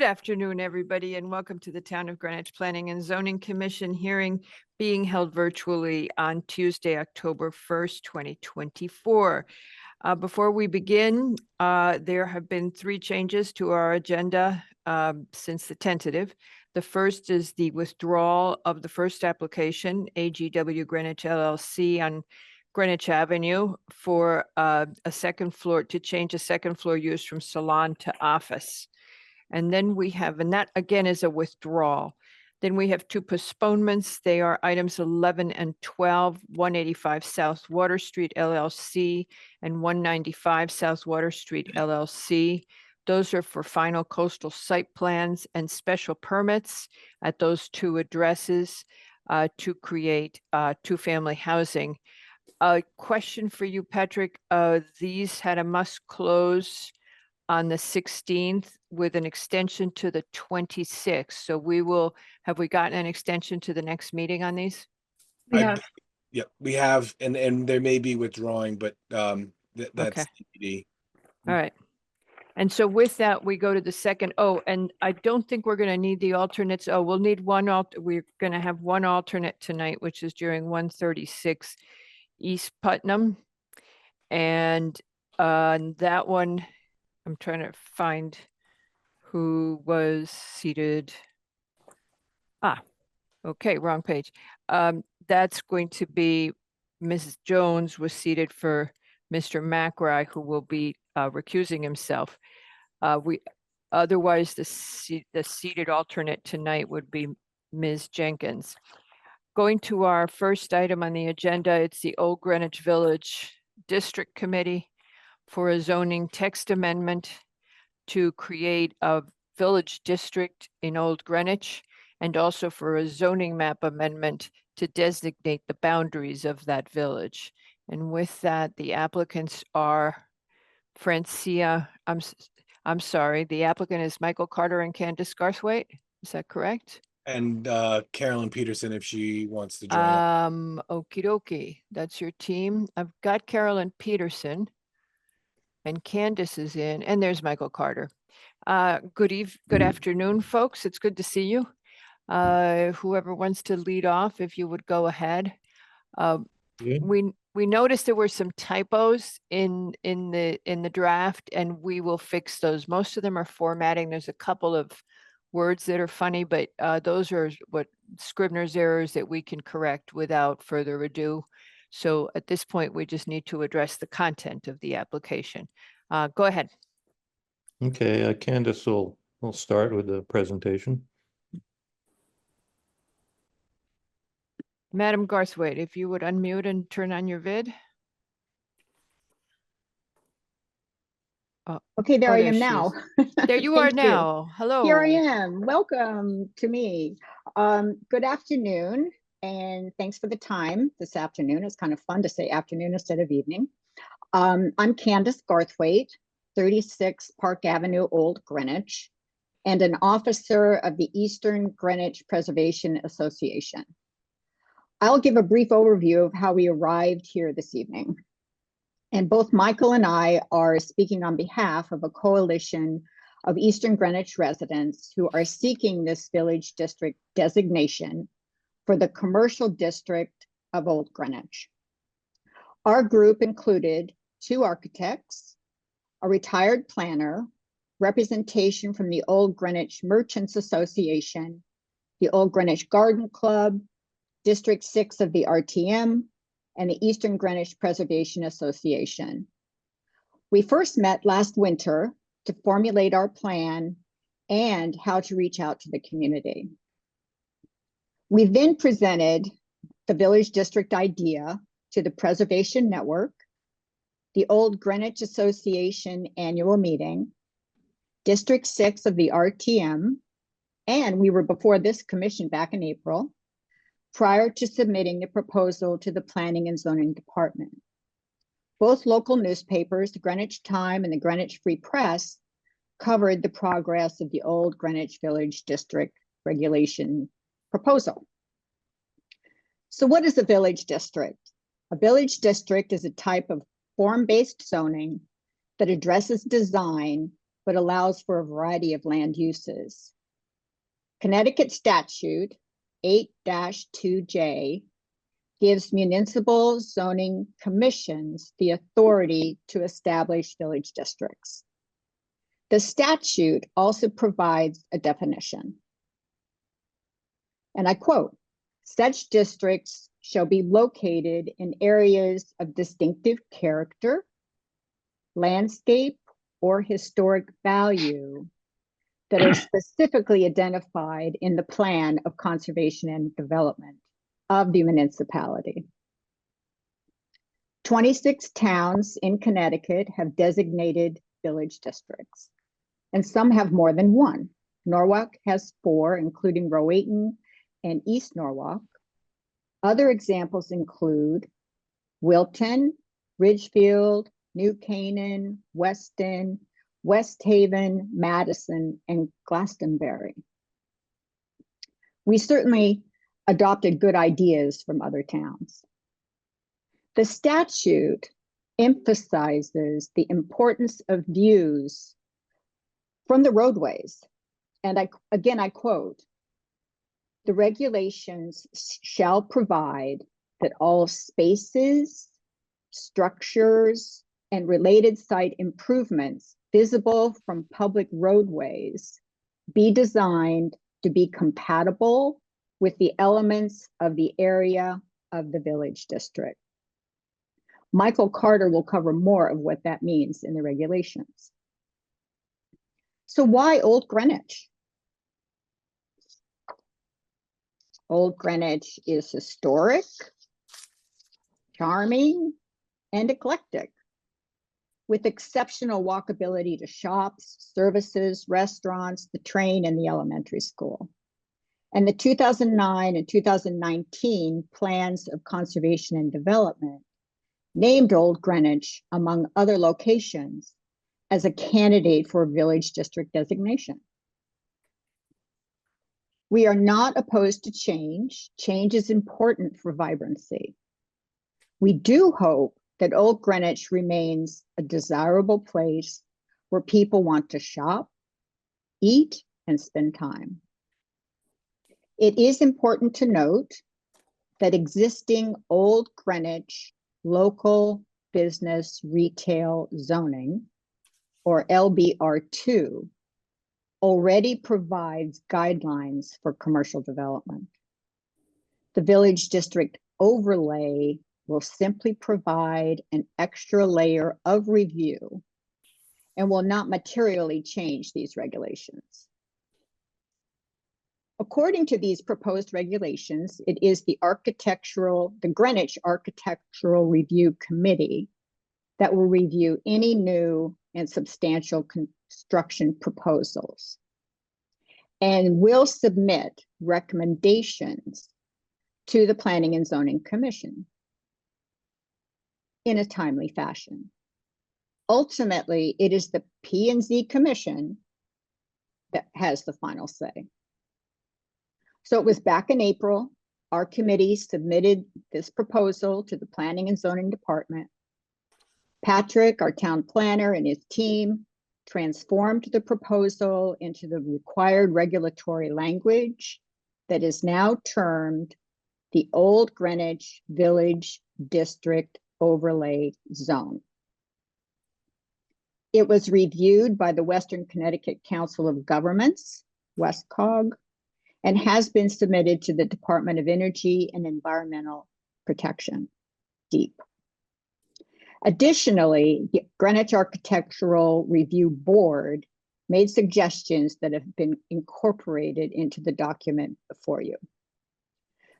afternoon, everybody, and welcome to the Town of Greenwich Planning and Zoning Commission hearing being held virtually on Tuesday, October 1st, 2024. Before we begin, there have been 3 changes to our agenda since the tentative. The first is the withdrawal of the first application, AGW Greenwich LLC on Greenwich Avenue for a second floor, to change a second floor use from salon to office. And then we have, and that again is a withdrawal. Then we have 2 postponements. They are items 11 and 12, 185 South Water Street LLC and 195 South Water Street LLC. Those are for final coastal site plans and special permits at those 2 addresses to create 2-family housing. A question for you, Patrick. These had a must close on the 16th with an extension to the 26th. So have we gotten an extension to the next meeting on these? Yeah, we have, and there may be withdrawing, but that's Okay. TBD. All right. And so with that, we go to the second. Oh, and I don't think we're going to need the alternates. Oh, we'll need we're going to have one alternate tonight, which is during 136 East Putnam. And that one, I'm trying to find who was seated. Okay, wrong page. That's going to be Mrs. Jones was seated for Mr. McRae, who will be recusing himself. Otherwise, the seated alternate tonight would be Ms. Jenkins. Going to our first item on the agenda, it's the Old Greenwich Village District Committee for a zoning text amendment to create a village district in Old Greenwich, and also for a zoning map amendment to designate the boundaries of that village. And with that, the applicants are Francia, I'm sorry, the applicant is Michael Carter and Candace Garthwaite. Is that correct? And Carolyn Peterson, if she wants to join. Okie dokie. That's your team. I've got Carolyn Peterson and Candace is in, and there's Michael Carter. Good afternoon, folks. It's good to see you. Whoever wants to lead off, if you would go ahead. We noticed there were some typos in the draft, and we will fix those. Most of them are formatting. There's a couple of words that are funny, but those are what Scrivener's errors that we can correct without further ado. So at this point, we just need to address the content of the application. Go ahead. Okay, Candace will start with the presentation. Madam Garthwaite, if you would unmute and turn on your vid. Okay, there I am now. There you are now. Hello. Here I am. Welcome to me. Good afternoon, and thanks for the time this afternoon. It's kind of fun to say afternoon instead of evening. I'm Candace Garthwaite, 36 Park Avenue, Old Greenwich, and an officer of the Eastern Greenwich Preservation Association. I'll give a brief overview of how we arrived here this evening. And both Michael and I are speaking on behalf of a coalition of Eastern Greenwich residents who are seeking this village district designation for the commercial district of Old Greenwich. Our group included 2 architects, a retired planner, representation from the Old Greenwich Merchants Association, the Old Greenwich Garden Club, District 6 of the RTM, and the Eastern Greenwich Preservation Association. We first met last winter to formulate our plan and how to reach out to the community. We then presented the village district idea to the Preservation Network, the Old Greenwich Association annual meeting, District 6 of the RTM, and we were before this commission back in April, prior to submitting the proposal to the Planning and Zoning Department. Both local newspapers, the Greenwich Time and the Greenwich Free Press, covered the progress of the Old Greenwich Village District regulation proposal. So what is a village district? A village district is a type of form-based zoning that addresses design but allows for a variety of land uses. Connecticut statute 8-2J gives municipal zoning commissions the authority to establish village districts. The statute also provides a definition. And I quote, "Such districts shall be located in areas of distinctive character, landscape, or historic value that are specifically identified in the plan of conservation and development of the municipality." 26 towns in Connecticut have designated village districts, and some have more than one. Norwalk has 4, including Rowayton and East Norwalk. Other examples include Wilton, Ridgefield, New Canaan, Weston, West Haven, Madison, and Glastonbury. We certainly adopted good ideas from other towns. The statute emphasizes the importance of views from the roadways. And I quote, "The regulations shall provide that all spaces, structures, and related site improvements visible from public roadways be designed to be compatible with the elements of the area of the village district." Michael Carter will cover more of what that means in the regulations. So why Old Greenwich? Old Greenwich is historic, charming, and eclectic, with exceptional walkability to shops, services, restaurants, the train, and the elementary school. And the 2009 and 2019 plans of conservation and development named Old Greenwich, among other locations, as a candidate for village district designation. We are not opposed to change. Change is important for vibrancy. We do hope that Old Greenwich remains a desirable place where people want to shop, eat, and spend time. It is important to note that existing Old Greenwich local business retail zoning, or LBR2, already provides guidelines for commercial development. The village district overlay will simply provide an extra layer of review and will not materially change these regulations. According to these proposed regulations, it is the Greenwich Architectural Review Committee that will review any new and substantial construction proposals and will submit recommendations to the Planning and Zoning Commission in a timely fashion. Ultimately, it is the P&Z Commission that has the final say. So it was back in April, our committee submitted this proposal to the Planning and Zoning Department. Patrick, our town planner, and his team transformed the proposal into the required regulatory language that is now termed the Old Greenwich Village District Overlay Zone. It was reviewed by the Western Connecticut Council of Governments, WestCOG, and has been submitted to the Department of Energy and Environmental Protection, DEEP. Additionally, the Greenwich Architectural Review Board made suggestions that have been incorporated into the document before you.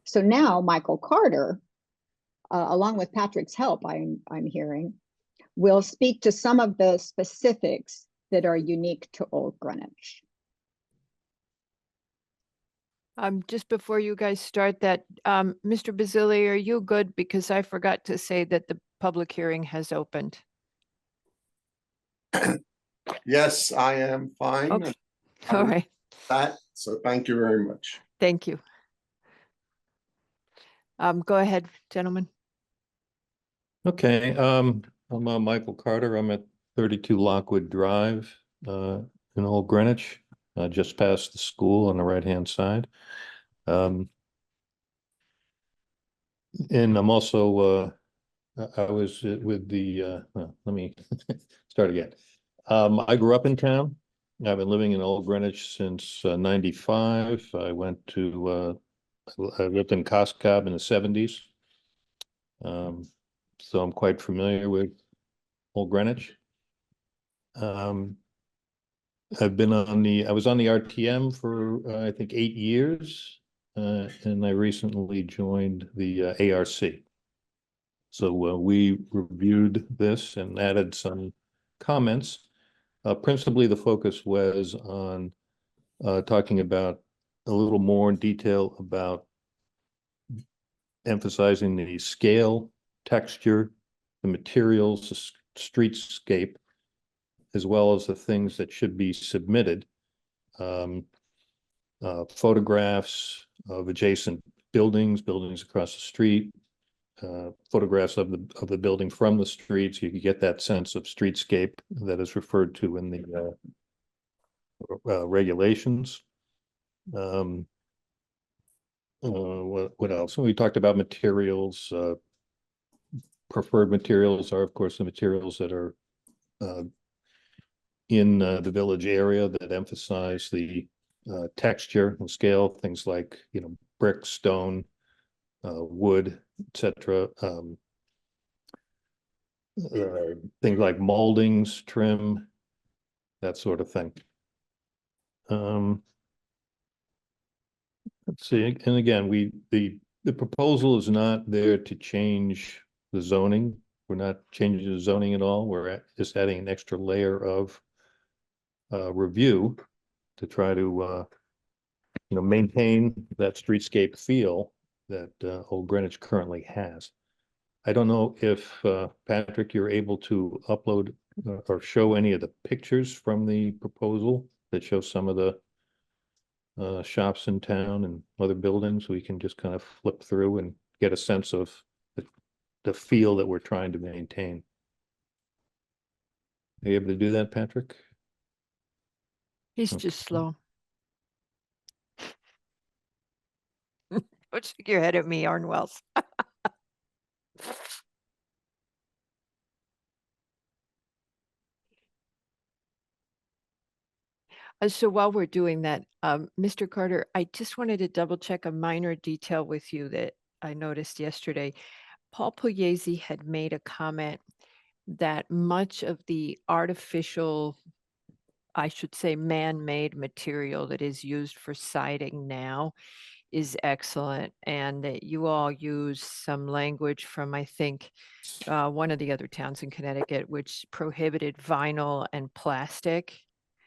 So now Michael Carter, along with Patrick's help, I'm hearing, will speak to some of the specifics that are unique to Old Greenwich. Just before you guys start that, Mr. Basili, are you good? Because I forgot to say that the public hearing has opened. Yes, I am fine. Okay. I All will- right, So thank you very much. thank you. Go ahead, gentlemen. Okay, I'm Michael Carter. I'm at 32 Lockwood Drive in Old Greenwich, just past the school on the right-hand side. And I'm also, I was with the, let me start again. I grew up in town. I've been living in Old Greenwich since 95. I went to, I lived in Coscob in the 70s. So I'm quite familiar with Old Greenwich. I've been I was on the RTM for, I think 8 years. And I recently joined the ARC. So we reviewed this and added some comments. Principally, the focus was on talking about a little more in detail about emphasizing the scale, texture, the materials, the streetscape, as well as the things that should be submitted. Photographs of adjacent buildings across the street, photographs of the building from the street, so you can get that sense of streetscape that is referred to in the regulations. What else? We talked about materials. Preferred materials are, of course, the materials that are in the village area that emphasize the texture and scale, things like, brick, stone, wood, etc. Things like moldings, trim, that sort of thing. Let's see, and again, the proposal is not there to change the zoning. We're not changing the zoning at all. We're just adding an extra layer of review to try to maintain that streetscape feel that Old Greenwich currently has. I don't know if Patrick, you're able to upload or show any of the pictures from the proposal that show some of the shops in town and other buildings. We can just kind of flip through and get a sense of the feel that we're trying to maintain. Are you able to do that, Patrick? He's Okay. just slow. Don't shake your head at me, Arn Wells. So while we're doing that, Mr. Carter, I just wanted to double check a minor detail with you that I noticed yesterday. Paul Pugliese had made a comment that much of the artificial, I should say, man-made material that is used for siding now is excellent, and that you all use some language from, I think, one of the other towns in Connecticut, which prohibited vinyl and plastic.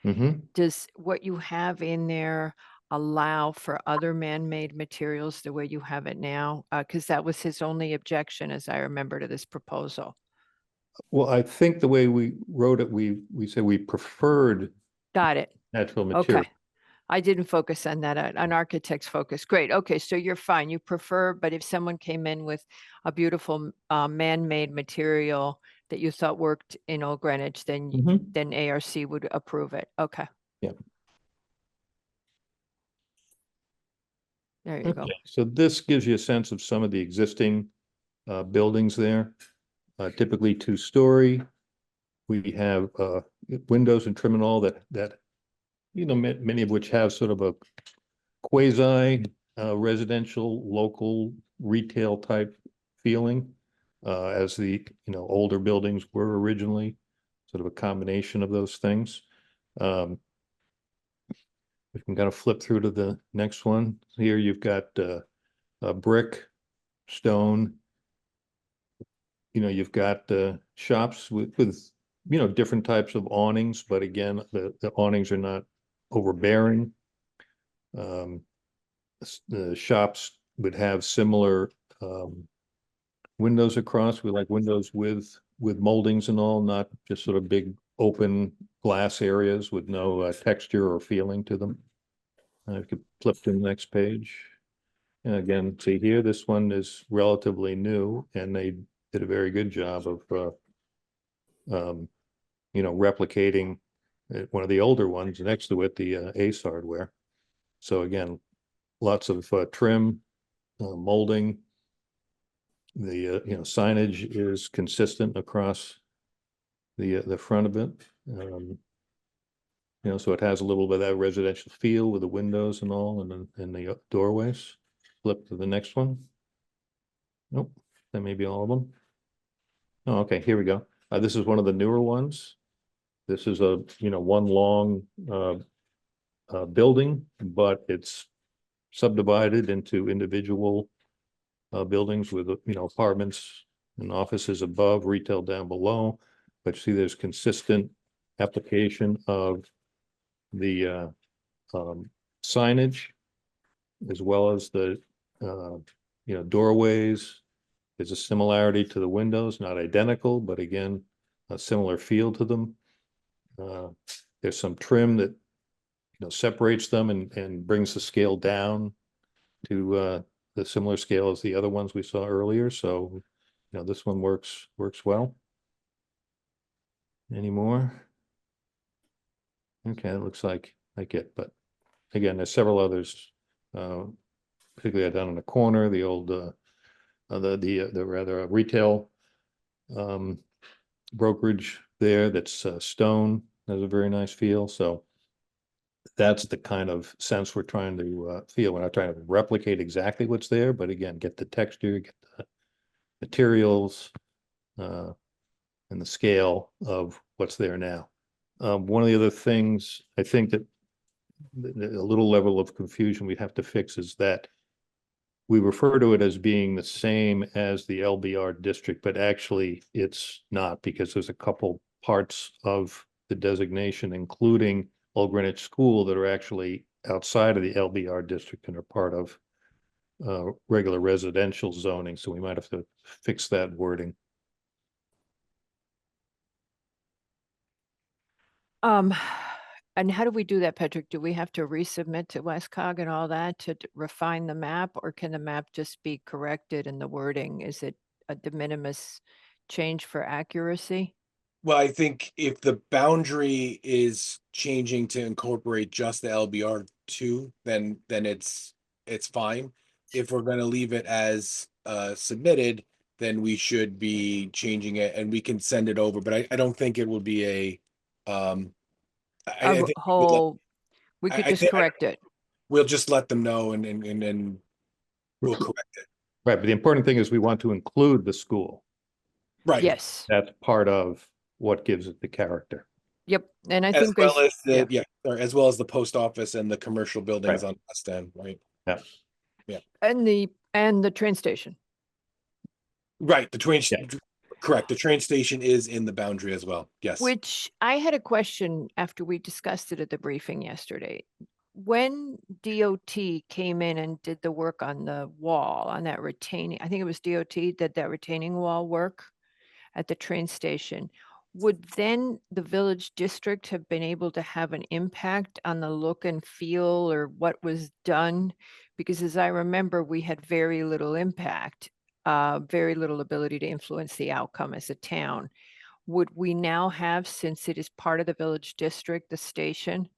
Mm-hmm. Does what you have in there allow for other man-made materials the way you have it now? Because that was his only objection, as I remember, to this proposal. Well, I think the way we wrote it, we said we preferred Got it. natural material. Okay. I didn't focus on that. An architect's focus. Great. Okay. So you're fine. You prefer, but if someone came in with a beautiful man-made material that you thought worked in Old Greenwich, then Mhm. then ARC would approve it. Okay. Yeah. There you go. Okay, so this gives you a sense of some of the existing buildings there. Typically 2-story. We have windows and trim and all that many of which have sort of a quasi residential, local retail type feeling, as the older buildings were originally, sort of a combination of those things. We can kind of flip through to the next one. Here you've got brick, stone. You've got shops with different types of awnings, but again, the awnings are not overbearing. The shops would have similar windows across. We like windows with moldings and all, not just sort of big open glass areas with no texture or feeling to them. I could flip to the next page. And again, see here, this one is relatively new, and they did a very good job of replicating one of the older ones next to it, the Ace Hardware. So again, lots of trim, molding. The signage is consistent across the front of it. So it has a little bit of that residential feel with the windows and all, and the doorways. Flip to the next one. Nope, that may be all of them. Oh, okay, here we go. This is one of the newer ones. This is a, one long building, but it's subdivided into individual buildings with, apartments and offices above, retail down below. But you see there's consistent application of the signage as well as the, doorways. There's a similarity to the windows, not identical, but again, a similar feel to them. There's some trim that, separates them and brings the scale down to the similar scale as the other ones we saw earlier. So, this one works well. Any more? Okay, it looks like it, but again, there's several others, particularly down in the corner, the old, the rather retail brokerage there that's stone, has a very nice feel. So that's the kind of sense we're trying to feel. We're not trying to replicate exactly what's there, but again, get the texture, get the materials, and the scale of what's there now. One of the other things I think that a little level of confusion we have to fix is that we refer to it as being the same as the LBR district, but actually it's not, because there's a couple parts of the designation, including Old Greenwich School, that are actually outside of the LBR district and are part of regular residential zoning. So we might have to fix that wording. And how do we do that, Patrick? Do we have to resubmit to WestCog and all that to refine the map, or can the map just be corrected in the wording? Is it a de minimis change for accuracy? Well, I think if the boundary is changing to incorporate just the LBR two, then it's fine. If we're gonna leave it as submitted, then we should be changing it and we can send it over, but I don't think it will be a I A think whole, we I- could I just think- correct it. we'll just let them know and we'll correct it. Right, but the important thing is we want to include the school. Right. Yes, That's part of what gives it the character. yep, and I As think well there's, as as well as the post office and the commercial buildings Right. on West End, right? and the train station. Right, the train, Yeah. correct, the train station is in the boundary as well, yes. Which I had a question after we discussed it at the briefing yesterday. When DOT came in and did the work on the wall, on that retaining, I think it was DOT did that retaining wall work at the train station, would then the village district have been able to have an impact on the look and feel or what was done? Because as I remember, we had very little impact, very little ability to influence the outcome as a town. Would we now have, since it is part of the village district, the station?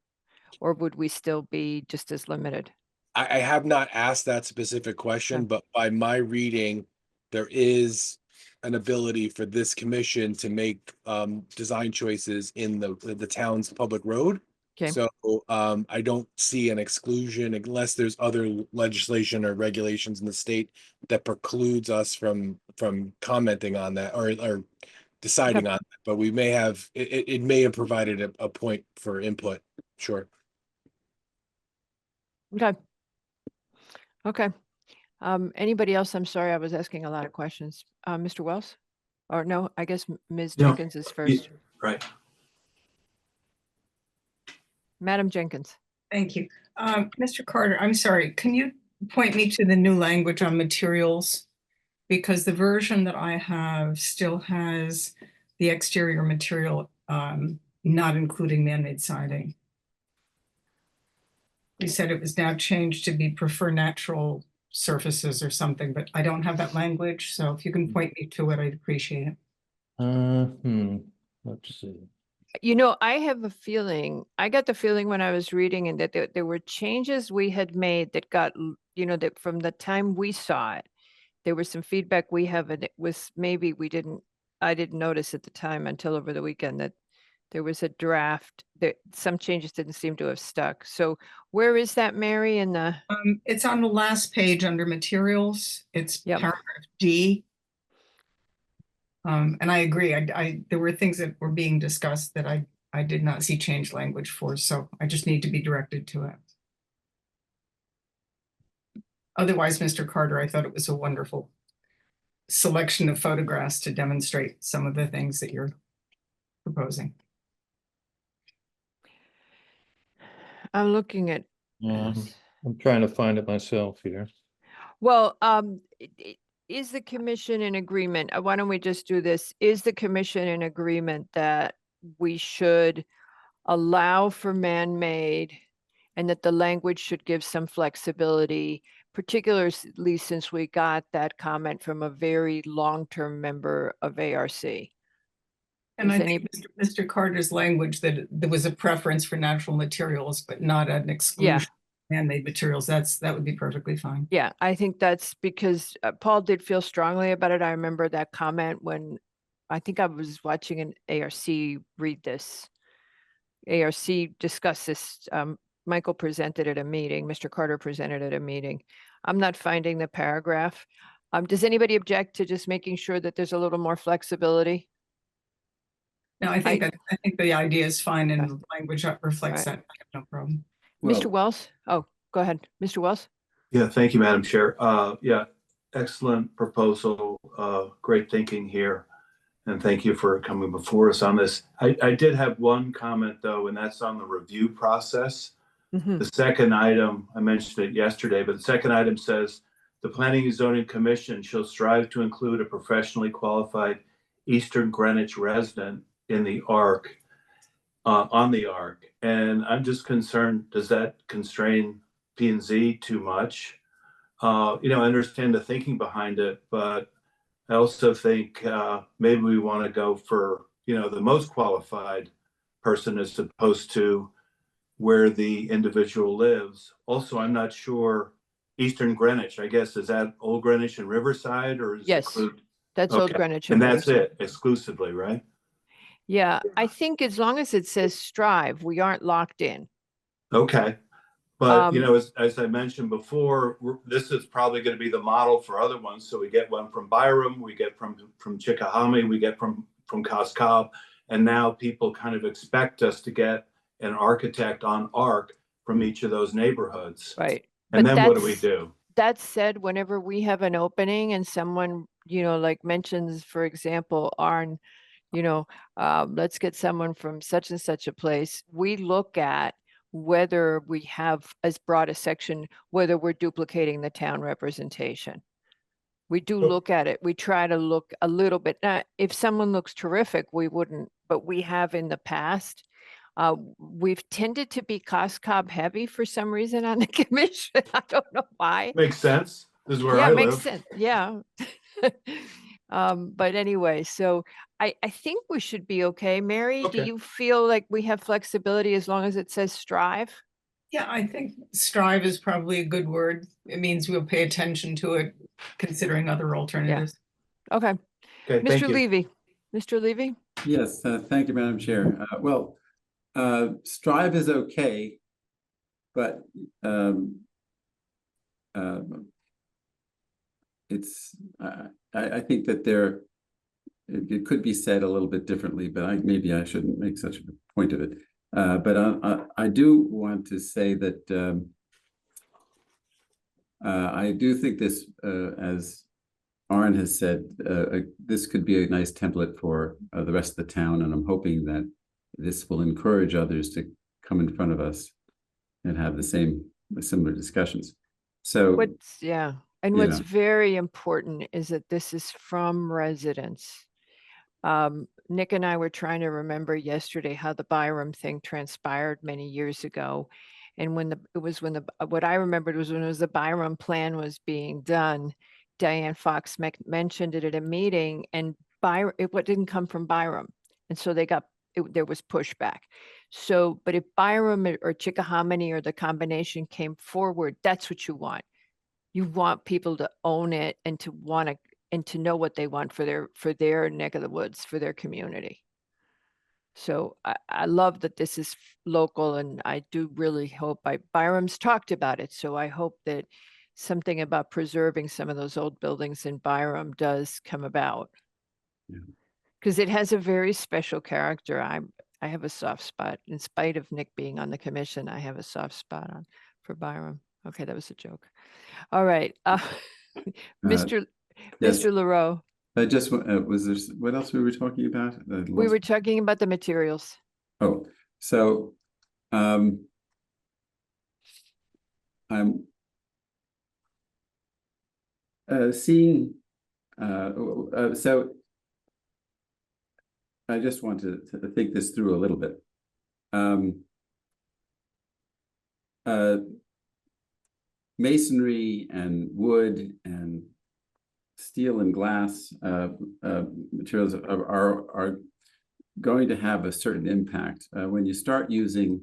Or would we still be just as limited? I have not asked that specific question, but by my reading, there is an ability for this commission to make design choices in the town's public road. Okay. So I don't see an exclusion unless there's other legislation or regulations in the state that precludes us from commenting on that or deciding on that. But we may have, it may have provided a point for input, sure. Okay. Okay. Anybody else? I'm sorry, I was asking a lot of questions. Mr. Wells? Or no, I guess Ms. No, Jenkins is first. Right, Madam Jenkins. Thank you. Mr. Carter, I'm sorry, can you point me to the new language on materials? Because the version that I have still has the exterior material not including man-made siding. You said it was now changed to be prefer natural surfaces or something, but I don't have that language, so if you can point me to it, I'd appreciate it. Let's see. You know, I have a feeling, I got the feeling when I was reading and that there were changes we had made that got, you know, that from the time we saw it, there was some feedback we have, and it was maybe I didn't notice at the time until over the weekend that there was a draft that some changes didn't seem to have stuck. So where is that, Mary, in the, It's on the last page under materials. It's Yep. paragraph D. And I agree. There were things that were being discussed that I did not see change language for, so I just need to be directed to it. Otherwise, Mr. Carter, I thought it was a wonderful selection of photographs to demonstrate some of the things that you're proposing. I'm looking at. I'm trying to find it myself here. Well, is the commission in agreement? Why don't we just do this? Is the commission in agreement that we should allow for man-made and that the language should give some flexibility, particularly since we got that comment from a very long-term member of ARC? And Is I think Mr. Carter's language that there was a preference for natural materials, but not an exclusion of man-made materials, that would be perfectly fine. Yeah, I think that's because Paul did feel strongly about it. I remember that comment when I think I was watching an ARC read this. ARC discussed this. Michael presented at a meeting. Mr. Carter presented at a meeting. I'm not finding the paragraph. Does anybody object to just making sure that there's a little more flexibility? No, I think the idea is fine and Okay. the language reflects Right. that. I have no problem. Mr. Well, Wells? Oh, go ahead. Mr. Wells? yeah, thank you, Madam Chair. Yeah, excellent proposal, great thinking here. And thank you for coming before us on this. I did have one comment though, and that's on the review process. Mhm. The second item, I mentioned it yesterday, but the second item says, the Planning and Zoning Commission shall strive to include a professionally qualified Eastern Greenwich resident in the ARC, on the ARC. And I'm just concerned, does that constrain P&Z too much? I understand the thinking behind it, but I also think maybe we want to go for, the most qualified person as opposed to where the individual lives. Also, I'm not sure, Eastern Greenwich, I guess, is that Old Greenwich and Riverside, or is it Yes. include? That's Old Okay. Greenwich. And that's Riverside. it exclusively, right? Yeah, I think as long as it says strive, we aren't locked in. Okay. But, Um, as I mentioned before, this is probably going to be the model for other ones. So we get one from Byram, we get from Chickahominy, we get from Cos Cob. And now people kind of expect us to get an architect on ARC from each of those neighborhoods. Right. And But then what do we that's- do? That said, whenever we have an opening and someone, like mentions, for example, Arn, let's get someone from such and such a place, we look at whether we have as broad a section, whether we're duplicating the town representation. We do look at it. We try to look a little bit. Now, if someone looks terrific, we wouldn't, but we have in the past. We've tended to be Cos Cob heavy for some reason on the commission. I don't know why. Makes sense. This is where Yeah, I it makes live. sense. Yeah. But anyway, so I think we should be okay. Mary, do Okay. you feel like we have flexibility as long as it says strive? Yeah, I think strive is probably a good word. It means we'll pay attention to it, considering other alternatives. Okay. Okay, thank Mr. you. Levy, Mr. Levy? Yes, thank you, Madam Chair. Strive is okay, but it's, I think that it could be said a little bit differently, but maybe I shouldn't make such a point of it. But I do want to say that I do think this, as Arn has said, this could be a nice template for the rest of the town, and I'm hoping that this will encourage others to come in front of us and have similar discussions. So And you what's know. very important is that this is from residents. Nick and I were trying to remember yesterday how the Byram thing transpired many years ago. And what I remembered was when it was the Byram plan was being done, Diane Fox mentioned it at a meeting, and it didn't come from Byram. And so they got there was pushback. So, but if Byram or Chickahominy or the combination came forward, that's what you want. You want people to own it and to want to, and to know what they want for their neck of the woods, for their community. So I love that this is local, and I do really hope, Byram's talked about it, so I hope that something about preserving some of those old buildings in Byram does come about. Yeah. Because it has a very special character. I have a soft spot, in spite of Nick being on the commission, I have a soft spot for Byram. Okay, that was a joke. All right, Mr. yes. Mr. LaRoe, I just, was there, what else we were talking about? we were talking about the materials. Oh, so, I'm seeing, so I just want to think this through a little bit. Masonry and wood and steel and glass materials are going to have a certain impact. When you start using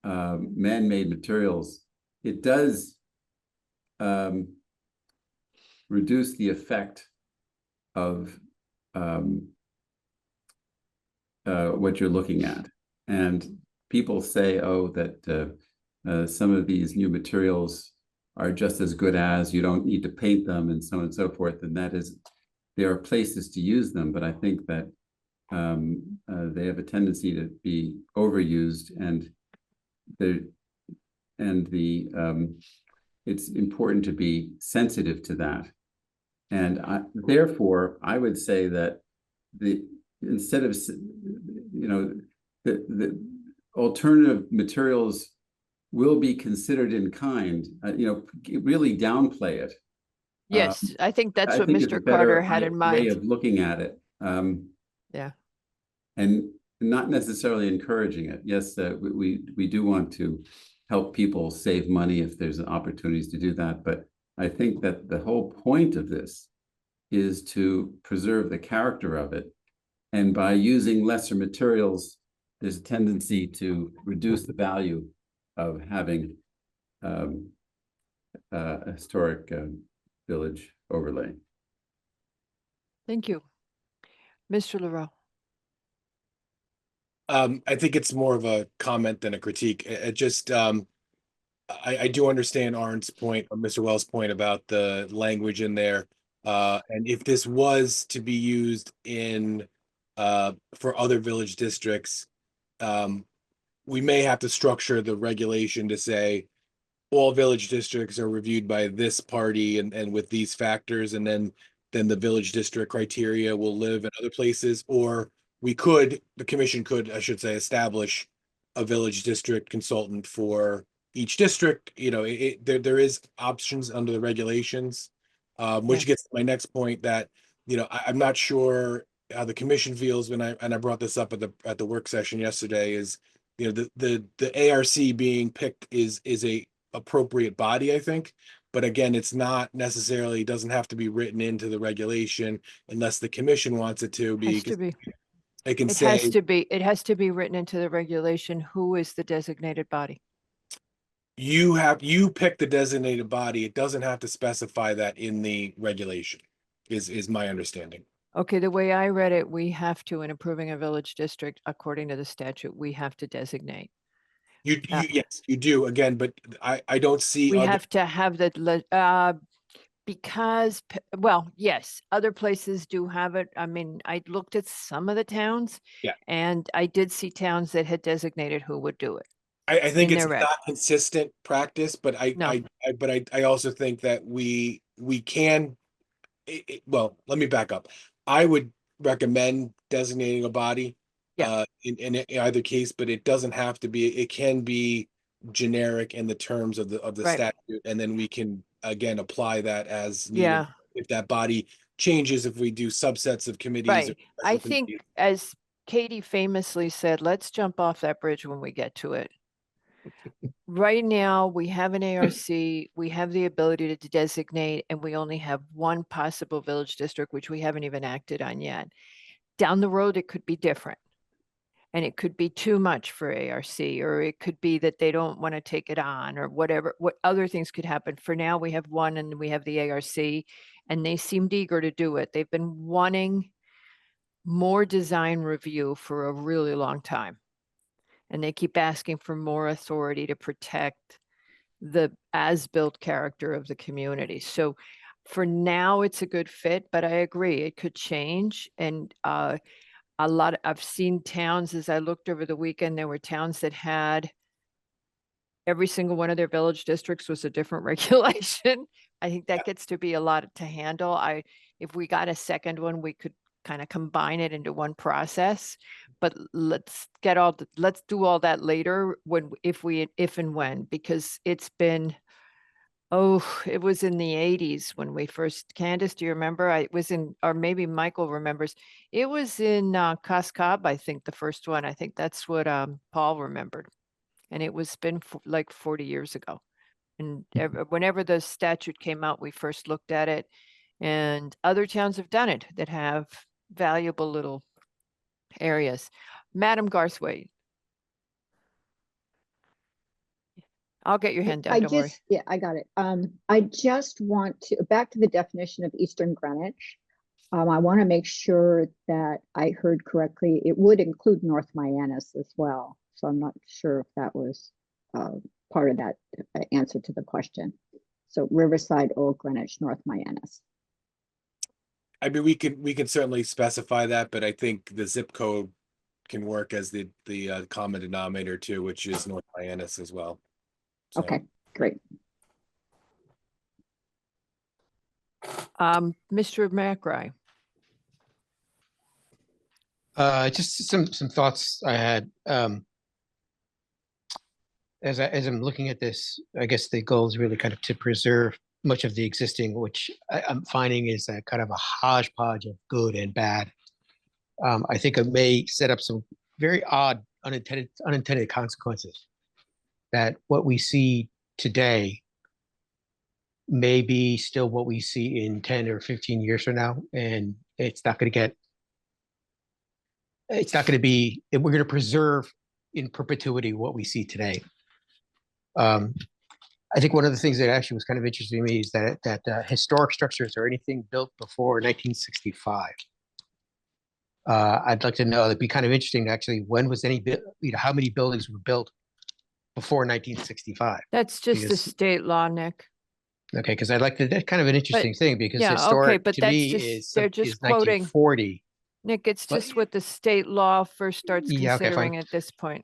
man-made materials, it does reduce the effect of what you're looking at. And people say, oh, that some of these new materials are just as good as, you don't need to paint them, and so on and so forth. And that is, there are places to use them, but I think that they have a tendency to be overused, and it's important to be sensitive to that. And therefore, I would say that instead of, the alternative materials will be considered in kind, really downplay it. Yes, I think that's I what think it's a Mr. Carter better had in way mind. of looking at it. Yeah. And not necessarily encouraging it. Yes, we do want to help people save money if there's opportunities to do that. But I think that the whole point of this is to preserve the character of it. And by using lesser materials, there's a tendency to reduce the value of having a historic village overlay. Thank you. Mr. LaRoe. I think it's more of a comment than a critique. It just, I do understand Aaron's point, or Mr. Wells' point about the language in there. And if this was to be used in, for other village districts, we may have to structure the regulation to say all village districts are reviewed by this party and with these factors, and then the village district criteria will live in other places. Or we could, the commission could, I should say, establish a village district consultant for each district. There is options under the regulations, which gets to my next point that, I'm not sure how the commission feels when I brought this up at the work session yesterday, is, the ARC being picked is a appropriate body, I think. But again, it's not necessarily, doesn't have to be written into the regulation unless the commission wants it to be. Has to be. It can It say, has to be written into the regulation. Who is the designated body? you pick the designated body. It doesn't have to specify that in the regulation, is my understanding. Okay, the way I read it, we have to, in approving a village district, according to the statute, we have to designate. Yes, you do, again, but I don't see. We other- have to have because, well, yes, other places do have it. I mean, I looked at some of the towns. Yeah. And I did see towns that had designated who would do it. I think in it's their reg. not consistent practice, but No. I also think that we can. Well, let me back up. I would recommend designating a body. Yeah. In either case, but it doesn't have to be. It can be generic in the terms of the Right. statute, and then we can again apply that as needed. Yeah. If that body changes, if we do subsets of committees. or Right. I special think, committees. as Katie famously said, let's jump off that bridge when we get to it. Right now, we have an ARC, we have the ability to designate, and we only have one possible village district, which we haven't even acted on yet. Down the road, it could be different. And it could be too much for ARC, or it could be that they don't want to take it on, or whatever, what other things could happen. For now, we have one and we have the ARC, and they seemed eager to do it. They've been wanting more design review for a really long time. And they keep asking for more authority to protect the as-built character of the community. So for now, it's a good fit, but I agree, it could change. And I've seen towns, as I looked over the weekend, there were towns that had every single one of their village districts was a different regulation. I think that gets to be a lot to handle. If we got a second one, we could kind of combine it into one process, but let's do all that later if and when, because it's been, it was in the 80s when we first, Candace, do you remember? It was in, or maybe Michael remembers, it was in Cascab, I think, the first one. I think that's what Paul remembered. And it was been like 40 years ago. And whenever the statute came out, we first looked at it, and other towns have done it that have valuable little areas. Madam Garthwaite. I'll get your hand down, don't worry. Yeah, I got it. I just want to, back to the definition of Eastern Greenwich. I want to make sure that I heard correctly. It would include North Mianus as well. So I'm not sure if that was part of that answer to the question. So Riverside, Old Greenwich, North Mianus. I mean, we can certainly specify that, but I think the zip code can work as the common denominator too, which is North Mianus as well. So. Okay, great. Mr. McRae. Just some thoughts I had. As I'm looking at this, I guess the goal is really kind of to preserve much of the existing, which I'm finding is a kind of a hodgepodge of good and bad. I think it may set up some very odd unintended consequences. That what we see today may be still what we see in 10 or 15 years from now, and it's not going to be, we're going to preserve in perpetuity what we see today. I think one of the things that actually was kind of interesting to me is that historic structures or anything built before 1965. I'd like to know, it'd be kind of interesting actually, when was how many buildings were built before 1965? That's just the state law, Nick. Okay, because I'd like to, that's kind of an interesting thing, because yeah, historic okay, but to that's me just, they're just is quoting 1940. Nick, it's But- just what the state law first starts Yeah, okay, considering fine. at this point.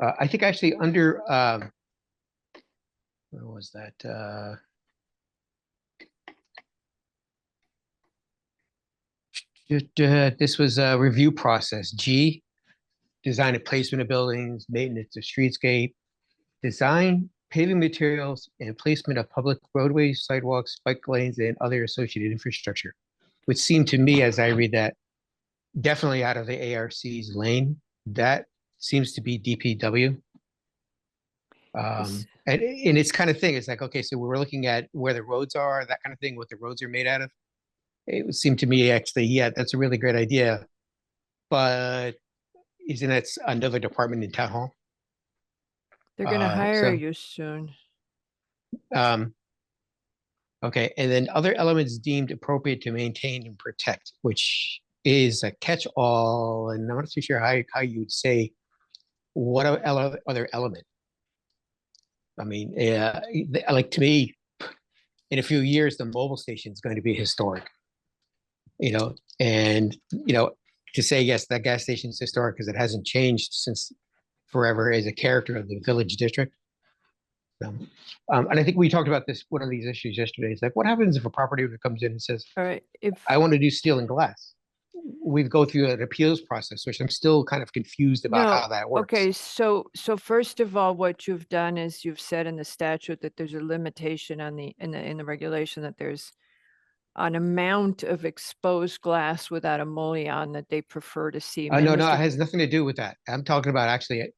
I think actually under where was that? This was a review process. G, design and placement of buildings, maintenance of streetscape, design, paving materials, and placement of public roadways, sidewalks, bike lanes, and other associated infrastructure, which seemed to me, as I read that, definitely out of the ARC's lane. That seems to be DPW. Yes. And it's kind of thing, it's like, okay, so we're looking at where the roads are, that kind of thing, what the roads are made out of. It would seem to me actually, yeah, that's a really great idea. But isn't that another department in town hall? They're gonna hire so- you soon. Okay, and then other elements deemed appropriate to maintain and protect, which is a catch-all, and I'm not too sure how you would say what other element. I mean, like to me, in a few years, the mobile station is going to be historic. And to say yes, that gas station is historic because it hasn't changed since forever as a character of the village district. And I think we talked about this, one of these issues yesterday. It's like, what happens if a property owner comes in and says, All right, if, I want to do steel and glass? We go through an appeals process, which I'm still kind of confused about No, how that works. okay, so first of all, what you've done is you've said in the statute that there's a limitation on in the regulation that there's an amount of exposed glass without a mullion that they prefer to see. No, And it Mr. has nothing to do with that. I'm talking about actually, a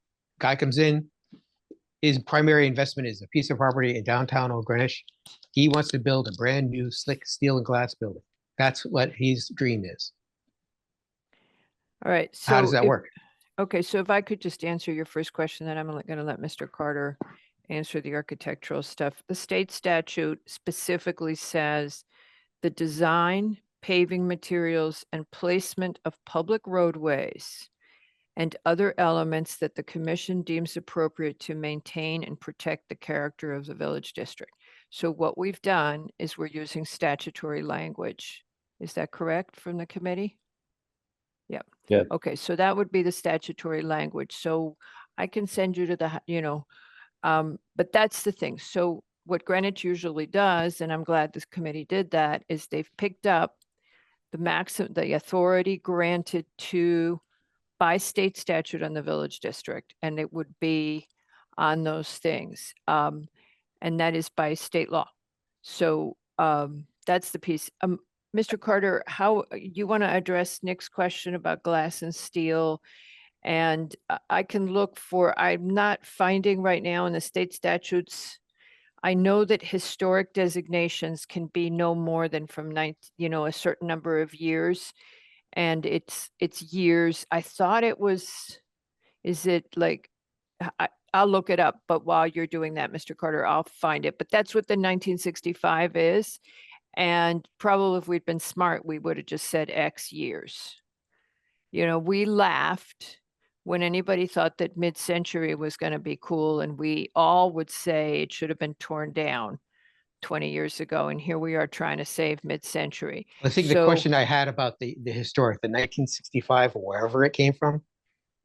guy comes in, his primary investment is a piece of property in downtown Old Greenwich. He wants to build a brand new slick steel and glass building. That's what his dream is. All right. How does so that if- work? Okay, so if I could just answer your first question, then I'm going to let Mr. Carter answer the architectural stuff. The state statute specifically says the design, paving materials, and placement of public roadways and other elements that the commission deems appropriate to maintain and protect the character of the village district. So what we've done is we're using statutory language. Is that correct from the committee? Yep. Yeah. Okay, so that would be the statutory language. So I can send you to the, but that's the thing. So what Greenwich usually does, and I'm glad this committee did that, is they've picked up the authority granted by state statute on the village district, and it would be on those things. And that is by state law. So that's the piece. Mr. Carter, how you want to address Nick's question about glass and steel? And I can look for, I'm not finding right now in the state statutes. I know that historic designations can be no more than from a certain number of years. And it's years. I thought it was, is it like, I'll look it up, but while you're doing that, Mr. Carter, I'll find it. But that's what the 1965 is. And probably if we'd been smart, we would have just said X years. We laughed when anybody thought that mid-century was going to be cool, and we all would say it should have been torn down 20 years ago. And here we are trying to save mid-century. I think the So- question I had about the historic, the 1965 or wherever it came from,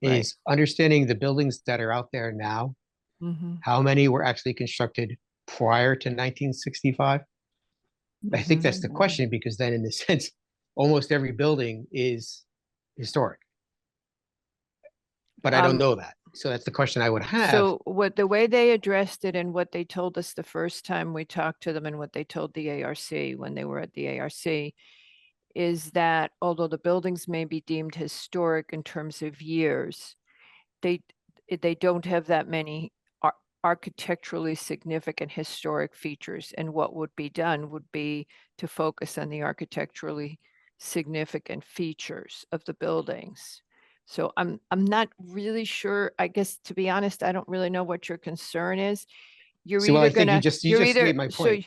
Right. is understanding the buildings that are out there now. Mhm, How many were actually constructed prior to 1965? I think that's the mhm. question, because then in a sense, almost every building is historic. But I don't Um, know that. So that's the question I would have. So the way they addressed it and what they told us the first time we talked to them and what they told the ARC when they were at the ARC is that although the buildings may be deemed historic in terms of years, they don't have that many architecturally significant historic features. And what would be done would be to focus on the architecturally significant features of the buildings. So I'm not really sure. I guess, to be honest, I don't really know what your concern is. You're See, well, I either think you gonna, just you're made either, my so, point.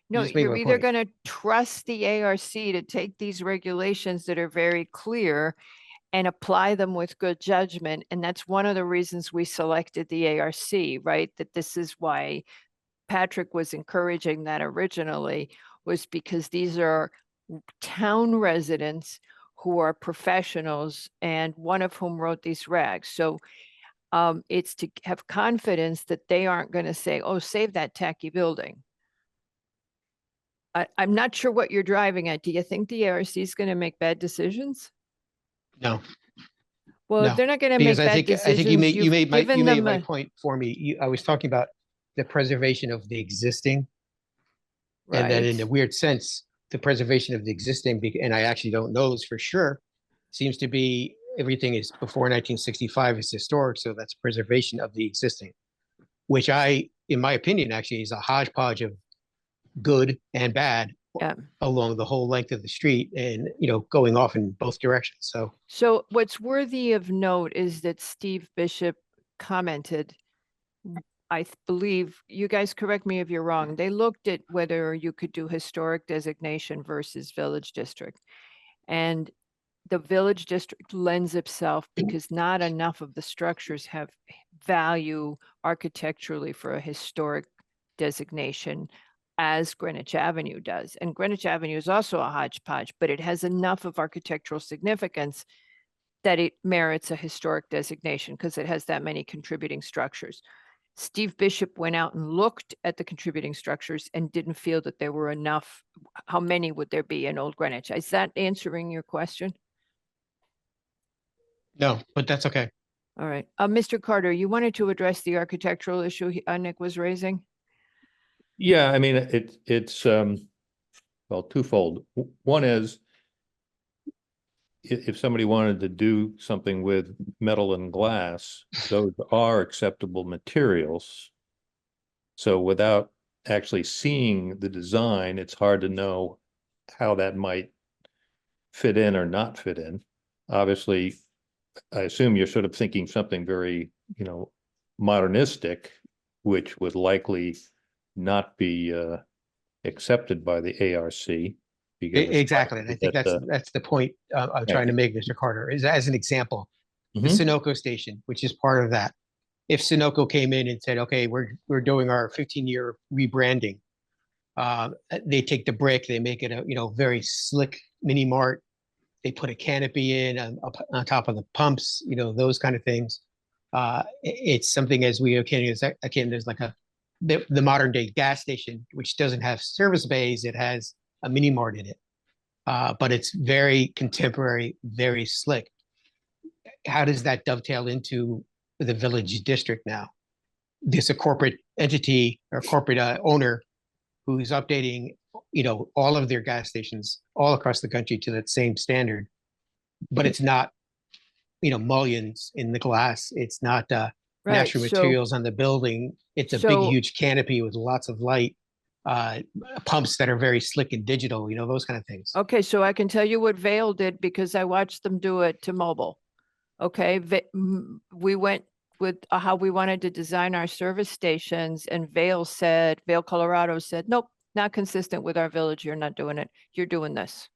no, just made you're my either point. gonna trust the ARC to take these regulations that are very clear and apply them with good judgment. And that's one of the reasons we selected the ARC, right? That this is why Patrick was encouraging that originally, was because these are town residents who are professionals, and one of whom wrote these regs. So it's to have confidence that they aren't going to say, oh, save that tacky building. I'm not sure what you're driving at. Do you think the ARC is going to make bad decisions? No, Well, No, if they're not going to make because bad I think decisions, you you've made given them my a- point for me. I was talking about the preservation of the existing, and then in a right. weird sense, the preservation of the existing, and I actually don't know this for sure, seems to be everything is before 1965 is historic, so that's preservation of the existing, which in my opinion, actually is a hodgepodge of good and bad Yeah. along the whole length of the street, and going off in both directions. So what's worthy of note is that Steve Bishop commented, I believe, you guys correct me if you're wrong, they looked at whether you could do historic designation versus village district. And the village district lends itself because not enough of the structures have value architecturally for a historic designation as Greenwich Avenue does. And Greenwich Avenue is also a hodgepodge, but it has enough of architectural significance that it merits a historic designation because it has that many contributing structures. Steve Bishop went out and looked at the contributing structures and didn't feel that there were enough. How many would there be in Old Greenwich? Is that answering your question? No, but that's okay. All right. Mr. Carter, you wanted to address the architectural issue Nick was raising? Yeah, I mean, it's well, twofold. One is if somebody wanted to do something with metal and glass, those are acceptable materials. So without actually seeing the design, it's hard to know how that might fit in or not fit in. Obviously, I assume you're sort of thinking something very, modernistic, which would likely not be accepted by the ARC. because it's Exactly, and I think that, that's the point I'm trying to make, Mr. Carter, is as an example, the Mhm. Sunoco station, which is part of that. If Sunoco came in and said, okay, we're doing our 15-year rebranding, they take the brick, they make it a, very slick mini mart. They put a canopy in on top of the pumps, those kind of things. It's something as we again, there's like the modern day gas station, which doesn't have service bays, it has a mini mart in it. But it's very contemporary, very slick. How does that dovetail into the village district now? There's a corporate entity or corporate owner who's updating, all of their gas stations all across the country to that same standard, but it's not, mullions in the glass. It's not Right, natural so- materials on the building. It's a big, so- huge canopy with lots of light, pumps that are very slick and digital, those kind of things. Okay, so I can tell you what Vail did because I watched them do it to mobile. Okay, we went with how we wanted to design our service stations, and Vail, Colorado said, nope, not consistent with our village. You're not doing it. You're doing this.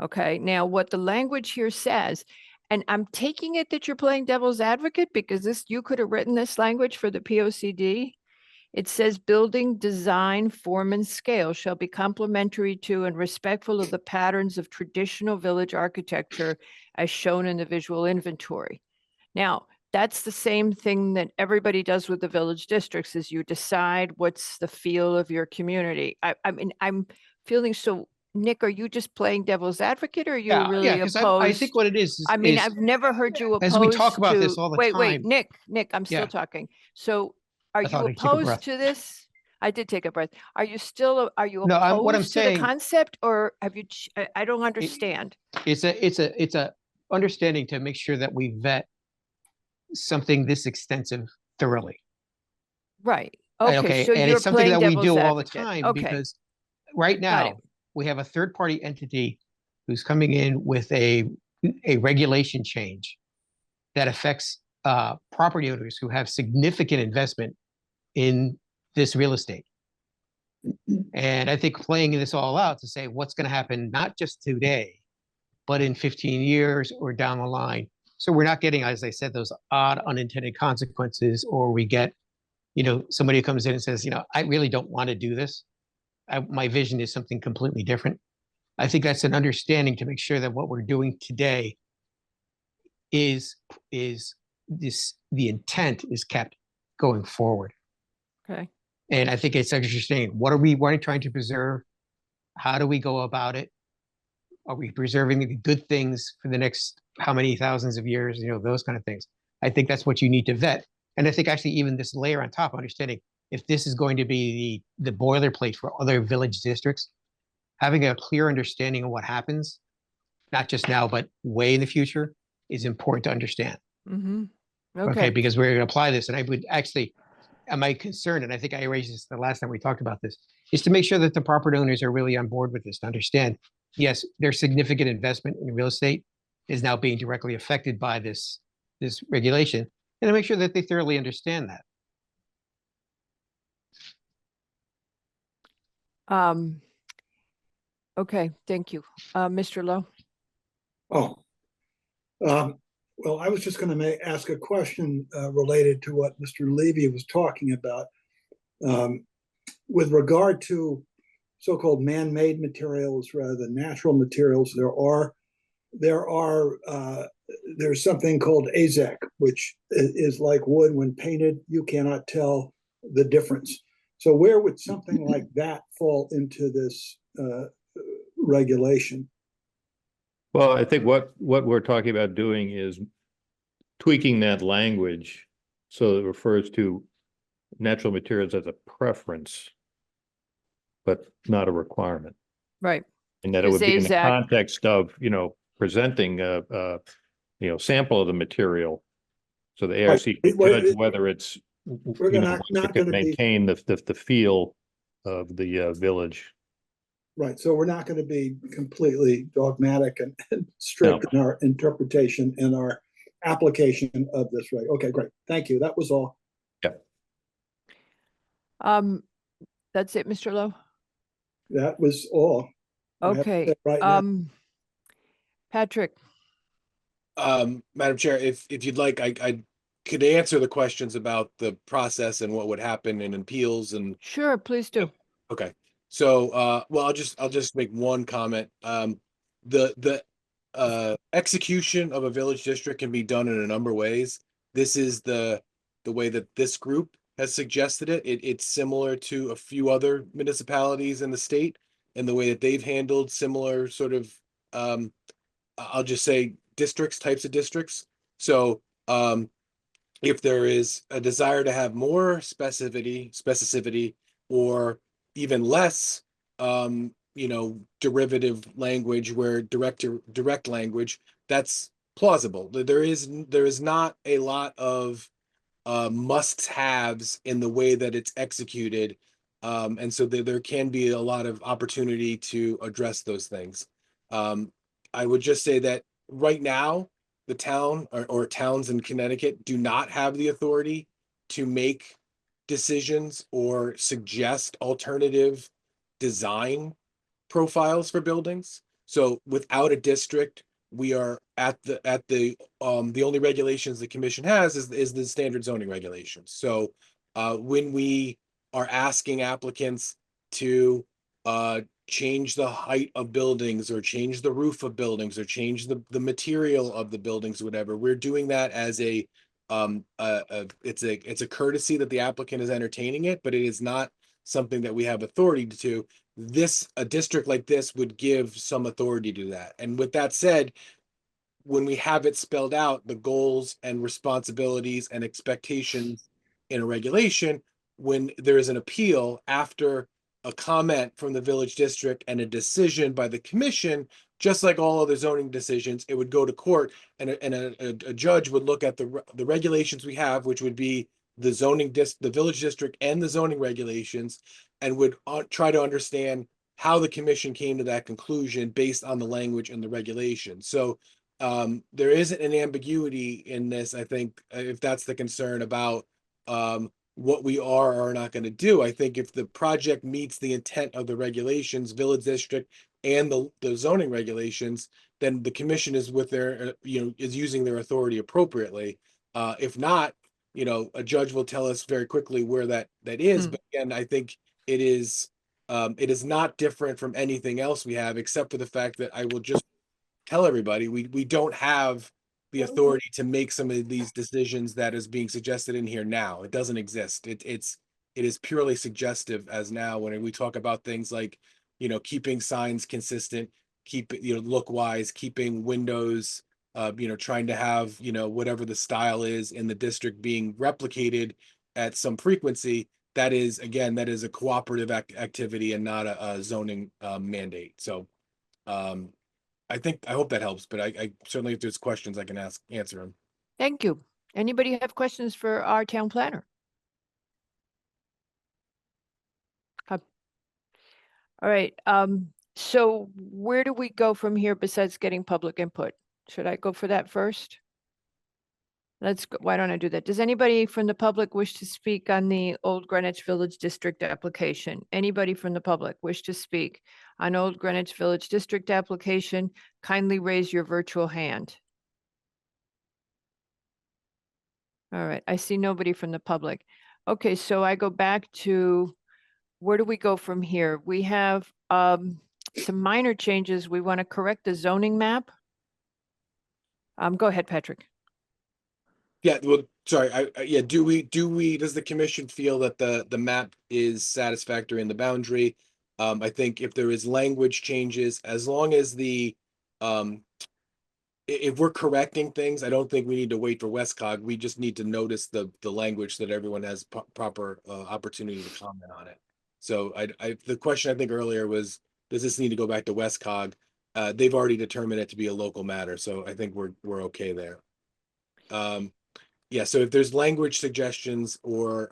Okay, now what the language here says, and I'm taking it that you're playing devil's advocate because you could have written this language for the POCD. It says building design, form, and scale shall be complementary to and respectful of the patterns of traditional village architecture as shown in the visual inventory. Now, that's the same thing that everybody does with the village districts is you decide what's the feel of your community. I mean, I'm feeling so, Nick, are you just playing devil's advocate or are you really Yeah, because opposed? I think what it is I mean, is- I've never heard you opposed as we talk about to- this all the wait, time. Nick, I'm still Yeah. talking. So are I you thought I took a breath. opposed to this? I did take a breath. Are you No, what I'm opposed to the saying- concept or have you, I don't understand. It's a understanding to make sure that we vet something this extensive thoroughly. Right. Okay, so and you're it's something playing that we devil's do all the advocate. time Okay, because right Got it. now we have a third-party entity who's coming in with a regulation change that affects property owners who have significant investment in this real estate. And I think playing this all out to say what's going to happen, not just today, but in 15 years or down the line. So we're not getting, as I said, those odd unintended consequences, or we get, somebody who comes in and says, I really don't want to do this. My vision is something completely different. I think that's an understanding to make sure that what we're doing today is the intent is kept going forward. okay. And I think it's interesting. What are we trying to preserve? How do we go about it? Are we preserving the good things for the next how many thousands of years? Those kind of things. I think that's what you need to vet. And I think actually even this layer on top, understanding if this is going to be the boilerplate for other village districts, having a clear understanding of what happens, not just now, but way in the future, is important to understand. Mm-hmm. Okay, Okay, because we're going to apply this, and I would actually, my concern, and I think I raised this the last time we talked about this, is to make sure that the property owners are really on board with this, to understand, yes, their significant investment in real estate is now being directly affected by this regulation, and to make sure that they thoroughly understand that. Okay, thank you. Mr. Lowe? Oh, well, I was just going to ask a question related to what Mr. Levy was talking about. With regard to so-called man-made materials rather than natural materials, there's something called AZEK, which is like wood. When painted, you cannot tell the difference. So where would something like that fall into this regulation? Well, I think what we're talking about doing is tweaking that language so it refers to natural materials as a preference, but not a requirement. Right. And that it would be in the AZEK context of, presenting a sample of the material. So the ARC can judge whether it's, We're not it could gonna be- maintain the feel of the village. Right, so we're not going to be completely dogmatic and strict in our interpretation and our application of this, right? Okay, great. Thank you. That was all. That's it, Mr. Lowe? That was all. I have to Okay, say right now. Patrick, Madam Chair, if you'd like, I could answer the questions about the process and what would happen in appeals and, sure, please do. okay. So, well, I'll just make one comment. The execution of a village district can be done in a number of ways. This is the way that this group has suggested it. It's similar to a few other municipalities in the state and the way that they've handled similar sort of, I'll just say types of districts. So, if there is a desire to have more specificity, or even less, derivative language where direct language, that's plausible. There is not a lot of must-haves in the way that it's executed. And so there can be a lot of opportunity to address those things. I would just say that right now, the town or towns in Connecticut do not have the authority to make decisions or suggest alternative design profiles for buildings. So without a district, we are at the only regulations the commission has is the standard zoning regulations. So when we are asking applicants to change the height of buildings or change the roof of buildings or change the material of the buildings, whatever, we're doing that as it's a courtesy that the applicant is entertaining it, but it is not something that we have authority to. A district like this would give some authority to that. And with that said, when we have it spelled out, the goals and responsibilities and expectations in a regulation, when there is an appeal after a comment from the village district and a decision by the commission, just like all other zoning decisions, it would go to court, and a judge would look at the regulations we have, which would be the the village district and the zoning regulations, and would try to understand how the commission came to that conclusion based on the language and the regulation. So there isn't an ambiguity in this, I think, if that's the concern about what we are or are not going to do. I think if the project meets the intent of the regulations, village district and the zoning regulations, then the commission is with their, is using their authority appropriately. If not, a judge will tell us very quickly where that is. But again, I think it is not different from anything else we have, except for the fact that I will just tell everybody we don't have the authority to make some of these decisions that is being suggested in here now. It doesn't exist. It is purely suggestive as now when we talk about things like, keeping signs consistent, look wise, keeping windows, trying to have, whatever the style is in the district being replicated at some frequency. That is a cooperative activity and not a zoning mandate. So I hope that helps, but I certainly, if there's questions, I can answer them. Thank you. Anybody have questions for our town planner? All right, so where do we go from here besides getting public input? Should I go for that first? Why don't I do that? Does anybody from the public wish to speak on the Old Greenwich Village District application? Anybody from the public wish to speak on Old Greenwich Village District application? Kindly raise your virtual hand. All right, I see nobody from the public. Okay, so I go back to, where do we go from here? We have some minor changes. We want to correct the zoning map. Go ahead, Patrick. Yeah, well, sorry, does the commission feel that the map is satisfactory in the boundary? I think if there is language changes, as long as if we're correcting things, I don't think we need to wait for Westcog. We just need to notice the language so that everyone has proper opportunity to comment on it. So the question I think earlier was, does this need to go back to Westcog? They've already determined it to be a local matter, so I think we're okay there. Yeah, so if there's language suggestions or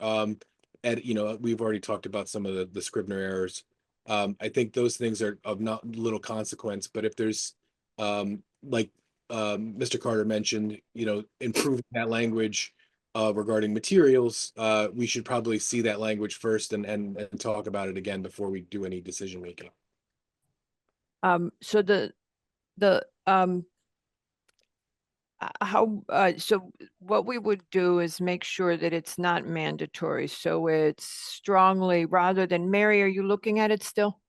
we've already talked about some of the Scribner errors. I think those things are of not little consequence, but if there's, like, Mr. Carter mentioned, improving that language regarding materials, we should probably see that language first and talk about it again before we do any decision making. So so what we would do is make sure that it's not mandatory. So it's strongly, rather than, Mary, are you looking at it still?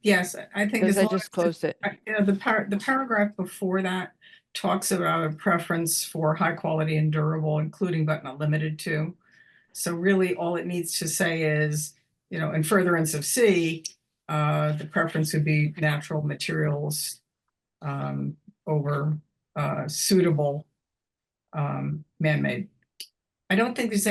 Yes, I think Because as I long just as closed it. yeah, the paragraph before that talks about a preference for high quality and durable, including but not limited to. So really all it needs to say is, in furtherance of C, the preference would be natural materials over suitable man-made. I don't think there's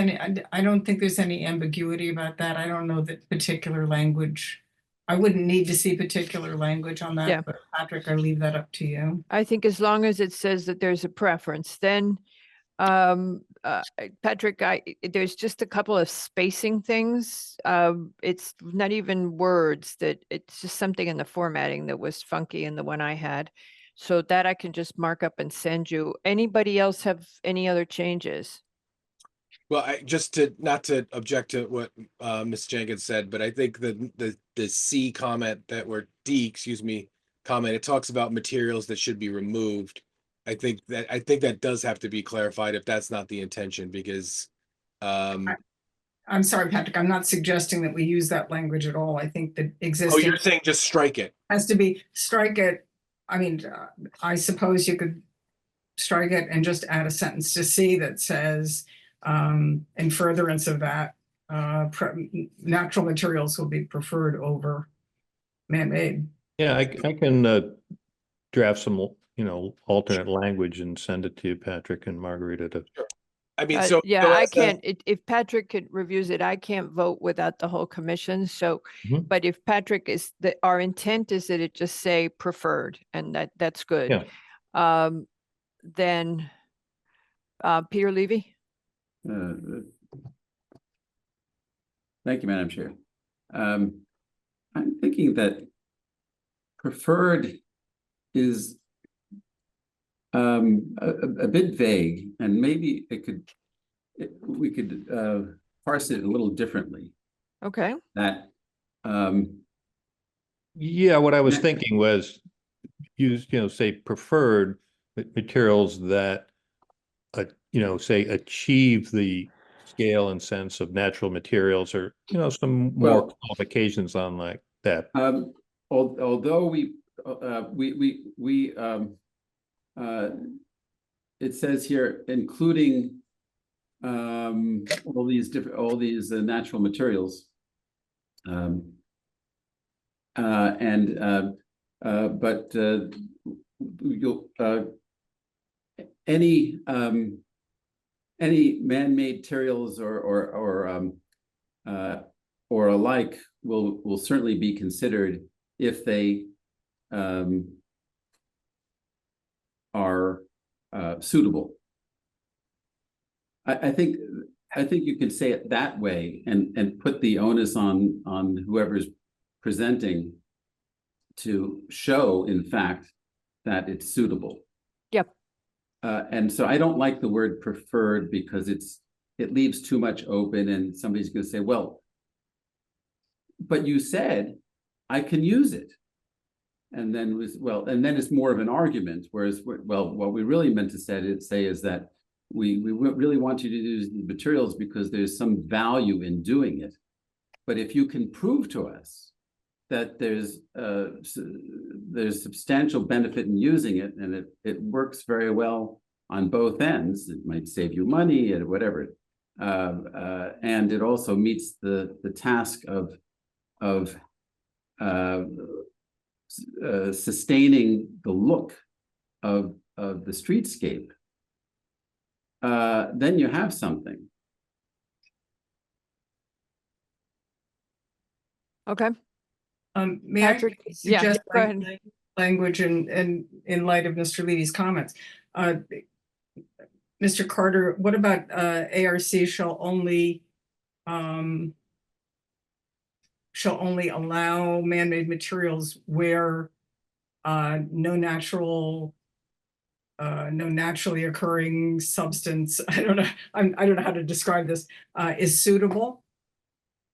any ambiguity about that. I don't know that particular language. I wouldn't need to see particular language on that, Yeah. but Patrick, I leave that up to you. I think as long as it says that there's a preference, then Patrick, there's just a couple of spacing things. It's not even words, that it's just something in the formatting that was funky in the one I had. So that I can just mark up and send you. Anybody else have any other changes? Well, not to object to what Ms. Jenkins said, but I think the C comment comment, it talks about materials that should be removed. I think that does have to be clarified if that's not the intention, because I'm sorry, Patrick, I'm not suggesting that we use that language at all. I think that oh, existing you're saying just strike it. has to be, strike it. I mean, I suppose you could strike it and just add a sentence to C that says, in furtherance of that, natural materials will be preferred over man-made. Yeah, I can draft some, alternate language and send it to you, Patrick and Margarita, to. I mean, Yeah, I can't, if Patrick reviews it, I can't vote without the whole commission. So, Mhm. but if Patrick our intent is that it just say preferred, and that's good. Yeah. Then, Peter Levy? Thank you, Madam Chair. I'm thinking that preferred is a bit vague, and maybe we could parse it a little differently. Okay. That Yeah, what I was Yeah. thinking was use, say preferred materials that, say achieve the scale and sense of natural materials, or, some more Well- qualifications on like that. although it says here, including all these natural materials, but you'll any man-made materials or alike will certainly be considered if they are suitable. I think you can say it that way and put the onus on whoever's presenting to show, in fact, that it's suitable. Yep. And so I don't like the word preferred, because it leaves too much open, and somebody's going to say, well, but you said I can use it. And then it's more of an argument. Whereas, well, what we really meant to say is that we really want you to use the materials because there's some value in doing it. But if you can prove to us that there's substantial benefit in using it, and it works very well on both ends, it might save you money and whatever, and it also meets the task of sustaining the look of the streetscape, then you have something. Okay. May Patrick, I yeah, suggest go ahead. language in light of Mr. Levy's comments? Mr. Carter, what about shall only allow man-made materials where no naturally occurring substance, I don't know, I don't know how to describe this, is suitable?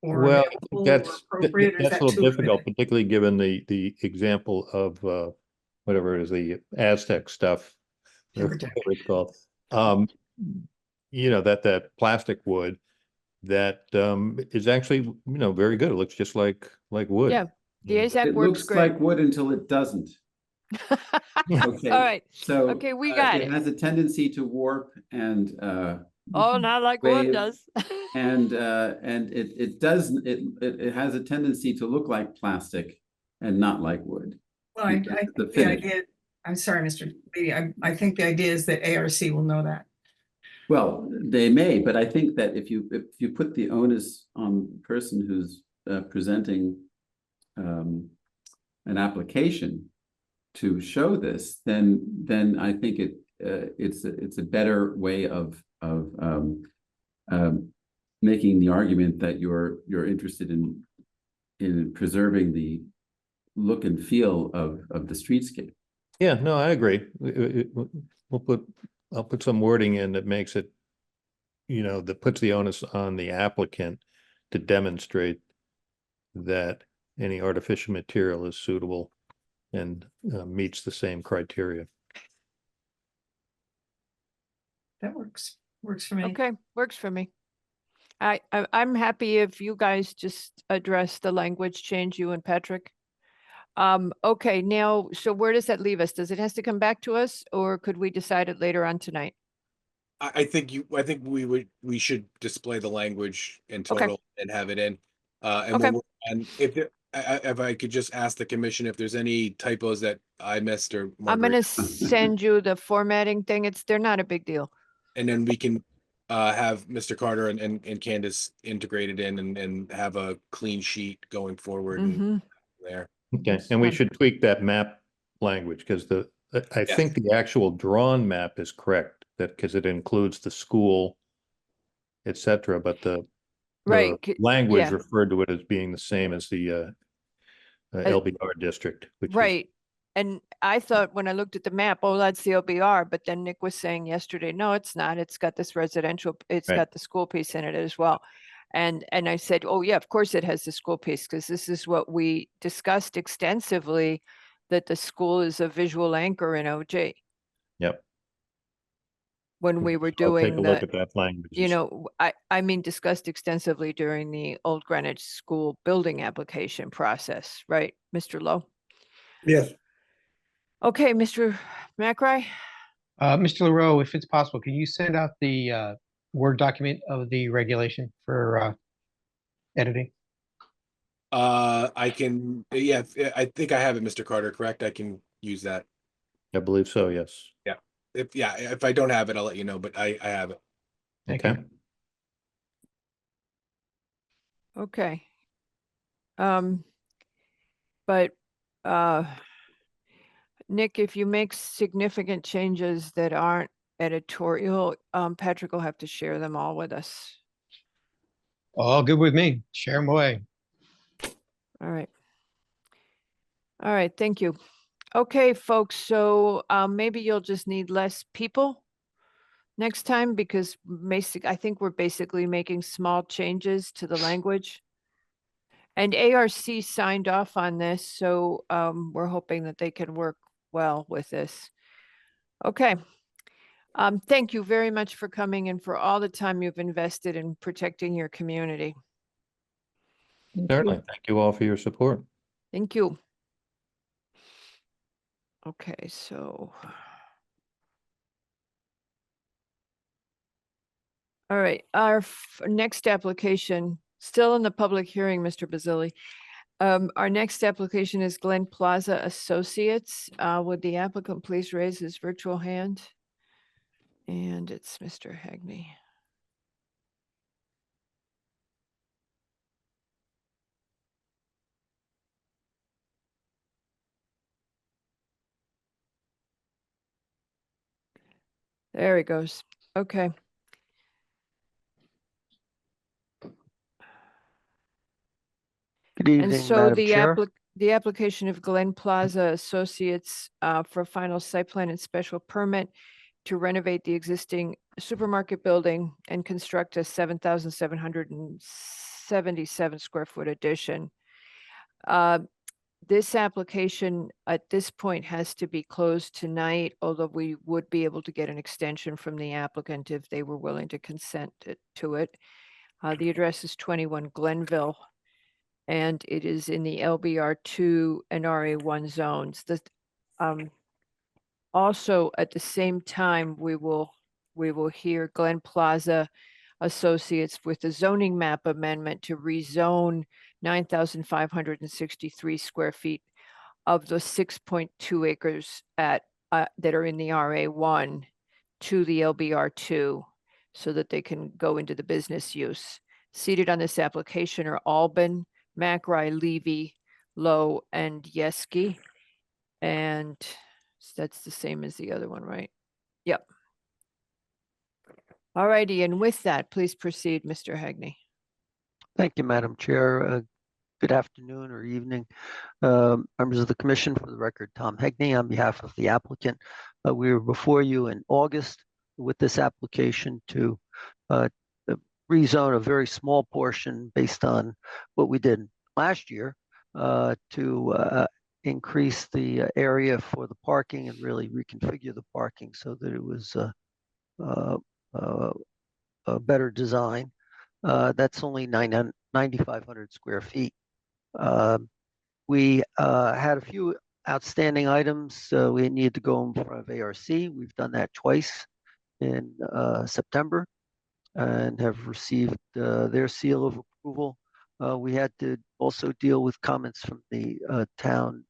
Or Well, available or that's, appropriate, or is that's a that little too difficult, limited? particularly given the example of, whatever it is, the Aztec stuff. or Timber deck. whatever it's called. That plastic wood that, is actually, very good. It looks just like wood. Yeah, the AZAC It works looks great. like wood until it doesn't. Okay. All right, So. okay, we got It it. has a tendency to warp and, Oh, not like wood wave, does. and it has a tendency to look like plastic and not like wood. Well, I because of think the finish. idea, I'm sorry, Mr. Beatty, I think the idea is that ARC will know that. Well, they may, but I think that if you put the onus on the person who's presenting an application to show this, then I think it's a better way of making the argument that you're interested in preserving the look and feel of the streetscape. Yeah, no, I agree. I'll put some wording in that makes it, that puts the onus on the applicant to demonstrate that any artificial material is suitable and meets the same criteria. That works for me. Okay, works for me. I'm happy if you guys just address the language change, you and Patrick. Okay, now, so where does that leave us? Does it has to come back to us, or could we decide it later on tonight? I think we should display the language in Okay. total and have it in. And Okay. and if I could just ask the commission if there's any typos that I missed or I'm Marguerite, gonna send you the formatting thing. They're not a big deal. and then we can have Mr. Carter and Candace integrated in and have a clean sheet going forward and Mhm. there. Okay, and we Um, should tweak that map language because I Yes. think the actual drawn map is correct, that because it includes the school, et cetera, but the Right, language yeah. referred to it as being the same as the LBR district, which is Right. And I thought when I looked at the map, oh, that's the LBR, but then Nick was saying yesterday, no, it's not. It's got this residential, it's Right. got the school piece in it as well. And I said, oh yeah, of course it has the school piece, because this is what we discussed extensively, that the school is a visual anchor in OG. Yep. When we were I'll take doing a look the, at that language. I mean, discussed extensively during the Old Greenwich School building application process, right, Mr. Lowe? Yes, Okay, Mr. McRae? Mr. LaRoe, if it's possible, can you send out the Word document of the regulation for editing? I can, yeah, I think I have it, Mr. Carter, correct? I can use that. I believe so, yes. If I don't have it, I'll let you know, but I have it. Thank Okay. you. Okay. But, Nick, if you make significant changes that aren't editorial, Patrick will have to share them all with us. All good with me. Share them away. All right. All right, thank you. Okay, folks, so, maybe you'll just need less people next time, because I think we're basically making small changes to the language. And ARC signed off on this, so, we're hoping that they can work well with this. Okay. Thank you very much for coming and for all the time you've invested in protecting your community. Certainly. Thank you all for your support. Thank you. Okay, so. All right, our next application, still in the public hearing, Mr. Basili. Our next application is Glen Plaza Associates. Would the applicant please raise his virtual hand? And it's Mr. Hagney. There he goes. Okay. Good And evening, so Madam the Chair. the application of Glen Plaza Associates for final site plan and special permit to renovate the existing supermarket building and construct a 7,777 square foot addition. This application at this point has to be closed tonight, although we would be able to get an extension from the applicant if they were willing to consent to it. The address is 21 Glenville, and it is in the LBR2 and RA1 zones. Also, at the same time, we will hear Glen Plaza Associates with the zoning map amendment to rezone 9,563 square feet of the 6.2 acres that are in the RA1 to the LBR2 so that they can go into the business use. Seated on this application are Albin, Macri, Levy, Lowe, and Yeski. And that's the same as the other one, right? Yep. All righty, and with that, please proceed, Mr. Hagney. Thank you, Madam Chair. Good afternoon or evening. Members of the commission, for the record, Tom Hegney on behalf of the applicant. We were before you in August with this application to rezone a very small portion based on what we did last year to increase the area for the parking and really reconfigure the parking so that it was a better design. That's only 9,500 square feet. We had a few outstanding items. We needed to go in front of ARC. We've done that twice in September and have received their seal of approval. We had to also deal with comments from the town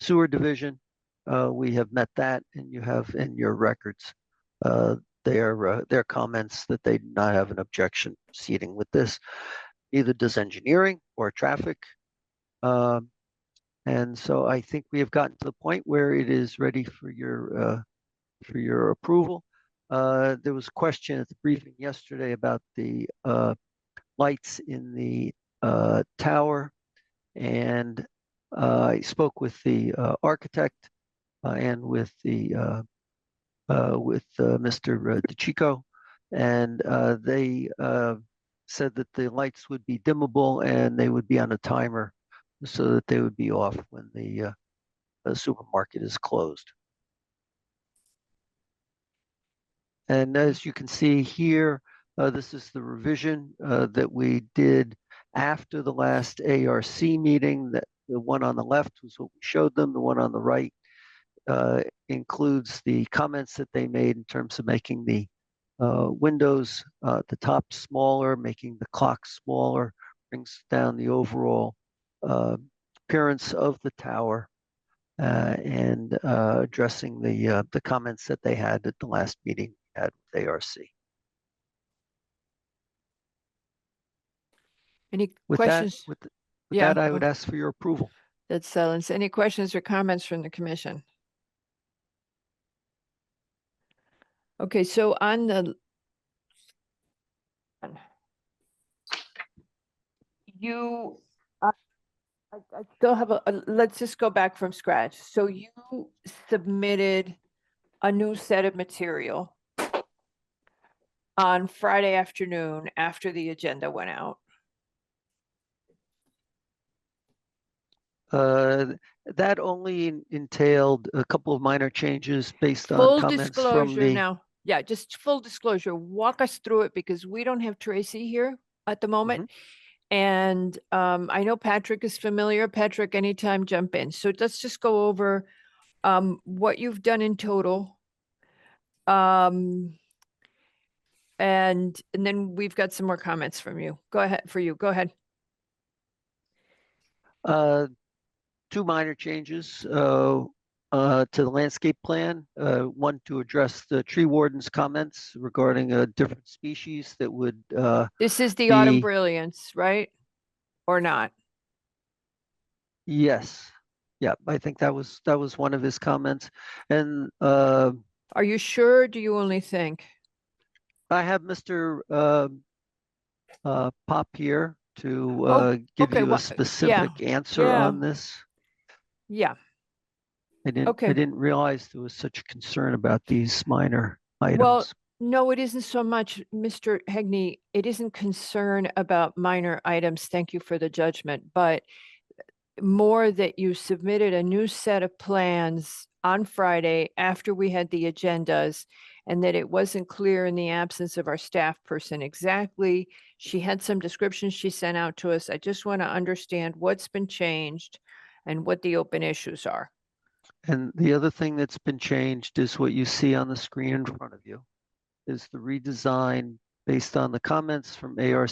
sewer division. We have met that, and you have in your records their comments that they do not have an objection proceeding with this. Neither does engineering or traffic. And so I think we have gotten to the point where it is ready for your approval. There was a question at the briefing yesterday about the lights in the tower, and I spoke with the architect and with the Mr. DeChico, and they said that the lights would be dimmable and they would be on a timer so that they would be off when the supermarket is closed. And as you can see here, this is the revision that we did after the last ARC meeting. That the one on the left was what we showed them. The one on the right includes the comments that they made in terms of making the windows at the top smaller, making the clock smaller, brings down the overall appearance of the tower, and addressing the comments that they had at the last meeting we had with ARC. Any With questions? that, with Yeah, that, I would ask for your approval. That's silence. Any questions or comments from the commission? Okay, so on the I still have let's just go back from scratch. So you submitted a new set of material on Friday afternoon after the agenda went out. That only entailed a couple of minor changes based on Full comments from disclosure the. now. Yeah, just full disclosure. Walk us through it because we don't have Tracy here at the moment. And I know Patrick is familiar. Patrick, anytime jump in. So let's just go over what you've done in total. And then we've got some more comments from you. Go ahead. Go ahead. Two minor changes to the landscape plan. One to address the tree warden's comments regarding a different species that would. This is the autumn brilliance, right? Or not? Yes. Yeah, I think that was one of his comments. And are you sure? Or do you only think? I have Mr. Pop here to give okay, you wha- a specific answer yeah. on this. Yeah, I Okay. didn't realize there was such concern about these minor well, items. no, it isn't so much, Mr. Hegney, it isn't concern about minor items. Thank you for the judgment, but more that you submitted a new set of plans on Friday after we had the agendas, and that it wasn't clear in the absence of our staff person exactly. She had some descriptions she sent out to us. I just want to understand what's been changed and what the open issues are. And the other thing that's been changed is what you see on the screen in front of you, is the redesign based on the comments from ARC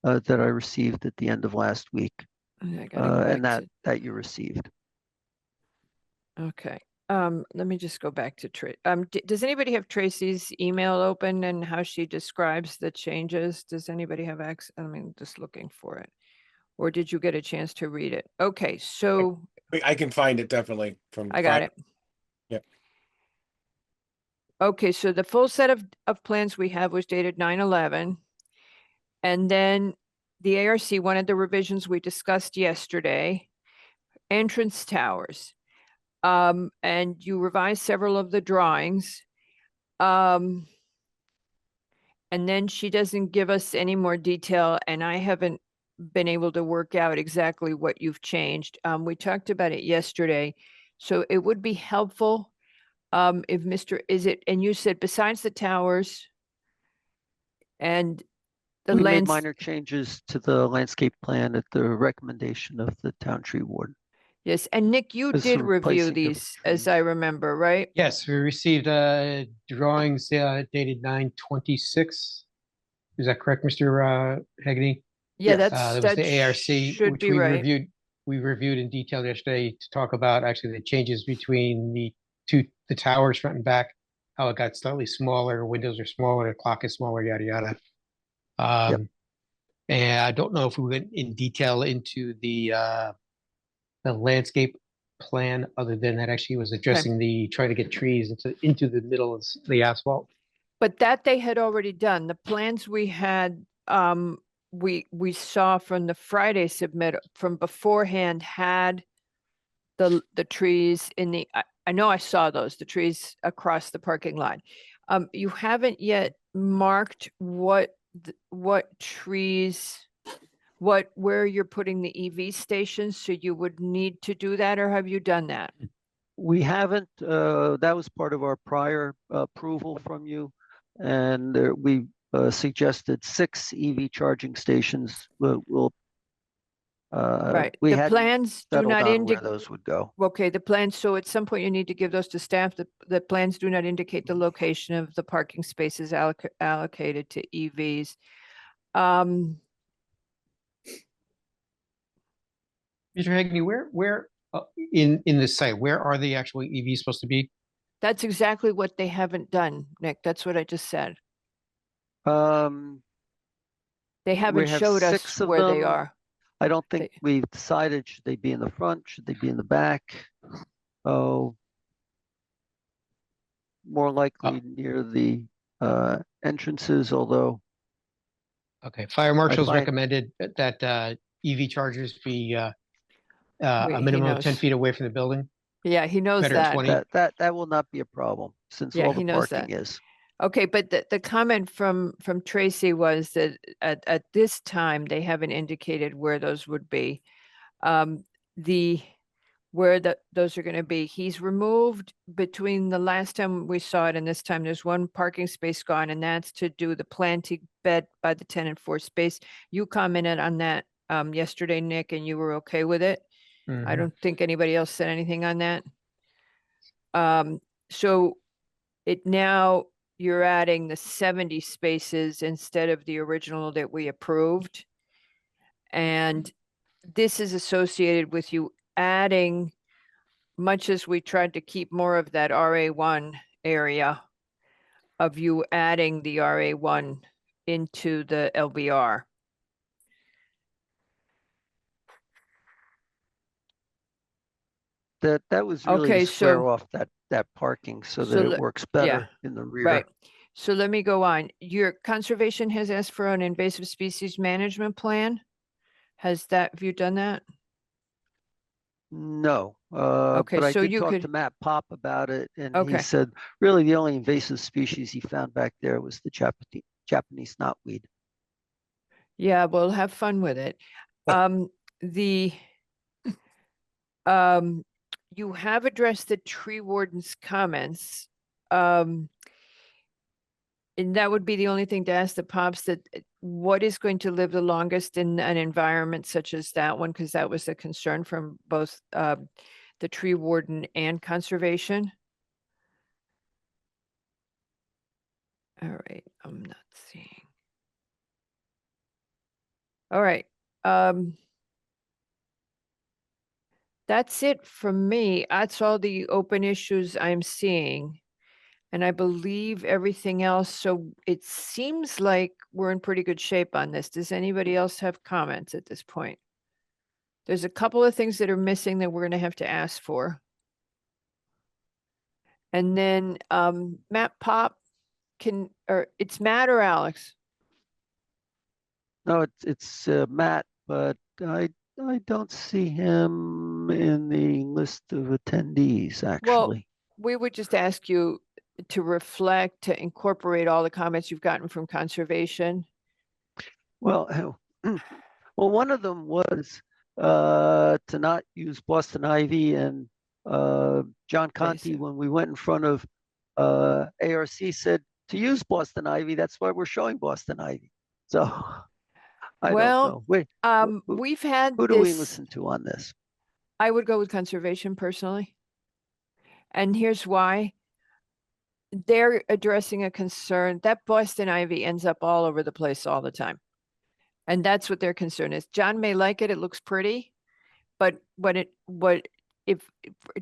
that I received at the end of last week, And I gotta go and back that you received. Okay, let me just go back to does anybody have Tracy's email open and how she describes the changes? Does anybody have access? I mean, just looking for it. Or did you get a chance to read it? Okay, so I can find it definitely from. I got it. Yep. Okay, so the full set of plans we have was dated 9/11. And then the ARC wanted the revisions we discussed yesterday. Entrance towers. And you revised several of the drawings. And then she doesn't give us any more detail, and I haven't been able to work out exactly what you've changed. We talked about it yesterday, so it would be helpful if and you said besides the towers and the We made lands, minor changes to the landscape plan at the recommendation of the town tree ward. yes, and Nick, you This is did review replacing the these, as trees. I remember, right? Yes, we received drawings dated 9/26. Is that correct, Mr. Hegney? Yeah, Yes. That was the ARC, should which be we right. reviewed. We reviewed in detail yesterday to talk about actually the changes between the towers front and back, how it got slightly smaller, windows are smaller, the clock is smaller, yada, yada. And I don't know if we went in detail into the landscape plan, other than that actually was addressing trying to get trees into the middle of the asphalt. But that they had already done. The plans we had, we saw from the Friday submit from beforehand had the trees in the, I know I saw those, the trees across the parking lot. You haven't yet marked what trees, where you're putting the EV stations, so you would need to do that, or have you done that? We haven't, that was part of our prior approval from you. And we suggested 6 EV charging stations. Right, We the hadn't plans do settled not on where indicate. those would go. Okay, the plans, so at some point you need to give those to staff. The plans do not indicate the location of the parking spaces allocated to EVs. Mr. Hegney, where in the site, where are the actual EVs supposed to be? That's exactly what they haven't done, Nick. That's what I just said. Um, They haven't have showed us 6 of where they them. are. I don't think They- we've decided, should they be in the front? Should they be in the back? Oh, more likely near the entrances, although Okay, fire marshals find- recommended that EV chargers be a Wait, he minimum of 10 knows. feet away from the building. Yeah, he knows Better that. 20. that will not be a problem since Yeah, all he the knows parking that. is. Okay, but the comment from Tracy was that at this time, they haven't indicated where those would be. Those are gonna be, he's removed between the last time we saw it and this time, there's one parking space gone, and that's to do the planting bed by the tenant for space. You commented on that yesterday, Nick, and you were okay with it. I Mhm. don't think anybody else said anything on that. So now you're adding the 70 spaces instead of the original that we approved. And this is associated with you adding, much as we tried to keep more of that RA1 area, of you adding the RA1 into the LBR. That was really Okay, to square so- off that parking so so that le- it works better in the rear. Right. So let me go on. Your conservation has asked for an invasive species management plan. Have you done that? No, Okay, but I so did you talk could- to Matt Pop about it, and he Okay. said really the only invasive species he found back there was the Japanese knotweed. Yeah, well, have fun with it. The, you have addressed the tree warden's comments. And that would be the only thing to ask the Pops, that what is going to live the longest in an environment such as that one? Because that was a concern from both the tree warden and conservation. All right, I'm not seeing. All right. That's it from me. That's all the open issues I'm seeing. And I believe everything else. So it seems like we're in pretty good shape on this. Does anybody else have comments at this point? There's a couple of things that are missing that we're going to have to ask for. And then Matt Pop or it's Matt or Alex? No, it's Matt, but I don't see him in the list of attendees, actually. We would just ask you to reflect, to incorporate all the comments you've gotten from conservation. Well, well, one of them was to not use Boston ivy, and John Conti, when we went in front of ARC, said to use Boston ivy. That's why we're showing Boston ivy. So I don't know. Wait, we've had who do we this- listen to on this? I would go with conservation personally. And here's why. They're addressing a concern that Boston ivy ends up all over the place all the time. And that's what their concern is. John may like it, it looks pretty, but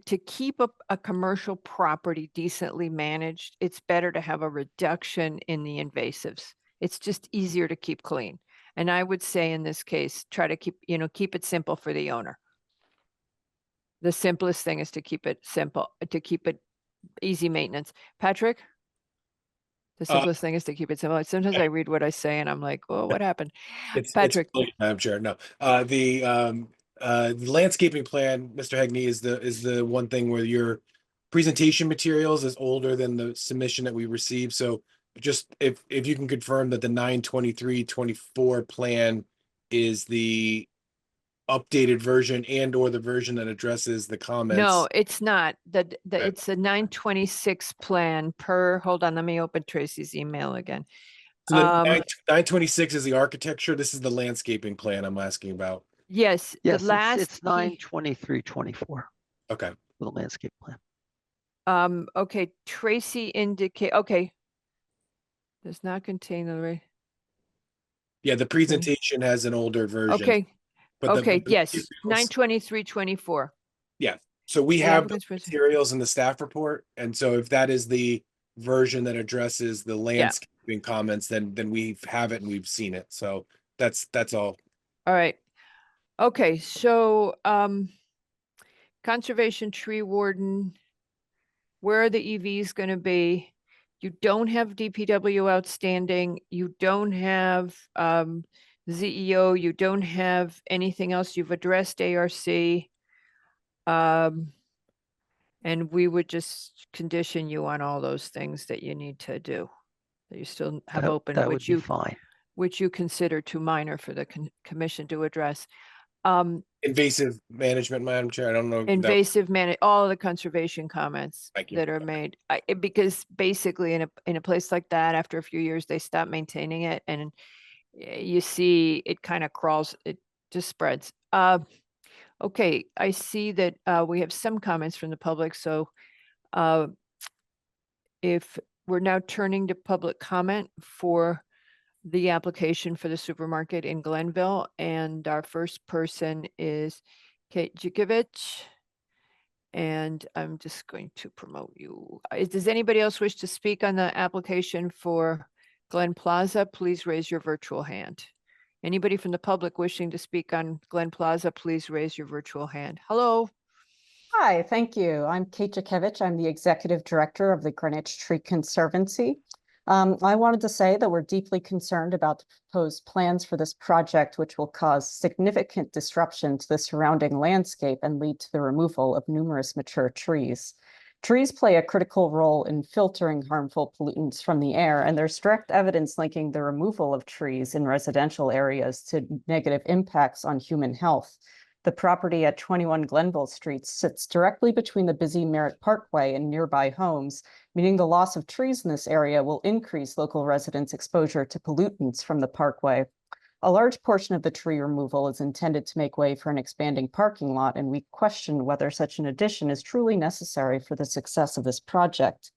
to keep a commercial property decently managed, it's better to have a reduction in the invasives. It's just easier to keep clean. And I would say in this case, try to keep it simple for the owner. The simplest thing is to keep it simple, to keep it easy maintenance. Patrick? The simplest thing is to keep it simple. Sometimes I read what I say and I'm like, oh, what happened? Patrick? I'm sure. No, the landscaping plan, Mr. Hegney, is the one thing where your presentation materials is older than the submission that we received. So just if you can confirm that the 9/23/24 plan is the updated version and or the version that addresses the comments. No, it's not. It's a 9/26 plan hold on, let me open Tracy's email again. So the 9/26 is the architecture. This is the landscaping plan I'm asking about. Yes, Yes, the last. it's 9/23/24. Okay. The landscape plan. Okay, Tracy does not contain the. Yeah, the presentation has an older version. Okay. But Okay, yes, materials- 9/23/24. Yeah, so we The have the applicant's present- materials in the staff report, and so if that is the version that addresses the landscaping comments, then we have it and we've seen it. So that's all. All right. Okay, so conservation tree warden, where are the EVs going to be? You don't have DPW outstanding. You don't have ZEO. You don't have anything else. You've addressed ARC. And we would just condition you on all those things that you need to do, that you still have open, That would which be you fine. which you consider too minor for the commission to address. Invasive management, Madam Chair, I don't know. Invasive all of the conservation comments Thank you. that are made, because basically in a place like that, after a few years, they stop maintaining it and you see it kind of crawls, it just spreads. Okay, I see that we have some comments from the public. So if we're now turning to public comment for the application for the supermarket in Glenville, and our first person is Kate Jukovic. And I'm just going to promote you. Does anybody else wish to speak on the application for Glen Plaza? Please raise your virtual hand. Anybody from the public wishing to speak on Glen Plaza, please raise your virtual hand. Hello. Hi, thank you. I'm Kate Jukovic. I'm the Executive Director of the Greenwich Tree Conservancy. I wanted to say that we're deeply concerned about the proposed plans for this project, which will cause significant disruption to the surrounding landscape and lead to the removal of numerous mature trees. Trees play a critical role in filtering harmful pollutants from the air, and there's direct evidence linking the removal of trees in residential areas to negative impacts on human health. The property at 21 Glenville Street sits directly between the busy Merritt Parkway and nearby homes, meaning the loss of trees in this area will increase local residents' exposure to pollutants from the parkway. A large portion of the tree removal is intended to make way for an expanding parking lot, and we question whether such an addition is truly necessary for the success of this project.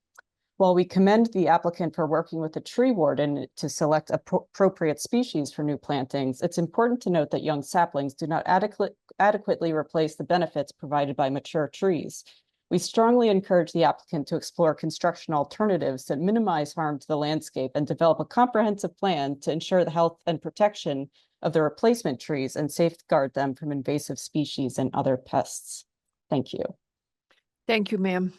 While we commend the applicant for working with the tree warden to select appropriate species for new plantings, it's important to note that young saplings do not adequately replace the benefits provided by mature trees. We strongly encourage the applicant to explore construction alternatives that minimize harm to the landscape and develop a comprehensive plan to ensure the health and protection of the replacement trees and safeguard them from invasive species and other pests. Thank you. Thank you, ma'am.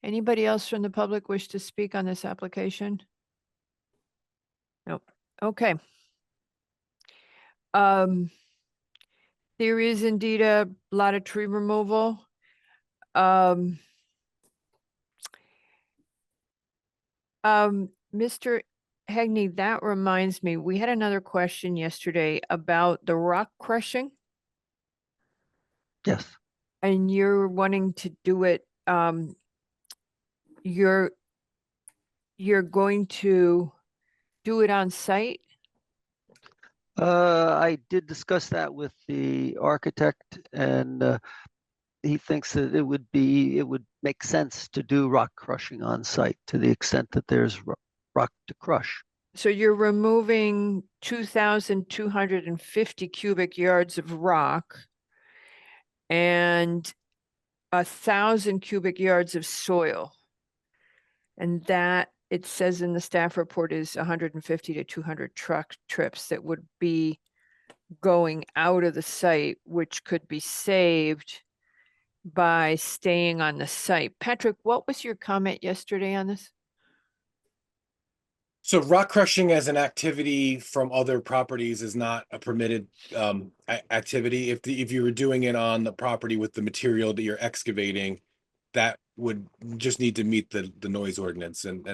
Anybody else from the public wish to speak on this application? Nope. Okay. There is indeed a lot of tree removal. Mr. Hegney, that reminds me, we had another question yesterday about the rock crushing, Yes. and you're wanting to do it, you're going to do it on site? I did discuss that with the architect, and he thinks that it would make sense to do rock crushing on site to the extent that there's rock to crush. So you're removing 2,250 cubic yards of rock and 1,000 cubic yards of soil. And that, it says in the staff report, is 150 to 200 truck trips that would be going out of the site, which could be saved by staying on the site. Patrick, what was your comment yesterday on this? So rock crushing as an activity from other properties is not a permitted activity. If you were doing it on the property with the material that you're excavating, that would just need to meet the noise ordinance. And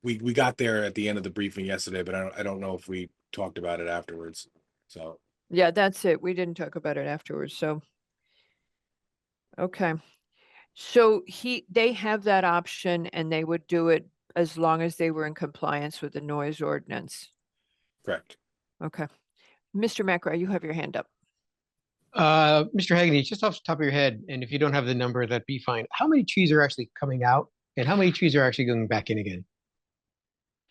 we got there at the end of the briefing yesterday, but I don't know if we talked about it afterwards. So Yeah, that's it. We didn't talk about it afterwards. So okay. So they have that option, and they would do it as long as they were in compliance with the noise ordinance. correct. Okay. Mr. McRae, you have your hand up. Mr. Hagney, just off the top of your head, and if you don't have the number, that'd be fine. How many trees are actually coming out, and how many trees are actually going back in again?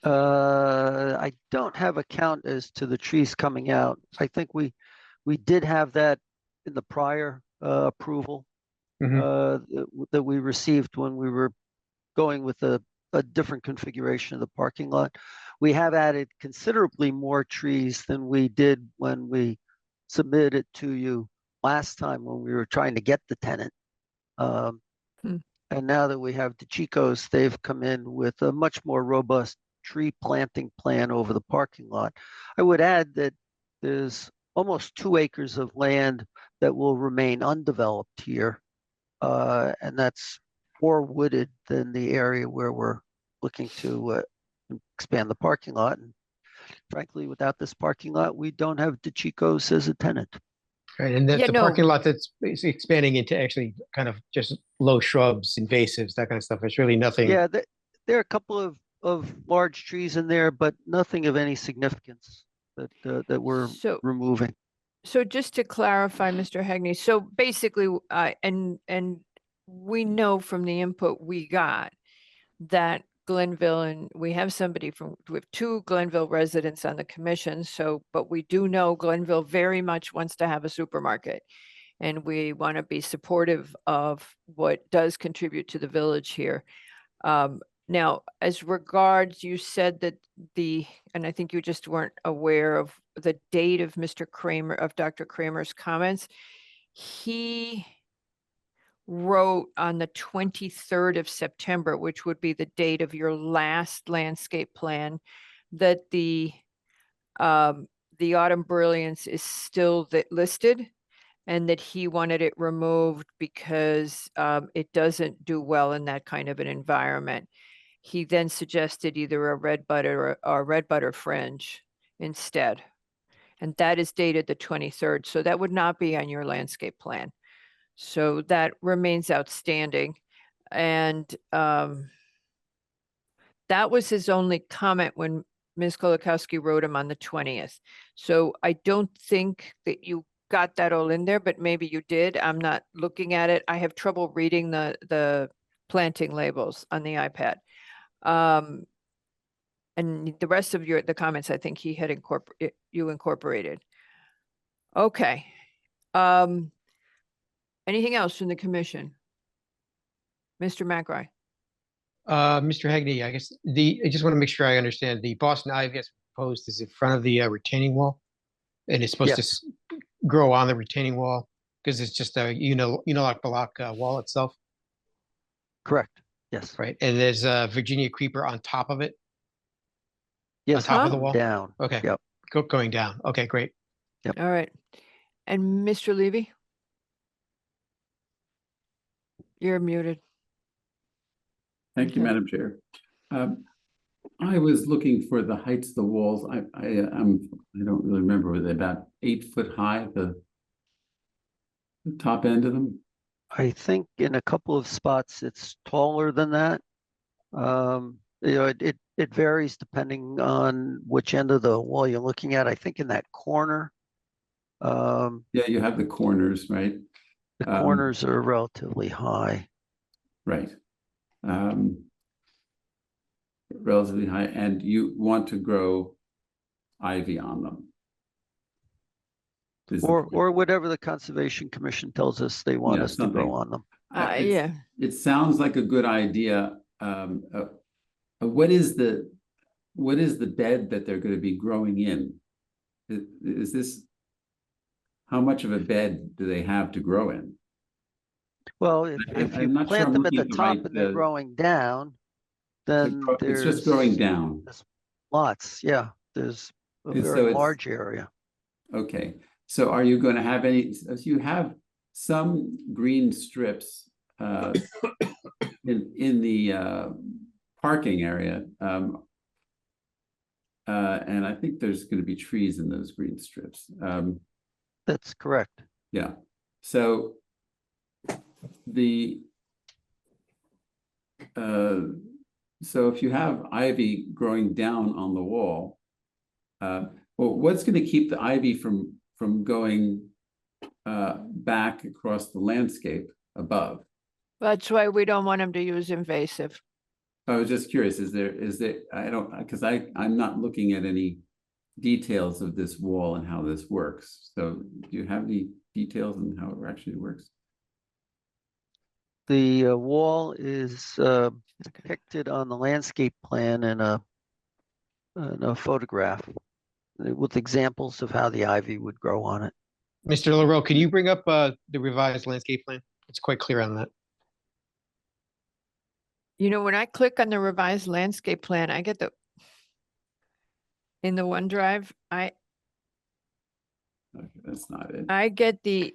I don't have a count as to the trees coming out. I think we did have that in the prior approval that we received when we were going with a different configuration of the parking lot. We have added considerably more trees than we did when we submitted it to you last time when we were trying to get the tenant. And now that we have DeCicco's, they've come in with a much more robust tree planting plan over the parking lot. I would add that there's almost 2 acres of land that will remain undeveloped here. And that's more wooded than the area where we're looking to expand the parking lot. And frankly, without this parking lot, we don't have DeCicco's as a tenant. Right, and the parking lot that's expanding into actually kind of just low shrubs, invasives, that kind of stuff. It's really nothing. Yeah, there are a couple of large trees in there, but nothing of any significance that we're removing. So just to clarify, Mr. Hagney, so basically, and we know from the input we got that Glenville, and we have 2 Glenville residents on the commission. So, but we do know Glenville very much wants to have a supermarket, and we want to be supportive of what does contribute to the village here. Now, as regards, you said that and I think you just weren't aware of the date of Dr. Kramer's comments. He wrote on the 23rd of September, which would be the date of your last landscape plan, that the Autumn Brilliance is still listed, and that he wanted it removed because it doesn't do well in that kind of an environment. He then suggested either a red butter or red butter fringe instead. And that is dated the 23rd. So that would not be on your landscape plan. So that remains outstanding. And that was his only comment when Ms. Kolakowski wrote him on the 20th. So I don't think that you got that all in there, but maybe you did. I'm not looking at it. I have trouble reading the planting labels on the iPad. And the rest of the comments, I think he had incorporated. Okay. Anything else from the commission? Mr. McRae. Mr. Hegney, I guess I just want to make sure I understand. The Boston ivy as proposed is in front of the retaining wall, and it's supposed Yes. to grow on the retaining wall because it's just a unilock block wall itself, Correct. Yes. right? And there's a Virginia creeper on top of it. Yes. top of the come wall? Down. Okay. Yep. Going down. Okay, great. All right. And Mr. Levy? You're muted. Thank you, Okay. Madam Chair. I was looking for the heights of the walls. I don't really remember. Were they about 8 foot high at the top end of them? I think in a couple of spots it's taller than that. It varies depending on which end of the wall you're looking at. I think in that corner, Yeah, you have the corners, right? the corners are relatively high. Right. Relatively high, and you want to grow ivy on them. Is the point. Or whatever the Conservation Commission tells us they want Yeah, us to grow something. on them. Yeah. It sounds like a good idea. What is the bed that they're going to be growing in? Is this, how much of a bed do they have to grow in? Well, if I'm you not sure plant I'm them at looking the at the top right, and they're growing down, then It's just growing down. there's lots. Yeah, there's a And so very it's- large area. Okay, so are you going to have any, if you have some green strips in the parking area, and I think there's going to be trees in those green strips. That's correct. Yeah, so so if you have ivy growing down on the wall, well, what's going to keep the ivy from going back across the landscape above? That's why we don't want him to use invasive. I was just curious, is there, I don't, because I'm not looking at any details of this wall and how this works. So do you have any details on how it actually works? The wall is depicted on the landscape plan in a photograph with examples of how the ivy would grow on it. Mr. LaRoe, can you bring up the revised landscape plan? It's quite clear on that. You know, when I click on the revised landscape plan, I get in the OneDrive, Okay, that's not it. I get the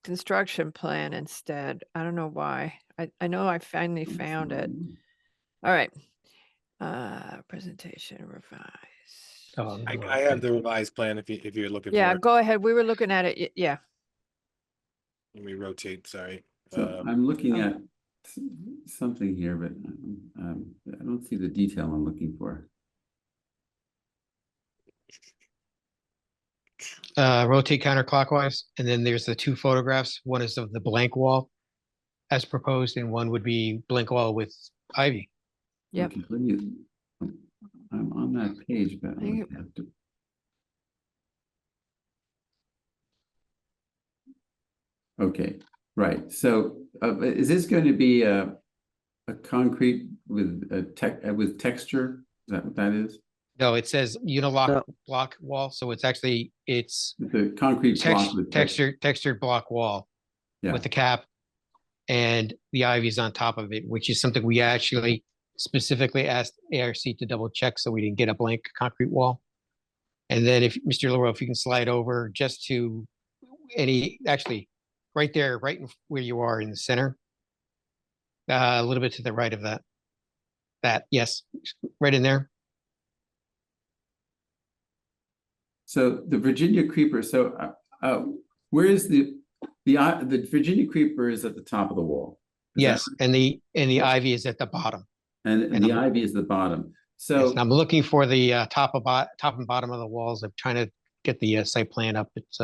construction plan instead. I don't know why. I know I finally found it. All right. Presentation revised. Oh, I have the revised plan if you're looking for Yeah, it. go ahead. We were looking at it. Yeah. Let me rotate, sorry. So I'm looking at something here, but I don't see the detail I'm looking for. Rotate counterclockwise, and then there's the two photographs. One is of the blank wall as proposed, and one would be blank wall with ivy. Yep. Okay, let me, I'm on that page, but I Hang would have to. Okay, right. So is this going to be a concrete with texture? Is that what that is? No, it says unilock No. block wall, so it's actually, it's The concrete block with textured block wall. Yeah. with the cap, and the ivy is on top of it, which is something we actually specifically asked ARC to double check so we didn't get a blank concrete wall. And then if, Mr. Leroy, if you can slide over just to actually, right there, right where you are in the center. A little bit to the right of that. Yes, right in there. So the Virginia creeper, where is the Virginia creeper is at the top of the wall? Yes, and the ivy is at the bottom. And the ivy is the bottom. So Yes, and I'm looking for the top and bottom of the walls. I'm trying to get the site plan up. It's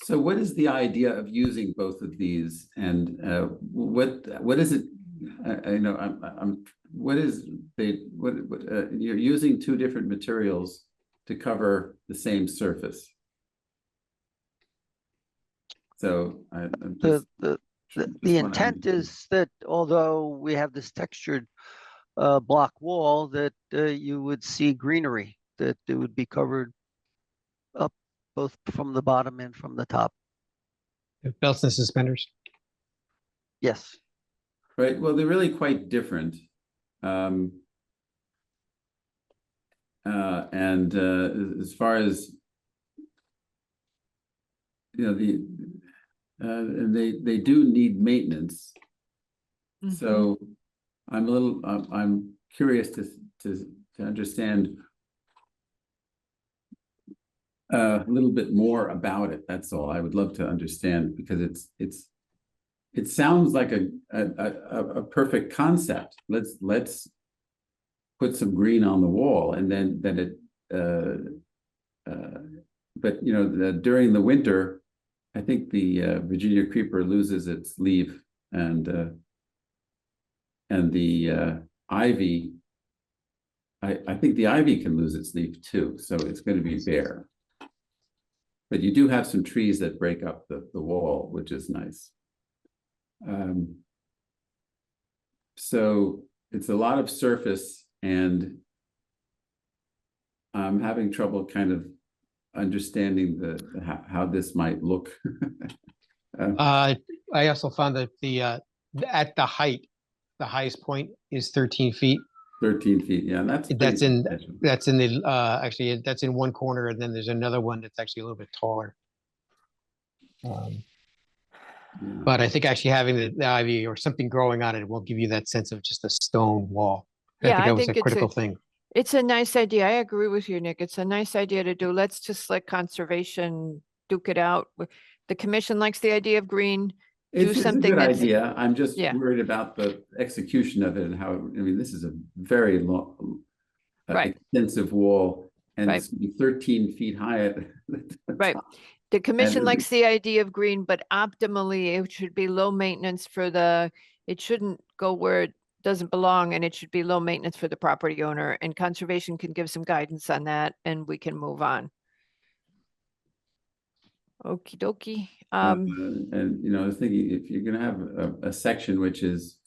So what is the idea of using both of these, and what is it? You're using two different materials to cover the same surface. So The intent is that although we have this textured block wall, that you would see greenery, that it would be covered up both from the bottom and from the top. belts and suspenders. Yes. Right. Well, they're really quite different. As far as they do need maintenance. So I'm curious to understand a little bit more about it. That's all. I would love to understand, because it sounds like a perfect concept. Let's put some green on the wall, and then but during the winter, I think the Virginia creeper loses its leaf, and the ivy, I think the ivy can lose its leaf too, so it's going to be bare. But you do have some trees that break up the wall, which is nice. So it's a lot of surface, and I'm having trouble kind of understanding how this might look. I also found that at the height, the highest point is 13 feet. 13 feet, yeah, that's in the actually that's in one corner, and then there's another one that's actually a little bit taller. But I think actually having the ivy or something growing on it will give you that sense of just a stone wall. Yeah, I think that was a critical thing. It's a nice idea. I agree with you, Nick. It's a nice idea to do. Let's just let conservation duke it out. The commission likes the idea of green. It's a good idea. I'm just Yeah. worried about the execution of it and how, this is a very long, Right. extensive wall, and Right. it's gonna be 13 feet high at the Right. top. The commission And- likes the idea of green, but optimally it should be low maintenance it shouldn't go where it doesn't belong, and it should be low maintenance for the property owner, and conservation can give some guidance on that, and we can move on. Okie dokie. And I was thinking, if you're gonna have a section which is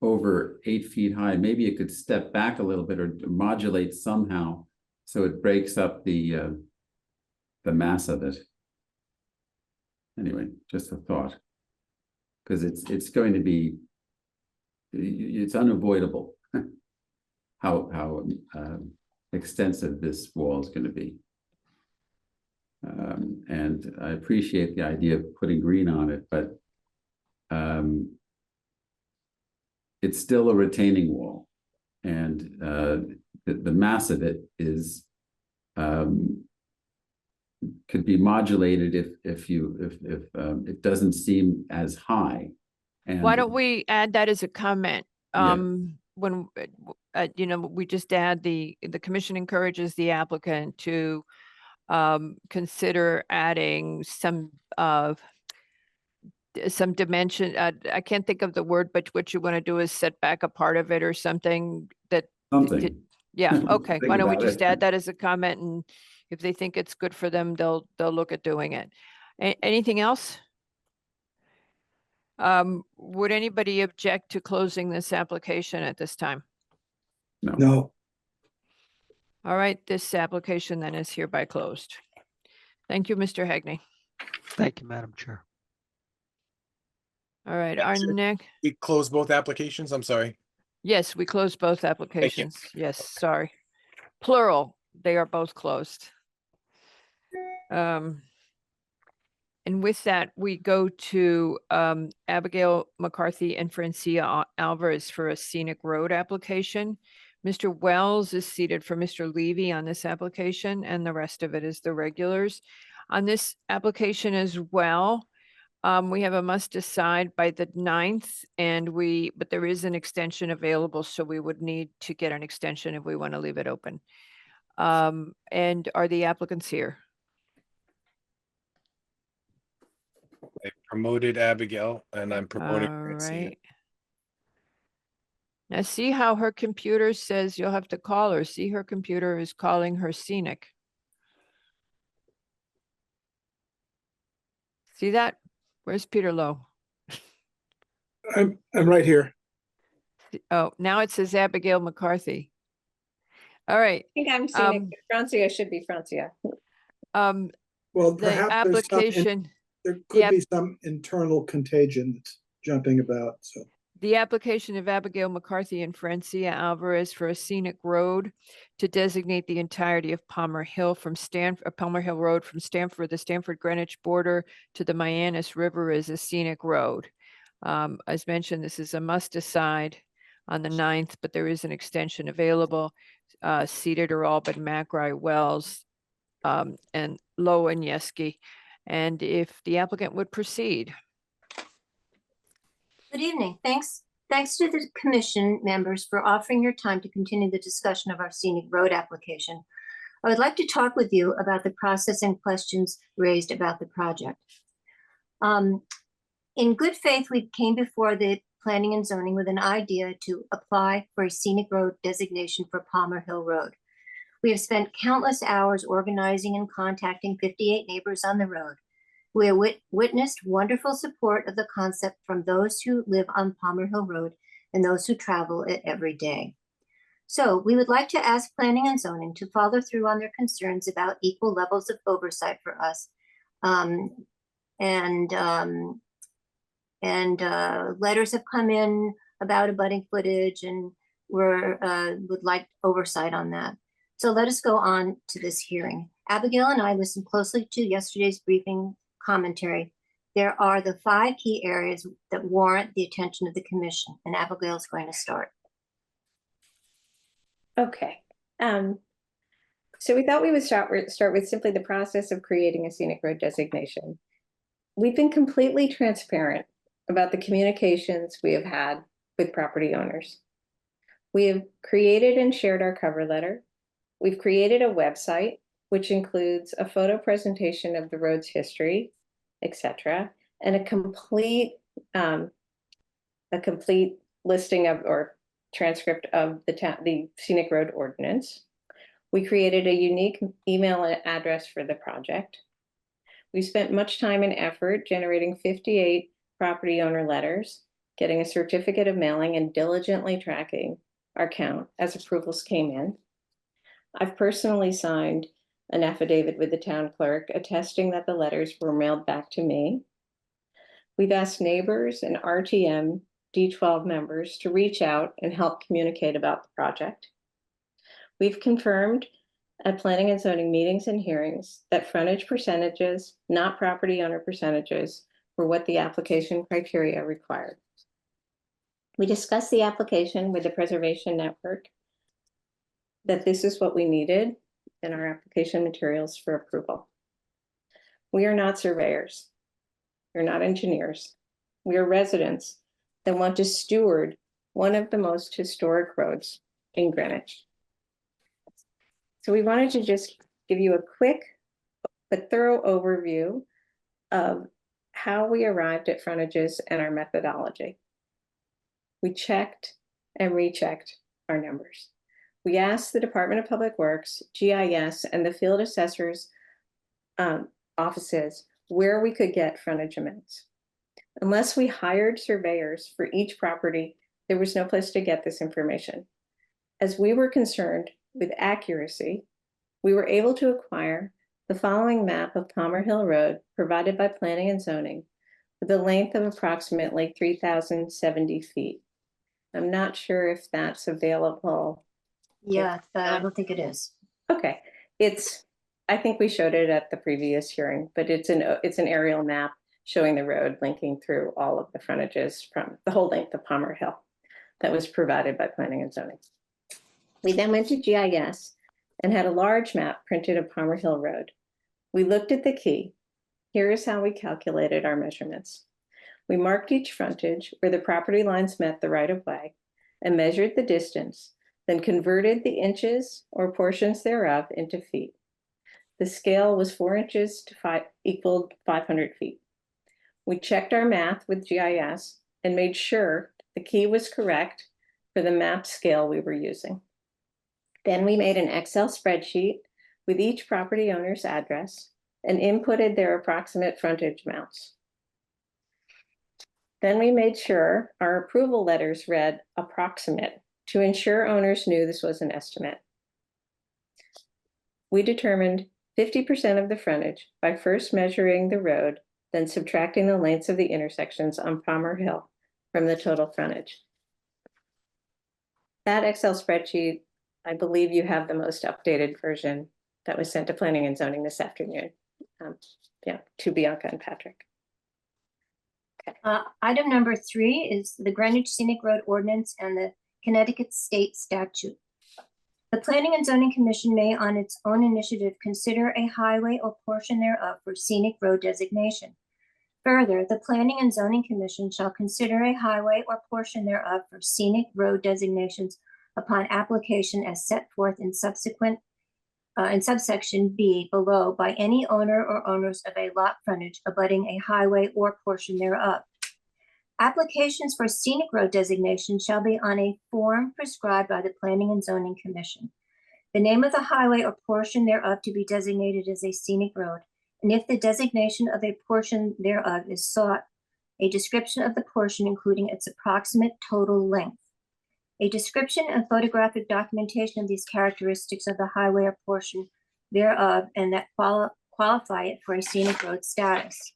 over 8 feet high, maybe it could step back a little bit or modulate somehow, so it breaks up the mass of it. Anyway, just a thought, because it's going to be, it's unavoidable how extensive this wall is going to be. And I appreciate the idea of putting green on it, but it's still a retaining wall, and the mass of it is could be modulated if it doesn't seem as high. And Why don't we add that as a comment? Yeah. When, we just add the commission encourages the applicant to consider adding some dimension. I can't think of the word, but what you want to do is set back a part of it or something that. something. Yeah, okay. Think Why don't we about just it. add that as a comment, and if they think it's good for them, they'll look at doing it. Anything else? Would anybody object to closing this application at this time? No, All right, this application then is hereby closed. Thank you, Mr. Hagney. Thank you, Madam Chair. All right, our Sure. next, We close both applications, I'm sorry. yes, we closed both applications. Yes, sorry. Plural, they are both closed. And with that, we go to Abigail McCarthy and Francia Alvarez for a scenic road application. Mr. Wells is seated for Mr. Levy on this application, and the rest of it is the regulars. On this application as well, we have a must decide by the 9th, but there is an extension available, so we would need to get an extension if we want to leave it open. And are the applicants here? I promoted Abigail and I'm promoting All Francia. right. Now see how her computer says you'll have to call her. See, her computer is calling her scenic. See that? Where's Peter Lowe? I'm right here. Oh, now it says Abigail McCarthy. All right. I think I'm seeing it. Francia should be Francia. Well, The perhaps application, there could Yep. be some internal contagion that's jumping about, so. the application of Abigail McCarthy and Francia Alvarez for a scenic road to designate the entirety of Palmer Hill from Palmer Hill Road from the Stamford Greenwich border to the Mianus River is a scenic road. As mentioned, this is a must decide on the 9th, but there is an extension available. Seated are all but Macri, Wells, and Lowe and Yeski. And if the applicant would proceed. Good evening. Thanks to the commission members for offering your time to continue the discussion of our scenic road application. I would like to talk with you about the process and questions raised about the project. In good faith, we came before the Planning and Zoning with an idea to apply for a scenic road designation for Palmer Hill Road. We have spent countless hours organizing and contacting 58 neighbors on the road. We have witnessed wonderful support of the concept from those who live on Palmer Hill Road and those who travel it every day. So we would like to ask Planning and Zoning to follow through on their concerns about equal levels of oversight for us. Letters have come in about abutting footage, and would like oversight on that. So let us go on to this hearing. Abigail and I listened closely to yesterday's briefing commentary. There are the 5 key areas that warrant the attention of the commission, and Abigail is going to start. Okay. So we thought we would start with simply the process of creating a scenic road designation. We've been completely transparent about the communications we have had with property owners. We have created and shared our cover letter. We've created a website, which includes a photo presentation of the road's history, etc., and a complete listing of or transcript of the scenic road ordinance. We created a unique email address for the project. We spent much time and effort generating 58 property owner letters, getting a certificate of mailing, and diligently tracking our count as approvals came in. I've personally signed an affidavit with the town clerk attesting that the letters were mailed back to me. We've asked neighbors and RTM D12 members to reach out and help communicate about the project. We've confirmed at planning and zoning meetings and hearings that frontage percentages, not property owner percentages, were what the application criteria required. We discussed the application with the Preservation Network, that this is what we needed in our application materials for approval. We are not surveyors. We're not engineers. We are residents that want to steward one of the most historic roads in Greenwich. So we wanted to just give you a quick but thorough overview of how we arrived at frontages and our methodology. We checked and rechecked our numbers. We asked the Department of Public Works, GIS, and the field assessors' offices where we could get frontage amounts. Unless we hired surveyors for each property, there was no place to get this information. As we were concerned with accuracy, we were able to acquire the following map of Palmer Hill Road provided by Planning and Zoning, with a length of approximately 3,070 feet. I'm not sure if that's available. Yeah, but I don't think it is. Okay, I think we showed it at the previous hearing, but it's an aerial map showing the road linking through all of the frontages from the whole length of Palmer Hill that was provided by Planning and Zoning. We then went to GIS and had a large map printed of Palmer Hill Road. We looked at the key. Here is how we calculated our measurements. We marked each frontage where the property lines met the right-of-way and measured the distance, then converted the inches or portions thereof into feet. The scale was 4 inches to equaled 500 feet. We checked our math with GIS and made sure the key was correct for the map scale we were using. Then we made an Excel spreadsheet with each property owner's address and inputted their approximate frontage amounts. Then we made sure our approval letters read approximate to ensure owners knew this was an estimate. We determined 50% of the frontage by first measuring the road, then subtracting the lengths of the intersections on Palmer Hill from the total frontage. That Excel spreadsheet, I believe you have the most updated version that was sent to Planning and Zoning this afternoon. To Bianca and Patrick. Item number 3 is the Greenwich Scenic Road Ordinance and the Connecticut State Statute. The Planning and Zoning Commission may, on its own initiative, consider a highway or portion thereof for scenic road designation. Further, the Planning and Zoning Commission shall consider a highway or portion thereof for scenic road designations upon application as set forth in subsection B below by any owner or owners of a lot frontage abutting a highway or portion thereof. Applications for scenic road designation shall be on a form prescribed by the Planning and Zoning Commission. The name of the highway or portion thereof to be designated as a scenic road, and if the designation of a portion thereof is sought, a description of the portion including its approximate total length. A description and photographic documentation of these characteristics of the highway or portion thereof and that qualify it for a scenic road status.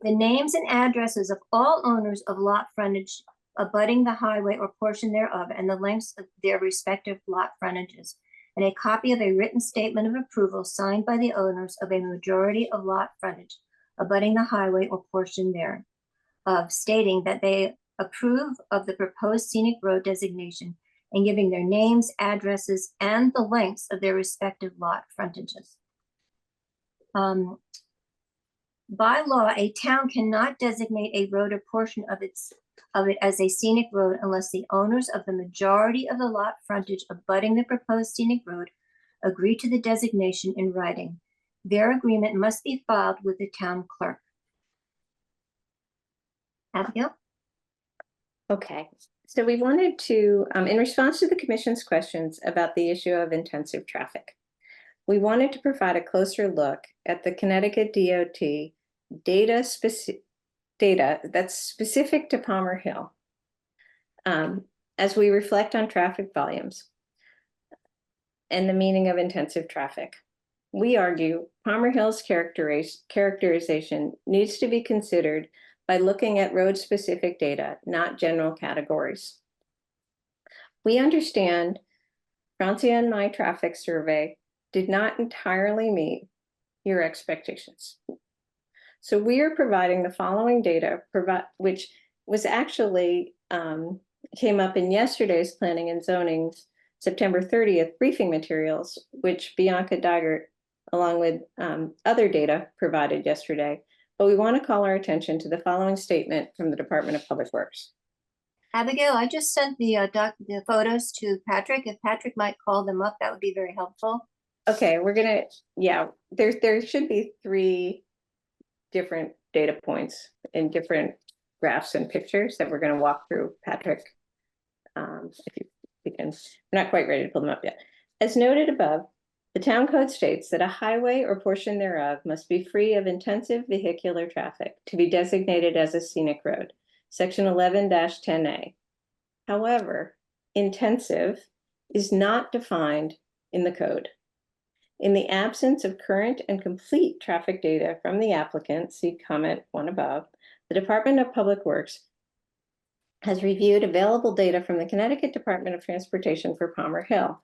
The names and addresses of all owners of lot frontage abutting the highway or portion thereof and the lengths of their respective lot frontages, and a copy of a written statement of approval signed by the owners of a majority of lot frontage abutting the highway or portion thereof, stating that they approve of the proposed scenic road designation and giving their names, addresses, and the lengths of their respective lot frontages. By law, a town cannot designate a road or portion of it as a scenic road unless the owners of the majority of the lot frontage abutting the proposed scenic road agree to the designation in writing. Their agreement must be filed with the town clerk. Abigail? Okay, so we wanted to, in response to the Commission's questions about the issue of intensive traffic, we wanted to provide a closer look at the Connecticut DOT data that's specific to Palmer Hill as we reflect on traffic volumes and the meaning of intensive traffic. We argue Palmer Hill's characterization needs to be considered by looking at road-specific data, not general categories. We understand Francia and my traffic survey did not entirely meet your expectations. So we are providing the following data, which was actually came up in yesterday's Planning and Zoning's September 30th briefing materials, which Bianca Dygert, along with other data, provided yesterday. But we want to call our attention to the following statement from the Department of Public Works. Abigail, I just sent the photos to Patrick. If Patrick might call them up, that would be very helpful. Okay, we're gonna, there should be 3 different data points in different graphs and pictures that we're gonna walk through, Patrick. If you can, we're not quite ready to pull them up yet. As noted above, the town code states that a highway or portion thereof must be free of intensive vehicular traffic to be designated as a scenic road, section 11-10A. However, intensive is not defined in the code. In the absence of current and complete traffic data from the applicant, see comment 1 above, the Department of Public Works has reviewed available data from the Connecticut Department of Transportation for Palmer Hill.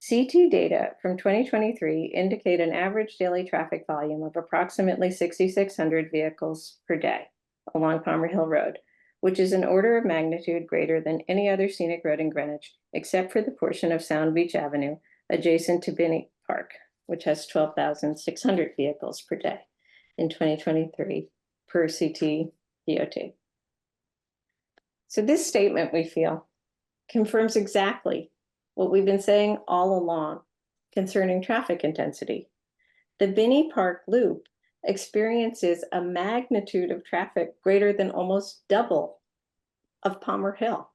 CT data from 2023 indicate an average daily traffic volume of approximately 6,600 vehicles per day along Palmer Hill Road, which is an order of magnitude greater than any other scenic road in Greenwich, except for the portion of Sound Beach Avenue adjacent to Binney Park, which has 12,600 vehicles per day in 2023 per CT DOT. So this statement, we feel, confirms exactly what we've been saying all along concerning traffic intensity. The Binney Park Loop experiences a magnitude of traffic greater than almost double of Palmer Hill.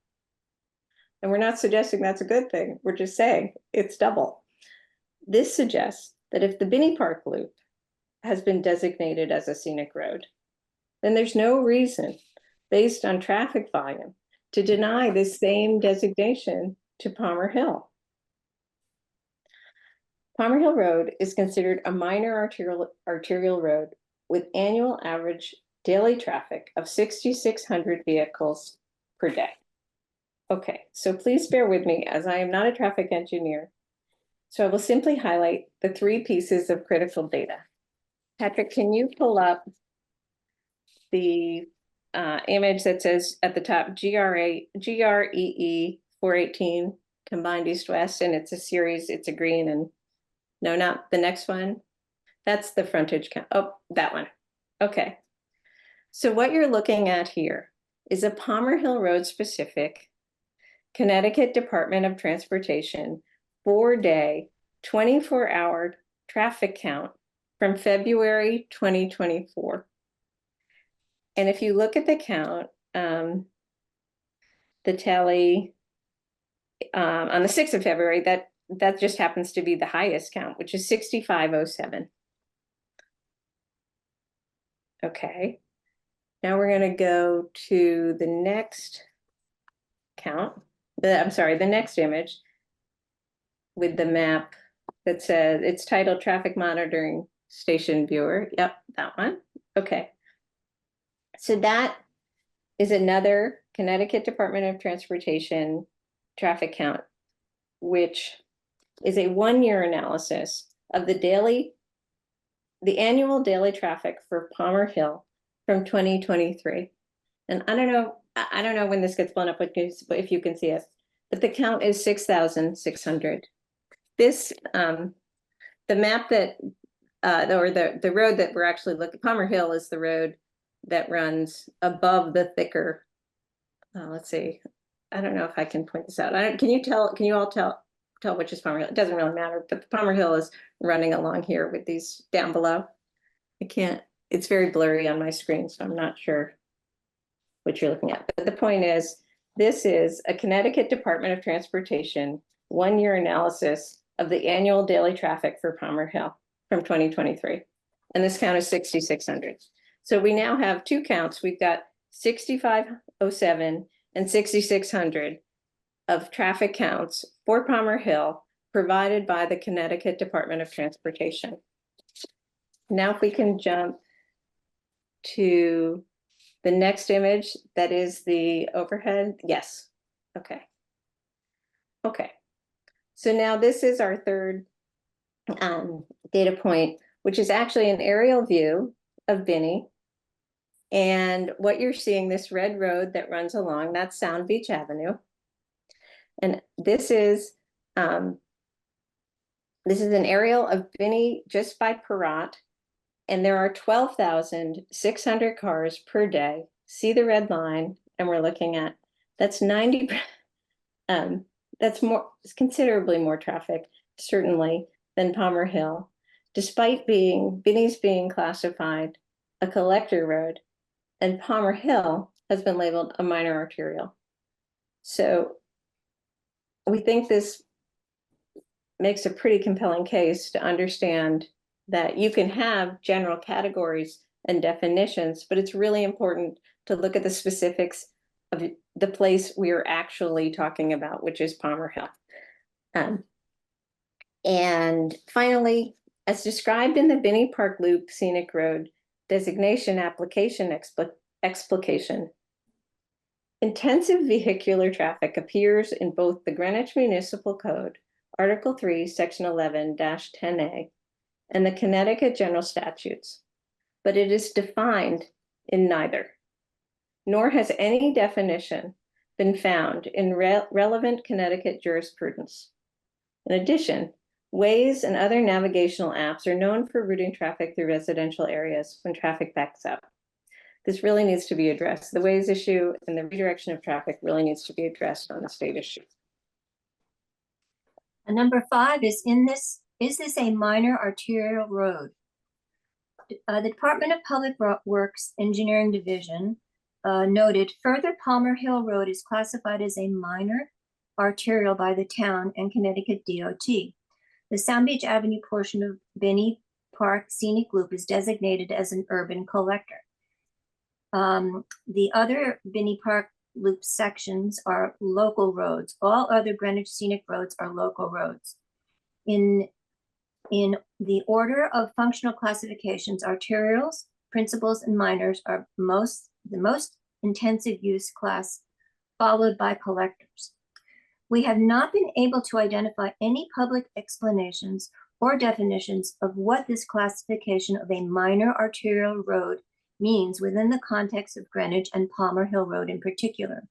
And we're not suggesting that's a good thing. We're just saying it's double. This suggests that if the Binney Park Loop has been designated as a scenic road, then there's no reason, based on traffic volume, to deny this same designation to Palmer Hill. Palmer Hill Road is considered a minor arterial road with annual average daily traffic of 6,600 vehicles per day. Okay, so please bear with me as I am not a traffic engineer. So I will simply highlight the 3 pieces of critical data. Patrick, can you pull up the image that says at the top GREE 418 combined east-west, and it's a series, it's a green, and no, not the next one. That's the frontage count. Oh, that one. Okay. So what you're looking at here is a Palmer Hill Road specific Connecticut Department of Transportation 4-day, 24-hour traffic count from February 2024. And if you look at the count, the tally on the 6th of February, that just happens to be the highest count, which is 6,507. Okay, now we're going to go to the next count. The next image with the map that says it's titled Traffic Monitoring Station Viewer. Yep, that one. Okay. So that is another Connecticut Department of Transportation traffic count, which is a 1-year analysis of the annual daily traffic for Palmer Hill from 2023. And I don't know when this gets blown up, if you can see it, but the count is 6,600. This, the map that, or the road that we're actually looking, Palmer Hill is the road that runs above the thicker, let's see, I don't know if I can point this out. Can you all tell which is Palmer Hill? It doesn't really matter, but the Palmer Hill is running along here with these down below. It's very blurry on my screen, so I'm not sure what you're looking at. But the point is, this is a Connecticut Department of Transportation 1-year analysis of the annual daily traffic for Palmer Hill from 2023. And this count is 6,600. So we now have 2 counts. We've got 6,507 and 6,600 of traffic counts for Palmer Hill provided by the Connecticut Department of Transportation. Now if we can jump to the next image, that is the overhead. Yes. Okay. Okay. So now this is our third data point, which is actually an aerial view of Binney. And what you're seeing, this red road that runs along, that's Sound Beach Avenue. And this is an aerial of Binney just by Perrott. And there are 12,600 cars per day. See the red line, and we're looking at, that's 90, that's more, it's considerably more traffic, certainly, than Palmer Hill, despite Binney's being classified a collector road, and Palmer Hill has been labeled a minor arterial. So we think this makes a pretty compelling case to understand that you can have general categories and definitions, but it's really important to look at the specifics of the place we are actually talking about, which is Palmer Hill. And finally, As described in the Binney Park Loop Scenic Road Designation Application Explication, intensive vehicular traffic appears in both the Greenwich Municipal Code, Article 3, Section 11-10A, and the Connecticut General Statutes, but it is defined in neither, nor has any definition been found in relevant Connecticut jurisprudence. In addition, Waze and other navigational apps are known for routing traffic through residential areas when traffic backs up. This really needs to be addressed. The Waze issue and the redirection of traffic really needs to be addressed on the state issue. And number 5 is this a minor arterial road? The Department of Public Works Engineering Division noted further Palmer Hill Road is classified as a minor arterial by the town and Connecticut DOT. The Sound Beach Avenue portion of Binney Park Scenic Loop is designated as an urban collector. The other Binney Park Loop sections are local roads. All other Greenwich Scenic Roads are local roads. In the order of functional classifications, arterials, principals, and minors are the most intensive use class, followed by collectors. We have not been able to identify any public explanations or definitions of what this classification of a minor arterial road means within the context of Greenwich and Palmer Hill Road in particular.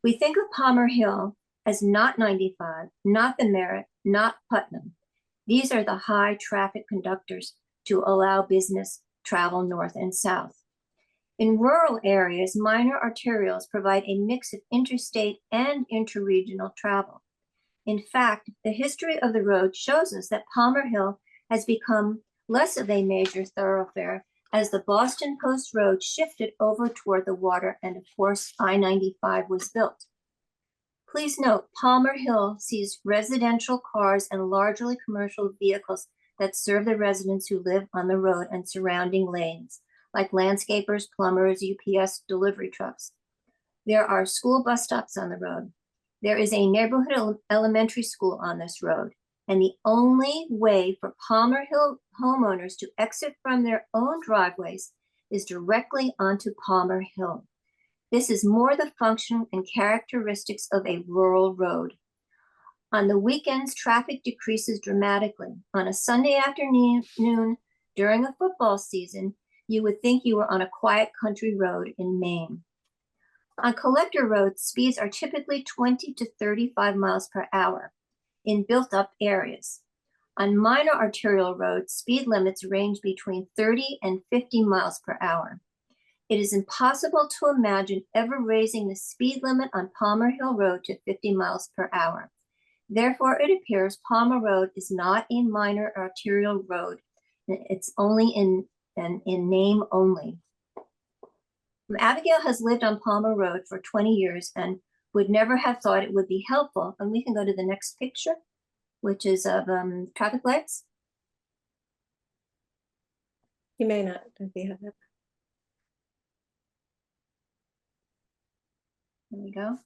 We think of Palmer Hill as not 95, not the Merritt, not Putnam. These are the high traffic conductors to allow business travel north and south. In rural areas, minor arterials provide a mix of interstate and interregional travel. In fact, the history of the road shows us that Palmer Hill has become less of a major thoroughfare as the Boston Post Road shifted over toward the water and of course I-95 was built. Please note, Palmer Hill sees residential cars and largely commercial vehicles that serve the residents who live on the road and surrounding lanes, like landscapers, plumbers, UPS delivery trucks. There are school bus stops on the road. There is a neighborhood elementary school on this road. And the only way for Palmer Hill homeowners to exit from their own driveways is directly onto Palmer Hill. This is more the function and characteristics of a rural road. On the weekends, traffic decreases dramatically. On a Sunday afternoon during a football season, you would think you were on a quiet country road in Maine. On collector roads, speeds are typically 20 to 35 miles per hour in built-up areas. On minor arterial roads, speed limits range between 30 and 50 miles per hour. It is impossible to imagine ever raising the speed limit on Palmer Hill Road to 50 miles per hour. Therefore, it appears Palmer Road is not a minor arterial road. It's only in name only. Abigail has lived on Palmer Road for 20 years and would never have thought it would be helpful. And we can go to the next picture, which is of traffic lights. You may not be have that. There we go.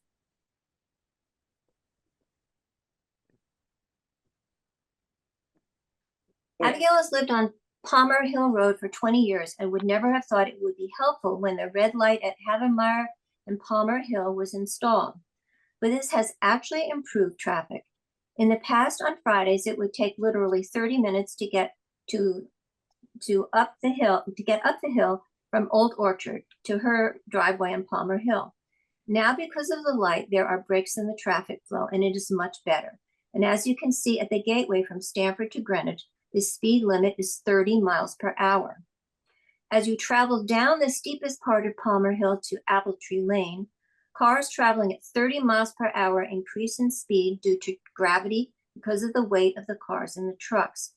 Abigail has lived on Palmer Hill Road for 20 years and would never have thought it would be helpful when the red light at Havemeyer and Palmer Hill was installed. But this has actually improved traffic. In the past, on Fridays, it would take literally 30 minutes to get up the hill from Old Orchard to her driveway on Palmer Hill. Now, because of the light, there are breaks in the traffic flow, and it is much better. And as you can see at the gateway from Stamford to Greenwich, the speed limit is 30 miles per hour. As you travel down the steepest part of Palmer Hill to Apple Tree Lane, cars traveling at 30 miles per hour increase in speed due to gravity because of the weight of the cars and the trucks.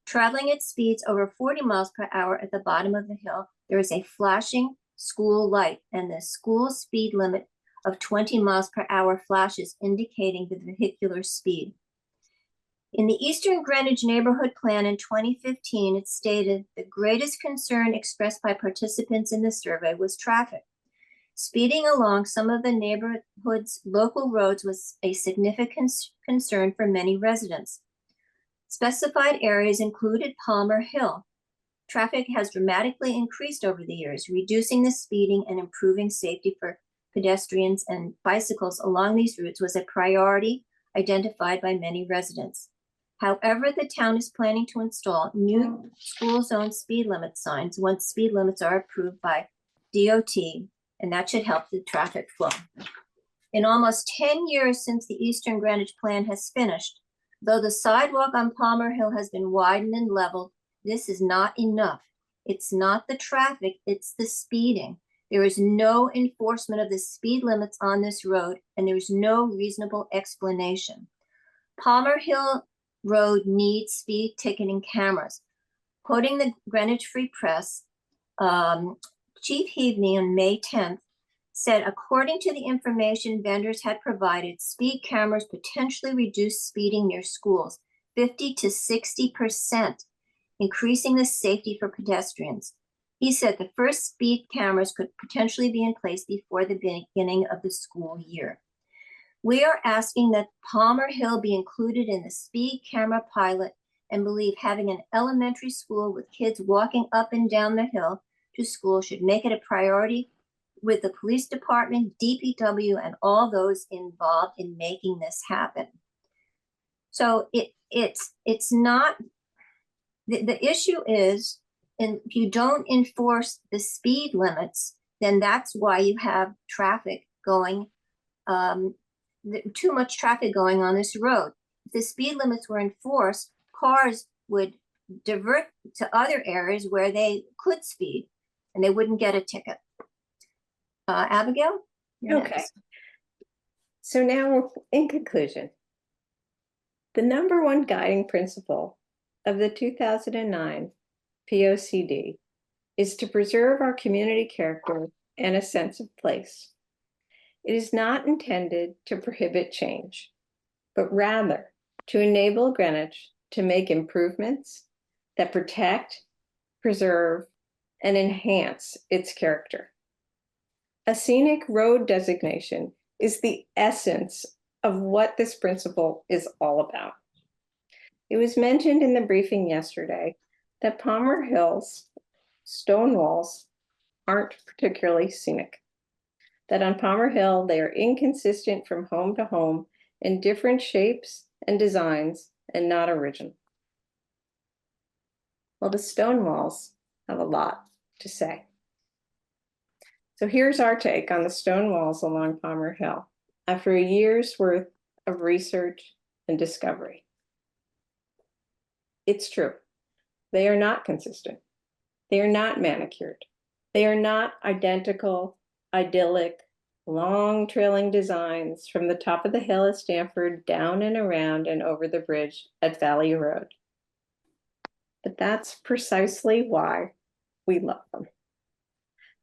Traveling at speeds over 40 miles per hour at the bottom of the hill, there is a flashing school light, and the school speed limit of 20 miles per hour flashes, indicating the vehicular speed. In the Eastern Greenwich Neighborhood Plan in 2015, it stated the greatest concern expressed by participants in the survey was traffic. Speeding along some of the neighborhood's local roads was a significant concern for many residents. Specified areas included Palmer Hill. Traffic has dramatically increased over the years, reducing the speeding and improving safety for pedestrians and bicycles along these routes was a priority identified by many residents. However, the town is planning to install new school zone speed limit signs once speed limits are approved by DOT, and that should help the traffic flow. In almost 10 years since the Eastern Greenwich Plan has finished, though the sidewalk on Palmer Hill has been widened and leveled, this is not enough. It's not the traffic, it's the speeding. There is no enforcement of the speed limits on this road, and there's no reasonable explanation. Palmer Hill Road needs speed ticketing cameras. Quoting the Greenwich Free Press, Chief Heavney on May 10th said, according to the information vendors had provided, speed cameras potentially reduce speeding near schools 50 to 60%, increasing the safety for pedestrians. He said the first speed cameras could potentially be in place before the beginning of the school year. We are asking that Palmer Hill be included in the speed camera pilot and believe having an elementary school with kids walking up and down the hill to school should make it a priority with the police department, DPW, and all those involved in making this happen. So it's not, the issue is, and if you don't enforce the speed limits, then that's why you have traffic going, too much traffic going on this road. If the speed limits were enforced, cars would divert to other areas where they could speed and they wouldn't get a ticket. Abigail? Okay. So now, in conclusion, the number one guiding principle of the 2009 POCD is to preserve our community character and a sense of place. It is not intended to prohibit change, but rather to enable Greenwich to make improvements that protect, preserve, and enhance its character. A scenic road designation is the essence of what this principle is all about. It was mentioned in the briefing yesterday that Palmer Hill's stone walls aren't particularly scenic. That on Palmer Hill, they are inconsistent from home to home in different shapes and designs and not original. Well, the stone walls have a lot to say. So here's our take on the stone walls along Palmer Hill after a year's worth of research and discovery. It's true. They are not consistent. They are not manicured. They are not identical, idyllic, long trailing designs from the top of the hill at Stanford down and around and over the bridge at Valley Road. But that's precisely why we love them.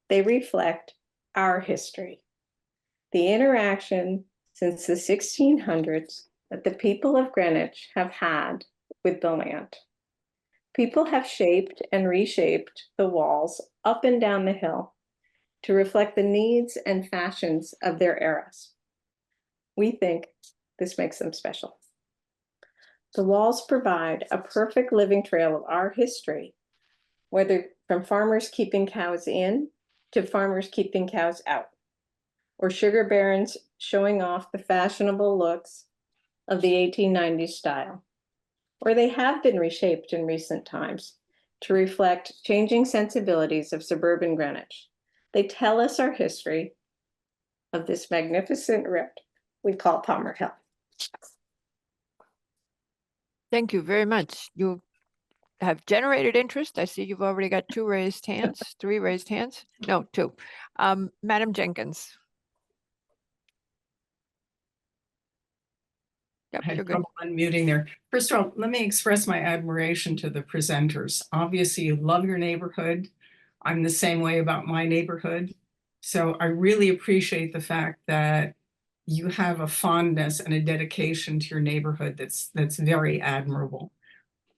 They reflect our history, the interaction since the 1600s that the people of Greenwich have had with the land. People have shaped and reshaped the walls up and down the hill to reflect the needs and fashions of their eras. We think this makes them special. The walls provide a perfect living trail of our history, whether from farmers keeping cows in to farmers keeping cows out, or sugar barons showing off the fashionable looks of the 1890s style, or they have been reshaped in recent times to reflect changing sensibilities of suburban Greenwich. They tell us our history of this magnificent road we call Palmer Hill. Thank you very much. You have generated interest. I see you've already got 2 raised hands, 3 raised hands. No, 2. Madam Jenkins. Yep, I had you're good. trouble unmuting there. First of all, let me express my admiration to the presenters. Obviously, you love your neighborhood. I'm the same way about my neighborhood. So I really appreciate the fact that you have a fondness and a dedication to your neighborhood that's very admirable.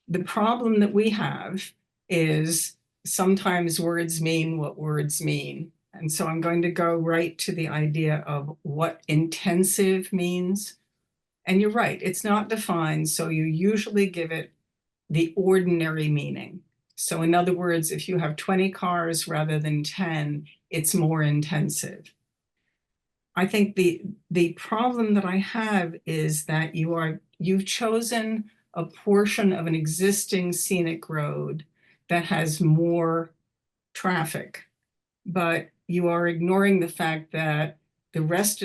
The problem that we have is sometimes words mean what words mean. And so I'm going to go right to the idea of what intensive means. And you're right, it's not defined, so you usually give it the ordinary meaning. So in other words, if you have 20 cars rather than 10, it's more intensive. I think the problem that I have is that you've chosen a portion of an existing scenic road that has more traffic, but you are ignoring the fact that the rest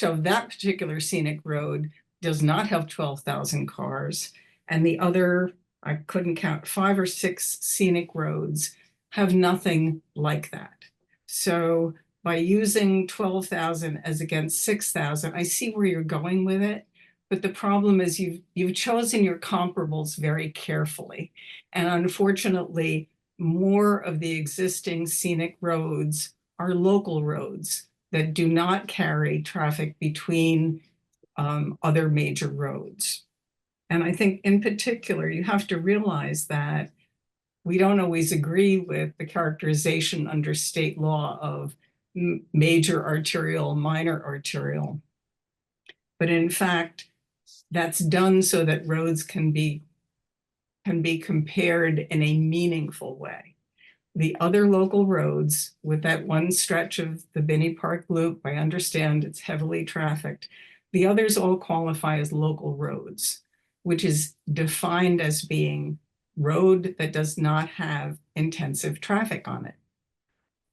of that particular scenic road does not have 12,000 cars, and the other, I couldn't count, 5 or 6 scenic roads have nothing like that. So by using 12,000 as against 6,000, I see where you're going with it. But the problem is you've chosen your comparables very carefully. And unfortunately, more of the existing scenic roads are local roads that do not carry traffic between other major roads. And I think in particular, you have to realize that we don't always agree with the characterization under state law of major arterial, minor arterial. But in fact, that's done so that roads can be compared in a meaningful way. The other local roads, with that one stretch of the Binney Park Loop, I understand it's heavily trafficked. The others all qualify as local roads, which is defined as being road that does not have intensive traffic on it.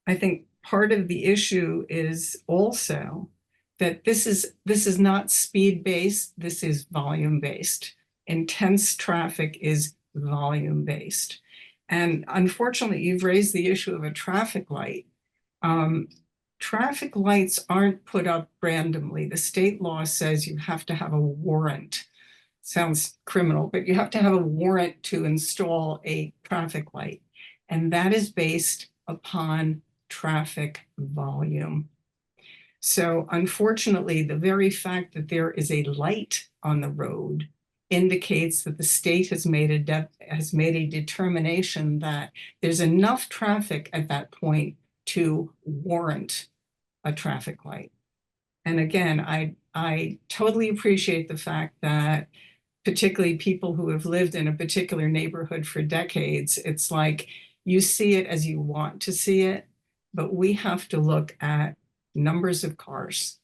I think part of the issue is also that this is not speed-based, this is volume-based. Intense traffic is volume-based. And unfortunately, you've raised the issue of a traffic light. Traffic lights aren't put up randomly. The state law says you have to have a warrant. Sounds criminal, but you have to have a warrant to install a traffic light. And that is based upon traffic volume. So unfortunately, the very fact that there is a light on the road indicates that the state has made a determination that there's enough traffic at that point to warrant a traffic light. And again, I totally appreciate the fact that particularly people who have lived in a particular neighborhood for decades, it's like you see it as you want to see it, but we have to look at numbers of cars.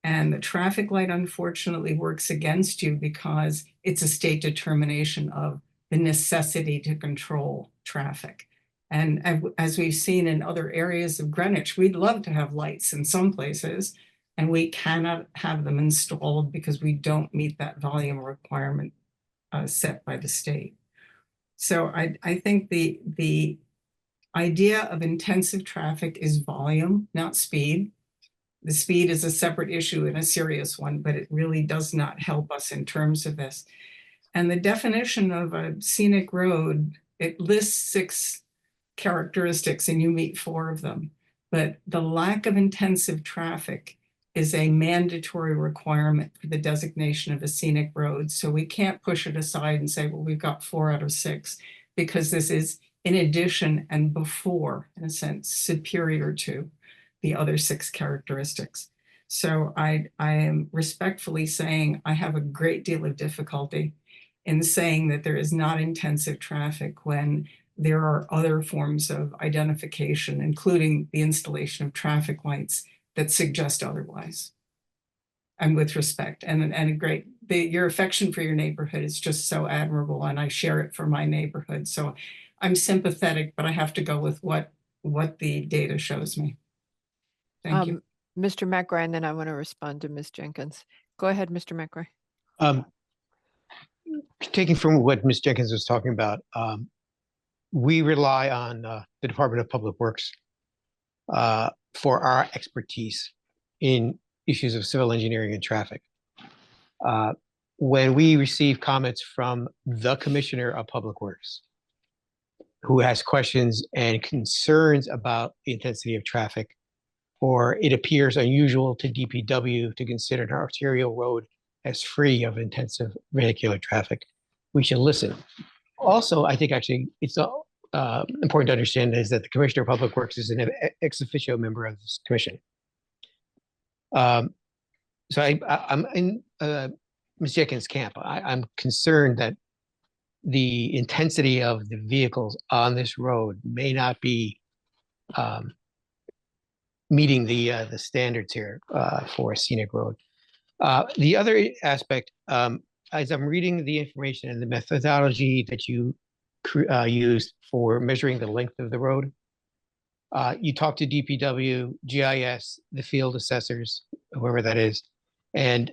And the traffic light unfortunately works against you because it's a state determination of the necessity to control traffic. And as we've seen in other areas of Greenwich, we'd love to have lights in some places, and we cannot have them installed because we don't meet that volume requirement set by the state. So I think the idea of intensive traffic is volume, not speed. The speed is a separate issue and a serious one, but it really does not help us in terms of this. And the definition of a scenic road, it lists 6 characteristics and you meet 4 of them. But the lack of intensive traffic is a mandatory requirement for the designation of a scenic road. So we can't push it aside and say, well, we've got 4 out of 6, because this is in addition and before, in a sense, superior to the other 6 characteristics. So I am respectfully saying I have a great deal of difficulty in saying that there is not intensive traffic when there are other forms of identification, including the installation of traffic lights, that suggest otherwise. And with respect, your affection for your neighborhood is just so admirable, and I share it for my neighborhood. So I'm sympathetic, but I have to go with what the data shows me. Thank you. Mr. McRae, and then I want to respond to Ms. Jenkins. Go ahead, Mr. McRae. Taking from what Ms. Jenkins was talking about, we rely on the Department of Public Works for our expertise in issues of civil engineering and traffic. When we receive comments from the Commissioner of Public Works, who has questions and concerns about the intensity of traffic, or it appears unusual to DPW to consider an arterial road as free of intensive vehicular traffic, we should listen. Also, I think actually it's important to understand is that the Commissioner of Public Works is an ex officio member of this commission. So I'm in Ms. Jenkins' camp. I'm concerned that the intensity of the vehicles on this road may not be meeting the standards here for a scenic road. The other aspect, as I'm reading the information and the methodology that you used for measuring the length of the road, you talked to DPW, GIS, the field assessors, whoever that is, and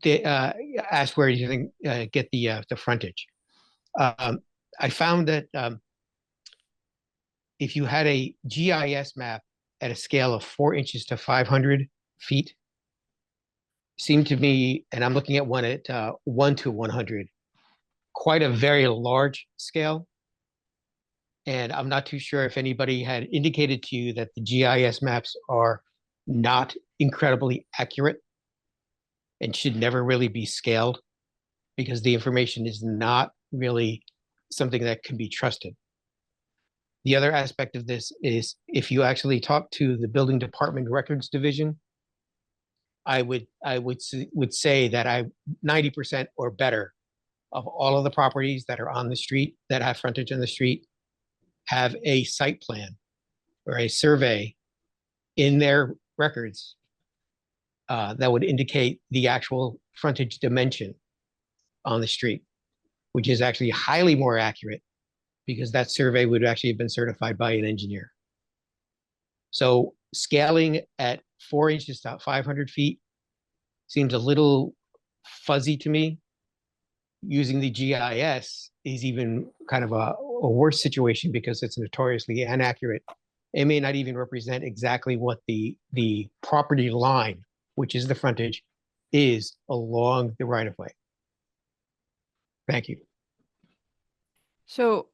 they asked where you think get the frontage. I found that if you had a GIS map at a scale of 4 inches to 500 feet, seemed to me, and I'm looking at one at 1 to 100, quite a very large scale. And I'm not too sure if anybody had indicated to you that the GIS maps are not incredibly accurate and should never really be scaled because the information is not really something that can be trusted. The other aspect of this is if you actually talk to the building department records division, I would say that 90% or better of all of the properties that are on the street, that have frontage on the street, have a site plan or a survey in their records that would indicate the actual frontage dimension on the street, which is actually highly more accurate because that survey would actually have been certified by an engineer. So scaling at 4 inches to 500 feet seems a little fuzzy to me. Using the GIS is even kind of a worse situation because it's notoriously inaccurate. It may not even represent exactly what the property line, which is the frontage, is along the right of way. Thank you. So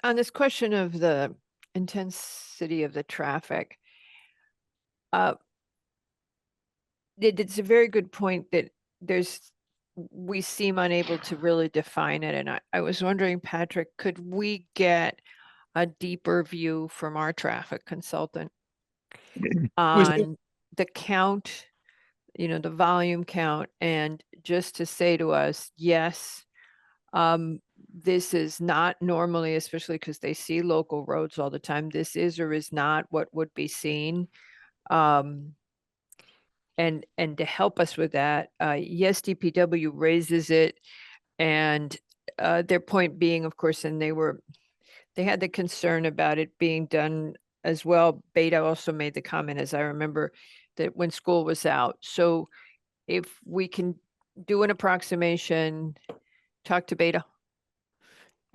on this question of the intensity of the traffic, it's a very good point that we seem unable to really define it. And I was wondering, Patrick, could we get a deeper view from our traffic consultant on the count, the volume count, and just to say to us, yes, this is not normally, especially because they see local roads all the time, this is or is not what would be seen. And to help us with that, yes, DPW raises it, and their point being, of course, and they had the concern about it being done as well. Beta also made the comment, as I remember, that when school was out. So if we can do an approximation, talk to Beta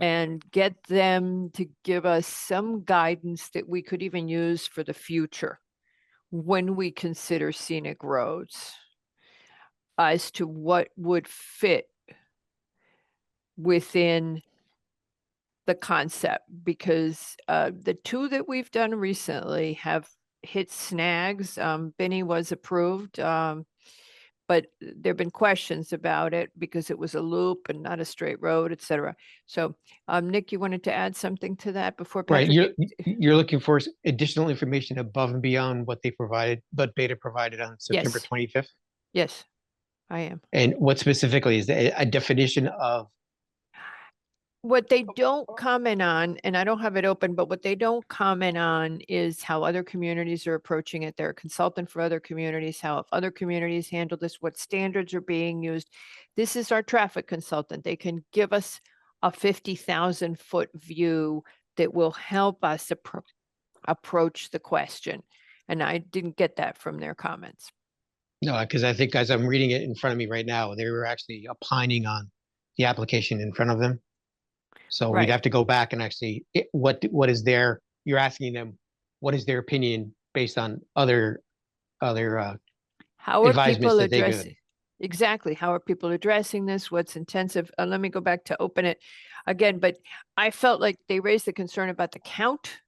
and get them to give us some guidance that we could even use for the future when we consider scenic roads as to what would fit within the concept, because the two that we've done recently have hit snags. Binney was approved, but there've been questions about it because it was a loop and not a straight road, et cetera. So Nick, you wanted to add something to that before Patrick? Right, you're looking for additional information above and beyond what they provided, but Beta provided on September 25th? Yes, I am. And what specifically is a definition of? What they don't comment on, and I don't have it open, but what they don't comment on is how other communities are approaching it. They're a consultant for other communities, how other communities handle this, what standards are being used. This is our traffic consultant. They can give us a 50,000 foot view that will help us approach the question. And I didn't get that from their comments. No, because I think as I'm reading it in front of me right now, they were actually opining on the application in front of them. So we'd have to go back and actually, what is their, you're asking them, what is their opinion based on other how are people that they addressing? Exactly. How are people addressing this? What's intensive? Let me go back to open it again, but I felt like they raised the concern about the count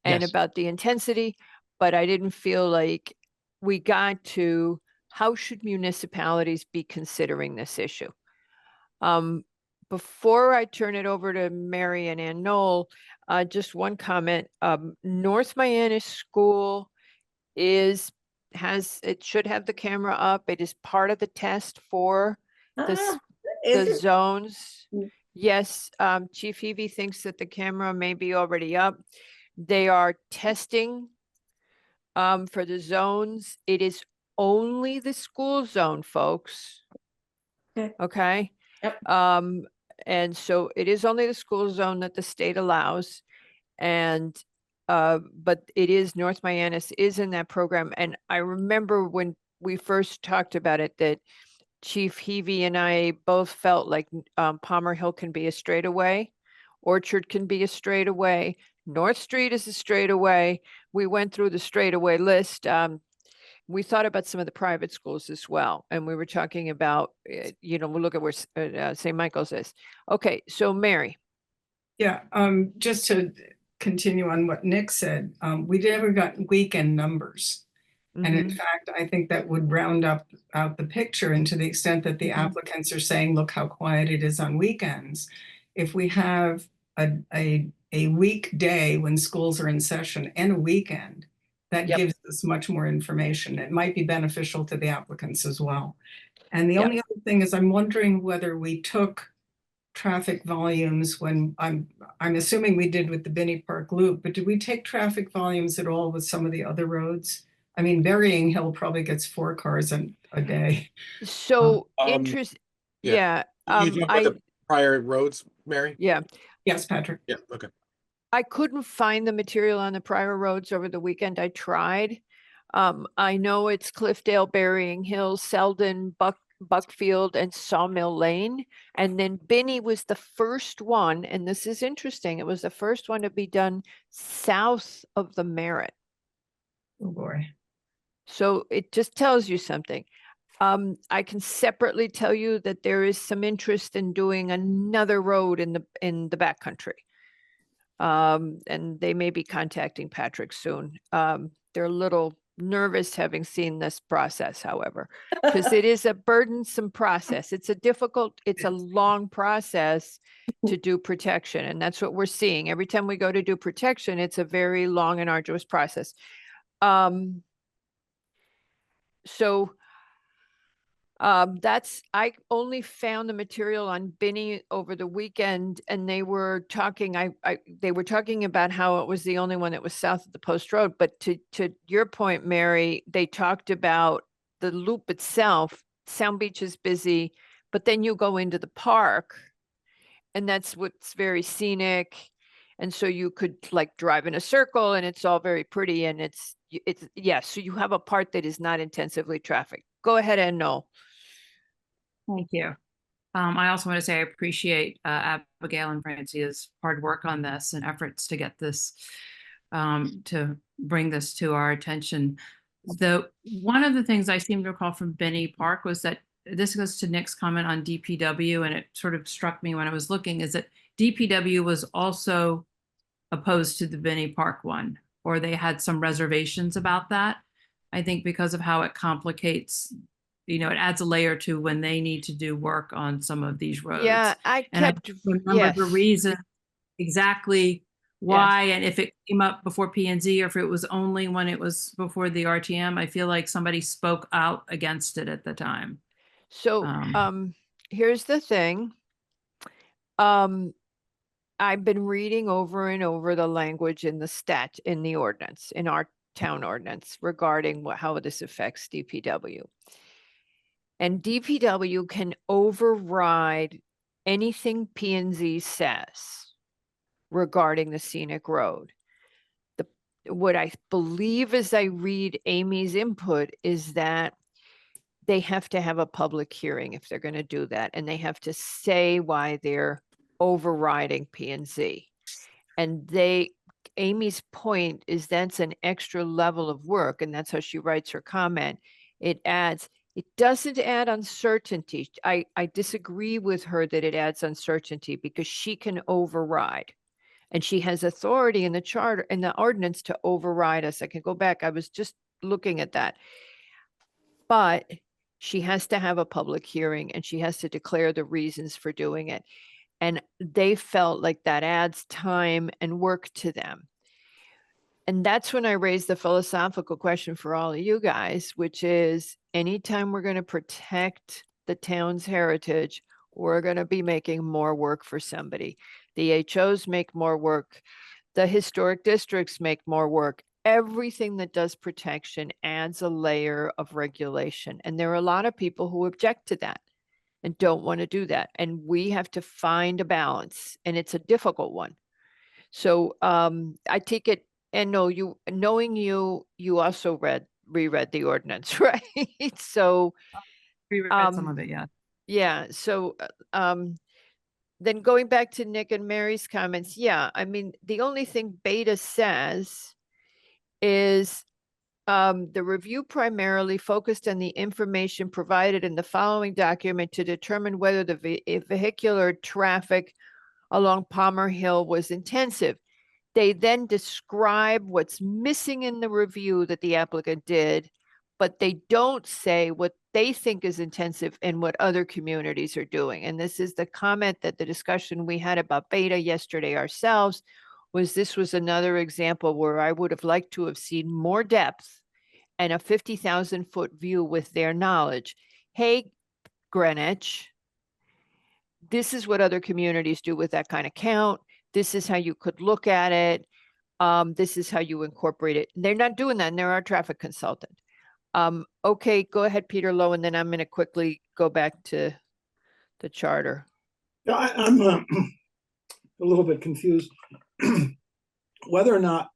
and about the intensity, but I didn't feel like we got to how should municipalities be considering this issue? Before I turn it over to Mary and Ann Knoll, just one comment. North Miami School it should have the camera up. It is part of the test for this the Is it- zones. Mm. Yes, Chief Heavey thinks that the camera may be already up. They are testing for the zones. It is only the school zone, folks. Okay. Okay? Yep. And so it is only the school zone that the state allows. And but it is North Mianus is in that program. And I remember when we first talked about it that Chief Heavey and I both felt like Palmer Hill can be a straightaway, Orchard can be a straightaway, North Street is a straightaway. We went through the straightaway list. We thought about some of the private schools as well, and we were talking about, we'll look at where St. Michael's is. Okay, so Mary. Yeah, just to continue on what Nick said, we never got weekend numbers. And in Mhm. fact, I think that would round out the picture, and to the extent that the applicants are saying, look how quiet it is on weekends. If we have a weekday when schools are in session and a weekend, that Yep. gives us much more information. It might be beneficial to the applicants as well. And the Yep. only other thing is I'm wondering whether we took traffic volumes when I'm assuming we did with the Binney Park Loop, but did we take traffic volumes at all with some of the other roads? I mean, Burying Hill probably gets 4 cars a day. So yeah. yeah. You talking about the prior roads, Mary? Yeah. Yes, Patrick. Yeah, okay. I couldn't find the material on the prior roads over the weekend. I tried. I know it's Cliffdale, Burying Hill, Selden, Buckfield, and Sawmill Lane. And then Binney was the first one, and this is interesting. It was the first one to be done south of the Merritt. Oh, boy. So it just tells you something. I can separately tell you that there is some interest in doing another road in the backcountry. And they may be contacting Patrick soon. They're a little nervous having seen this process, however, because it is a burdensome process. It's a long process to do protection. And that's what we're seeing. Every time we go to do protection, it's a very long and arduous process. I only found the material on Binney over the weekend, and they were talking, they were talking about how it was the only one that was south of the post road. But to your point, Mary, they talked about the loop itself. Sound Beach is busy, but then you go into the park, and that's what's very scenic. And so you could like drive in a circle, and it's all very pretty, and it's so you have a part that is not intensively trafficked. Go ahead, and Noel. Thank you. I also want to say I appreciate Abigail and Francia's hard work on this and efforts to get this, to bring this to our attention. One of the things I seem to recall from Binney Park was that, this goes to Nick's comment on DPW, and it sort of struck me when I was looking, is that DPW was also opposed to the Binney Park one, or they had some reservations about that. I think because of how it complicates, it adds a layer to when they need to do work on some of these roads. Yeah, I remember the reason exactly why, and if it came up before P&Z or if it was only when it was before the RTM. I feel like somebody spoke out against it at the time. So here's the thing. I've been reading over and over the language in the ordinance, in our town ordinance, regarding how this affects DPW. And DPW can override anything P&Z says regarding the scenic road. What I believe as I read Amy's input is that they have to have a public hearing if they're going to do that. And they have to say why they're overriding P&Z. And Amy's point is that's an extra level of work. And that's how she writes her comment. It doesn't add uncertainty. I disagree with her that it adds uncertainty because she can override. And she has authority in the charter, in the ordinance, to override us. I can go back. I was just looking at that. But she has to have a public hearing and she has to declare the reasons for doing it. And they felt like that adds time and work to them. And that's when I raised the philosophical question for all of you guys, which is anytime we're going to protect the town's heritage, we're going to be making more work for somebody. The HOs make more work. The historic districts make more work. Everything that does protection adds a layer of regulation. And there are a lot of people who object to that and don't want to do that. And we have to find a balance, and it's a difficult one. So I take it, and knowing you also reread the ordinance, right? So We read some um, of it, yeah. yeah, so then going back to Nick and Mary's comments, yeah, I mean, the only thing Beta says is the review primarily focused on the information provided in the following document to determine whether the vehicular traffic along Palmer Hill was intensive. They then describe what's missing in the review that the applicant did, but they don't say what they think is intensive and what other communities are doing. And this is the comment that the discussion we had about Beta yesterday ourselves was this was another example where I would have liked to have seen more depth and a 50,000 foot view with their knowledge. Hey, Greenwich, this is what other communities do with that kind of count. This is how you could look at it. This is how you incorporate it. They're not doing that, and they're our traffic consultant. Okay, go ahead, Peter Lowe, and then I'm going to quickly go back to the charter. Yeah, I'm a little bit confused whether or not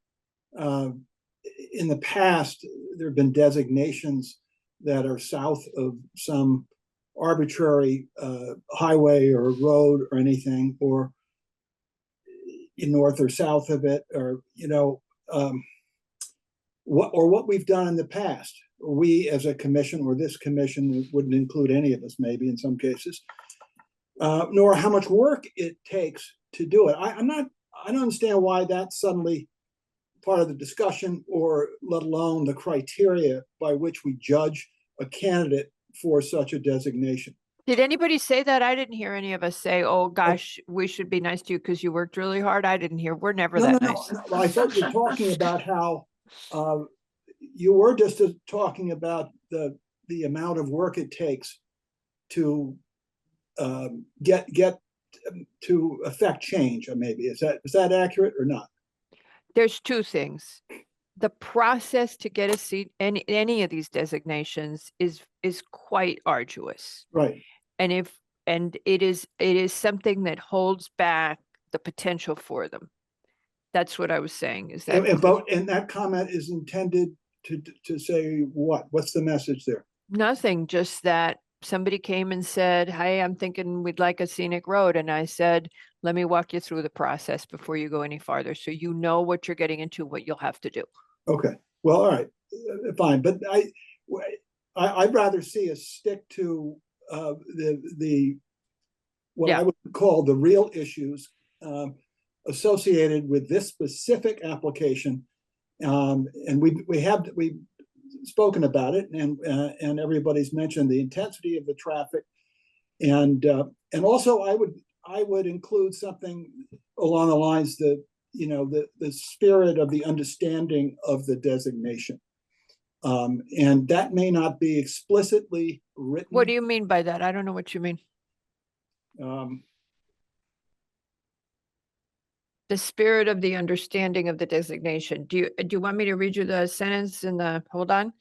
in the past there have been designations that are south of some arbitrary highway or road or anything, or north or south of it, or what we've done in the past. We as a commission, or this commission, wouldn't include any of us maybe in some cases, nor how much work it takes to do it. I don't understand why that's suddenly part of the discussion, or let alone the criteria by which we judge a candidate for such a designation. Did anybody say that? I didn't hear any of us say, oh gosh, we should be nice to you because you worked really hard. I didn't hear. We're never that nice. No. I thought you were talking about how you were just talking about the amount of work it takes to get to affect change. Or maybe is that accurate or not? There's two things. The process to get a seat in any of these designations is quite arduous. Right. And it is something that holds back the potential for them. That's what I was saying. Is that and that comment is intended to say what? What's the message there? Nothing, just that somebody came and said, hey, I'm thinking we'd like a scenic road. And I said, let me walk you through the process before you go any farther. So you know what you're getting into, what you'll have to do. Okay, well, all right, fine. But I'd rather see us stick to what I would call the real issues associated with this specific application. And we've spoken about it, and everybody's mentioned the intensity of the traffic, and also I would include something along the lines that the spirit of the understanding of the designation, and that may not be explicitly written. What do you mean by that? I don't know what you mean. The spirit of the understanding of the designation. Do you want me to read you the sentence in the, hold on.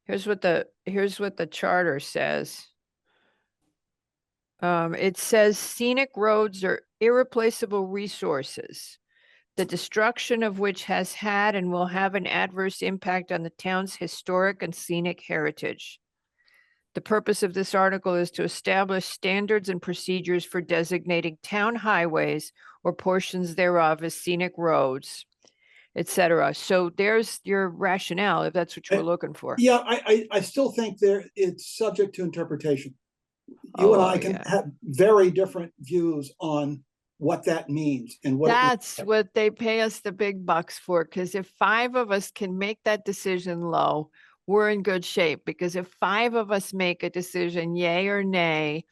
Here's what the charter says. It says scenic roads are irreplaceable resources, the destruction of which has had and will have an adverse impact on the town's historic and scenic heritage. The purpose of this article is to establish standards and procedures for designating town highways or portions thereof as scenic roads, etc. So there's your rationale, if that's what you were looking for. Yeah, I still think it's subject to interpretation. You and I can have very different views on what that means and what that's what they pay us the big bucks for. Because if 5 of us can make that decision low, we're in good shape. Because if 5 of us make a decision, yay or nay,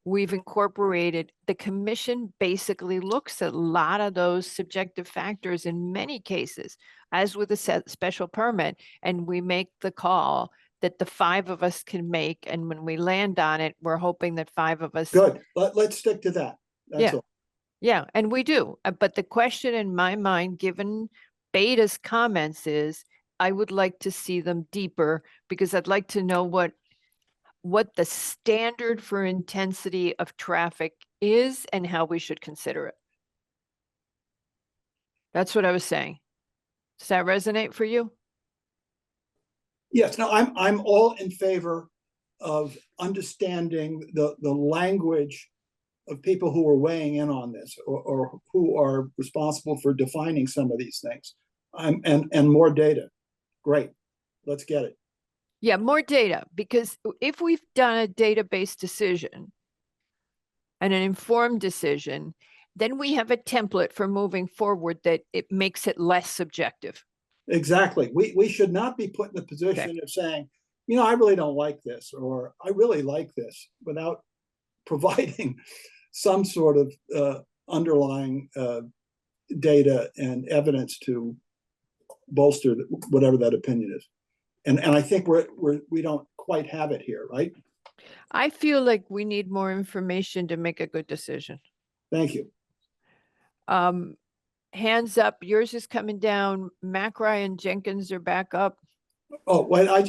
we've incorporated, the commission basically looks at a lot of those subjective factors in many cases, as with a special permit, and we make the call that the 5 of us can make. And when we land on it, we're hoping that 5 of us. Good. Let's stick to that. That's Yeah. all. Yeah, and we do. But the question in my mind, given Beta's comments, is I would like to see them deeper because I'd like to know what the standard for intensity of traffic is and how we should consider it. That's what I was saying. Does that resonate for you? Yes, no, I'm all in favor of understanding the language of people who are weighing in on this or who are responsible for defining some of these things. And more data. Great. Let's get it. Yeah, more data, because if we've done a database decision and an informed decision, then we have a template for moving forward that it makes it less subjective. Exactly. We should not be put in the position of saying, you know, I really don't like this, or I really like this, without providing some sort of underlying data and evidence to bolster whatever that opinion is. And I think we don't quite have it here, right? I feel like we need more information to make a good decision. Thank you. Hands up, yours is coming down. McRae and Jenkins are back up. Oh, well,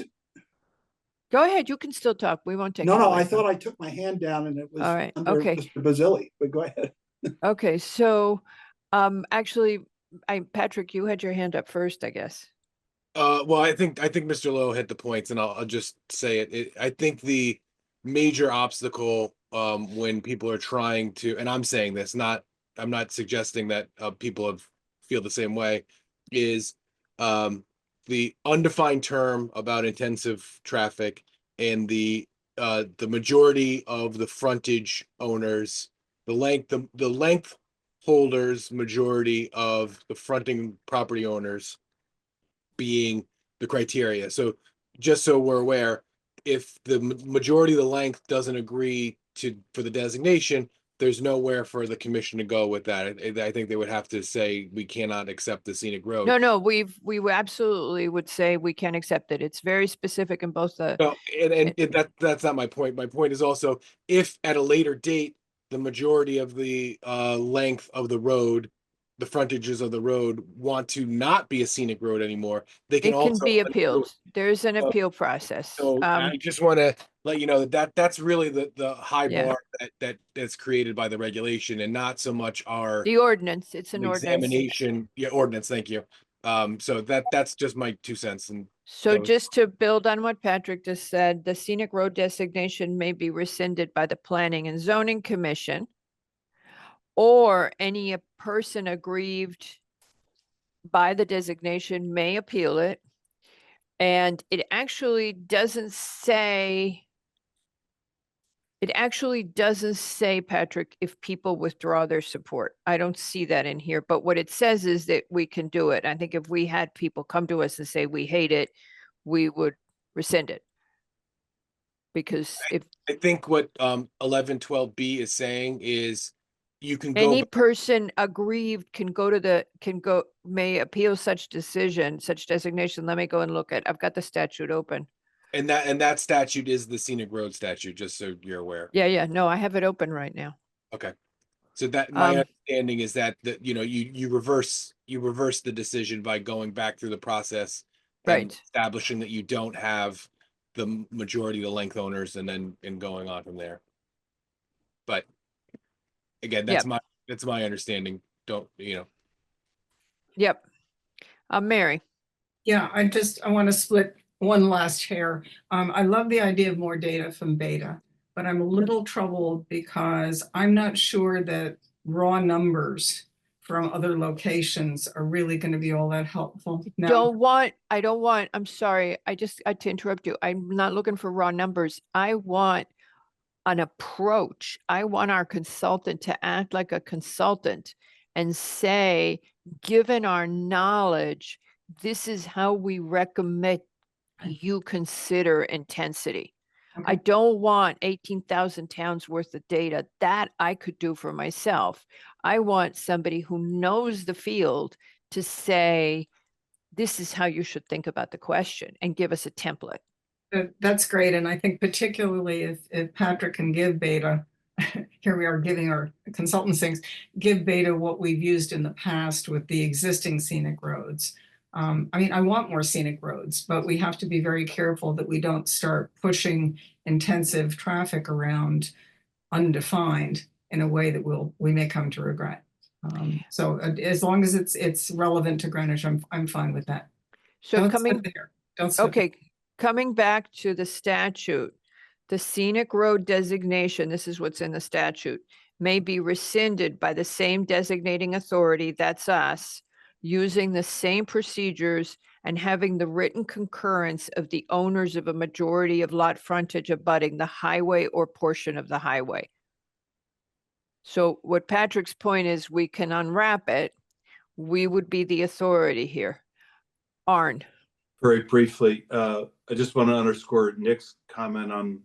Go ahead, you can still talk. We won't take. No, it no, away I from thought I took my hand down and it was All right, under okay. Mr. Basili, but go ahead. Okay, so actually, Patrick, you had your hand up first, I guess. Well, I think Mr. Lowe hit the points, and I'll just say it. I think the major obstacle when people are trying to, and I'm saying this, I'm not suggesting that people feel the same way, is the undefined term about intensive traffic and the majority of the frontage owners, the length holders, majority of the fronting property owners being the criteria. So just so we're aware, if the majority of the length doesn't agree for the designation, there's nowhere for the commission to go with that. I think they would have to say, we cannot accept the scenic road. No, we absolutely would say we can accept it. It's very specific in both the. No, that's not my point. My point is also, if at a later date, the majority of the length of the road, the frontages of the road want to not be a scenic road anymore, they can It can also be appealed. There's an appeal process. So I just want to let you know that's really the high Yeah. bar that's created by the regulation, and not so much our The ordinance, it's an ordinance. examination. Yeah, ordinance. Thank you. So that's just my 2 cents. And So just to build on what Patrick just said, the scenic road designation may be rescinded by the Planning and Zoning Commission, or any person aggrieved by the designation may appeal it. And it actually doesn't say, Patrick, if people withdraw their support. I don't see that in here, but what it says is that we can do it. I think if we had people come to us and say, we hate it, we would rescind it. Because if I think what 1112B is saying is, you can go any person aggrieved may appeal such decision, such designation. Let me go and look at, I've got the statute open. and that statute is the scenic road statute, just so you're aware. Yeah, no, I have it open right now. Okay. So that my understanding is that you reverse the decision by going back through the process, and Right. establishing that you don't have the majority of the length owners, and then going on from there. But again, that's my understanding. Don't Yep. Mary. Yeah, I want to split one last hair. I love the idea of more data from Beta, but I'm a little troubled because I'm not sure that raw numbers from other locations are really going to be all that helpful. I'm sorry, I had to interrupt you. I'm not looking for raw numbers. I want an approach. I want our consultant to act like a consultant and say, given our knowledge, this is how we recommend you consider intensity. I don't want 18,000 towns worth of data. That I could do for myself. I want somebody who knows the field to say, this is how you should think about the question, and give us a template. That's great. And I think particularly if Patrick can give Beta, here we are giving our consultants things, give Beta what we've used in the past with the existing scenic roads. I mean, I want more scenic roads, but we have to be very careful that we don't start pushing intensive traffic around undefined in a way that we may come to regret. So as long as it's relevant to Greenwich, I'm fine with that. So Don't coming, sit there. Don't sit there. okay, coming back to the statute, the scenic road designation, this is what's in the statute, may be rescinded by the same designating authority, that's us, using the same procedures and having the written concurrence of the owners of a majority of lot frontage abutting the highway or portion of the highway. So what Patrick's point is, we can unwrap it. We would be the authority here. Arn. Very briefly, I just want to underscore Nick's comment on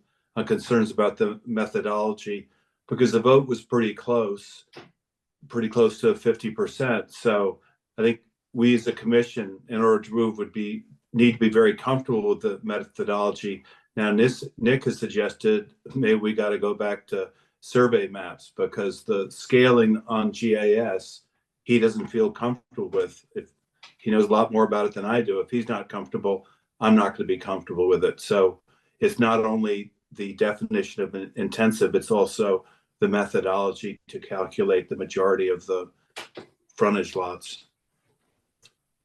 concerns about the methodology, because the vote was pretty close to 50%. So I think we as a commission, in order to move, need to be very comfortable with the methodology. Now, Nick has suggested maybe we got to go back to survey maps, because the scaling on GIS, he doesn't feel comfortable with. If he knows a lot more about it than I do, if he's not comfortable, I'm not going to be comfortable with it. So it's not only the definition of intensive, it's also the methodology to calculate the majority of the frontage lots.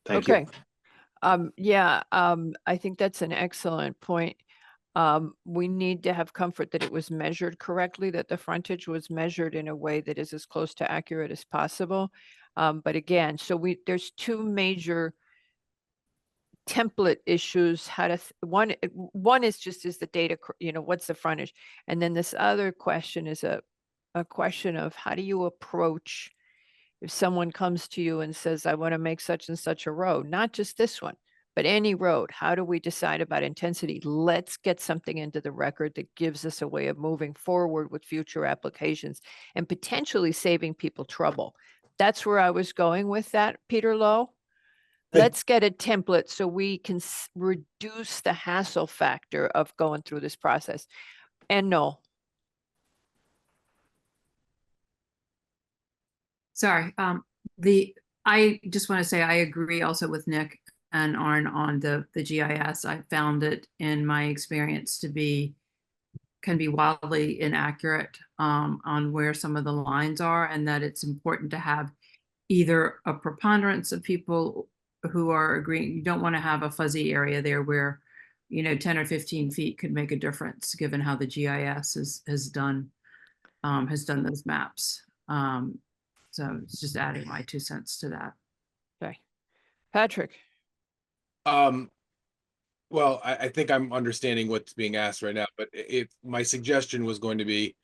Thank you. Yeah, I think that's an excellent point. We need to have comfort that it was measured correctly, that the frontage was measured in a way that is as close to accurate as possible. But again, so there's two major template issues. How to one is just, is the data, what's the frontage, and then this other question is a question of how do you approach if someone comes to you and says, I want to make such and such a road, not just this one, but any road. How do we decide about intensity? Let's get something into the record that gives us a way of moving forward with future applications and potentially saving people trouble. That's where I was going with that, Peter Lowe. Let's get a template so we can reduce the hassle factor of going through this process. And no. Sorry, I just want to say I agree also with Nick and Arn on the GIS. I found it in my experience can be wildly inaccurate on where some of the lines are, and that it's important to have either a preponderance of people who are agreeing. You don't want to have a fuzzy area there where 10 or 15 feet could make a difference, given how the GIS has done those maps. So it's just adding my 2 cents to that. Okay. Patrick. Well, I think I'm understanding what's being asked right now, but if my suggestion was going to be,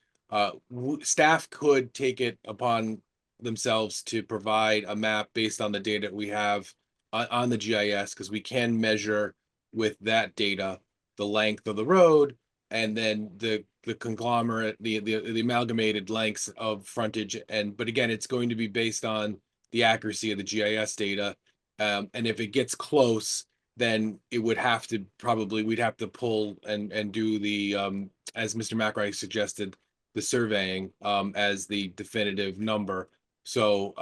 staff could take it upon themselves to provide a map based on the data we have on the GIS, because we can measure with that data the length of the road, and then the conglomerate, the amalgamated lengths of frontage. But again, it's going to be based on the accuracy of the GIS data. And if it gets close, then it would have to we'd have to pull and do the, as Mr. McRae suggested, the surveying as the definitive number. So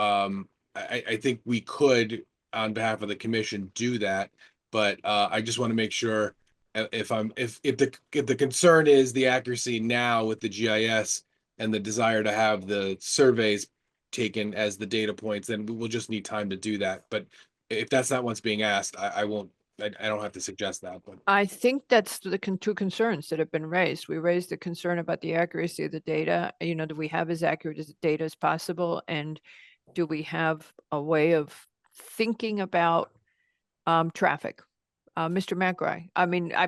I think we could, on behalf of the commission, do that. But I just want to make sure, if the concern is the accuracy now with the GIS and the desire to have the surveys taken as the data points, then we will just need time to do that. But if that's not what's being asked, I don't have to suggest that. But I think that's the two concerns that have been raised. We raised the concern about the accuracy of the data. Do we have as accurate as data as possible? And do we have a way of thinking about traffic? Mr. McRae,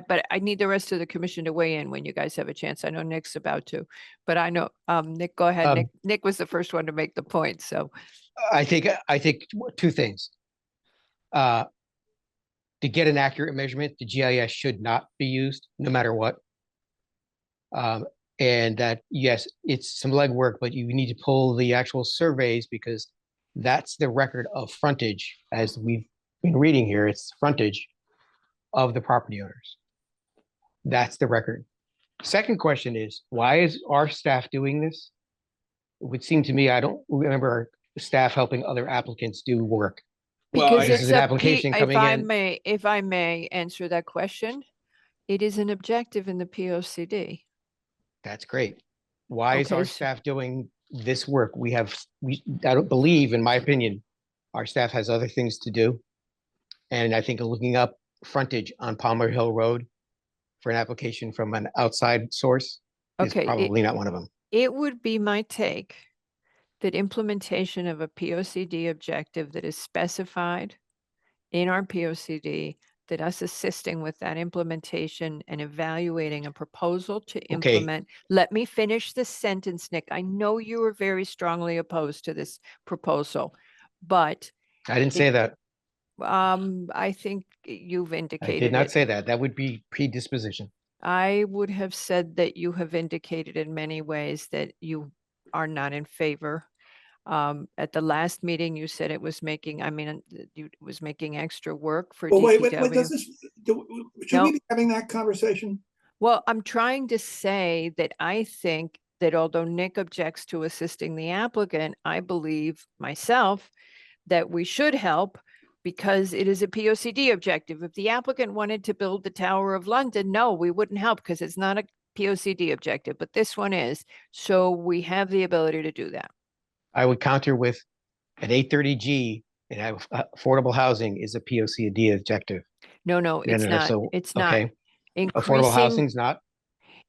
but I need the rest of the commission to weigh in when you guys have a chance. I know Nick's about to, but I know, Nick, go ahead. Nick was the first one to make the point, so. I think two things. To get an accurate measurement, the GIS should not be used, no matter what. And that, yes, it's some legwork, but you need to pull the actual surveys, because that's the record of frontage. As we've been reading here, it's frontage of the property owners. That's the record. Second question is, why is our staff doing this? It would seem to me, I don't remember our staff helping other applicants do work. Well, Because This it's is an a application if coming I in. may, if I may answer that question, it is an objective in the POCD. That's great. Why is Okay, our so- staff doing this work? I don't believe, in my opinion, our staff has other things to do. And I think looking up frontage on Palmer Hill Road for an application from an outside source is Okay, probably not one of them. it would be my take that implementation of a POCD objective that is specified in our POCD, that us assisting with that implementation and evaluating a proposal to Okay. implement. Let me finish this sentence, Nick. I know you are very strongly opposed to this proposal, but I didn't say that. I think you've I indicated did not it. say that. That would be predisposition. I would have said that you have indicated in many ways that you are not in favor. At the last meeting, you said it was making, it was making extra work for Well, wait, does DPW. this, should No. we be having that conversation? Well, I'm trying to say that I think that although Nick objects to assisting the applicant, I believe myself that we should help because it is a POCD objective. If the applicant wanted to build the Tower of London, no, we wouldn't help because it's not a POCD objective, but this one is. So we have the ability to do that. I would counter with an 830G and affordable housing is a POCD objective. No, it's not. So, It's not. okay. Affordable Increasing, housing's not.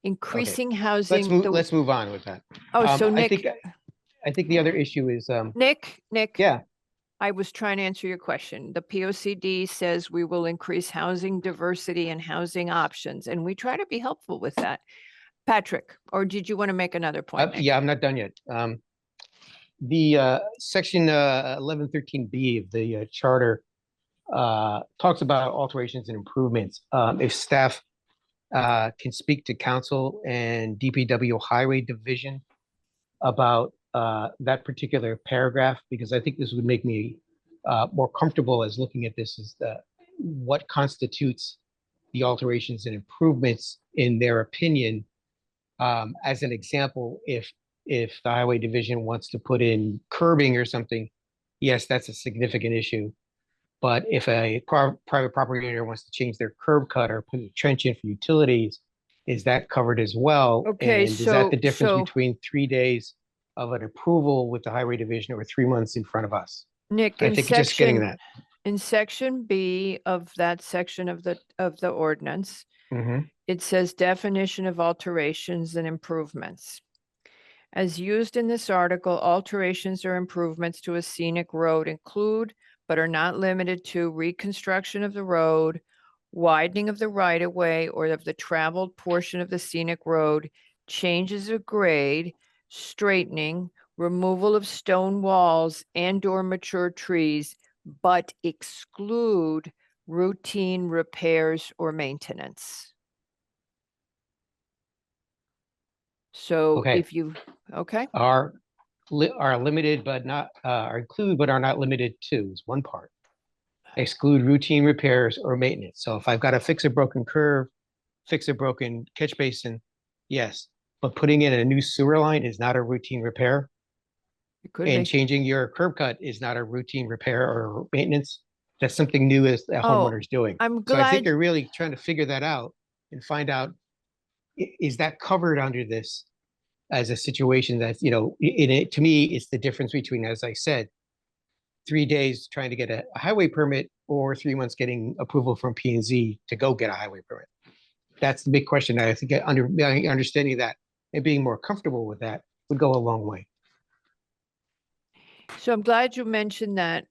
increasing Let's housing. move, the- let's move on with that. Oh, so I Nick, think, I think the other issue is, Nick, yeah, I was trying to answer your question. The POCD says we will increase housing diversity and housing options, and we try to be helpful with that. Patrick, or did you want to make another point? Nick? yeah, I'm not done yet. The section 1113B of the charter talks about alterations and improvements. If staff can speak to council and DPW Highway Division about that particular paragraph, because I think this would make me more comfortable as looking at this as what constitutes the alterations and improvements in their opinion. As an example, if the Highway Division wants to put in curbing or something, yes, that's a significant issue. But if a private property owner wants to change their curb cut or put a trench in for utilities, is that covered as well? Okay, And is that the so- difference so- between 3 days of an approval with the Highway Division or 3 months in front of us? Nick, I in think just getting section, that. in section B of that section of the ordinance, Mhm. it says definition of alterations and improvements. As used in this article, alterations or improvements to a scenic road include, but are not limited to, reconstruction of the road, widening of the right-of-way or of the traveled portion of the scenic road, changes of grade, straightening, removal of stone walls and/or mature trees, but exclude routine repairs or maintenance. So Okay. if you, okay, Are limited but not, are include but are not limited to is one part. Exclude routine repairs or maintenance. So if I've got to fix a broken curve, fix a broken catch basin, yes. But putting in a new sewer line is not a routine repair. it could And be. changing your curb cut is not a routine repair or maintenance. That's something new as the Oh, homeowner's doing. I'm So I think glad, they're really trying to figure that out and find out, is that covered under this as a situation that, in it, to me, it's the difference between, as I said, 3 days trying to get a highway permit or 3 months getting approval from P and Z to go get a highway permit. That's the big question. I think understanding that and being more comfortable with that would go a long way. so I'm glad you mentioned that.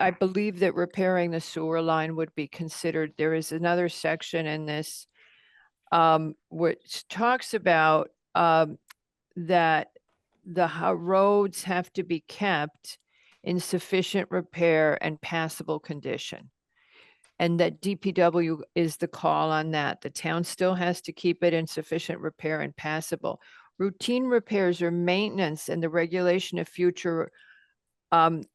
I believe that repairing the sewer line would be considered. There is another section in this which talks about that the roads have to be kept in sufficient repair and passable condition. And that DPW is the call on that. The town still has to keep it in sufficient repair and passable. Routine repairs or maintenance and the regulation of future alterations.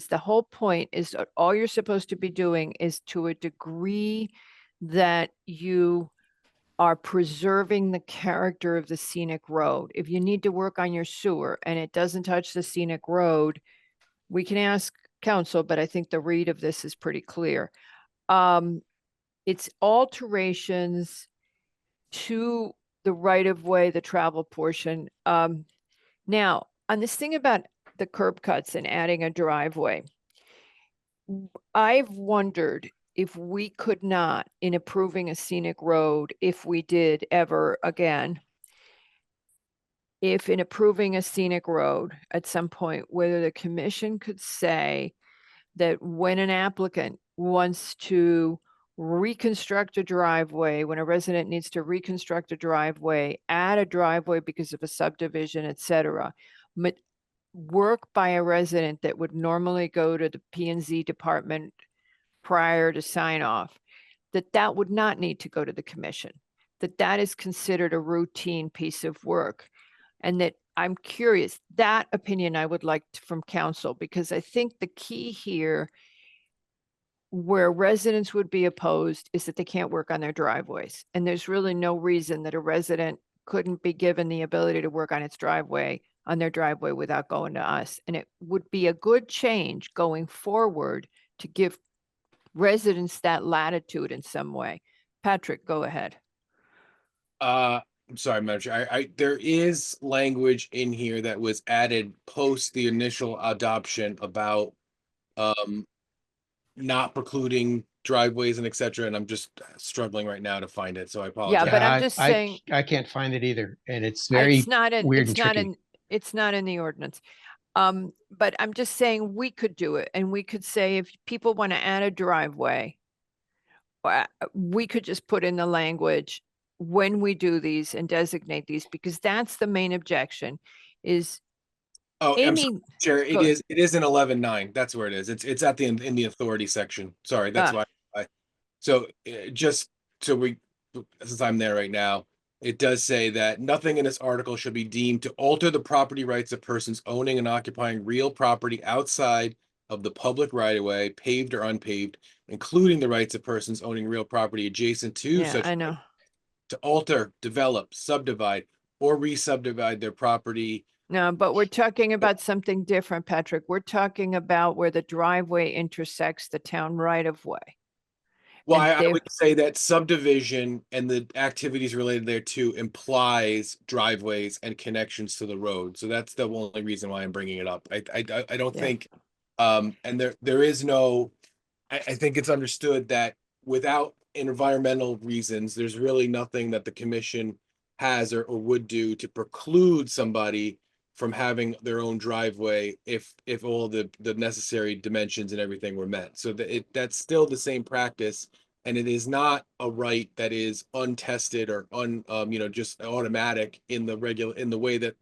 The whole point is all you're supposed to be doing is, to a degree that you are preserving the character of the scenic road. If you need to work on your sewer and it doesn't touch the scenic road, we can ask council, but I think the read of this is pretty clear. It's alterations to the right of way, the travel portion. Now, on this thing about the curb cuts and adding a driveway, I've wondered if we could not, in approving a scenic road, if we did ever again, if in approving a scenic road at some point, whether the commission could say that when an applicant wants to reconstruct a driveway, when a resident needs to reconstruct a driveway, add a driveway because of a subdivision, et cetera, work by a resident that would normally go to the P&Z department prior to sign off, that would not need to go to the commission, that is considered a routine piece of work. And that I'm curious, that opinion I would like from council, because I think the key here where residents would be opposed is that they can't work on their driveways. And there's really no reason that a resident couldn't be given the ability to work on their driveway without going to us. And it would be a good change going forward to give residents that latitude in some way. Patrick, go ahead. I'm sorry, Madam Chair. There is language in here that was added post the initial adoption about not precluding driveways and et cetera, and I'm just struggling right now to find it, so I apologize. Yeah, but I'm just saying. I can't find it either, and it's very weird and tricky. It's not in the ordinance. But I'm just saying we could do it, and we could say if people want to add a driveway, we could just put in the language when we do these and designate these, because that's the main objection is. Oh, I'm Amy, sorry, Chair, it is in 11.9. That's where it is. It's at the in the authority section. Sorry, that's why. Just so since I'm there right now, it does say that nothing in this article should be deemed to alter the property rights of persons owning and occupying real property outside of the public right of way, paved or unpaved, including the rights of persons owning real property adjacent to such. I know. To alter, develop, subdivide, or re-subdivide their property. No, but we're talking about something different, Patrick. We're talking about where the driveway intersects the town right of way. Well, I would say that subdivision and the activities related thereto implies driveways and connections to the road. So that's the only reason why I'm bringing it up. I don't think, and there is no, I think it's understood that without environmental reasons, there's really nothing that the commission has or would do to preclude somebody from having their own driveway if all the necessary dimensions and everything were met. So that's still the same practice, and it is not a right that is untested or just automatic in the way that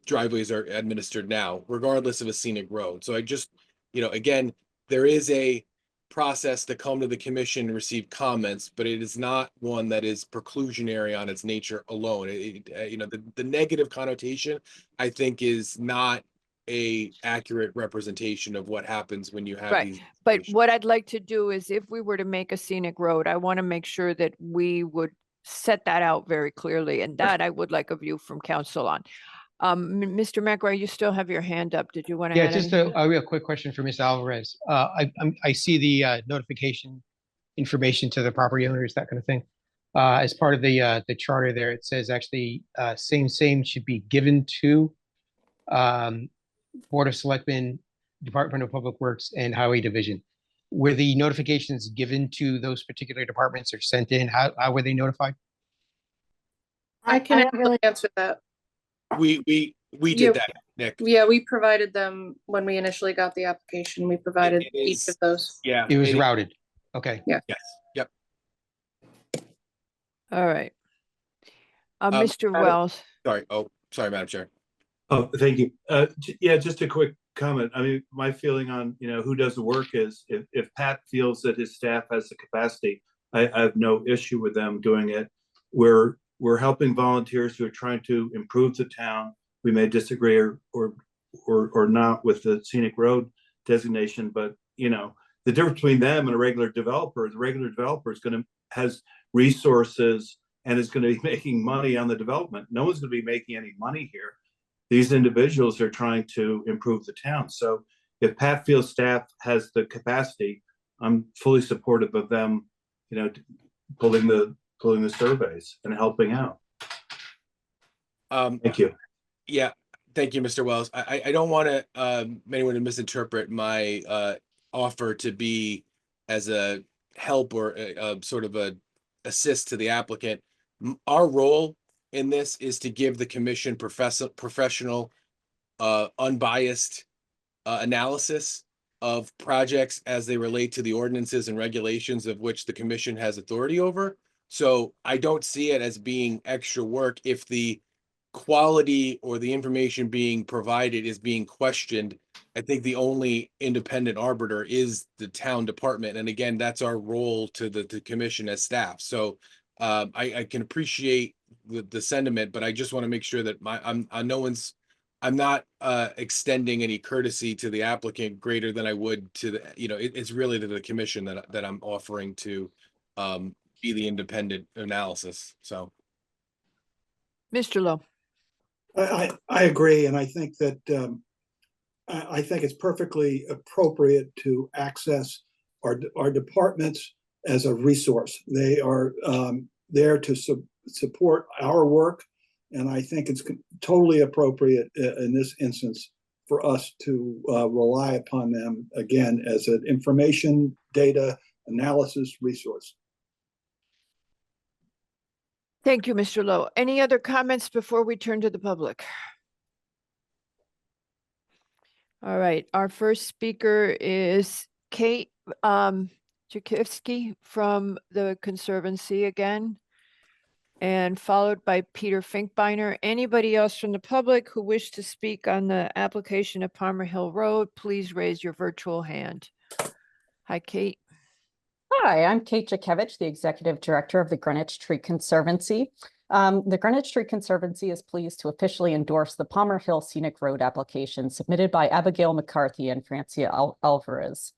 driveways are administered now, regardless of a scenic road. So I just, again, there is a process to come to the commission and receive comments, but it is not one that is preclusionary on its nature alone. The negative connotation, I think, is not a accurate representation of what happens when you have these. But what I'd like to do is, if we were to make a scenic road, I want to make sure that we would set that out very clearly, and that I would like a view from council on. Mr. McRae, you still have your hand up. Did you want to? Yeah, just a real quick question for Ms. Alvarez. I see the notification information to the property owners, that kind of thing. As part of the charter there, it says actually same should be given to Board of Selectmen, Department of Public Works, and Highway Division. Were the notifications given to those particular departments or sent in? How were they notified? I can really answer that. We did that, Nick. Yeah, we provided them when we initially got the application. We provided each of those. Yeah, it was routed. Okay. Yeah. Yes. Yep. All right. Mr. Wells. Sorry. Oh, sorry, Madam Chair. Oh, thank you. Yeah, just a quick comment. I mean, my feeling on who does the work is if Pat feels that his staff has the capacity, I have no issue with them doing it. We're helping volunteers who are trying to improve the town. We may disagree or not with the scenic road designation, but the difference between them and a regular developer, the regular developer is going to has resources and is going to be making money on the development. No one's going to be making any money here. These individuals are trying to improve the town. So if Pat feels staff has the capacity, I'm fully supportive of them, you know, pulling the surveys and helping out. Thank you. Yeah, thank you, Mr. Wells. I don't want to anyone to misinterpret my offer to be as a help or a sort of a assist to the applicant. Our role in this is to give the commission professional, unbiased analysis of projects as they relate to the ordinances and regulations of which the commission has authority over. So I don't see it as being extra work if the quality or the information being provided is being questioned. I think the only independent arbiter is the town department. And again, that's our role to the commission as staff. So I can appreciate the sentiment, but I just want to make sure that I'm not extending any courtesy to the applicant greater than I would to the, it's really to the commission that I'm offering to be the independent analysis. So. Mr. Lowe. I agree, and I think that I think it's perfectly appropriate to access our departments as a resource. They are there to support our work, and I think it's totally appropriate in this instance for us to rely upon them again as an information, data, analysis resource. Thank you, Mr. Lowe. Any other comments before we turn to the public? All right, our first speaker is Kate Jakivsky from the Conservancy again, and followed by Peter Finkbeiner. Anybody else from the public who wish to speak on the application of Palmer Hill Road, please raise your virtual hand. Hi, Kate. Hi, I'm Kate Jakevich, the Executive Director of the Greenwich Tree Conservancy. The Greenwich Tree Conservancy is pleased to officially endorse the Palmer Hill Scenic Road application submitted by Abigail McCarthy and Francia Alvarez.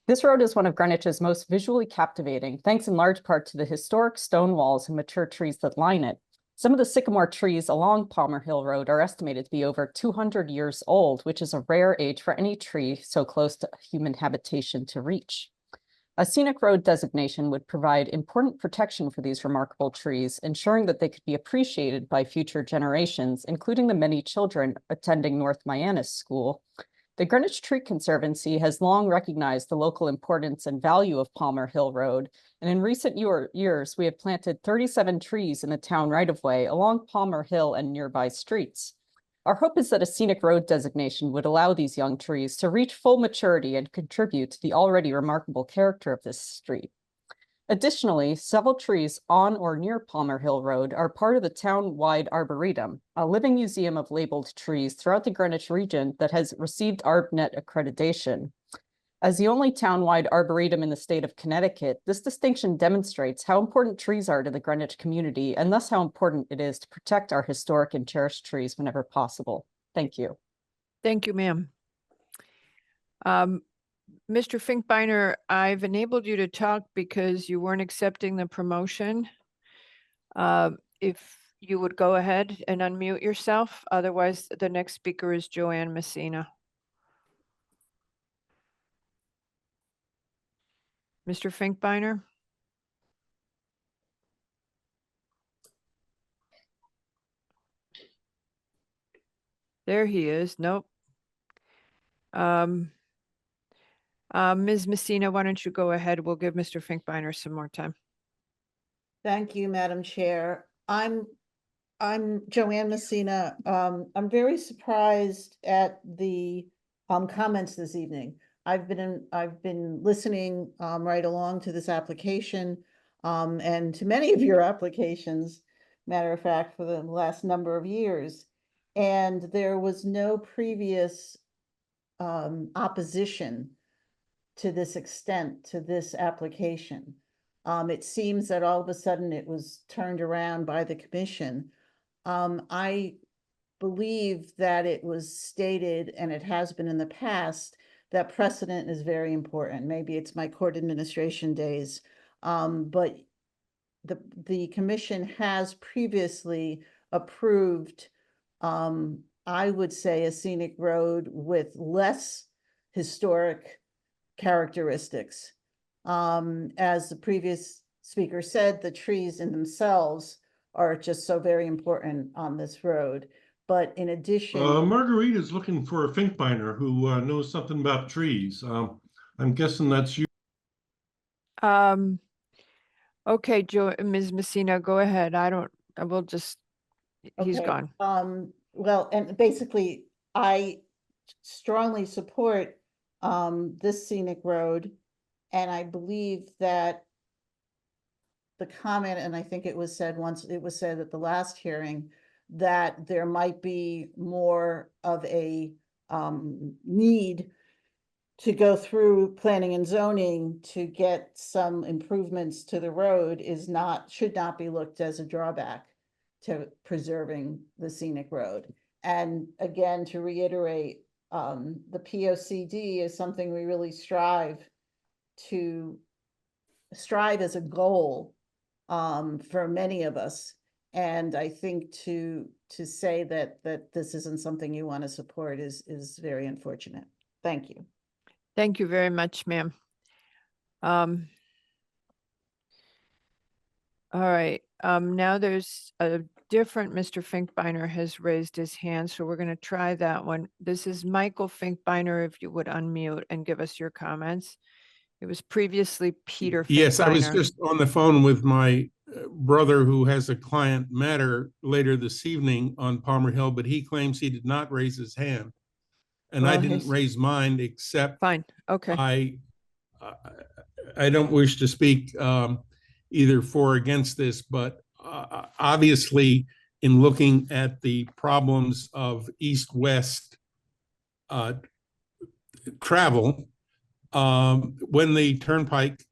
This road is one of Greenwich's most visually captivating, thanks in large part to the historic stone walls and mature trees that line it. Some of the sycamore trees along Palmer Hill Road are estimated to be over 200 years old, which is a rare age for any tree so close to human habitation to reach. A scenic road designation would provide important protection for these remarkable trees, ensuring that they could be appreciated by future generations, including the many children attending North Mianus School. The Greenwich Tree Conservancy has long recognized the local importance and value of Palmer Hill Road, and in recent years, we have planted 37 trees in the town right-of-way along Palmer Hill and nearby streets. Our hope is that a scenic road designation would allow these young trees to reach full maturity and contribute to the already remarkable character of this street. Additionally, several trees on or near Palmer Hill Road are part of the town-wide Arboretum, a living museum of labeled trees throughout the Greenwich region that has received ArbNet accreditation. As the only town-wide arboretum in the state of Connecticut, this distinction demonstrates how important trees are to the Greenwich community and thus how important it is to protect our historic and cherished trees whenever possible. Thank you. Thank you, ma'am. Mr. Finkbeiner, I've enabled you to talk because you weren't accepting the promotion. If you would go ahead and unmute yourself, otherwise the next speaker is Joanne Messina. Mr. Finkbeiner? There he is. Nope. Ms. Messina, why don't you go ahead? We'll give Mr. Finkbeiner some more time. Thank you, Madam Chair. I'm Joanne Messina. I'm very surprised at the comments this evening. I've been listening right along to this application and to many of your applications, matter of fact, for the last number of years. And there was no previous opposition to this extent to this application. It seems that all of a sudden it was turned around by the commission. I believe that it was stated, and it has been in the past, that precedent is very important. Maybe it's my court administration days, but the commission has previously approved, I would say, a scenic road with less historic characteristics. As the previous speaker said, the trees in themselves are just so very important on this road. But in addition, Marguerite is looking for a Finkbeiner who knows something about trees. I'm guessing that's you. Okay, Ms. Messina, go ahead. I will just, he's okay, gone. well, and basically, I strongly support this scenic road. And I believe that the comment, and I think it was said once, it was said at the last hearing, that there might be more of a need to go through planning and zoning to get some improvements to the road should not be looked as a drawback to preserving the scenic road. And again, to reiterate, the POCD is something we really strive as a goal for many of us. And I think to say that this isn't something you want to support is very unfortunate. Thank you. Thank you very much, ma'am. All right, now there's a different Mr. Finkbeiner has raised his hand, so we're going to try that one. This is Michael Finkbeiner, if you would unmute and give us your comments. It was previously Peter Finkbeiner. Yes, I was just on the phone with my brother who has a client matter later this evening on Palmer Hill, but he claims he did not raise his hand. And I Well, didn't raise mine, except fine. Okay. I don't wish to speak either for or against this, but obviously in looking at the problems of east-west travel, when the turnpike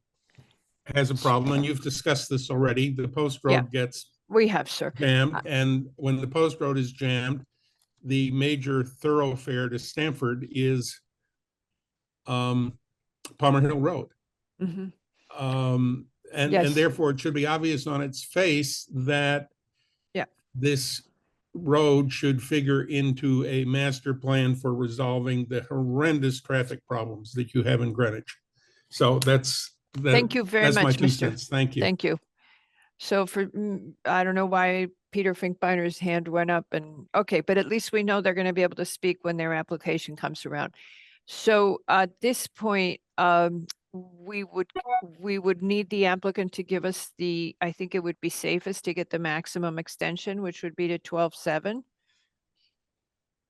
has a problem, and you've discussed this already, the post road gets we have, sir. jammed, and when the post road is jammed, the major thoroughfare to Stamford is Palmer Hill Road. Mm-hmm. And therefore it should be obvious on its face that this road should figure into a master plan for resolving the horrendous traffic problems that you have in Greenwich. So thank you very much, my 2 Mr. cents. Thank you. Thank you. So I don't know why Peter Finkbeiner's hand went up, and okay, but at least we know they're going to be able to speak when their application comes around. So at this point, we would need the applicant to give us I think it would be safest to get the maximum extension, which would be to 12/7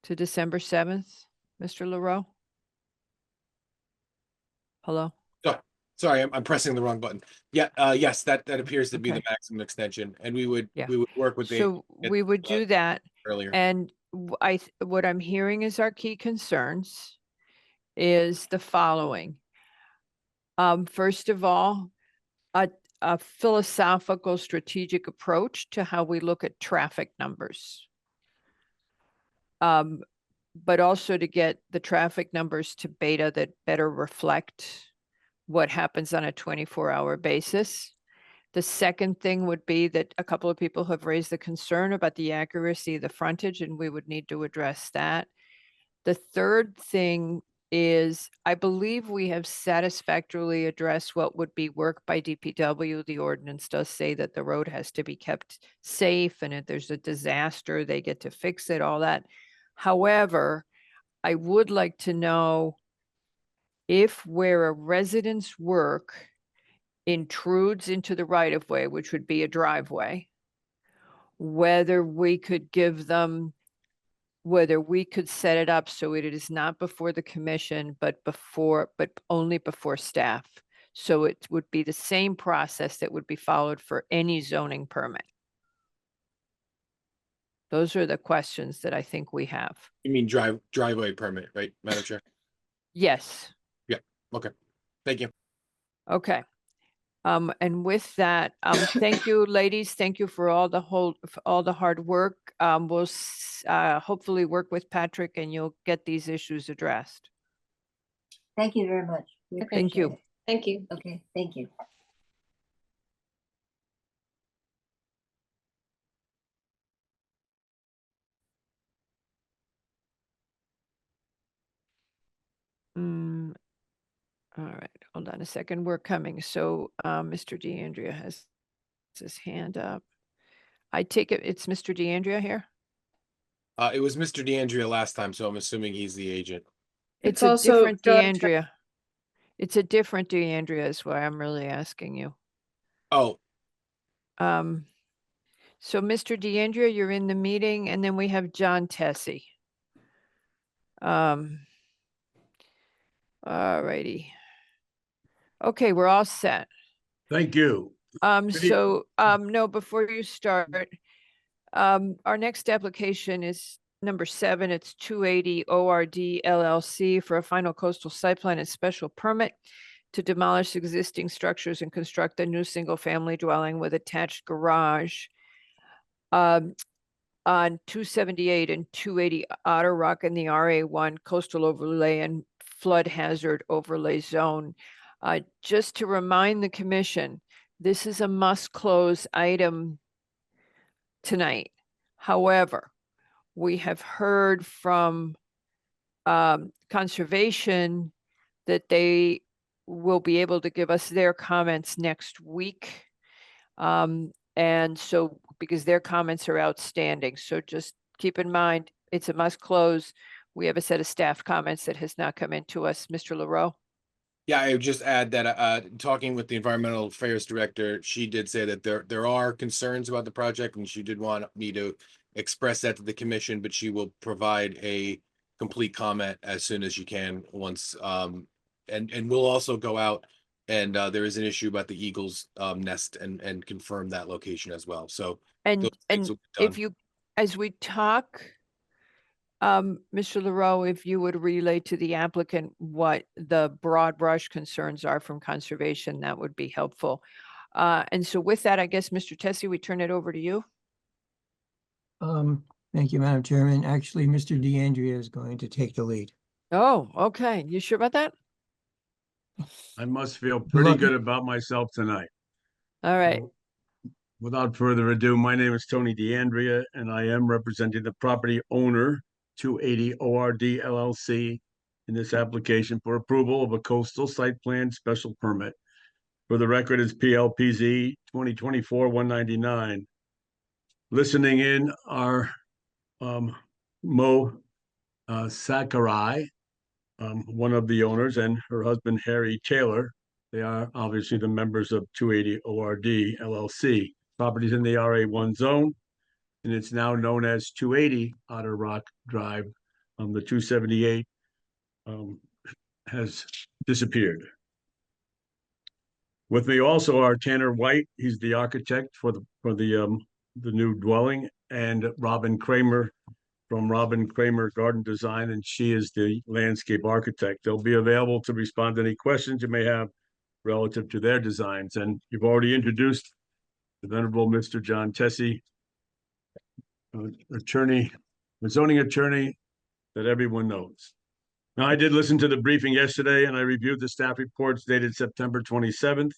to December 7th. Mr. Leroux? Hello? Sorry, I'm pressing the wrong button. Yeah, yes, that appears to be the maximum extension, and we would work with So we would do that earlier. And what I'm hearing is our key concerns is the following. First of all, a philosophical strategic approach to how we look at traffic numbers. But also to get the traffic numbers to beta that better reflect what happens on a 24-hour basis. The second thing would be that a couple of people have raised the concern about the accuracy of the frontage, and we would need to address that. The third thing is, I believe we have satisfactorily addressed what would be work by DPW. The ordinance does say that the road has to be kept safe, and if there's a disaster, they get to fix it, all that. However, I would like to know if where a resident's work intrudes into the right-of-way, which would be a driveway, whether we could set it up so it is not before the commission, but only before staff. So it would be the same process that would be followed for any zoning permit. Those are the questions that I think we have. You mean driveway permit, right, Madam Chair? Yes. Yeah, okay. Thank you. Okay. And with that, thank you, ladies. Thank you for all the hard work. We'll hopefully work with Patrick and you'll get these issues addressed. Thank you very much. We Thank you. appreciate it. Thank you. Okay, thank you. All right, hold on a second. We're coming. So Mr. DeAndrea has his hand up. I take it it's Mr. DeAndrea here? It was Mr. DeAndrea last time, so I'm assuming he's the agent. It's It's a also different John DeAndrea. It's a different DeAndrea is why I'm really asking you. Oh, So Mr. DeAndrea, you're in the meeting, and then we have John Tessie. All righty. Okay, we're all set. Thank you. No, before you start, our next application is number 7. It's 280 ORD LLC for a final coastal site plan and special permit to demolish existing structures and construct a new single-family dwelling with attached garage on 278 and 280 Otter Rock in the RA1 coastal overlay and flood hazard overlay zone. Just to remind the commission, this is a must-close item tonight. However, we have heard from Conservation that they will be able to give us their comments next week. And so, because their comments are outstanding, so just keep in mind, it's a must close. We have a set of staff comments that has not come into us. Mr. LaRoe? yeah, I would just add that talking with the environmental affairs director, she did say that there are concerns about the project, and she did want me to express that to the commission, but she will provide a complete comment as soon as she can once and we'll also go out and there is an issue about the Eagles nest and confirm that location as well. So And those things will be if done. you, as we talk, Mr. LaRoe, if you would relay to the applicant what the broad brush concerns are from Conservation, that would be helpful. And so with that, I guess, Mr. Tessie, we turn it over to you. Thank you, Madam Chairman. Actually, Mr. DeAndrea is going to take the lead. Oh, okay. You sure about that? I must feel pretty Look. good about myself tonight. All right. Without further ado, my name is Tony DeAndrea, and I am representing the property owner, 280 ORD LLC, in this application for approval of a coastal site plan special permit. For the record, is PLPZ 2024-199. Listening in are Mo Sakurai, one of the owners, and her husband, Harry Taylor. They are obviously the members of 280 ORD LLC. Properties in the RA1 zone, and it's now known as 280 Otter Rock Drive. The 278 has disappeared. With me also are Tanner White. He's the architect for the new dwelling, and Robin Kramer from Robin Kramer Garden Design, and she is the landscape architect. They'll be available to respond to any questions you may have relative to their designs. And you've already introduced the Venerable Mr. John Tessie, zoning attorney that everyone knows. Now, I did listen to the briefing yesterday, and I reviewed the staff reports dated September 27th.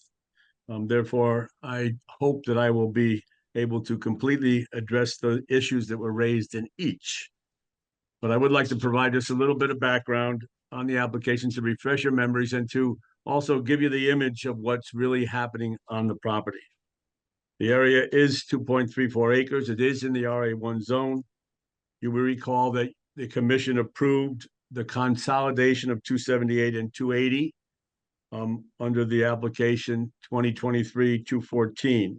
Therefore, I hope that I will be able to completely address the issues that were raised in each. But I would like to provide just a little bit of background on the application to refresh your memories and to also give you the image of what's really happening on the property. The area is 2.34 acres. It is in the RA1 zone. You will recall that the commission approved the consolidation of 278 and 280 under the application 2023-214.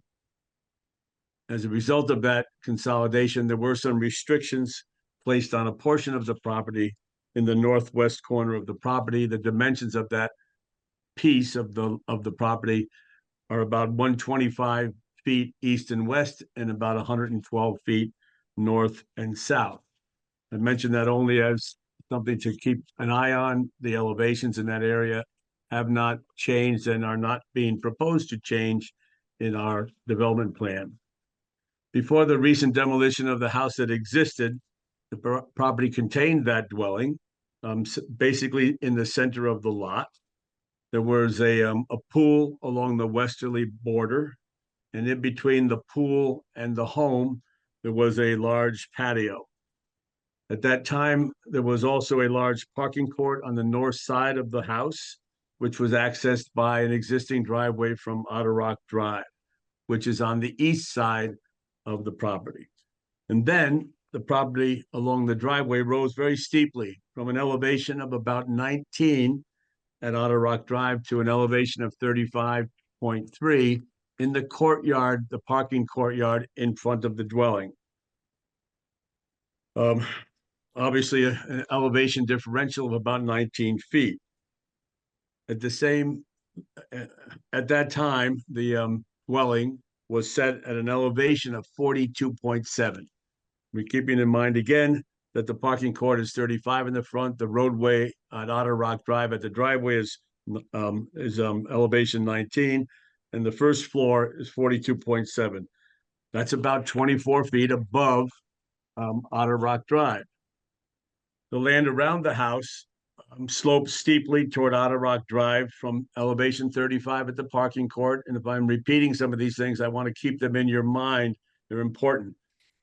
As a result of that consolidation, there were some restrictions placed on a portion of the property in the northwest corner of the property. The dimensions of that piece of the property are about 125 feet east and west and about 112 feet north and south. I mentioned that only as something to keep an eye on. The elevations in that area have not changed and are not being proposed to change in our development plan. Before the recent demolition of the house that existed, the property contained that dwelling, basically in the center of the lot. There was a pool along the westerly border, and in between the pool and the home, there was a large patio. At that time, there was also a large parking court on the north side of the house, which was accessed by an existing driveway from Otter Rock Drive, which is on the east side of the property. And then the property along the driveway rose very steeply from an elevation of about 19 at Otter Rock Drive to an elevation of 35.3 in the courtyard, the parking courtyard in front of the dwelling. Obviously, an elevation differential of about 19 feet. At that time, the dwelling was set at an elevation of 42.7. We're keeping in mind again that the parking court is 35 in the front, the roadway at Otter Rock Drive at the driveway is elevation 19, and the first floor is 42.7. That's about 24 feet above Otter Rock Drive. The land around the house slopes steeply toward Otter Rock Drive from elevation 35 at the parking court. And if I'm repeating some of these things, I want to keep them in your mind. They're important.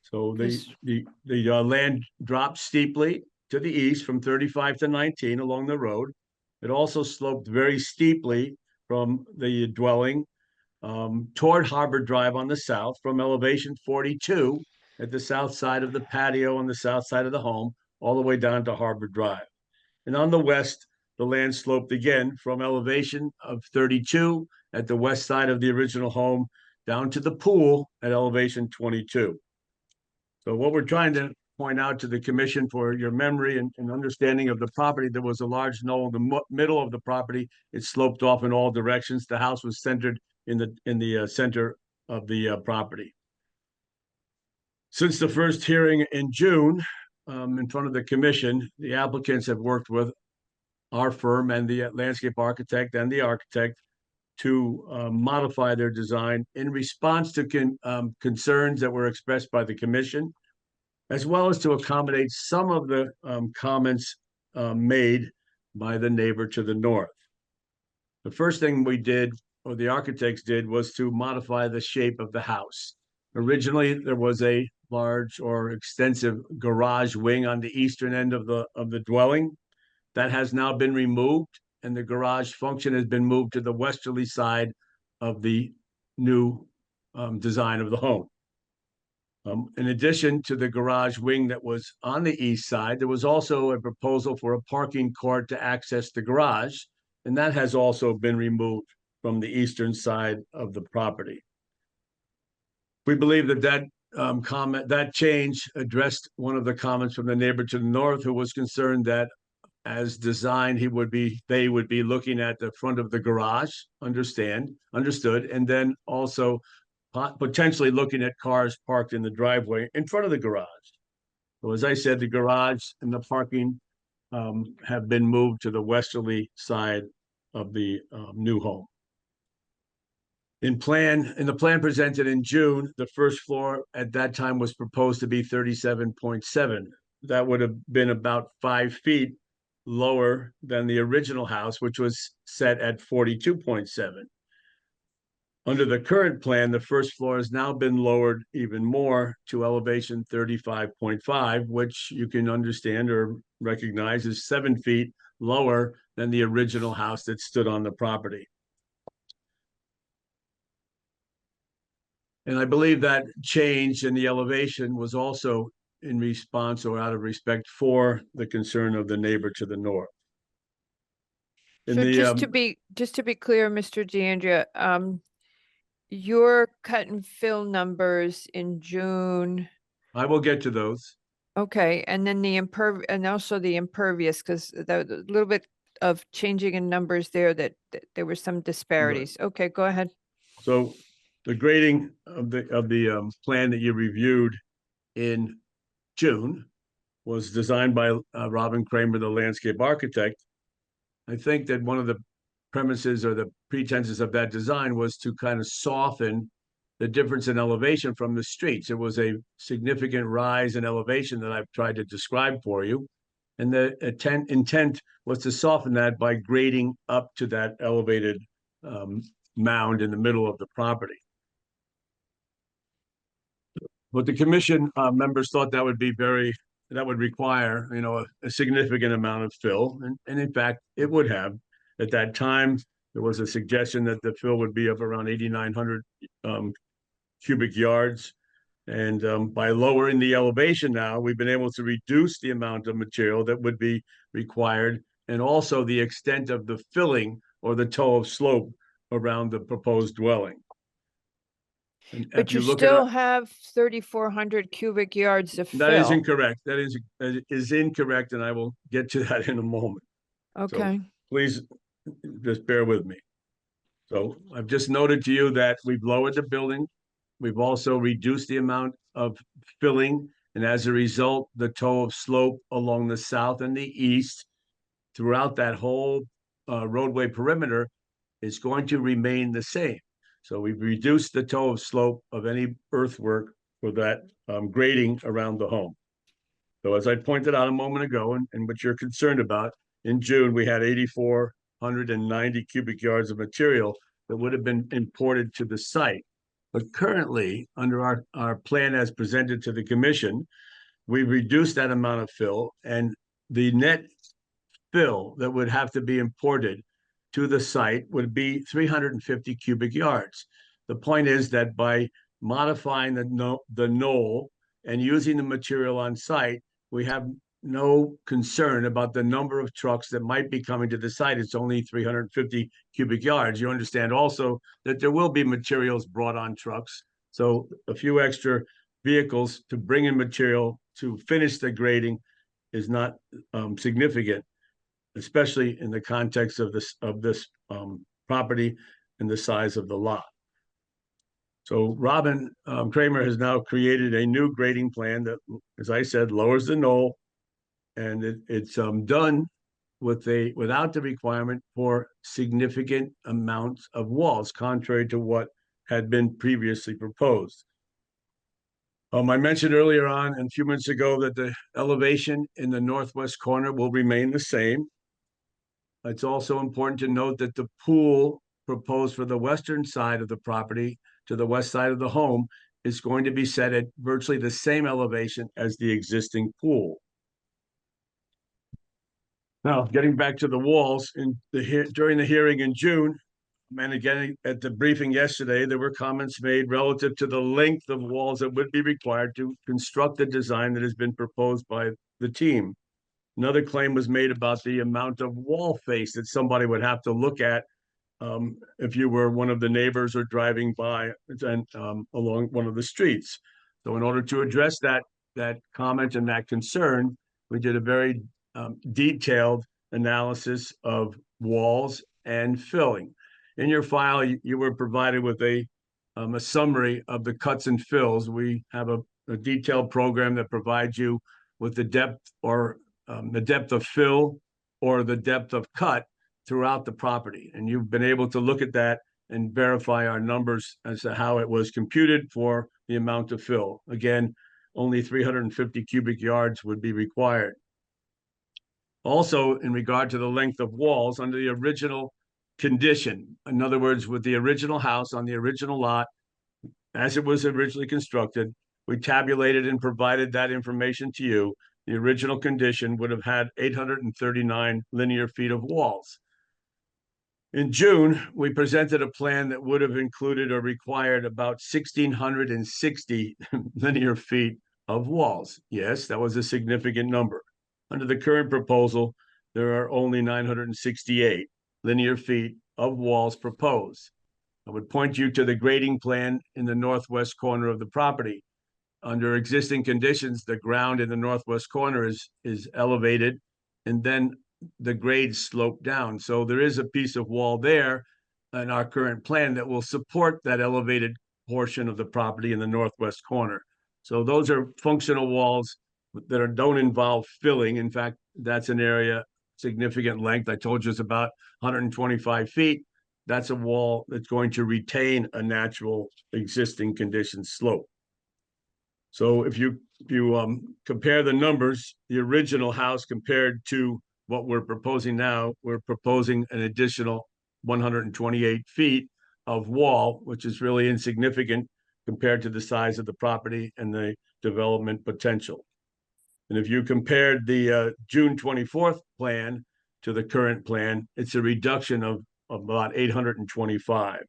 So the land drops steeply to the east from 35 to 19 along the road. It also sloped very steeply from the dwelling toward Harbor Drive on the south from elevation 42 at the south side of the patio on the south side of the home, all the way down to Harbor Drive. And on the west, the land sloped again from elevation of 32 at the west side of the original home down to the pool at elevation 22. So what we're trying to point out to the commission for your memory and understanding of the property, there was a large knoll in the middle of the property. It sloped off in all directions. The house was centered in the center of the property. Since the first hearing in June, in front of the commission, the applicants have worked with our firm and the landscape architect and the architect to modify their design in response to concerns that were expressed by the commission, as well as to accommodate some of the comments made by the neighbor to the north. The first thing we did, or the architects did, was to modify the shape of the house. Originally, there was a large or extensive garage wing on the eastern end of the dwelling. That has now been removed, and the garage function has been moved to the westerly side of the new design of the home. In addition to the garage wing that was on the east side, there was also a proposal for a parking court to access the garage, and that has also been removed from the eastern side of the property. We believe that change addressed one of the comments from the neighbor to the north, who was concerned that as designed, they would be looking at the front of the garage, understood, and then also potentially looking at cars parked in the driveway in front of the garage. So as I said, the garage and the parking have been moved to the westerly side of the new home. In the plan presented in June, the first floor at that time was proposed to be 37.7. That would have been about 5 feet lower than the original house, which was set at 42.7. Under the current plan, the first floor has now been lowered even more to elevation 35.5, which you can understand or recognize is 7 feet lower than the original house that stood on the property. And I believe that change in the elevation was also in response or out of respect for the concern of the neighbor to the north. So just to be clear, Mr. DeAndrea, your cut and fill numbers in June. I will get to those. Okay, and then and also the impervious, because the little bit of changing in numbers there that there were some disparities. Right. Okay, go ahead. So the grading of the plan that you reviewed in June was designed by Robin Kramer, the landscape architect. I think that one of the premises or the pretenses of that design was to kind of soften the difference in elevation from the streets. It was a significant rise in elevation that I've tried to describe for you. And the intent was to soften that by grading up to that elevated mound in the middle of the property. But the commission members thought that would require, a significant amount of fill. And in fact, it would have. At that time, there was a suggestion that the fill would be of around 8,900 cubic yards. And by lowering the elevation now, we've been able to reduce the amount of material that would be required, and also the extent of the filling or the toe of slope around the proposed dwelling. And But if you look at still our- have 3,400 cubic yards of That is fill. incorrect. That is incorrect, and I will get to that in a moment. So Okay. please just bear with me. So I've just noted to you that we've lowered the building. We've also reduced the amount of filling, and as a result, the toe of slope along the south and the east throughout that whole roadway perimeter is going to remain the same. So we've reduced the toe of slope of any earthwork for that grading around the home. So as I pointed out a moment ago, and what you're concerned about, in June, we had 8,490 cubic yards of material that would have been imported to the site. But currently, under our plan as presented to the commission, we've reduced that amount of fill, and the net fill that would have to be imported to the site would be 350 cubic yards. The point is that by modifying the knoll and using the material on site, we have no concern about the number of trucks that might be coming to the site. It's only 350 cubic yards. You understand also that there will be materials brought on trucks. So a few extra vehicles to bring in material to finish the grading is not significant, especially in the context of this property and the size of the lot. So Robin Kramer has now created a new grading plan that, as I said, lowers the knoll, and it's done without the requirement for significant amounts of walls, contrary to what had been previously proposed. I mentioned earlier on and a few minutes ago that the elevation in the northwest corner will remain the same. It's also important to note that the pool proposed for the western side of the property to the west side of the home is going to be set at virtually the same elevation as the existing pool. Now, getting back to the walls, during the hearing in June, and again at the briefing yesterday, there were comments made relative to the length of walls that would be required to construct the design that has been proposed by the team. Another claim was made about the amount of wall face that somebody would have to look at if you were one of the neighbors or driving by and along one of the streets. So in order to address that comment and that concern, we did a very detailed analysis of walls and filling. In your file, you were provided with a summary of the cuts and fills. We have a detailed program that provides you with the depth or the depth of fill or the depth of cut throughout the property. And you've been able to look at that and verify our numbers as to how it was computed for the amount of fill. Again, only 350 cubic yards would be required. Also, in regard to the length of walls, under the original condition, in other words, with the original house on the original lot, as it was originally constructed, we tabulated and provided that information to you. The original condition would have had 839 linear feet of walls. In June, we presented a plan that would have included or required about 1,660 linear feet of walls. Yes, that was a significant number. Under the current proposal, there are only 968 linear feet of walls proposed. I would point you to the grading plan in the northwest corner of the property. Under existing conditions, the ground in the northwest corner is elevated, and then the grades slope down. So there is a piece of wall there in our current plan that will support that elevated portion of the property in the northwest corner. So those are functional walls that don't involve filling. In fact, that's an area significant length. I told you it's about 125 feet. That's a wall that's going to retain a natural existing condition slope. So if you compare the numbers, the original house compared to what we're proposing now, we're proposing an additional 128 feet of wall, which is really insignificant compared to the size of the property and the development potential. And if you compared the June 24th plan to the current plan. It's a reduction of about 825.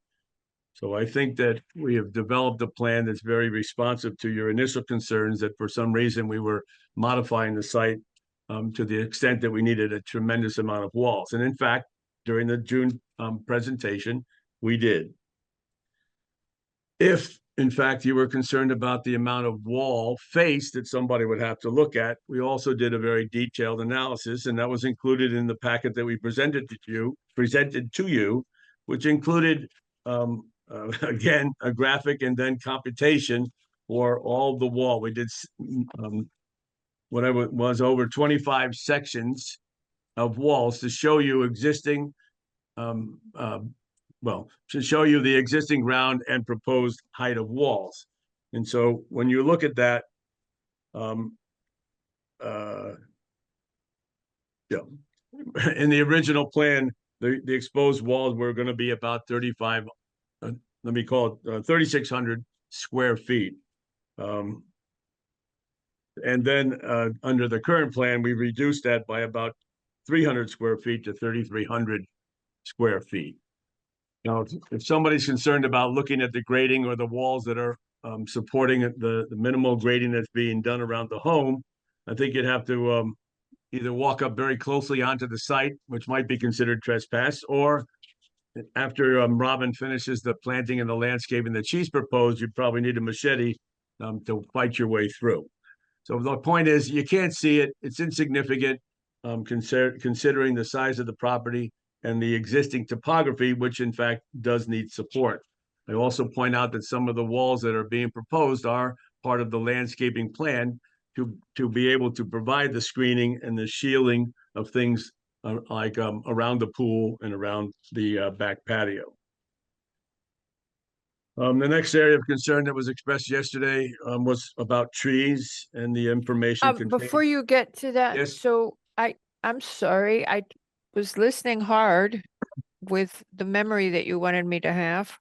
So I think that we have developed a plan that's very responsive to your initial concerns that for some reason we were modifying the site to the extent that we needed a tremendous amount of walls. And in fact, during the June presentation, we did. If, in fact, you were concerned about the amount of wall face that somebody would have to look at, we also did a very detailed analysis, and that was included in the packet that we presented to you, which included, again, a graphic and then computation for all the wall. We did whatever it was, over 25 sections of walls to show you existing to show you the existing ground and proposed height of walls. And so when you look at that, in the original plan, the exposed walls were going to be about 35, let me call it 3,600 square feet. And then under the current plan, we reduced that by about 300 square feet to 3,300 square feet. Now, if somebody's concerned about looking at the grading or the walls that are supporting the minimal grading that's being done around the home, I think you'd have to either walk up very closely onto the site, which might be considered trespass, or after Robin finishes the planting and the landscaping that she's proposed, you probably need a machete to fight your way through. So the point is, you can't see it. It's insignificant considering the size of the property and the existing topography, which in fact does need support. I also point out that some of the walls that are being proposed are part of the landscaping plan to be able to provide the screening and the shielding of things like around the pool and around the back patio. The next area of concern that was expressed yesterday was about trees and the information contained. Before you get to that, Yes. so I'm sorry, I was listening hard with the memory that you wanted me to have.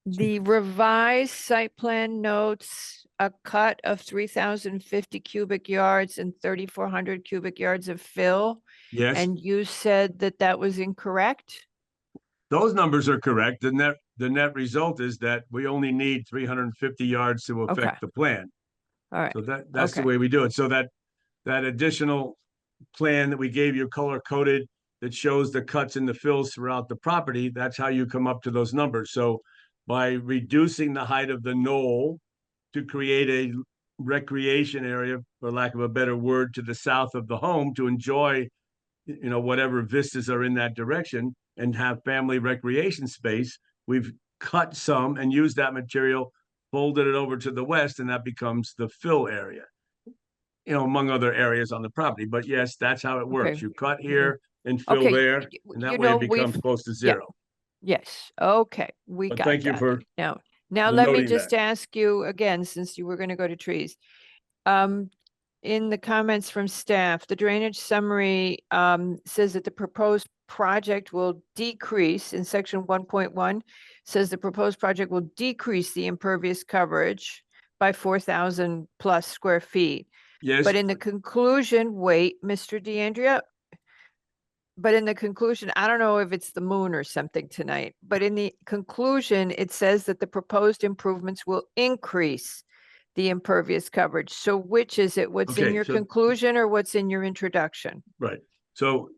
The revised site plan notes a cut of 3,050 cubic yards and 3,400 cubic yards of fill. Yes. And you said that that was incorrect? Those numbers are correct. The net result is that we only need 350 yards to affect Okay. the plan. All right. So that's the Okay. way we do it. So that additional plan that we gave you color coded that shows the cuts and the fills throughout the property, that's how you come up to those numbers. So by reducing the height of the knoll to create a recreation area, for lack of a better word, to the south of the home to enjoy, whatever vistas are in that direction and have family recreation space, we've cut some and used that material, folded it over to the west, and that becomes the fill area, among other areas on the property. But yes, that's how it works. Okay. You cut here and fill Okay, there, y- and you that way know, it becomes we've- close to yeah. zero. Yes, okay, we But got thank you that. for Now for let me noting just that. ask you again, since you were going to go to trees. In the comments from staff, the drainage summary says that the proposed project will decrease in section 1.1, says the proposed project will decrease the impervious coverage by 4,000 plus square feet. Yes. But in the conclusion, wait, Mr. DeAndrea. But in the conclusion, I don't know if it's the moon or something tonight, but in the conclusion, it says that the proposed improvements will increase the impervious coverage. So which is it? What's in Okay, your so- conclusion or what's in your introduction? Right. So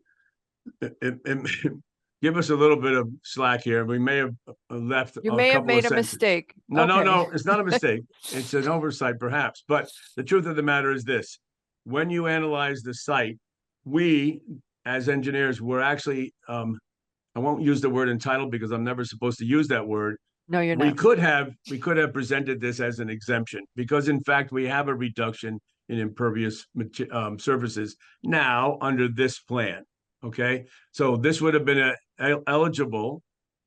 give us a little bit of slack here. We may have left You a may have couple of made a sentences. mistake. No, Okay. it's not a mistake. It's an oversight perhaps. But the truth of the matter is this. When you analyze the site, we, as engineers, were actually, I won't use the word entitled because I'm never supposed to use that word. No, you're We not. could have presented this as an exemption because in fact, we have a reduction in impervious surfaces now under this plan. Okay, so this would have been eligible,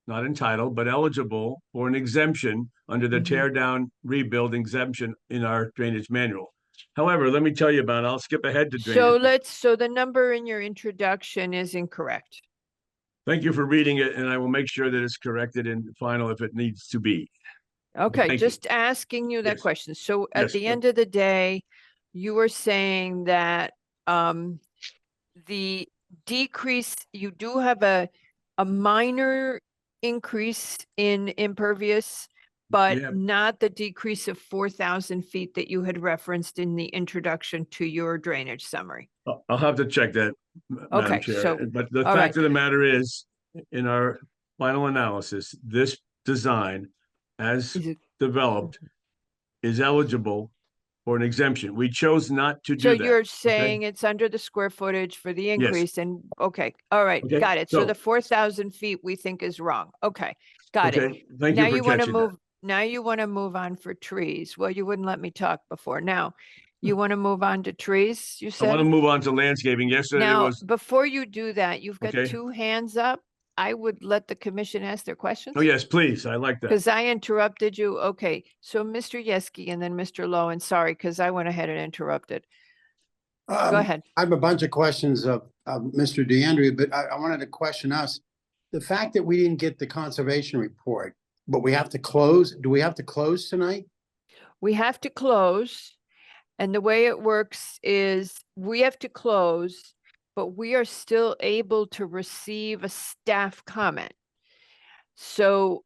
not entitled, but eligible for an exemption under the tear down rebuild exemption in our drainage manual. However, let me tell you about it. I'll skip ahead to drainage. So the number in your introduction is incorrect. Thank you for reading it, and I will make sure that it's corrected in final if it needs to be. Okay, Thank you. just asking you that Yes. question. So at Yes, the but- end of the day, you were saying that the decrease, you do have a minor increase in impervious, but Yeah. not the decrease of 4,000 feet that you had referenced in the introduction to your drainage summary. I'll have to check that, Madam Okay, Chair. so- But the all fact right. of the matter is, in our final analysis, this design as Is it- developed is eligible for an exemption. We chose not to So do that. you're okay? saying it's under the square footage for the Yes. increase and, okay, all right, Okay, got it. So so- the 4,000 feet we think is wrong. Okay, got it. Okay, thank Now you for you want to catching that. move, now you want to move on for trees. Well, you wouldn't let me talk before. Now, you want to move on to trees, you I want to said? move on to landscaping. Yesterday Now, was, before you do that, you've got Okay. 2 hands up. I would let the commission ask their questions. oh, yes, please, I like that. Because I interrupted you. Okay, so Mr. Yeski and then Mr. Lowe, and sorry, because I went ahead and interrupted. Go ahead. I have a bunch of questions of Mr. DeAndrea, but I wanted to question us. The fact that we didn't get the conservation report, but we have to close, do we have to close tonight? We have to close. And the way it works is we have to close, but we are still able to receive a staff comment. So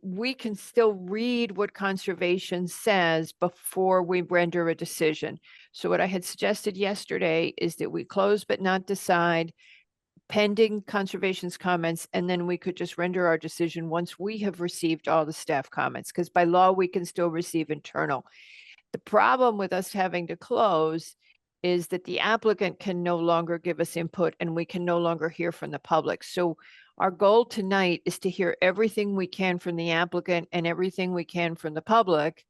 we can still read what conservation says before we render a decision. So what I had suggested yesterday is that we close but not decide pending conservation's comments, and then we could just render our decision once we have received all the staff comments, because by law, we can still receive internal. The problem with us having to close is that the applicant can no longer give us input and we can no longer hear from the public. So our goal tonight is to hear everything we can from the applicant and everything we can from the public,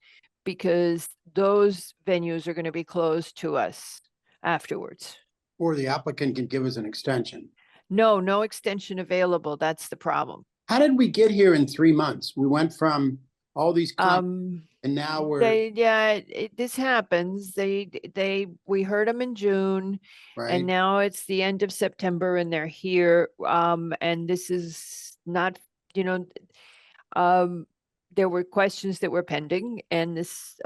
because those venues are going to be closed to us afterwards. Or the applicant can give us an extension? No extension available. That's the problem. How did we get here in 3 months? We went from all these, and now we're, This happens. We heard them in June. right? And now it's the end of September and they're here. And this is not, there were questions that were pending and this,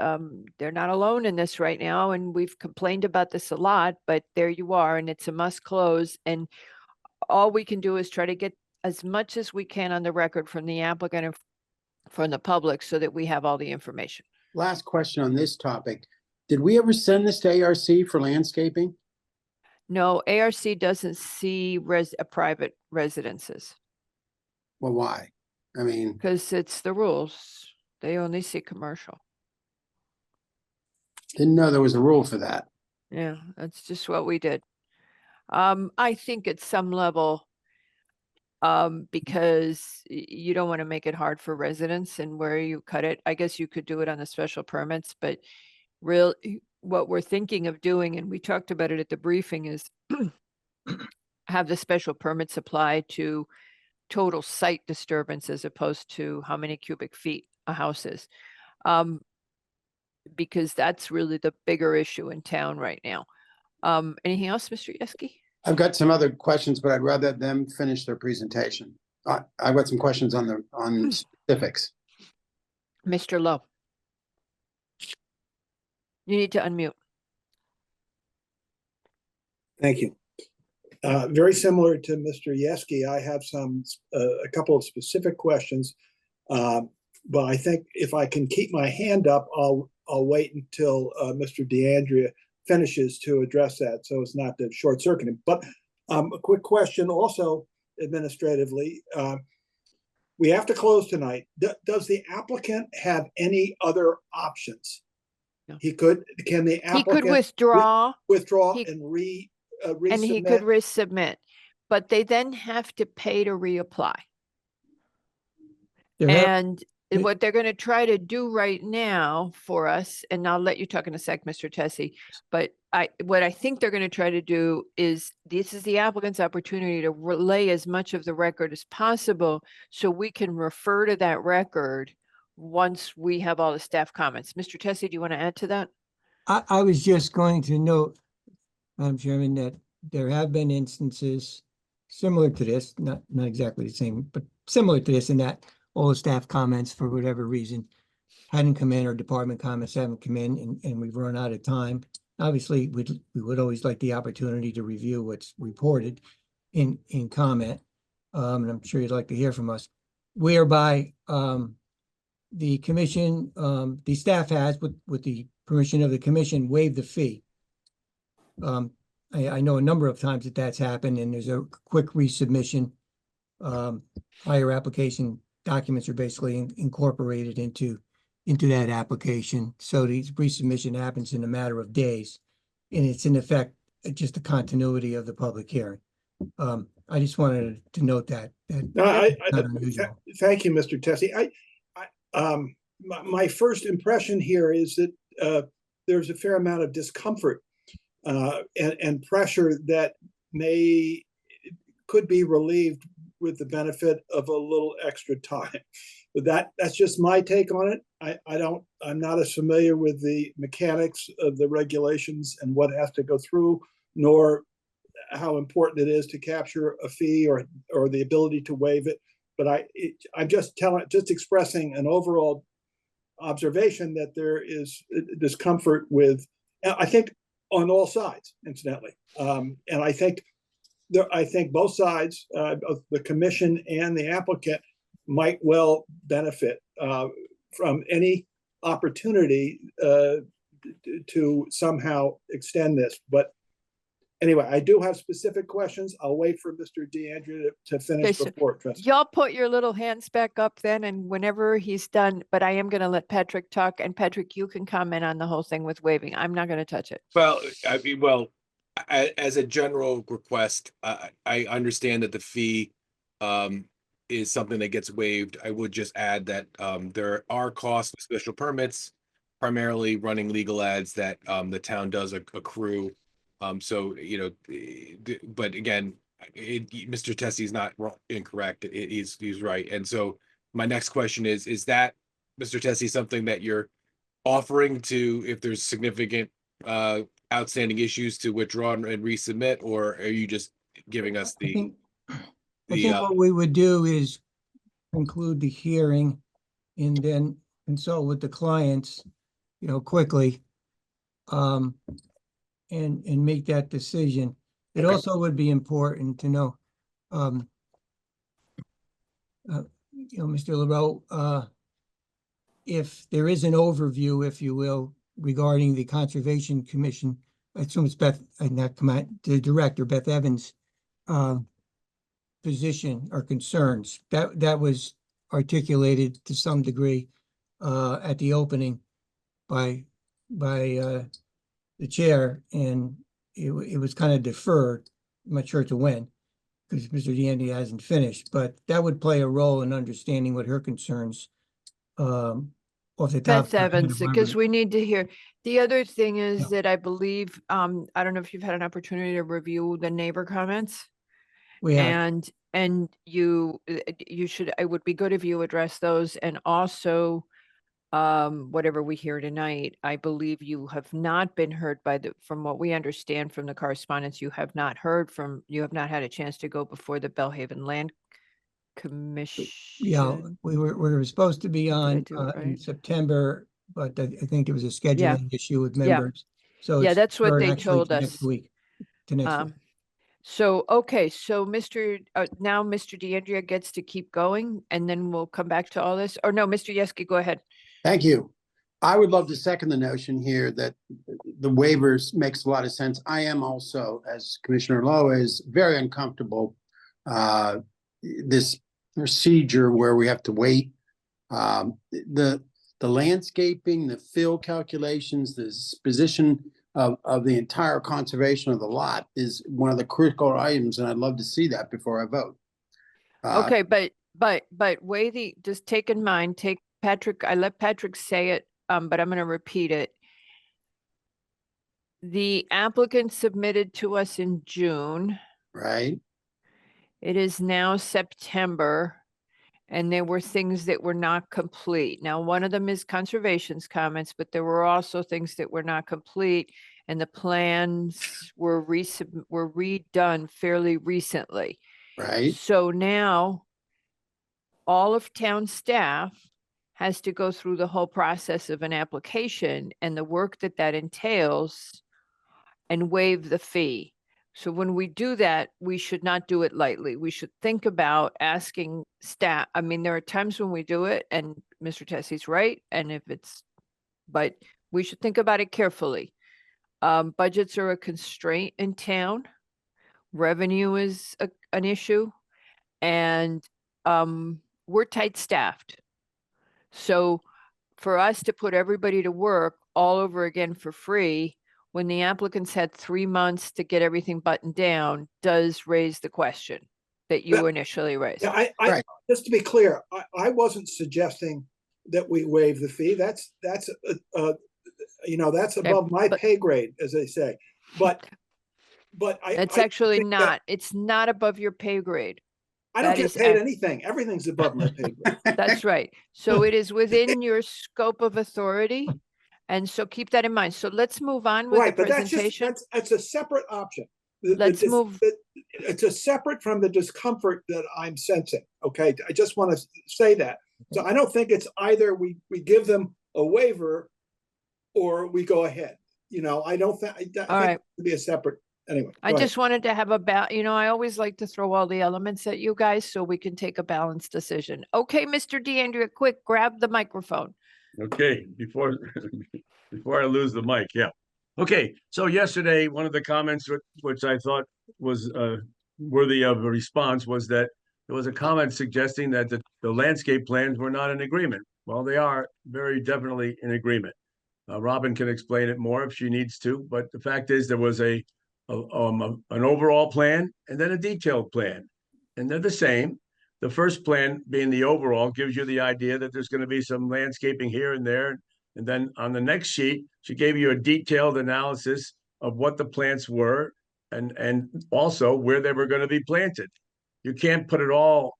they're not alone in this right now. And we've complained about this a lot, but there you are, and it's a must close. And all we can do is try to get as much as we can on the record from the applicant and from the public so that we have all the information. Last question on this topic. Did we ever send this to ARC for landscaping? No, ARC doesn't see private residences Well, why? I mean, because it's the rules. They only see commercial. didn't know there was a rule for that. Yeah, that's just what we did. I think at some level, because you don't want to make it hard for residents and where you cut it, I guess you could do it on the special permits, but what we're thinking of doing, and we talked about it at the briefing, is have the special permits apply to total site disturbance as opposed to how many cubic feet a house is. Because that's really the bigger issue in town right now. Anything else, Mr. Yeski? I've got some other questions, but I'd rather them finish their presentation. I've got some questions on specifics. Mr. Lowe. You need to unmute. Thank you. Very similar to Mr. Yeski, I have a couple of specific questions. But I think if I can keep my hand up, I'll wait until Mr. DeAndrea finishes to address that, so it's not the short circuiting. But a quick question also administratively. We have to close tonight. Does the applicant have any other options? No. Can the applicant? He could withdraw. Withdraw He- and resubmit? And he could resubmit, but they then have to pay to reapply. And what they're going to try to do right now for us, and I'll let you talk in a sec, Mr. Tessie, but what I think they're going to try to do is, this is the applicant's opportunity to relay as much of the record as possible so we can refer to that record once we have all the staff comments. Mr. Tessie, do you want to add to that? I was just going to note, Madam Chairman, that there have been instances similar to this, not exactly the same, but similar to this, in that all the staff comments, for whatever reason, hadn't come in, or department comments haven't come in, and we've run out of time. Obviously, we would always like the opportunity to review what's reported in comment. And I'm sure you'd like to hear from us, whereby the commission, the staff has, with the permission of the commission, waived the fee. I know a number of times that that's happened, and there's a quick resubmission. Prior application documents are basically incorporated into that application. So the resubmission happens in a matter of days, and it's in effect just the continuity of the public hearing. I just wanted to note that. Not unusual. Thank you, Mr. Tessie. My first impression here is that there's a fair amount of discomfort and pressure that could be relieved with the benefit of a little extra time. But that's just my take on it. I'm not as familiar with the mechanics of the regulations and what has to go through, nor how important it is to capture a fee or the ability to waive it. But I'm just expressing an overall observation that there is discomfort with, I think, on all sides, incidentally. And I think both sides, of the commission and the applicant, might well benefit from any opportunity to somehow extend this. But anyway, I do have specific questions. I'll wait for Mr. DeAndrea to finish so before. Trustee. Y'all put your little hands back up then, and whenever he's done, but I am going to let Patrick talk, and Patrick, you can comment on the whole thing with waiving. I'm not going to touch it. Well, as a general request, I understand that the fee is something that gets waived. I would just add that there are costs with special permits, primarily running legal ads that the town does accrue. So, but again, Mr. Tessie is not incorrect. He's right. And so my next question is that, Mr. Tessie, something that you're offering to, if there's significant outstanding issues, to withdraw and resubmit, or are you just giving us I think what we would do is conclude the hearing and then consult with the clients, quickly, and make that decision. It also would be important to know, Mr. LaRoe, if there is an overview, if you will, regarding the Conservation Commission, I assume it's the director, Beth Evans, position or concerns that was articulated to some degree at the opening by the chair, and it was kind of deferred. I'm not sure to when, because Mr. DeAndrea hasn't finished, but that would play a role in understanding what her concerns off the top. Beth Evans, because we need to hear. The other thing is that I believe, I don't know if you've had an opportunity to review the neighbor comments. We have. And you should, it would be good if you address those, and also whatever we hear tonight, I believe you have not been heard from what we understand from the correspondence, you have not had a chance to go before the Bellhaven Land Commission. Yeah, we were supposed to be on in September, but I think there was a scheduling issue with members. So yeah, that's what deferred they actually told to us. next week. To next week. So, okay, so now Mr. DeAndrea gets to keep going, and then we'll come back to all this. Or no, Mr. Yeski, go ahead. Thank you. I would love to second the notion here that the waivers makes a lot of sense. I am also, as Commissioner Lowe is, very uncomfortable this procedure where we have to wait. The landscaping, the fill calculations, the position of the entire conservation of the lot is one of the critical items, and I'd love to see that before I vote. Okay, but just take in mind, Patrick, I let Patrick say it, but I'm going to repeat it. The applicant submitted to us in June. Right. It is now September, and there were things that were not complete. Now, one of them is conservation's comments, but there were also things that were not complete, and the plans were redone fairly recently. Right. So now all of town staff has to go through the whole process of an application, and the work that entails and waive the fee. So when we do that, we should not do it lightly. We should think about asking staff. I mean, there are times when we do it and Mr. Tessie's right. And if it's, but we should think about it carefully. Budgets are a constraint in town. Revenue is an issue, and we're tight staffed. So for us to put everybody to work all over again for free, when the applicants had 3 months to get everything buttoned down, does raise the question that you initially raised. Yeah, I just to be clear, I wasn't suggesting that we waive the fee. That's you know, that's above my pay grade, as they say. But It's I actually think that not. It's not above your pay grade. I don't That get is paid ac- anything. Everything's above my pay grade. That's right. So it is within your scope of authority. And so keep that in mind. So let's move on with the Right, but that's presentation. that's a separate option. Let's move. It's a separate from the discomfort that I'm sensing. Okay, I just want to say that. So I don't think it's either we give them a waiver or we go ahead. You know, I don't think. I think right. it would be a separate. Anyway, I go ahead. just wanted to have I always like to throw all the elements at you guys so we can take a balanced decision. Okay, Mr. DeAndrea, quick, grab the microphone. Okay, before I lose the mic, yeah. Okay, so yesterday, one of the comments which I thought was worthy of a response was that there was a comment suggesting that the landscape plans were not in agreement. Well, they are very definitely in agreement. Robin can explain it more if she needs to, but the fact is there was an overall plan and then a detailed plan, and they're the same. The first plan, being the overall, gives you the idea that there's going to be some landscaping here and there. And then on the next sheet, she gave you a detailed analysis of what the plants were and also where they were going to be planted. You can't put it all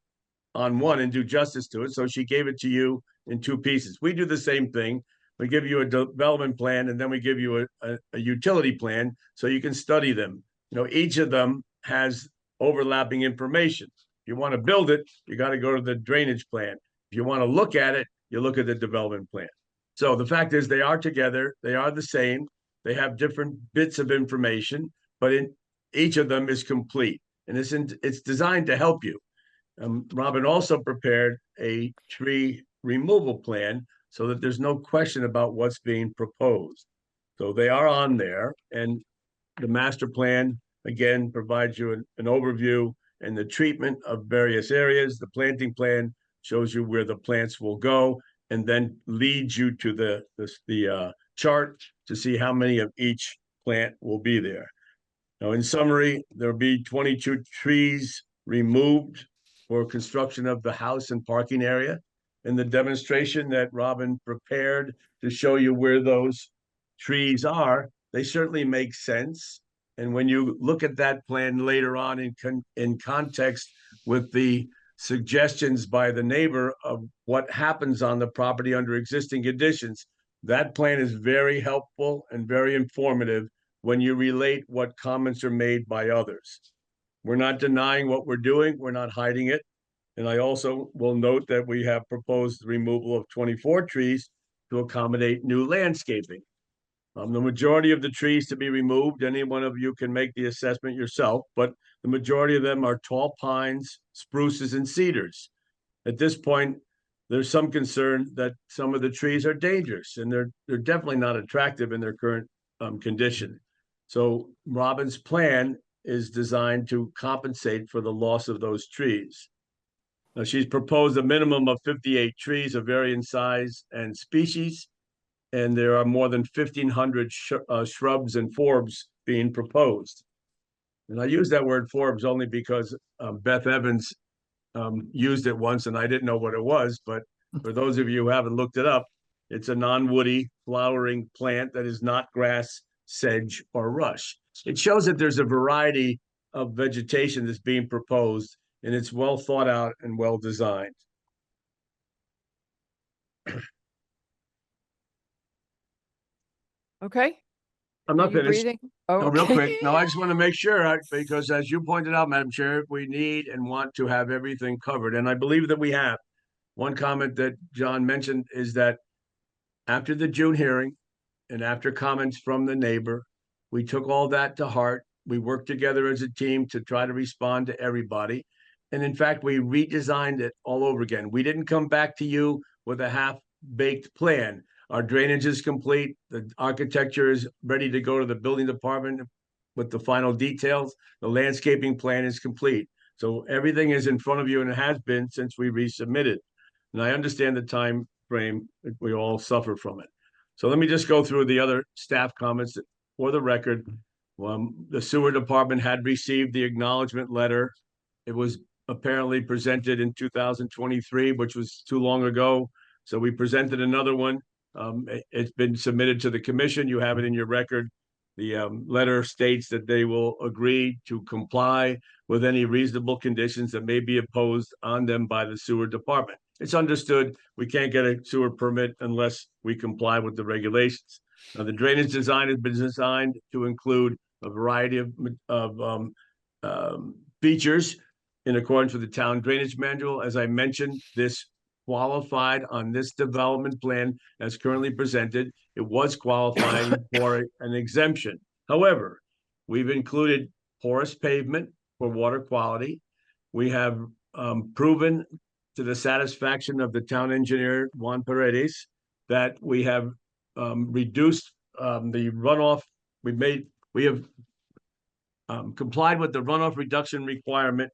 on one and do justice to it. So she gave it to you in 2 pieces. We do the same thing. We give you a development plan and then we give you a utility plan so you can study them. You know, each of them has overlapping information. If you want to build it, you got to go to the drainage plan. If you want to look at it, you look at the development plan. So the fact is they are together, they are the same, they have different bits of information, but each of them is complete. And it's designed to help you. Robin also prepared a tree removal plan so that there's no question about what's being proposed. So they are on there, and the master plan, again, provides you an overview and the treatment of various areas. The planting plan shows you where the plants will go and then leads you to the chart to see how many of each plant will be there. Now, in summary, there'll be 22 trees removed for construction of the house and parking area. In the demonstration that Robin prepared to show you where those trees are, they certainly make sense. And when you look at that plan later on in context with the suggestions by the neighbor of what happens on the property under existing conditions, that plan is very helpful and very informative when you relate what comments are made by others. We're not denying what we're doing. We're not hiding it. And I also will note that we have proposed the removal of 24 trees to accommodate new landscaping. The majority of the trees to be removed, any one of you can make the assessment yourself, but the majority of them are tall pines, spruces, and cedars. At this point, there's some concern that some of the trees are dangerous, and they're definitely not attractive in their current condition. So Robin's plan is designed to compensate for the loss of those trees. Now, she's proposed a minimum of 58 trees of varying size and species, and there are more than 1,500 shrubs and forbs being proposed. And I use that word forbs only because Beth Evans used it once and I didn't know what it was, but for those of you who haven't looked it up, it's a non-woody flowering plant that is not grass, sedge, or rush. It shows that there's a variety of vegetation that's being proposed, and it's well thought out and well designed. Okay. I'm not Are you finished. breathing? No, real Okay. quick. No, I just want to make sure, because as you pointed out, Madam Chair, we need and want to have everything covered. And I believe that we have. One comment that John mentioned is that after the June hearing and after comments from the neighbor, We took all that to heart. We worked together as a team to try to respond to everybody. And in fact, we redesigned it all over again. We didn't come back to you with a half-baked plan. Our drainage is complete. The architecture is ready to go to the building department with the final details. The landscaping plan is complete. So everything is in front of you, and it has been since we resubmitted. And I understand the time frame, we all suffer from it. So let me just go through the other staff comments for the record. The sewer department had received the acknowledgement letter. It was apparently presented in 2023, which was too long ago. So we presented another one. It's been submitted to the commission. You have it in your record. The letter states that they will agree to comply with any reasonable conditions that may be imposed on them by the sewer department. It's understood we can't get a sewer permit unless we comply with the regulations. Now, the drainage design has been designed to include a variety of features in accordance with the town drainage manual. As I mentioned, this qualified on this development plan as currently presented. It was qualifying for an exemption. However, we've included porous pavement for water quality. We have proven to the satisfaction of the town engineer, Juan Paredes, that we have reduced the runoff. We have complied with the runoff reduction requirement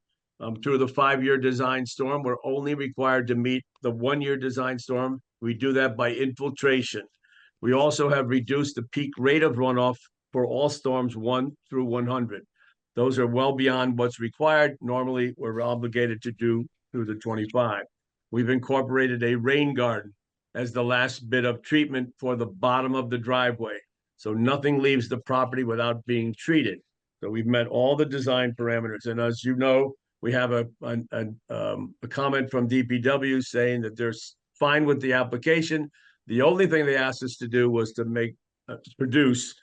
through the 5-year design storm. We're only required to meet the 1-year design storm. We do that by infiltration. We also have reduced the peak rate of runoff for all storms 1 through 100. Those are well beyond what's required. Normally, we're obligated to do through the 25. We've incorporated a rain garden as the last bit of treatment for the bottom of the driveway. So nothing leaves the property without being treated. So we've met all the design parameters. And as you know, we have a comment from DPW saying that they're fine with the application. The only thing they asked us to do was to produce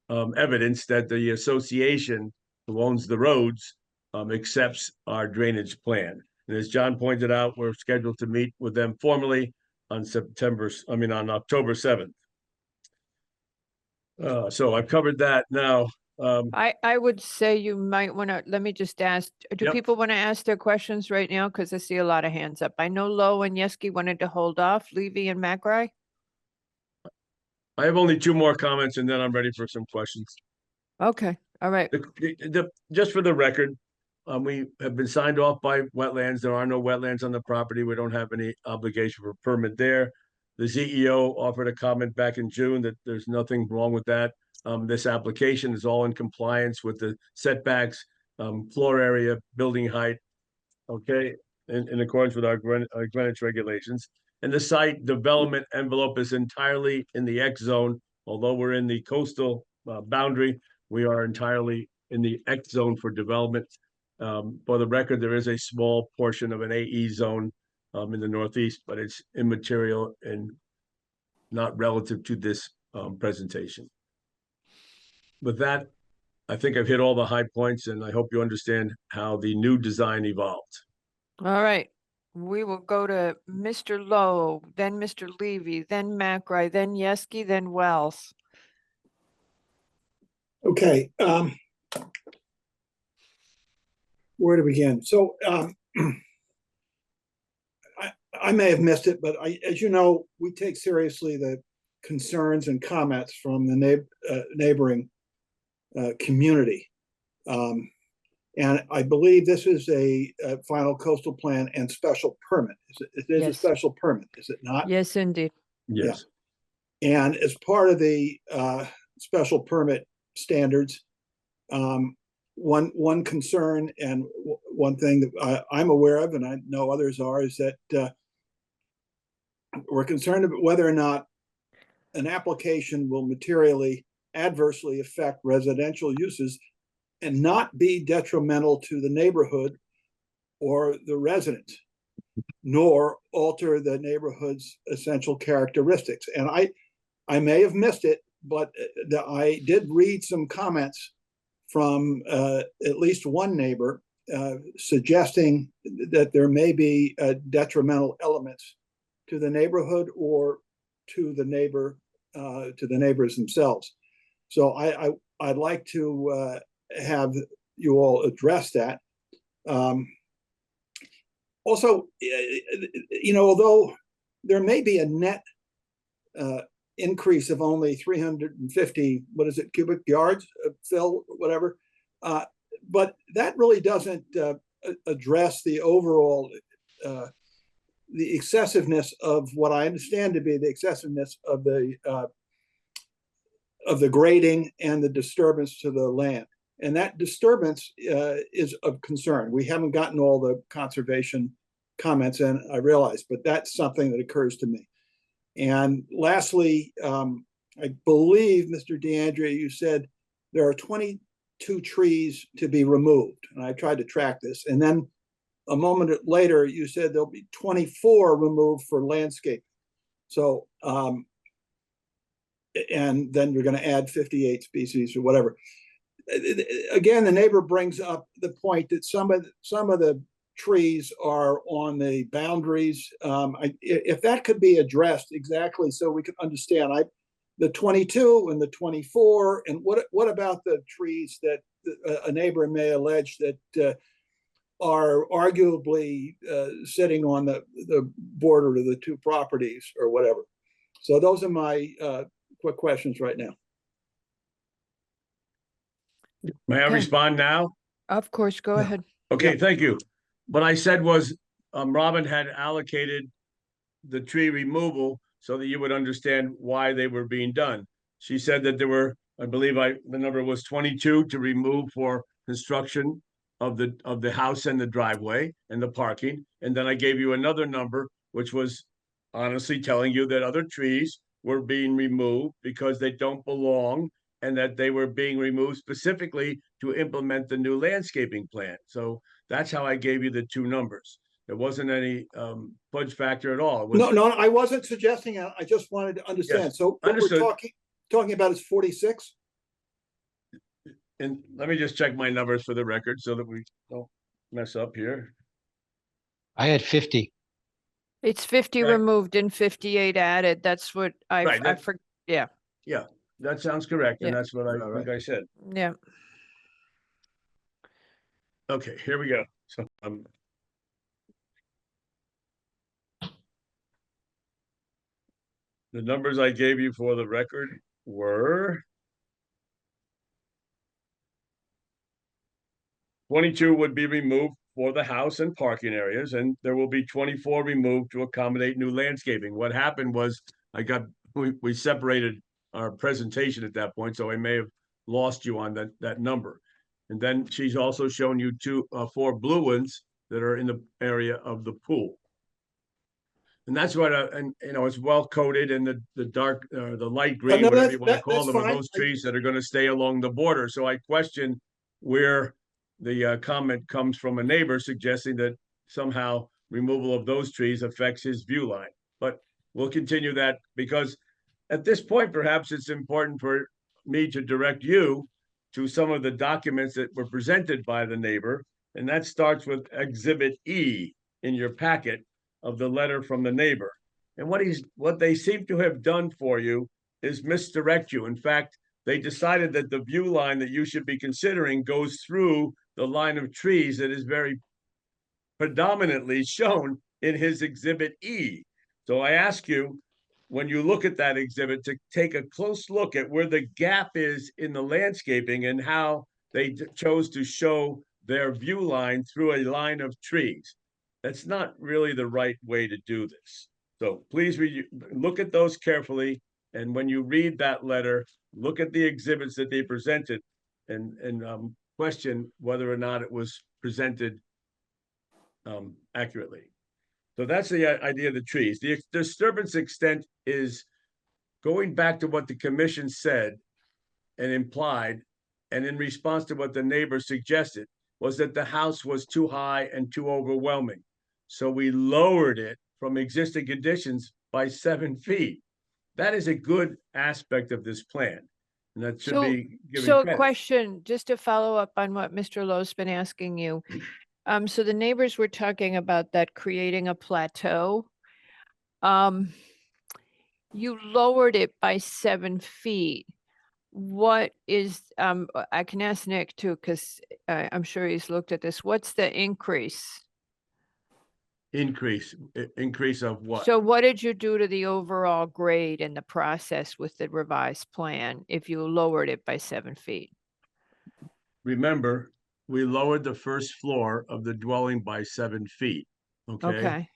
evidence that the association who owns the roads accepts our drainage plan. And as John pointed out, we're scheduled to meet with them formally on October 7th. So I've covered that now. I would say you might want to, let me just ask, do Yep. people want to ask their questions right now? Because I see a lot of hands up. I know Lowe and Yeski wanted to hold off, Levy and McRae. I have only 2 more comments and then I'm ready for some questions. Okay, all right. Just for the record, we have been signed off by wetlands. There are no wetlands on the property. We don't have any obligation for permit there. The CEO offered a comment back in June that there's nothing wrong with that. This application is all in compliance with the setbacks, floor area, building height, okay, in accordance with our Greenwich regulations. And the site development envelope is entirely in the X zone. Although we're in the coastal boundary, we are entirely in the X zone for development. For the record, there is a small portion of an AE zone in the northeast, but it's immaterial and not relative to this presentation. With that, I think I've hit all the high points, and I hope you understand how the new design evolved. All right. We will go to Mr. Lowe, then Mr. Levy, then McRae, then Yeski, then Wells. Okay. Where to begin? So I may have missed it, but as you know, we take seriously the concerns and comments from the neighboring community. And I believe this is a final coastal plan and special permit. It is a special permit, is it not? Yes, indeed. Yes. Yeah. And as part of the special permit standards, one concern and one thing that I'm aware of, and I know others are, is that we're concerned about whether or not an application will materially adversely affect residential uses and not be detrimental to the neighborhood or the residents, nor alter the neighborhood's essential characteristics. And I may have missed it, but I did read some comments from at least one neighbor suggesting that there may be detrimental elements to the neighborhood or to the neighbors themselves. So I'd like to have you all address that. Also, although there may be a net increase of only 350, what is it, cubic yards of fill, whatever, but that really doesn't address the overall the excessiveness of what I understand to be the excessiveness of the grading and the disturbance to the land. And that disturbance is of concern. We haven't gotten all the conservation comments in, I realize, but that's something that occurs to me. And lastly, I believe, Mr. DeAndrea, you said there are 22 trees to be removed. And I tried to track this. And then a moment later, you said there'll be 24 removed for landscape. So, and then you're going to add 58 species or whatever. Again, the neighbor brings up the point that some of the trees are on the boundaries. If that could be addressed exactly so we could understand, the 22 and the 24, and what about the trees that a neighbor may allege that are arguably sitting on the border of the two properties or whatever? So those are my quick questions right now. May I Okay. respond now? Of course, go ahead. Okay, thank you. What I said was, Robin had allocated the tree removal so that you would understand why they were being done. She said that there were, I believe the number was 22 to remove for construction of the house and the driveway and the parking. And then I gave you another number, which was honestly telling you that other trees were being removed because they don't belong, and that they were being removed specifically to implement the new landscaping plan. So that's how I gave you the two numbers. There wasn't any fudge factor at all. It was, No, I wasn't suggesting it. I just wanted to understand. Yes, So what understood. we're talking about is 46? And let me just check my numbers for the record so that we don't mess up here. I had 50. It's 50 Right. removed and 58 added. That's what I Right, yeah. Yeah, that sounds correct. And Yeah. that's what I think I said. Yeah. Okay, here we go. So the numbers I gave you for the record were 22 would be removed for the house and parking areas, and there will be 24 removed to accommodate new landscaping. What happened was we separated our presentation at that point, so I may have lost you on that number. And then she's also shown you 4 blue ones that are in the area of the pool. And that's what, it's well coated, and the dark, the light green, no, whatever you want to that's call them, are fine. those trees that are going to stay along the border. So I question where the comment comes from a neighbor suggesting that somehow removal of those trees affects his view line. But we'll continue that, because at this point, perhaps it's important for me to direct you to some of the documents that were presented by the neighbor. And that starts with Exhibit E in your packet of the letter from the neighbor. And what they seem to have done for you is misdirect you. In fact, they decided that the view line that you should be considering goes through the line of trees that is very predominantly shown in his Exhibit E. So I ask you, when you look at that exhibit, to take a close look at where the gap is in the landscaping and how they chose to show their view line through a line of trees. That's not really the right way to do this. So please look at those carefully. And when you read that letter, look at the exhibits that they presented and question whether or not it was presented accurately. So that's the idea of the trees. The disturbance extent is going back to what the commission said and implied, and in response to what the neighbor suggested, was that the house was too high and too overwhelming. So we lowered it from existing conditions by 7 feet. That is a good aspect of this plan. And that should be given So credit. question, just to follow up on what Mr. Lowe's been asking you. So the neighbors were talking about that creating a plateau. You lowered it by 7 feet. what is, I can ask Nick too, because I'm sure he's looked at this. What's the increase? Increase of what? So what did you do to the overall grade in the process with the revised plan if you lowered it by 7 feet? Remember, we lowered the first floor of the dwelling by 7 feet. Okay.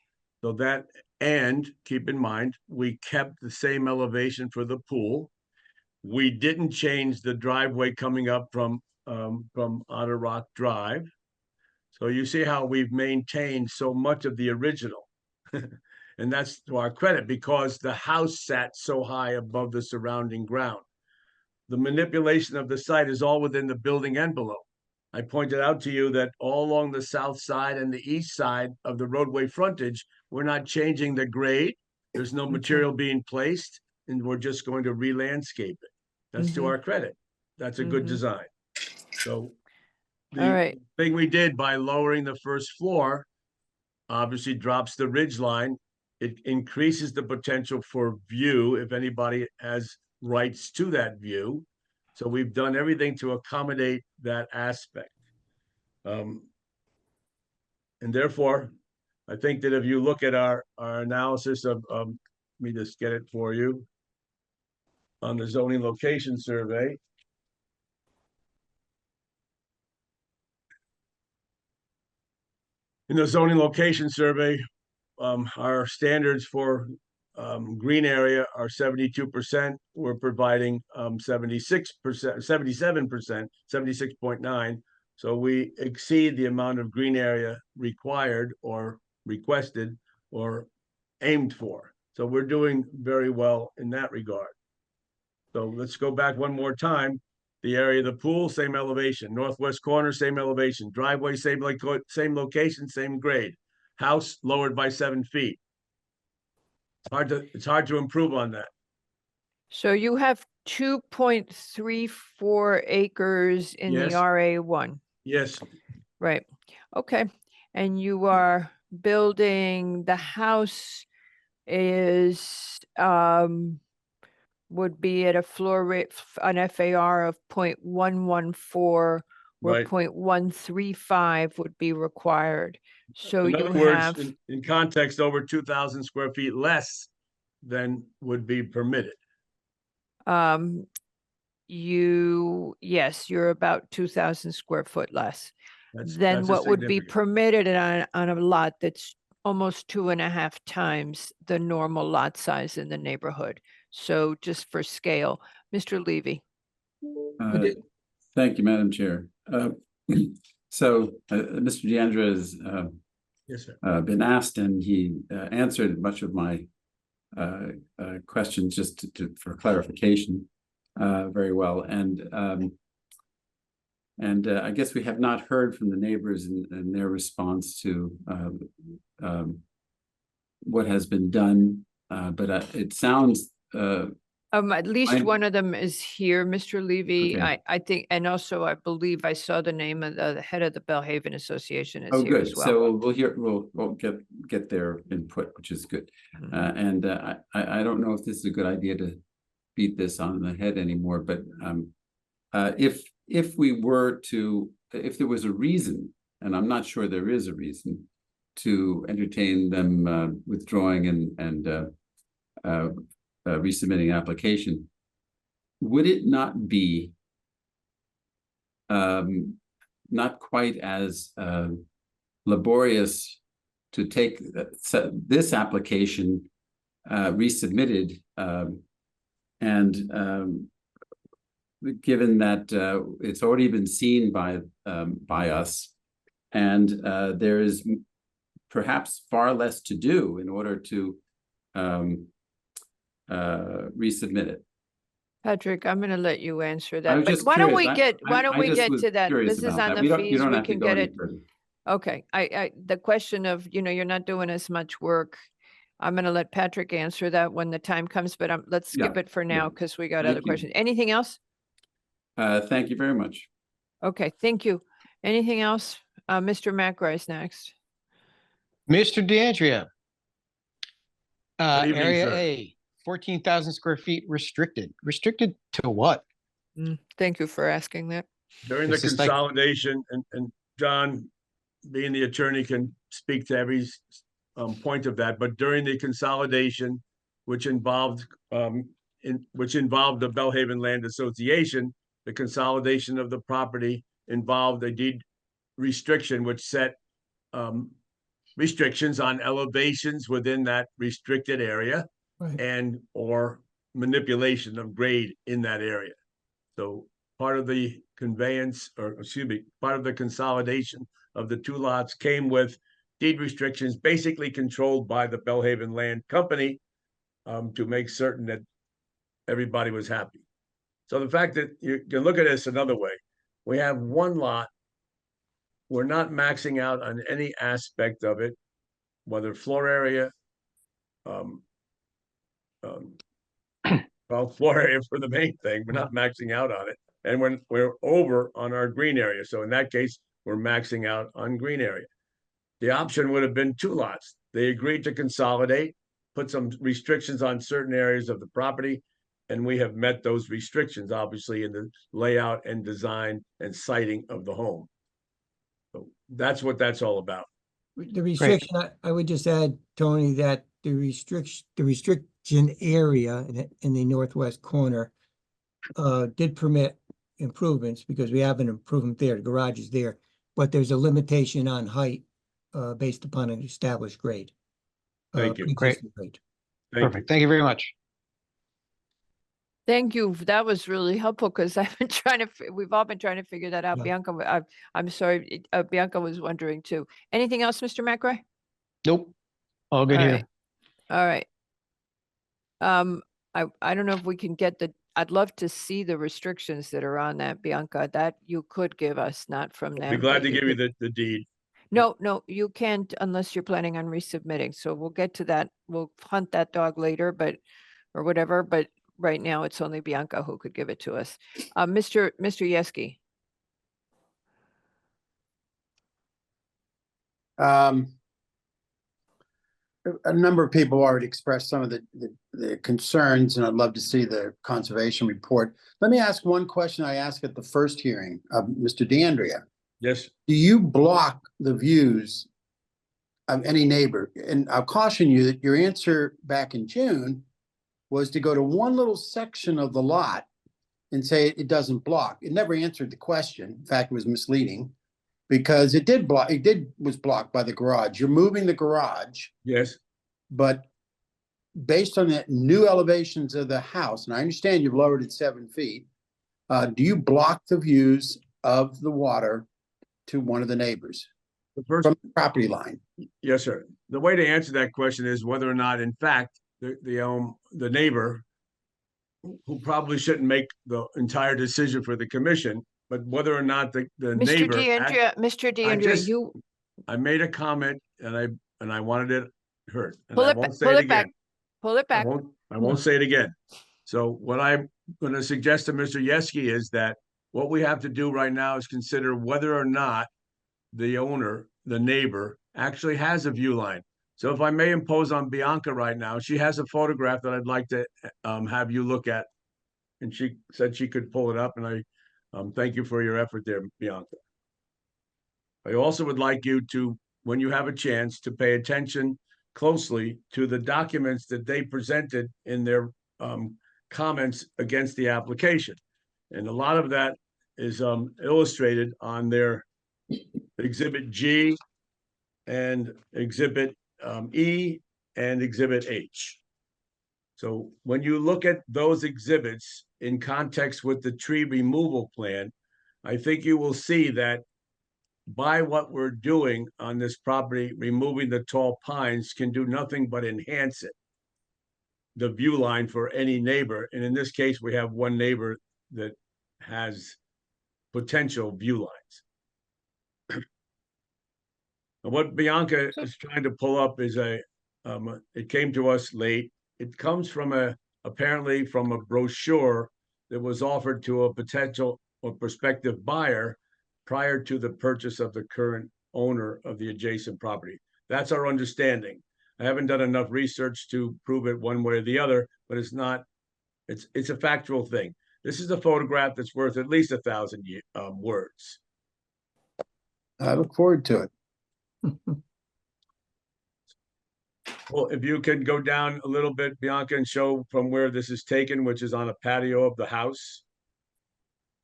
So that, and keep in mind, we kept the same elevation for the pool. We didn't change the driveway coming up from Otter Rock Drive. So you see how we've maintained so much of the original. And that's to our credit because the house sat so high above the surrounding ground. The manipulation of the site is all within the building envelope. I pointed out to you that all along the south side and the east side of the roadway frontage, we're not changing the grade. There's no material being placed, and we're just going to re-landscape it. That's to our credit. That's a good design. So the thing we did by lowering the first floor obviously drops the ridge line. It increases the potential for view if anybody has rights to that view. So we've done everything to accommodate that aspect. And therefore, I think that if you look at our analysis of, let me just get it for you, on the zoning location survey. In the zoning location survey, our standards for green area are 72%. We're providing 76%, 77%, 76.9. So we exceed the amount of green area required or requested or aimed for. So we're doing very well in that regard. So let's go back one more time. The area of the pool, same elevation. Northwest corner, same elevation. Driveway, same location, same grade. House lowered by 7 feet. It's hard to improve on that. So you have 2.34 acres in the Yes. RA1. Yes. Right. Okay. And you are building, the house is, would be at a floor rate, an FAR of 0.114, where Right. 0.135 would be required. So In you other words, have, in context, over 2,000 square feet less than would be permitted. yes, you're about 2,000 square foot less than That's a what would be significant. permitted on a lot that's almost 2.5 times the normal lot size in the neighborhood. So just for scale, Mr. Levy. Thank you, Madam Chair. So Mr. DeAndrea has Yes, sir. been asked, and he answered much of my questions just for clarification very well. And I guess we have not heard from the neighbors and their response to what has been done, but it sounds At least one of them is here, Mr. Levy. Okay. I think, and also I believe I saw the name of the head of the Bellhaven Association is Oh, here good. as well. So we'll get their input, which is good. And I don't know if this is a good idea to beat this on the head anymore, but if there was a reason, and I'm not sure there is a reason, to entertain them withdrawing and resubmitting application, would it not be not quite as laborious to take this application resubmitted and given that it's already been seen by us, and there is perhaps far less to do in order to resubmit it. Patrick, I'm going to let you answer I that, was but just why don't we curious. get, I just was to that? curious This is about on that. the You fees, don't we have to can go get any it. further. Okay, the question of, you're not doing as much work. I'm going to let Patrick answer that when the time comes, but let's skip Yeah, it for now because we got Thank other you. questions. Anything else? Thank you very much. Okay, thank you. Anything else? Mr. McRae next. Mr. DeAndrea. Good evening, Area sir. A, 14,000 square feet restricted. Restricted to what? Thank you for asking that. During the It's just like- consolidation, and John, being the attorney, can speak to every point of that, but during the consolidation, which involved the Bellhaven Land Association, the consolidation of the property involved a deed restriction, which set restrictions on elevations within that restricted area Right. and or manipulation of grade in that area. So part of the conveyance, or excuse me, part of the consolidation of the two lots came with deed restrictions, basically controlled by the Bellhaven Land Company, to make certain that everybody was happy. So the fact that you can look at this another way, we have one lot. We're not maxing out on any aspect of it, whether floor area, well, floor area for the main thing, we're not maxing out on it. And when we're over on our green area, so in that case, we're maxing out on green area. The option would have been two lots. They agreed to consolidate, put some restrictions on certain areas of the property, and we have met those restrictions, obviously, in the layout and design and siting of the home. So that's what that's all about. The restriction, I would just add, Tony, that the restriction area in the northwest corner did permit improvements because we have an improvement there, the garage is there, but there's a limitation on height based upon an established grade. Thank you. Great. Pre-existing grade. Perfect. Thank you very much. Thank you. That was really helpful because I've been trying to, we've all been trying to figure that out. Yeah. Bianca, I'm sorry, Bianca was wondering too. Anything else, Mr. McRae? Nope. All good All here. right. All right. I don't know if we can get I'd love to see the restrictions that are on that, Bianca, that you could give us, not from them. Be glad but to give you could- the deed. No, you can't unless you're planning on resubmitting. So we'll get to that. We'll hunt that dog later, or whatever, but right now it's only Bianca who could give it to us. Mr. Yeski. A number of people already expressed some of the concerns, and I'd love to see the conservation report. Let me ask one question I asked at the first hearing of Mr. DeAndrea. Yes. Do you block the views of any neighbor? And I'll caution you that your answer back in June was to go to one little section of the lot and say it doesn't block. It never answered the question. In fact, it was misleading because it did block. Was blocked by the garage. You're moving the garage. Yes. But based on the new elevations of the house, and I understand you've lowered it 7 feet, do you block the views of the water to one of the neighbors from the property line? Yes, sir. The way to answer that question is whether or not, in fact, the neighbor, who probably shouldn't make the entire decision for the commission, but whether or not the Mr. neighbor. Mr. DeAndrea, I made a comment and I wanted it heard. And pull I it won't back, say pull it it back, again. pull it back. I won't say it again. So what I'm going to suggest to Mr. Yeski is that what we have to do right now is consider whether or not the owner, the neighbor, actually has a view line. So if I may impose on Bianca right now, she has a photograph that I'd like to have you look at. And she said she could pull it up, and I thank you for your effort there, Bianca. I also would like you to, when you have a chance, to pay attention closely to the documents that they presented in their comments against the application. And a lot of that is illustrated on their Exhibit G and Exhibit E and Exhibit H. So when you look at those exhibits in context with the tree removal plan, I think you will see that by what we're doing on this property, removing the tall pines can do nothing but enhance it, the view line for any neighbor. And in this case, we have one neighbor that has potential view lines. And what Bianca is trying to pull up is it came to us late. It comes from apparently from a brochure that was offered to a potential or prospective buyer prior to the purchase of the current owner of the adjacent property. That's our understanding. I haven't done enough research to prove it one way or the other, but it's a factual thing. This is a photograph that's worth at least 1,000 words. I look forward to it. Well, if you can go down a little bit, Bianca, and show from where this is taken, which is on a patio of the house.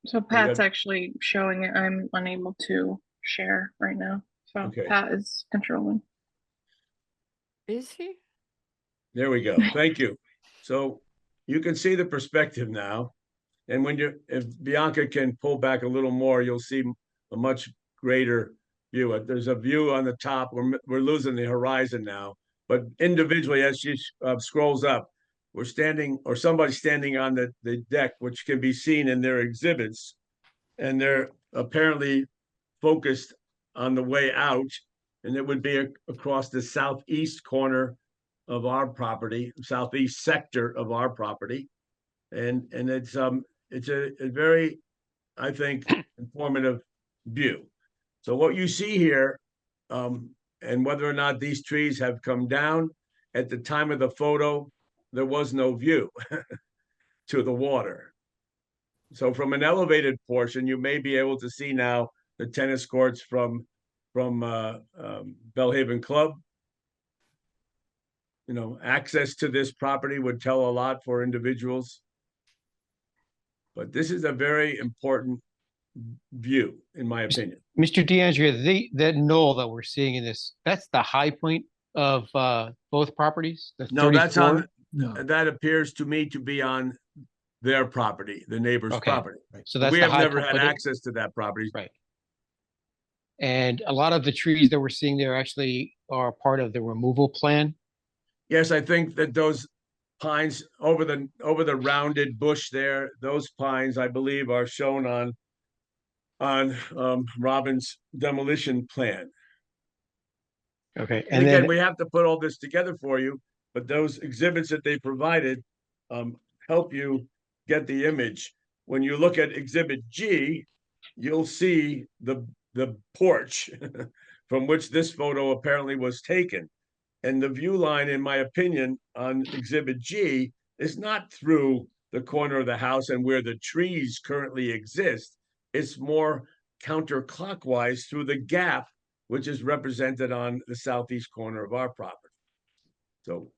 So Pat's actually showing it. I'm unable to share right now. So Okay. Pat is controlling. Is he? There we go. Thank you. So you can see the perspective now. And if Bianca can pull back a little more, you'll see a much greater view. There's a view on the top. We're losing the horizon now. But individually, as she scrolls up, we're standing, or somebody's standing on the deck, which can be seen in their exhibits. And they're apparently focused on the way out. And it would be across the southeast corner of our property, southeast sector of our property. And it's a very, I think, informative view. So what you see here, and whether or not these trees have come down, at the time of the photo, there was no view to the water. So from an elevated portion, you may be able to see now the tennis courts from Bellhaven Club. You know, access to this property would tell a lot for individuals. But this is a very important view, in my opinion. Mr. DeAndrea, that knoll that we're seeing in this, that's the high point of both properties? The No, that's 34? on, that appears to me to be on their property, the neighbor's Okay. property. So that's We the have high never point, had but it- access to that property. Right. And a lot of the trees that we're seeing there actually are part of the removal plan. Yes, I think that those pines over the rounded bush there, those pines, I believe, are shown on Robin's demolition plan. Okay. And again, we have to put all this together for you, but those exhibits that they provided help you get the image. When you look at Exhibit G, you'll see the porch from which this photo apparently was taken. And the view line, in my opinion, on Exhibit G is not through the corner of the house and where the trees currently exist. It's more counterclockwise through the gap, which is represented on the southeast corner of our property. So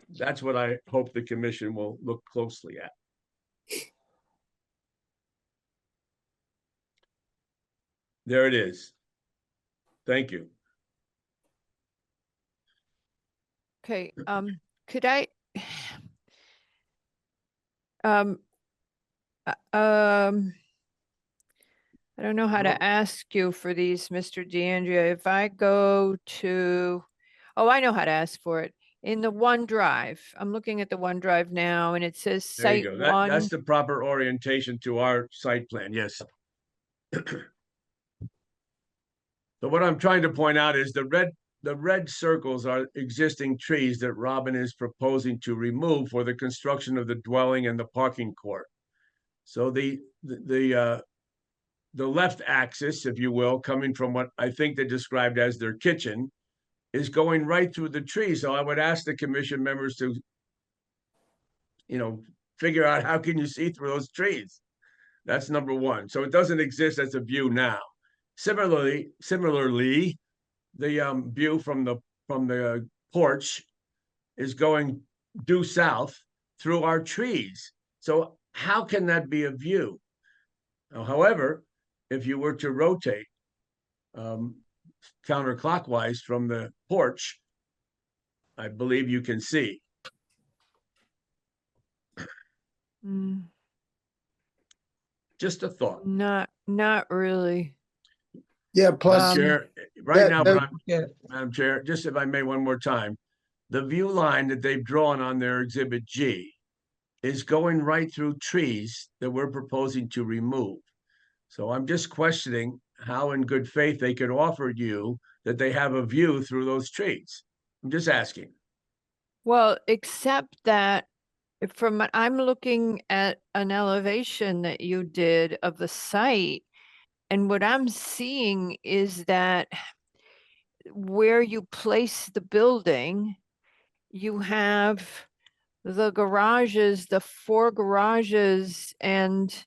that's what I hope the commission will look closely at. There it is. Thank you. Okay, could I? I don't know how to ask you for these, Mr. DeAndrea. If I go to, oh, I know how to ask for it. In the OneDrive, I'm looking at the OneDrive now, and it says There you Site go. One. That's the proper orientation to our site plan. Yes. So what I'm trying to point out is the red circles are existing trees that Robin is proposing to remove for the construction of the dwelling and the parking court. So the left axis, if you will, coming from what I think they described as their kitchen, is going right through the tree. So I would ask the commission members to, figure out how can you see through those trees. That's number one. So it doesn't exist as a view now. Similarly, the view from the porch is going due south through our trees. So how can that be a view? Now, however, if you were to rotate counterclockwise from the porch, I believe you can see. Just a thought. Not really. Yeah, plus Chair, right now, Madam Chair, just if I may one more time, the view line that they've drawn on their Exhibit G is going right through trees that we're proposing to remove. So I'm just questioning how in good faith they could offer you that they have a view through those trees. I'm just asking. Well, except that I'm looking at an elevation that you did of the site, and what I'm seeing is that where you place the building, you have the garages, the 4 garages, and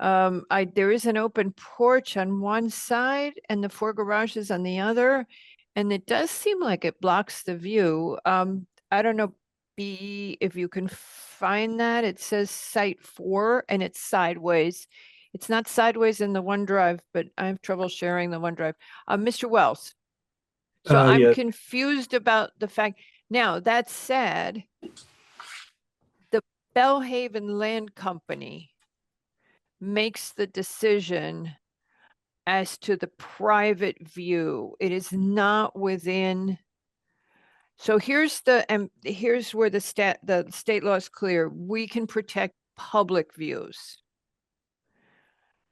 there is an open porch on one side and the 4 garages on the other. And it does seem like it blocks the view. I don't know, B, if you can find that. It says site 4 and it's sideways. It's not sideways in the OneDrive, but I have trouble sharing the OneDrive. Mr. Wells. So I'm Yeah. confused about the fact. Now, that said, the Bellhaven Land Company makes the decision as to the private view. It is not within. So here's here's where the state law is clear. We can protect public views,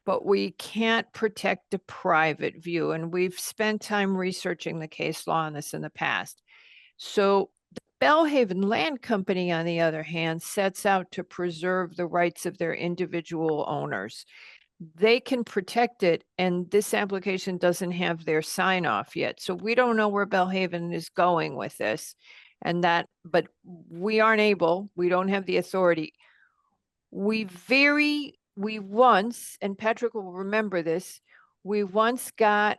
but we can't protect the private view. And we've spent time researching the case law on this in the past. So the Bellhaven Land Company, on the other hand, sets out to preserve the rights of their individual owners. They can protect it, and this application doesn't have their sign off yet. So we don't know where Bellhaven is going with this, but we aren't able, we don't have the authority. We once, and Patrick will remember this, we once got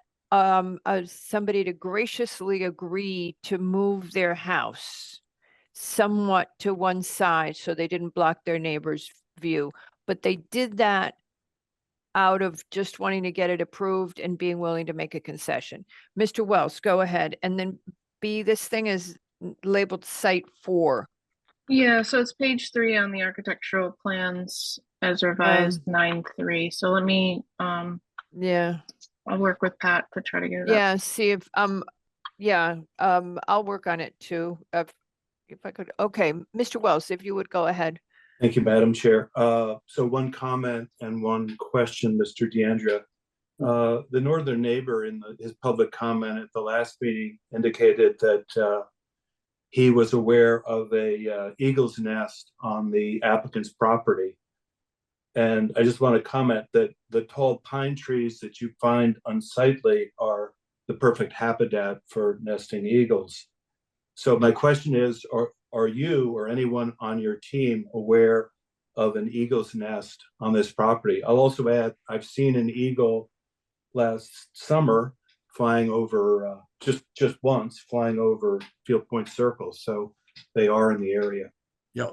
somebody to graciously agree to move their house somewhat to one side so they didn't block their neighbor's view. But they did that out of just wanting to get it approved and being willing to make a concession. Mr. Wells, go ahead. And then B, this thing is labeled site 4. Yeah, so it's page 3 on the architectural plans as revised 9.3. So let me yeah, I'll work with Pat to try to get it up. yeah, see if I'll work on it too. If I could. Okay, Mr. Wells, if you would go ahead. Thank you, Madam Chair. So one comment and one question, Mr. DeAndrea. The northern neighbor in his public comment at the last meeting indicated that he was aware of a eagle's nest on the applicant's property. And I just want to comment that the tall pine trees that you find unsightly are the perfect habitat for nesting eagles. So my question is, are you or anyone on your team aware of an eagle's nest on this property? I'll also add, I've seen an eagle last summer flying over, just once, flying over Field Point Circle. So they are in the area. Yeah,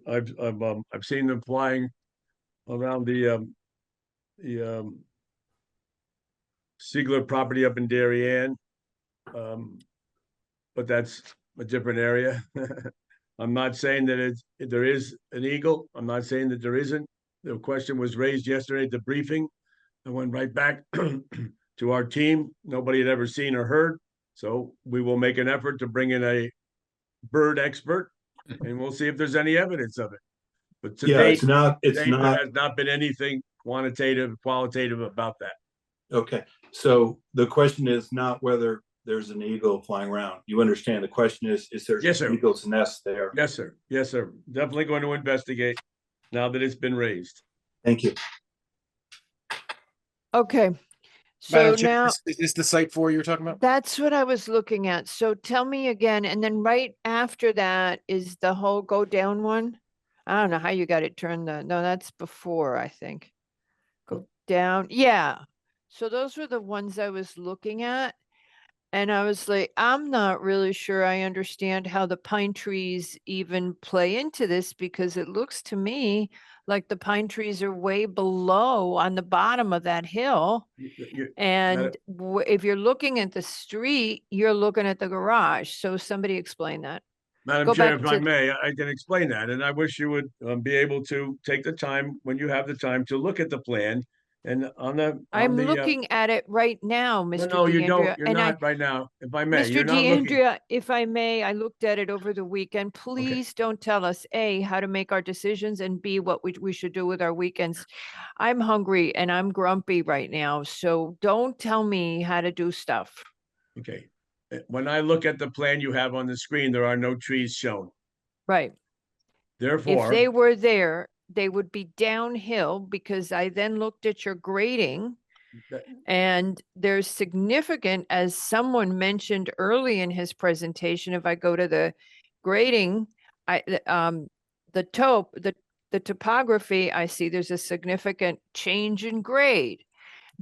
I've seen them flying around the Siegler property up in Darien. But that's a different area. I'm not saying that there is an eagle. I'm not saying that there isn't. The question was raised yesterday at the briefing. I went right back to our team. Nobody had ever seen or heard. So we will make an effort to bring in a bird expert and we'll see if there's any evidence of it. But to date, there has not been anything qualitative about that. Okay, so the question is not whether there's an eagle flying around. You understand the question is there an eagle's nest there? Yes, sir. Yes, sir. Definitely going to investigate now that it's been raised. Thank you. Okay. So Madam Chair, now is this the site 4 you're talking about? that's what I was looking at. So tell me again, and then right after that is the whole go down one. I don't know how you got it turned. No, that's before, I think. Go down. Yeah. So those were the ones I was looking at. And I was like, I'm not really sure I understand how the pine trees even play into this, because it looks to me like the pine trees are way below on the bottom of that hill. And if you're looking at the street, you're looking at the garage. So somebody explain that. Madam Chair, if I may, I can explain that. And I wish you would be able to take the time when you have the time to look at the plan. And I'm looking at it right now, Mr. No, you don't. DeAndrea. You're not right now. If I may, Mr. you're not looking. DeAndrea, if I may, I looked at it over the weekend. Please don't tell us A, how to make our decisions, and B, what we should do with our weekends. I'm hungry and I'm grumpy right now. So don't tell me how to do stuff. Okay. When I look at the plan you have on the screen, there are no trees shown. Right. Therefore, if they were there, they would be downhill, because I then looked at your grading and there's significant, as someone mentioned early in his presentation, if I go to the grading, the topography, I see there's a significant change in grade.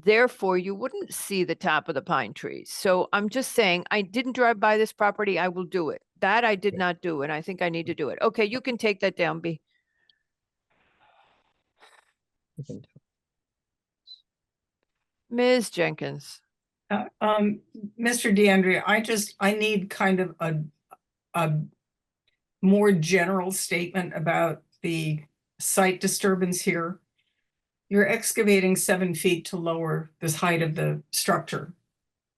Therefore, you wouldn't see the top of the pine trees. So I'm just saying, I didn't drive by this property. I will do it. That I did not do, and I think I need to do it. Okay, you can take that down, B. Ms. Jenkins. Mr. DeAndrea, I need kind of a more general statement about the site disturbance here. You're excavating 7 feet to lower this height of the structure,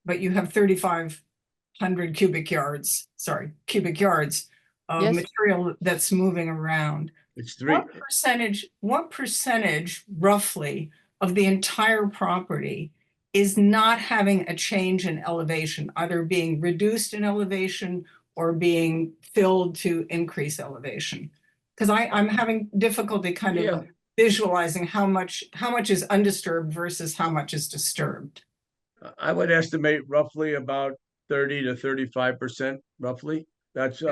but you have 3,500 cubic yards of Yes. material that's moving around. It's three. What percentage roughly of the entire property is not having a change in elevation, either being reduced in elevation or being filled to increase elevation? Because I'm having difficulty kind of visualizing how much is undisturbed versus how much is disturbed. I would estimate roughly about 30 to 35%, roughly. That's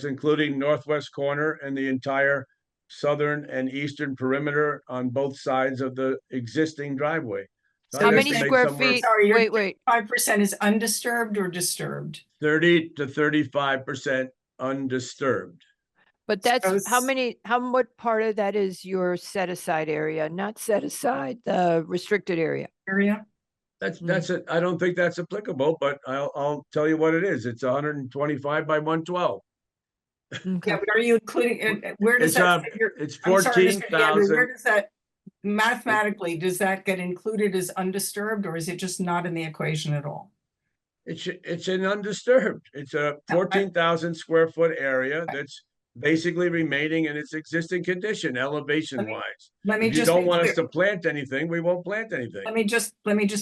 including northwest corner and the entire southern and eastern perimeter on both sides of the existing driveway. So How I'd many estimate square somewhere feet? Wait. 5% is undisturbed or disturbed? 30 to 35% undisturbed. But that's what part of that is your set aside area, not set aside the restricted area? That's it. I don't think that's applicable, but I'll tell you what it is. It's 125 by 112. Yeah, but are you including, where does It's, that? it's I'm sorry, Mr. DeAndrea, 14,000. where does that, mathematically, does that get included as undisturbed, or is it just not in the equation at all? It's an undisturbed. It's a 14,000 square foot area that's basically remaining in its existing condition, elevation wise. Let me If you just don't be want us clear. to plant anything, we won't plant anything. Let me just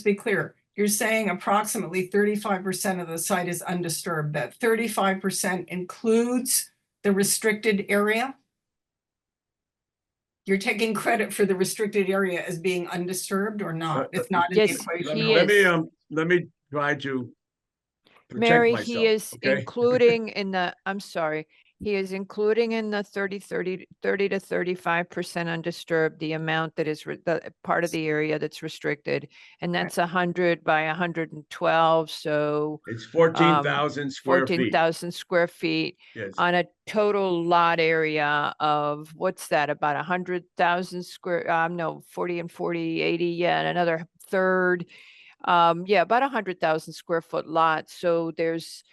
be clear. You're saying approximately 35% of the site is undisturbed. That 35% includes the restricted area? You're taking credit for the restricted area as being undisturbed or not? It's not in the equation. Let me try to protect Mary, myself, he is okay? including in the, I'm sorry, he is including in the 30 to 35% undisturbed, the amount that is the part of the area that's restricted. And that's 100 by 112. So It's 14,000 square feet. 14,000 square feet Yes. on a total lot area of, what's that, about 100,000 square, no, 40 and 40, 80, yeah, and another third. Yeah, about 100,000 square foot lot. So there's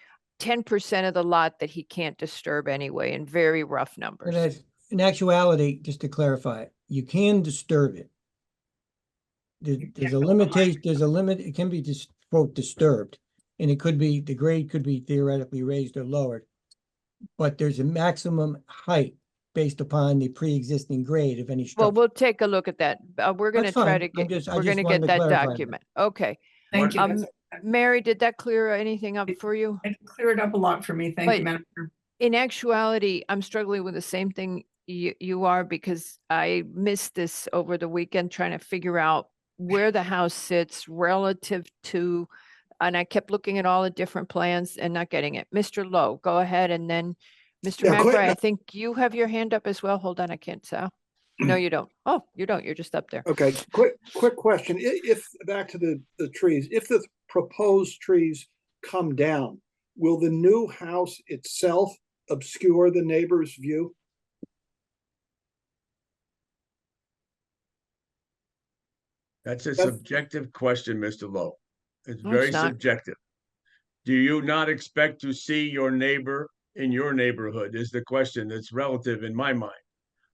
10% of the lot that he can't disturb anyway, in very rough numbers. But in actuality, just to clarify, you can disturb it. There's a limitation, there's a limit, it can be just quote disturbed. And it could be, the grade could be theoretically raised or lowered. But there's a maximum height based upon the pre-existing grade of any structure. Well, we'll take a look at that. We're going to That's try fine. to I'm get, just- I we're just going to wanted get to that clarify that. document. Okay. Thank you. Mary, did that clear anything up for you? It cleared up a lot for me. Thank you, But Madam Chair. in actuality, I'm struggling with the same thing you are, because I missed this over the weekend trying to figure out where the house sits relative to, and I kept looking at all the different plans and not getting it. Mr. Lowe, go ahead, and then Mr. Yeah, quick- McBride, I think you have your hand up as well. Hold on, I can't tell. No, you don't. Oh, you don't. You're just up there. Okay, quick question. If back to the trees, if the proposed trees come down, will the new house itself obscure the neighbor's view? That's a subjective question, Mr. Lowe. It's No, very it's not. subjective. Do you not expect to see your neighbor in your neighborhood is the question that's relative in my mind.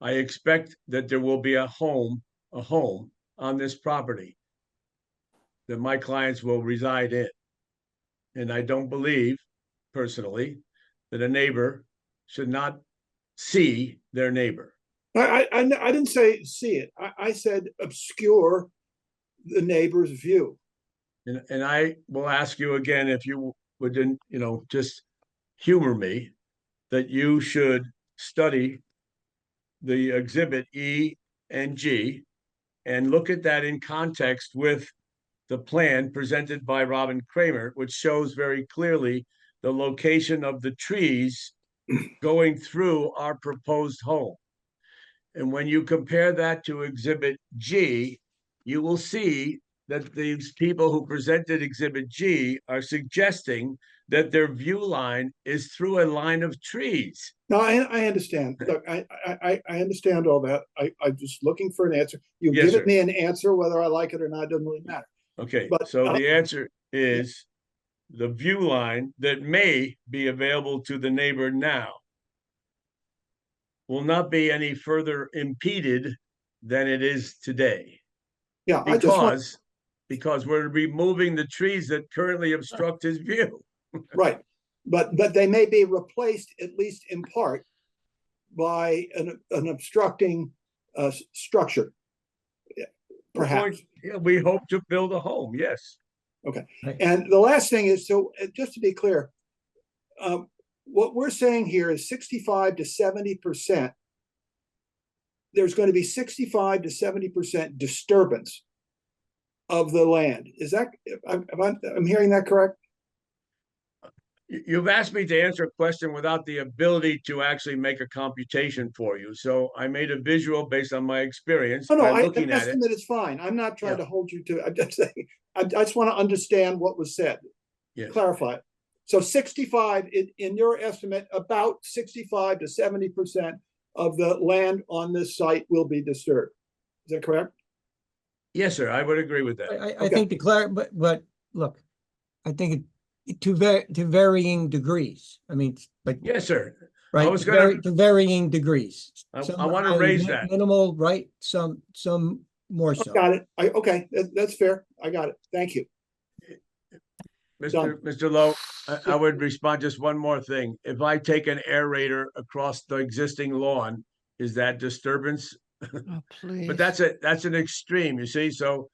I expect that there will be a home on this property that my clients will reside in. And I don't believe personally that a neighbor should not see their neighbor. I didn't say see it. I said obscure the neighbor's view. And I will ask you again, if you would, just humor me, that you should study the exhibit E and G and look at that in context with the plan presented by Robin Kramer, which shows very clearly the location of the trees going through our proposed home. And when you compare that to Exhibit G, you will see that these people who presented Exhibit G are suggesting that their view line is through a line of trees. No, I understand. Look, I understand all that. I'm just looking for an answer. You Yes, give sir. me an answer, whether I like it or not, doesn't really matter. Okay, But, so the answer is the view line that may be available to the neighbor now will not be any further impeded than it is today. Yeah, I just want, Because we're removing the trees that currently obstruct his view. right. But they may be replaced, at least in part, by an obstructing structure. Yeah, perhaps. Yeah, we hope to build a home, yes. Okay. And the last thing is, so just to be clear, what we're saying here is 65 to 70%. There's going to be 65 to 70% disturbance of the land. Is that, I'm hearing that correct? You've asked me to answer a question without the ability to actually make a computation for you. So I made a visual based on my experience No, by an looking at it. estimate is fine. I'm not trying Yeah. to hold you to, I'm just saying, I just want to understand what was said. Yes. Clarify it. So 65, in your estimate, about 65 to 70% of the land on this site will be disturbed. Is that correct? Yes, sir, I would agree with that. I think but look, I think to varying degrees. I mean, but Yes, sir. right, I was gonna, to varying degrees. I Some want to highly raise that. minimal, right? Some more so. Got it. Okay, that's fair. I got it. Thank you. Mr. Lowe, I would respond just one more thing. If I take an aerator across the existing lawn, is that disturbance? Oh, please. But that's an extreme, you see, so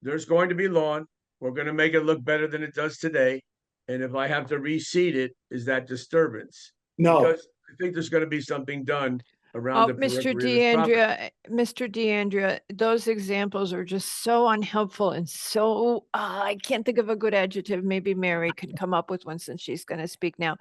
there's going to be lawn. We're going to make it look better than it does today. And if I have to reseed it, is that disturbance? No. Because I think there's going to be something done around the Mr. periphery of this property. Mr. DeAndrea, those examples are just so unhelpful and so, I can't think of a good adjective. Maybe Mary can come up with one since she's going to speak now.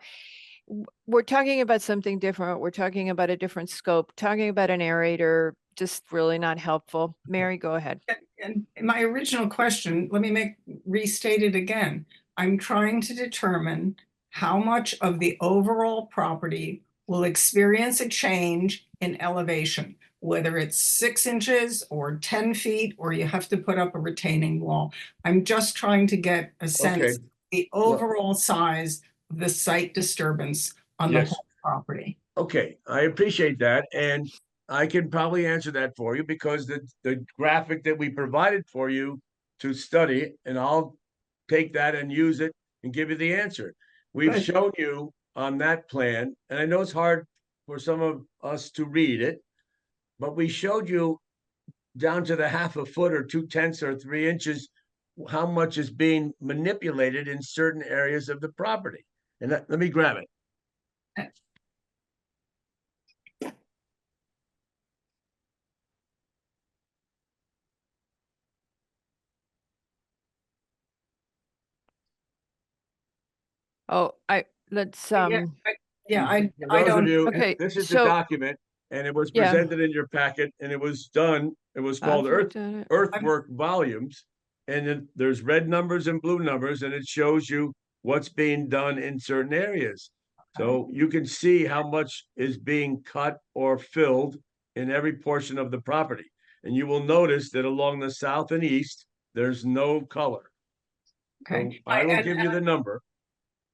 We're talking about something different. We're talking about a different scope, talking about an aerator, just really not helpful. Mary, go ahead. And my original question, let me restate it again. I'm trying to determine how much of the overall property will experience a change in elevation, whether it's 6 inches or 10 feet, or you have to put up a retaining wall. I'm just trying to get a sense of the overall size of the site disturbance on the whole property. Okay, I appreciate that. And I can probably answer that for you because the graphic that we provided for you to study, and I'll take that and use it and give you the answer. We've Good. shown you on that plan, and I know it's hard for some of us to read it, but we showed you down to the 1/2 foot or 2/10 or 3 inches, how much is being manipulated in certain areas of the property. And let me grab it. Oh, let's, I For those of don't. you, okay, this is the so- document, and it was Yeah. presented in your packet, and it was done, it was called I've looked at it. earthwork volumes. And then there's red numbers and blue numbers, and it shows you what's being done in certain areas. So you can see how much is being cut or filled in every portion of the property. And you will notice that along the south and east, there's no color. Okay. So I will give you the number.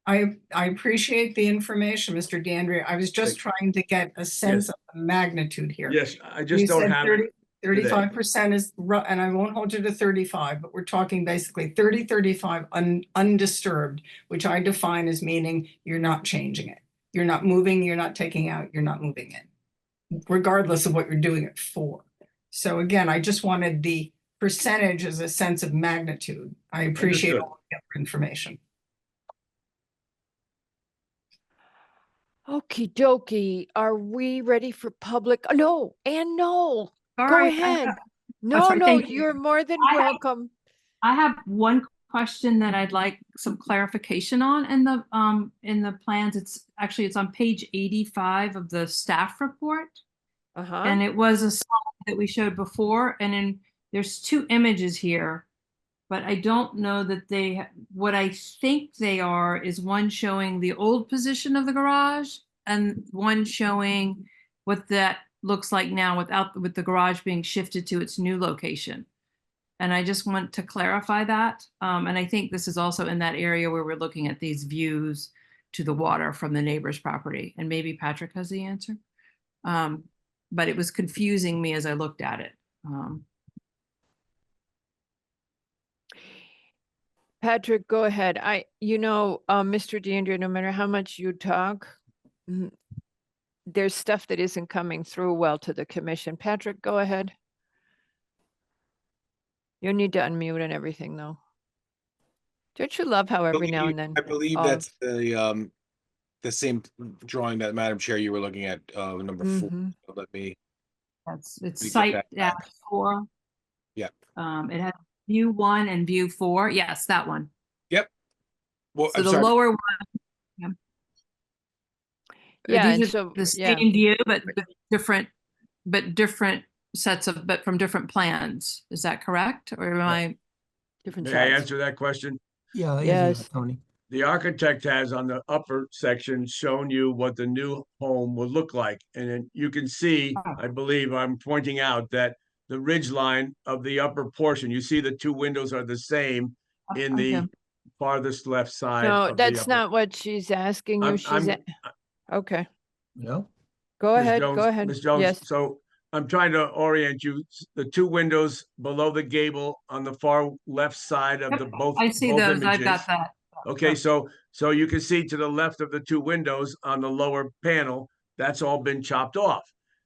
I appreciate the information, Mr. DeAndrea. I was just trying to get a sense of the magnitude here. Yes, I just You don't said have it. 35% is, and I won't hold you to 35, but we're talking basically 35 undisturbed, which I define as meaning you're not changing it. You're not moving, you're not taking out, you're not moving it, regardless of what you're doing it for. So again, I just wanted the percentage as a sense of magnitude. I appreciate Understood. all the other information. Okie dokie. Are we ready for public? No, Ann, no. Go Sorry, ahead. I'm No, sorry, no, thank you. you're more than I have- welcome. I have one question that I'd like some clarification on in the plans. It's on page 85 of the staff report. And it was a slide that we showed before, and then there's two images here, but I don't know that what I think they are is one showing the old position of the garage and one showing what that looks like now with the garage being shifted to its new location. And I just want to clarify that. And I think this is also in that area where we're looking at these views to the water from the neighbor's property. And maybe Patrick has the answer. But it was confusing me as I looked at it. Patrick, go ahead. Mr. DeAndrea, no matter how much you talk, there's stuff that isn't coming through well to the commission. Patrick, go ahead. You'll need to unmute and everything, though. Don't you love how every now and then? I believe that's the same drawing that Madam Chair you were looking at, number 4. So let me. It's site -4. Yeah. It has view 1 and view 4. Yes, that one. Yep. Well, so the lower one. Yeah, These and are so the same view, but different sets of, but from different plans. Is that correct? Or am I different May I sides? answer that question? Yeah. Yes. Tony. The architect has on the upper section shown you what the new home will look like. And then you can see, I believe I'm pointing out that the ridge line of the upper portion, you see the two windows are the same in the farthest left side. No, of the that's upper- not what she's asking you. Okay. No. Go Ms. ahead. Jones- Go ahead. Ms. Jones, Yes. so I'm trying to orient you. The two windows below the gable on the far left side of the both. I see both those. I've images. got that. Okay, so you can see to the left of the two windows on the lower panel, that's all been chopped off.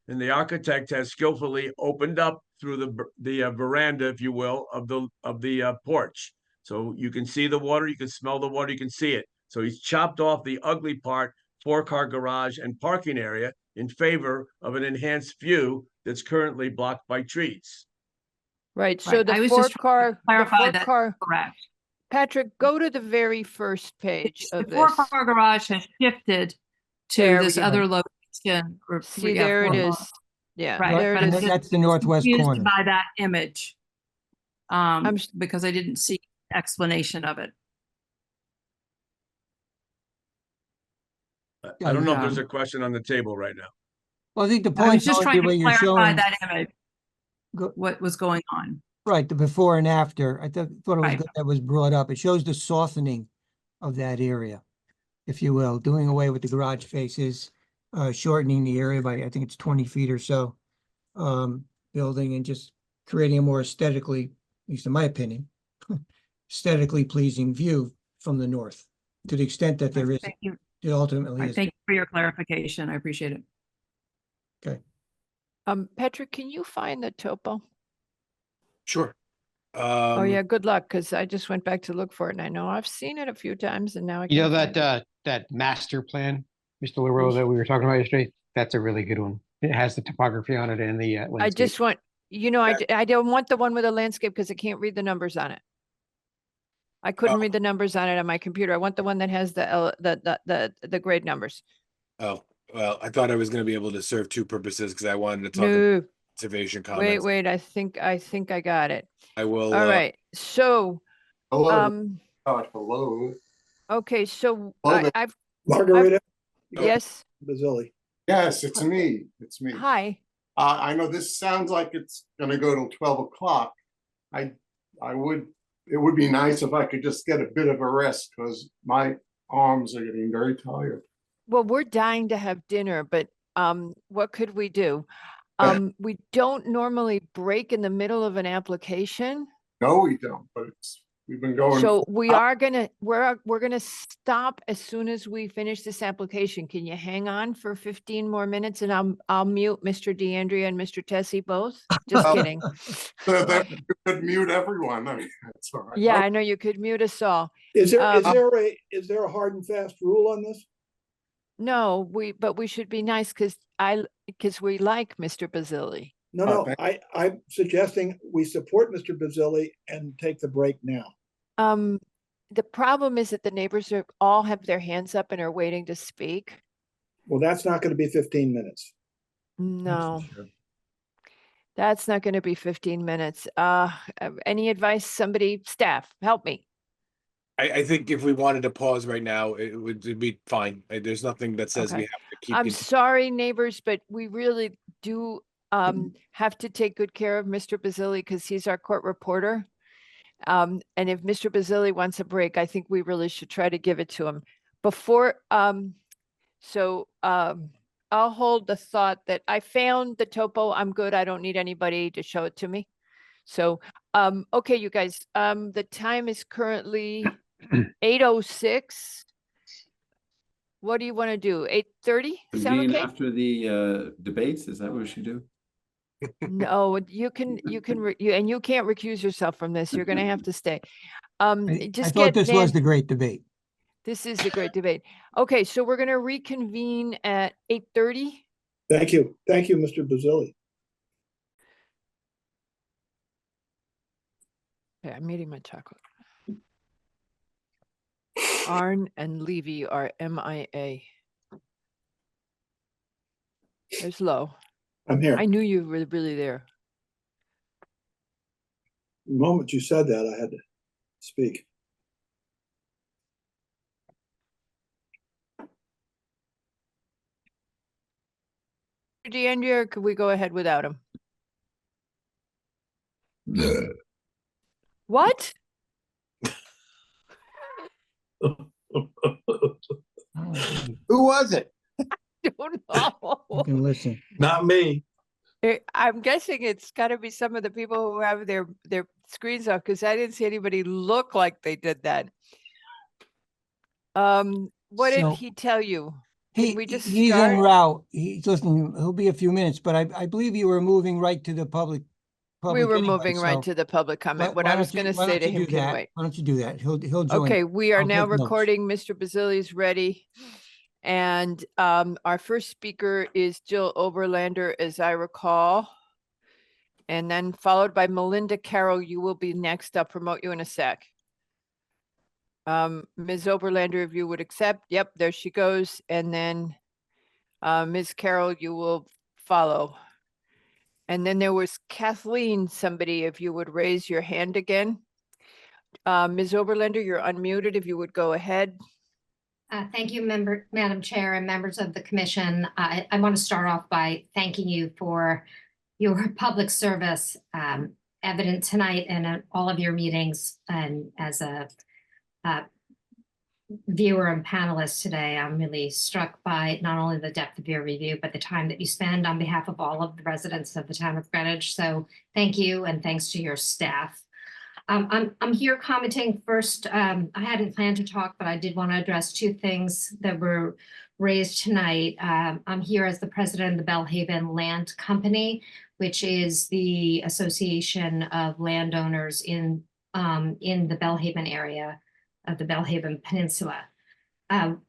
And the architect has skillfully opened up through the veranda, if you will, of the porch. So you can see the water, you can smell the water, you can see it. So he's chopped off the ugly part, 4-car garage and parking area in favor of an enhanced view that's currently blocked by trees. Right. So Right, I the was just trying to clarify that. four-car. Correct. Patrick, go to the very first page The of this. 4-car garage has shifted to There this we other go. location. See, there it 4-car. is. Yeah, Right, there but it I'm is. just That's the northwest confused corner. by that image. Because I didn't see explanation of it. I don't know if there's a question on the table right now. Well, I think the I was point, just trying to what you're clarify showing, that image, what was going on. right, the before and after, I thought it was Right. good that was brought up. It shows the softening of that area, if you will, doing away with the garage faces, shortening the area by, I think it's 20 feet or so, building and just creating a more aesthetically, at least in my opinion, aesthetically pleasing view from the north, to the extent that there is, Thank you. it ultimately is. Thank you for your clarification. I appreciate it. Okay. Patrick, can you find the topo? Sure. Oh yeah, good luck, because I just went back to look for it and I know I've seen it a few times and now I You know can't find it. that master plan, Mr. LaRoe, that we were talking about yesterday? That's a really good one. It has the topography on it and the I landscape. just want, I don't want the one with the landscape because I can't read the numbers on it. I couldn't read the numbers on it on my computer. I want the one that has the grade numbers. Oh, well, I thought I was going to be able to serve two purposes because I wanted to talk about No, conservation wait, comments. I think I got it. I will. All right, so, Hello. Hello. okay, so Hello, I've, Margarita yes, Bazilli. Yes, it's me. It's me. hi. I know this sounds like it's gonna go till 12 o'clock. It would be nice if I could just get a bit of a rest because my arms are getting very tired. Well, we're dying to have dinner, but what could we do? We don't normally break in the middle of an application. No, we don't, but we've been going. So we're gonna stop as soon as we finish this application. Can you hang on for 15 more minutes and I'll mute Mr. DeAndrea and Mr. Tessie both? Just kidding. So that you could mute everyone. I mean, that's all right. Yeah, I know you could mute us all. Is there a hard and fast rule on this? No, but we should be nice because we like Mr. Bazilli. No, I'm suggesting we support Mr. Bazilli and take the break now. The problem is that the neighbors are all have their hands up and are waiting to speak. Well, that's not going to be 15 minutes. No. That's not going to be 15 minutes. Any advice, somebody, staff, help me. I think if we wanted to pause right now, it'd be fine. There's nothing that says we Okay. have to keep. I'm sorry, neighbors, but we really do have to take good care of Mr. Basili because he's our court reporter. And if Mr. Basili wants a break, I think we really should try to give it to him. Before, I'll hold the thought that I found the topo. I'm good. I don't need anybody to show it to me. So, okay, you guys, the time is currently 8:06. What do you want to do? 8:30? Sound Convene okay? after the debates, is that what we should do? No, you can't recuse yourself from this. You're going to have to stay. I Just thought get this was Nan- the great debate. This is the great debate. Okay, so we're going to reconvene at 8:30. Thank you. Thank you, Mr. Basili. Okay, I'm eating my chocolate. Arn and Levy are MIA. There's Low. I'm here. I knew you were really there. The moment you said that, I had to speak. DeAndrea, or could we go ahead without him? What? Who was it? I don't know. You can listen. Not me. I'm guessing it's got to be some of the people who have their screens off because I didn't see anybody look like they did that. What did So- he tell you? Can we just He's start? en route. He's listening. He'll be a few minutes, but I believe you were moving right to the public. We were anyway, moving right so to the public comment. What why I don't was going to why say don't to you him do can that? wait. Why don't you do that? He'll join. Okay, we are I'll now take notes. recording. Mr. Basili's ready. And our first speaker is Jill Oberlander, as I recall. And then followed by Melinda Carroll. You will be next. I'll promote you in a sec. Ms. Oberlander, if you would accept. Yep, there she goes. And then Ms. Carroll, you will follow. And then there was Kathleen, somebody, if you would raise your hand again. Ms. Oberlander, you're unmuted. If you would go ahead. Thank you, Madam Chair and members of the commission. I want to start off by thanking you for your public service evident tonight and at all of your meetings. And as a viewer and panelist today, I'm really struck by not only the depth of your review, but the time that you spend on behalf of all of the residents of the town of Greenwich. So thank you, and thanks to your staff. I'm here commenting first. I hadn't planned to talk, but I did want to address two things that were raised tonight. I'm here as the president of the Bellhaven Land Company, which is the association of landowners in the Bellhaven area of the Bellhaven Peninsula.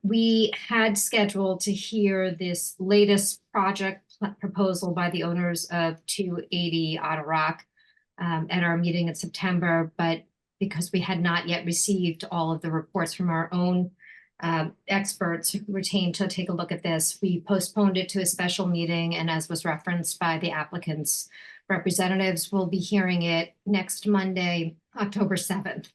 We had scheduled to hear this latest project proposal by the owners of 280 Otter Rock at our meeting in September, but because we had not yet received all of the reports from our own experts retained to take a look at this, we postponed it to a special meeting, and as was referenced by the applicant's representatives, we'll be hearing it next Monday, October 7th.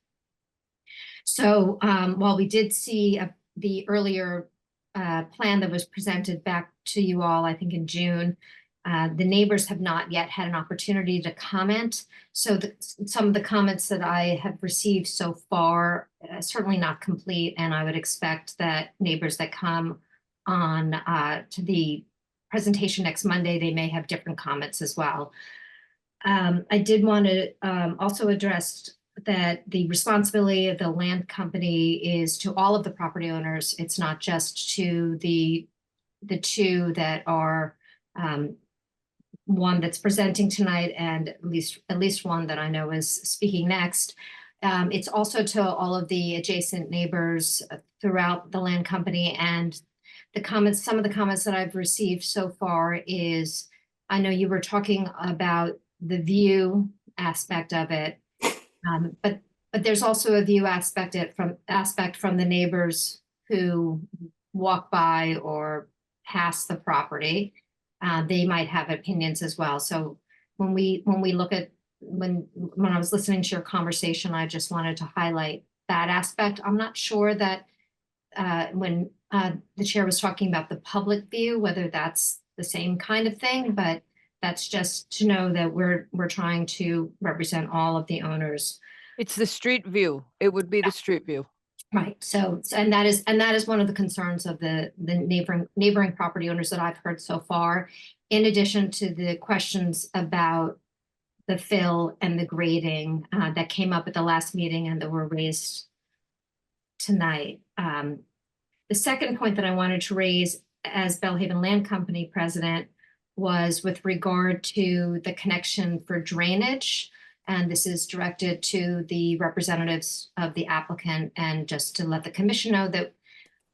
So while we did see the earlier plan that was presented back to you all, I think in June, the neighbors have not yet had an opportunity to comment. So some of the comments that I have received so far, certainly not complete. And I would expect that neighbors that come on to the presentation next Monday, they may have different comments as well. I did want to also address that the responsibility of the land company is to all of the property owners. It's not just to the two that are one that's presenting tonight, and at least one that I know is speaking next. It's also to all of the adjacent neighbors throughout the land company. And the comments, some of the comments that I've received so far is, I know you were talking about the view aspect of it, but But there's also a view aspect from the neighbors who walk by or pass the property. They might have opinions as well. So when we look at, when I was listening to your conversation, I just wanted to highlight that aspect. I'm not sure that when the chair was talking about the public view, whether that's the same kind of thing, but that's just to know that we're trying to represent all of the owners. It's the street view. It would be the street view. Right. So, and that is one of the concerns of the neighboring property owners that I've heard so far, in addition to the questions about the fill and the grading that came up at the last meeting and that were raised tonight. The second point that I wanted to raise as Bellhaven Land Company president was with regard to the connection for drainage. And this is directed to the representatives of the applicant, and just to let the commission know that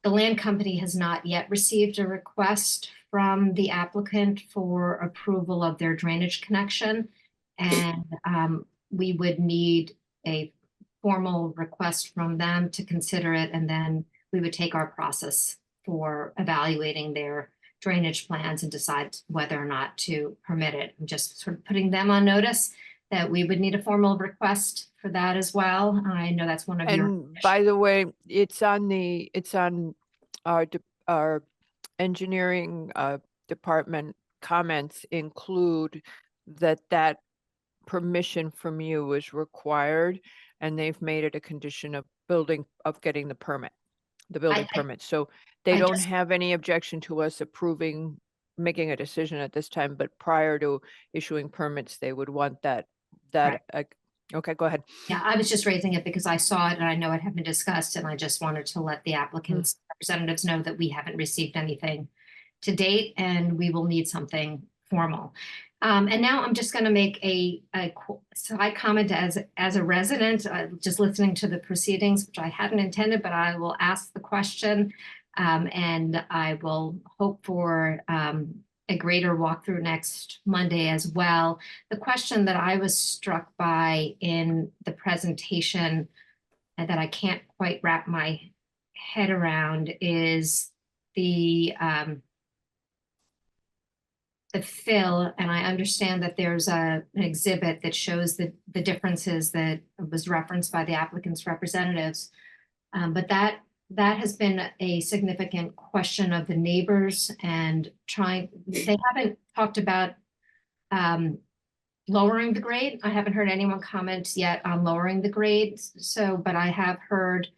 the land company has not yet received a request from the applicant for approval of their drainage connection. And we would need a formal request from them to consider it, and then we would take our process for evaluating their drainage plans and decide whether or not to permit it. I'm just sort of putting them on notice that we would need a formal request for that as well. I know that's one of your. And by the way, it's on our engineering department comments include that permission from you is required, and they've made it a condition of getting the permit, the building permit. So they don't have any objection to us making a decision at this time, but prior to issuing permits, they would want that. Okay, go ahead. Yeah, I was just raising it because I saw it and I know it had been discussed, and I just wanted to let the applicant's representatives know that we haven't received anything to date, and we will need something formal. And now I'm just going to make a side comment as a resident, just listening to the proceedings, which I hadn't intended, but I will ask the question, and I will hope for a greater walkthrough next Monday as well. The question that I was struck by in the presentation and that I can't quite wrap my head around is the fill, and I understand that there's an exhibit that shows the differences that was referenced by the applicant's representatives, but that has been a significant question of the neighbors, and they haven't talked about lowering the grade. I haven't heard anyone comment yet on lowering the grade. So, but I have heard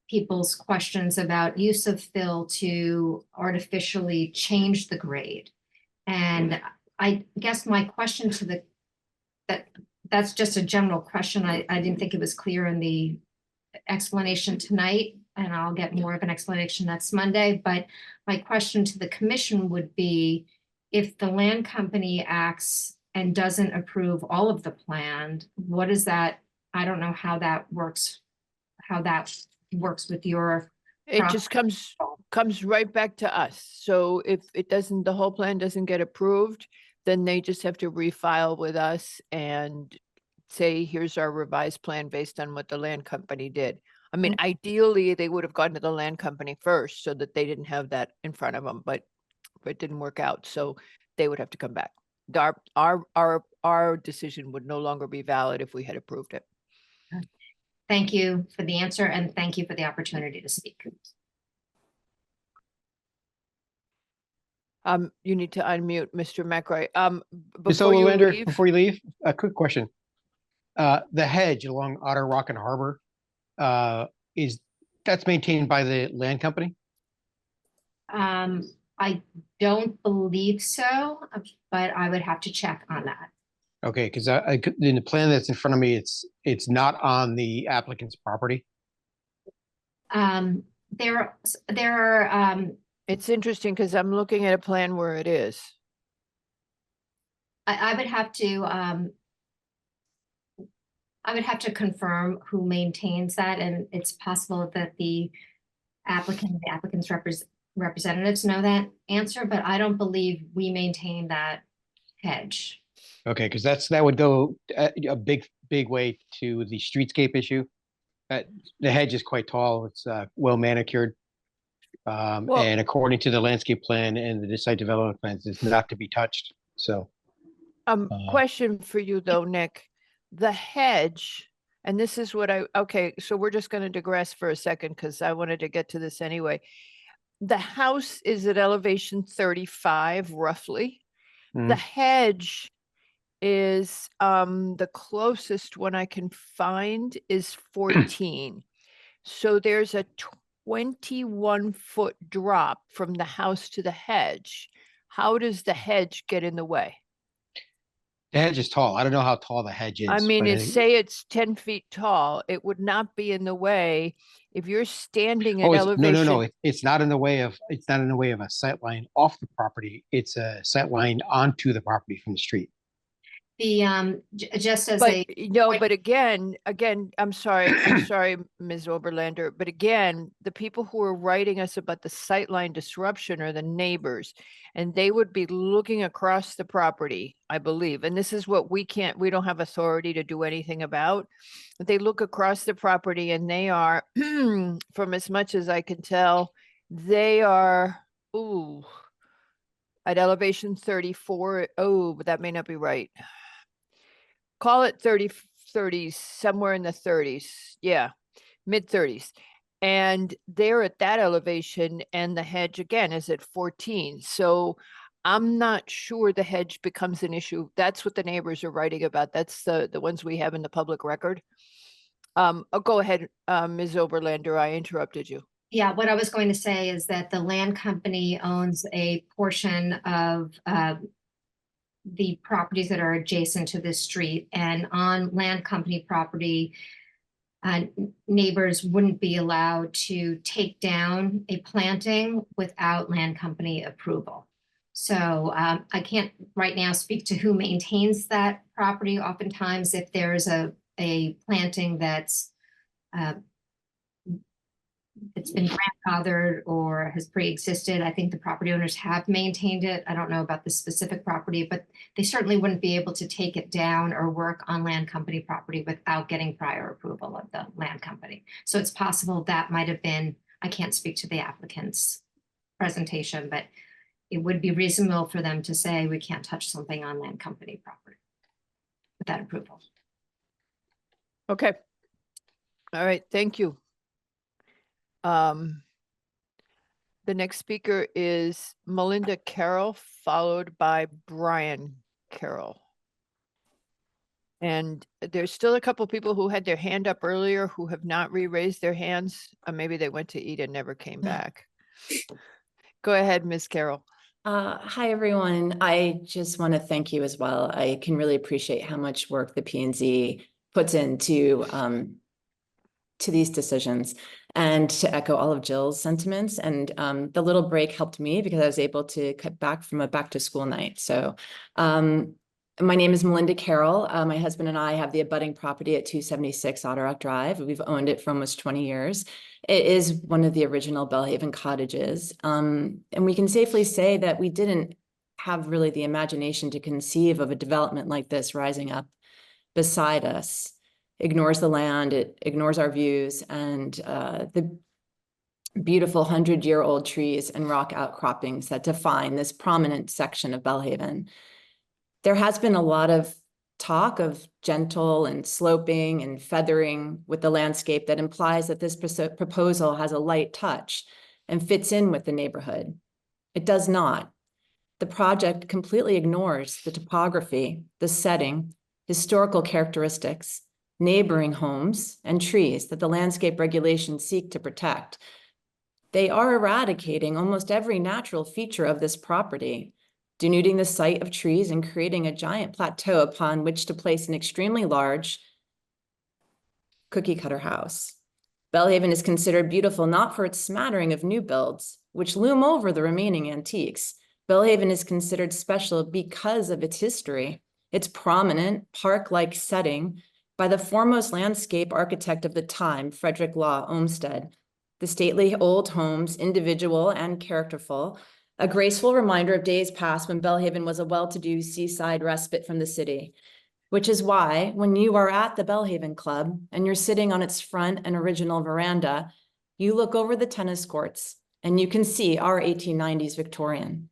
people's questions about use of fill to artificially change the grade. And I guess my question to that's just a general question. I didn't think it was clear in the explanation tonight, and I'll get more of an explanation next Monday. But my question to the commission would be, if the land company acts and doesn't approve all of the plan, what is that? I don't know how that works with your. It just comes right back to us. So if the whole plan doesn't get approved, then they just have to refile with us and say, here's our revised plan based on what the land company did. I mean, ideally, they would have gone to the land company first so that they didn't have that in front of them, but it didn't work out. So they would have to come back. Our decision would no longer be valid if we had approved it. Thank you for the answer, and thank you for the opportunity to speak. You need to unmute Mr. McRae. So, Lander, before you leave, a quick question. The hedge along Otter Rock and Harbor, that's maintained by the land company? I don't believe so, but I would have to check on that. Okay, because in the plan that's in front of me, it's not on the applicant's property. It's interesting because I'm looking at a plan where it is. I would have to confirm who maintains that, and it's possible that the applicant's representatives know that answer, but I don't believe we maintain that hedge. Okay, because that would go a big way to the streetscape issue the hedge is quite tall. It's well manicured. Well- And according to the landscape plan and the site development plans, it's not to be touched. So Question for you though, Nick. The hedge, and this is what okay, so we're just gonna digress for a second because I wanted to get to this anyway. The house is at elevation 35 roughly. The hedge is, the closest one I can find is 14. So there's a 21-foot drop from the house to the hedge. How does the hedge get in the way? the hedge is tall. I don't know how tall the hedge is. I mean, but say it's 10 feet tall, it would not be in the way if you're standing at no, elevation. no. It's not in the way of, it's not in the way of a sight line off the property. It's a sight line onto the property from the street. The, just as But a. no, but again, I'm sorry, Ms. Oberlander, but again, the people who are writing us about the sightline disruption are the neighbors. And they would be looking across the property, I believe. And this is what we don't have authority to do anything about. But they look across the property and they are, from as much as I can tell, they are, at elevation 34. Oh, but that may not be right. Call it 30s, somewhere in the 30s. Yeah, mid 30s. And they're at that elevation and the hedge again is at 14. So I'm not sure the hedge becomes an issue. That's what the neighbors are writing about. That's the ones we have in the public record. Go ahead, Ms. Oberlander, I interrupted you. Yeah, what I was going to say is that the land company owns a portion of the properties that are adjacent to this street, and on land company property, neighbors wouldn't be allowed to take down a planting without land company approval. So I can't right now speak to who maintains that property. Oftentimes, if there's a planting that's it's been grandfathered or has pre-existed, I think the property owners have maintained it. I don't know about the specific property, but they certainly wouldn't be able to take it down or work on land company property without getting prior approval of the land company. So it's possible that might have been, I can't speak to the applicant's presentation, but it would be reasonable for them to say we can't touch something on land company property without approval. Okay. All right, thank you. The next speaker is Melinda Carroll, followed by Brian Carroll. And there's still a couple people who had their hand up earlier who have not re-raised their hands. Maybe they went to eat and never came back. Go ahead, Ms. Carroll. Hi, everyone. I just want to thank you as well. I can really appreciate how much work the P&Z puts into to these decisions, and to echo all of Jill's sentiments. And the little break helped me because I was able to cut back from a back to school night. So my name is Melinda Carroll. My husband and I have the abutting property at 276 Otter Rock Drive. We've owned it for almost 20 years. It is one of the original Belhaven cottages. And we can safely say that we didn't have really the imagination to conceive of a development like this rising up beside us. Ignores the land, it ignores our views, and the beautiful 100-year-old trees and rock outcroppings that define this prominent section of Belhaven. There has been a lot of talk of gentle and sloping and feathering with the landscape that implies that this proposal has a light touch and fits in with the neighborhood. It does not. The project completely ignores the topography, the setting, historical characteristics, neighboring homes, and trees that the landscape regulations seek to protect. They are eradicating almost every natural feature of this property, denuding the site of trees and creating a giant plateau upon which to place an extremely large cookie cutter house. Belhaven is considered beautiful not for its smattering of new builds, which loom over the remaining antiques. Belhaven is considered special because of its history, its prominent park-like setting, by the foremost landscape architect of the time, Frederick Law Olmsted. The stately old homes, individual and characterful, a graceful reminder of days past when Belhaven was a well-to-do seaside respite from the city. which is why when you are at the Bellhaven Club and you're sitting on its front and original veranda, you look over the tennis courts and you can see our 1890s Victorian.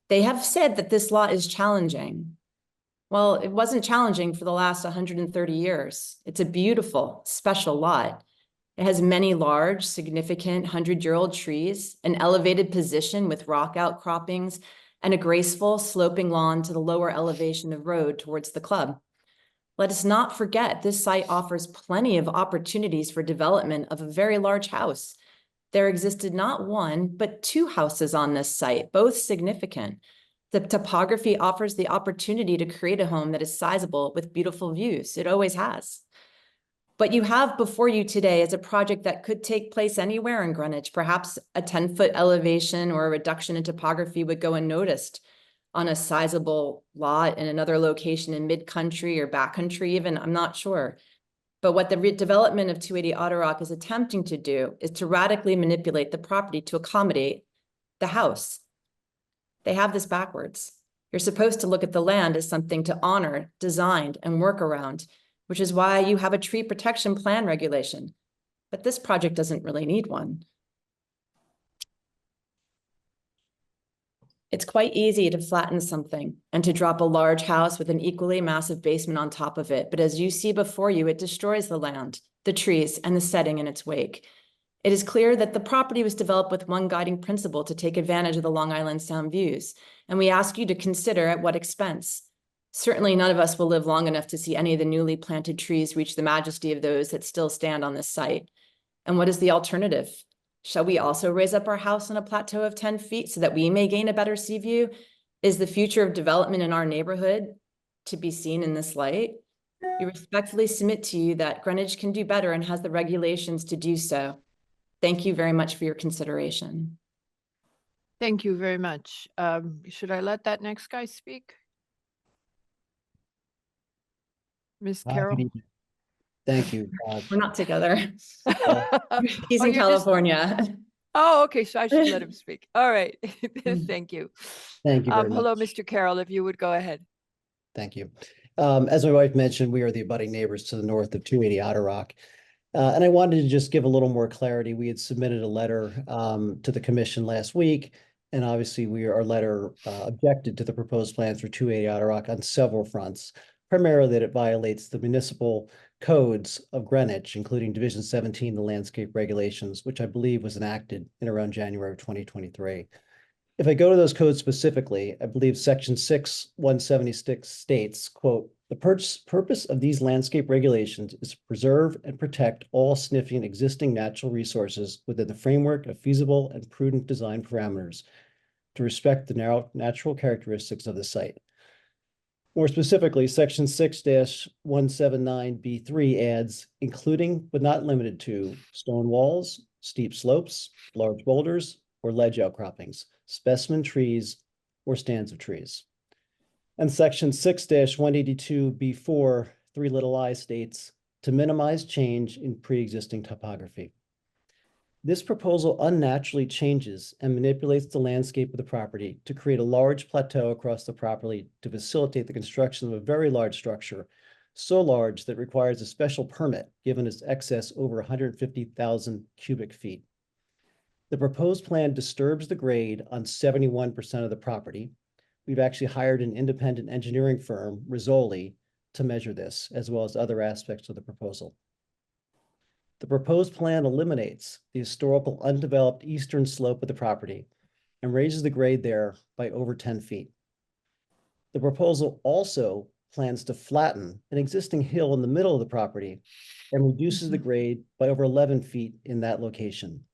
They have said that this lot is challenging. Well, it wasn't challenging for the last 130 years. It's a beautiful, special lot. It has many large, significant 100-year-old trees, an elevated position with rock outcroppings, and a graceful, sloping lawn to the lower elevation of road towards the club. Let us not forget this site offers plenty of opportunities for development of a very large house. There existed not one, but 2 houses on this site, both significant. The topography offers the opportunity to create a home that is sizable with beautiful views. It always has. What you have before you today is a project that could take place anywhere in Greenwich. Perhaps a 10-foot elevation or a reduction in topography would go unnoticed on a sizable lot in another location in mid-country or backcountry even, I'm not sure. But what the redevelopment of 280 Otter Rock is attempting to do is to radically manipulate the property to accommodate the house. They have this backwards. You're supposed to look at the land as something to honor, design, and work around, which is why you have a tree protection plan regulation. But this project doesn't really need one. It's quite easy to flatten something and to drop a large house with an equally massive basement on top of it. But as you see before you, it destroys the land, the trees, and the setting in its wake. It is clear that the property was developed with one guiding principle to take advantage of the Long Island Sound views. And we ask you to consider at what expense. Certainly none of us will live long enough to see any of the newly planted trees reach the majesty of those that still stand on this site. And what is the alternative? Shall we also raise up our house on a plateau of 10 feet so that we may gain a better sea view? Is the future of development in our neighborhood to be seen in this light? We respectfully submit to you that Greenwich can do better and has the regulations to do so. Thank you very much for your consideration. Thank you very much. Should I let that next guy speak? Ms. Carroll? Thank you. We're not together. He's Oh, in you're just- California. Oh, okay, so I should let him speak. All right, thank you. Thank you very Hello, much. Mr. Carroll, if you would go ahead. Thank you. As my wife mentioned, we are the abutting neighbors to the north of 280 Otter Rock. And I wanted to just give a little more clarity. We had submitted a letter to the commission last week, and obviously our letter objected to the proposed plans for 280 Otter Rock on several fronts, primarily that it violates the municipal codes of Greenwich, including Division 17, the landscape regulations, which I believe was enacted in around January of 2023. If I go to those codes specifically, I believe Section 6-176 states, quote, "The purpose of these landscape regulations is to preserve and protect all significant existing natural resources within the framework of feasible and prudent design parameters to respect the natural characteristics of the site." More specifically, Section 6-179B3 adds, including but not limited to stone walls, steep slopes, large boulders, or ledge outcroppings, specimen trees, or stands of trees. And Section 6-182B4, 3i states, to minimize change in pre-existing topography. This proposal unnaturally changes and manipulates the landscape of the property to create a large plateau across the property to facilitate the construction of a very large structure, so large that it requires a special permit given its excess over 150,000 cubic feet. The proposed plan disturbs the grade on 71% of the property. We've actually hired an independent engineering firm, Rizzoli, to measure this, as well as other aspects of the proposal. The proposed plan eliminates the historical undeveloped eastern slope of the property and raises the grade there by over 10 feet. The proposal also plans to flatten an existing hill in the middle of the property and reduces the grade by over 11 feet in that location.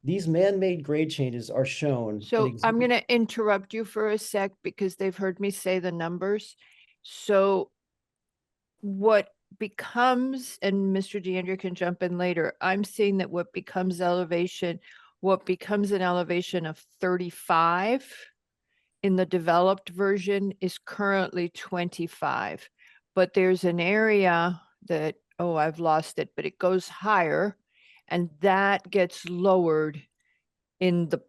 These man-made grade changes are shown. So I'm going to interrupt you for a sec because they've heard me say the numbers. So what becomes, and Mr. DeAndrea can jump in later, I'm seeing that what becomes an elevation of 35 in the developed version is currently 25. But there's an area that, oh, I've lost it, but it goes higher, and that gets lowered in the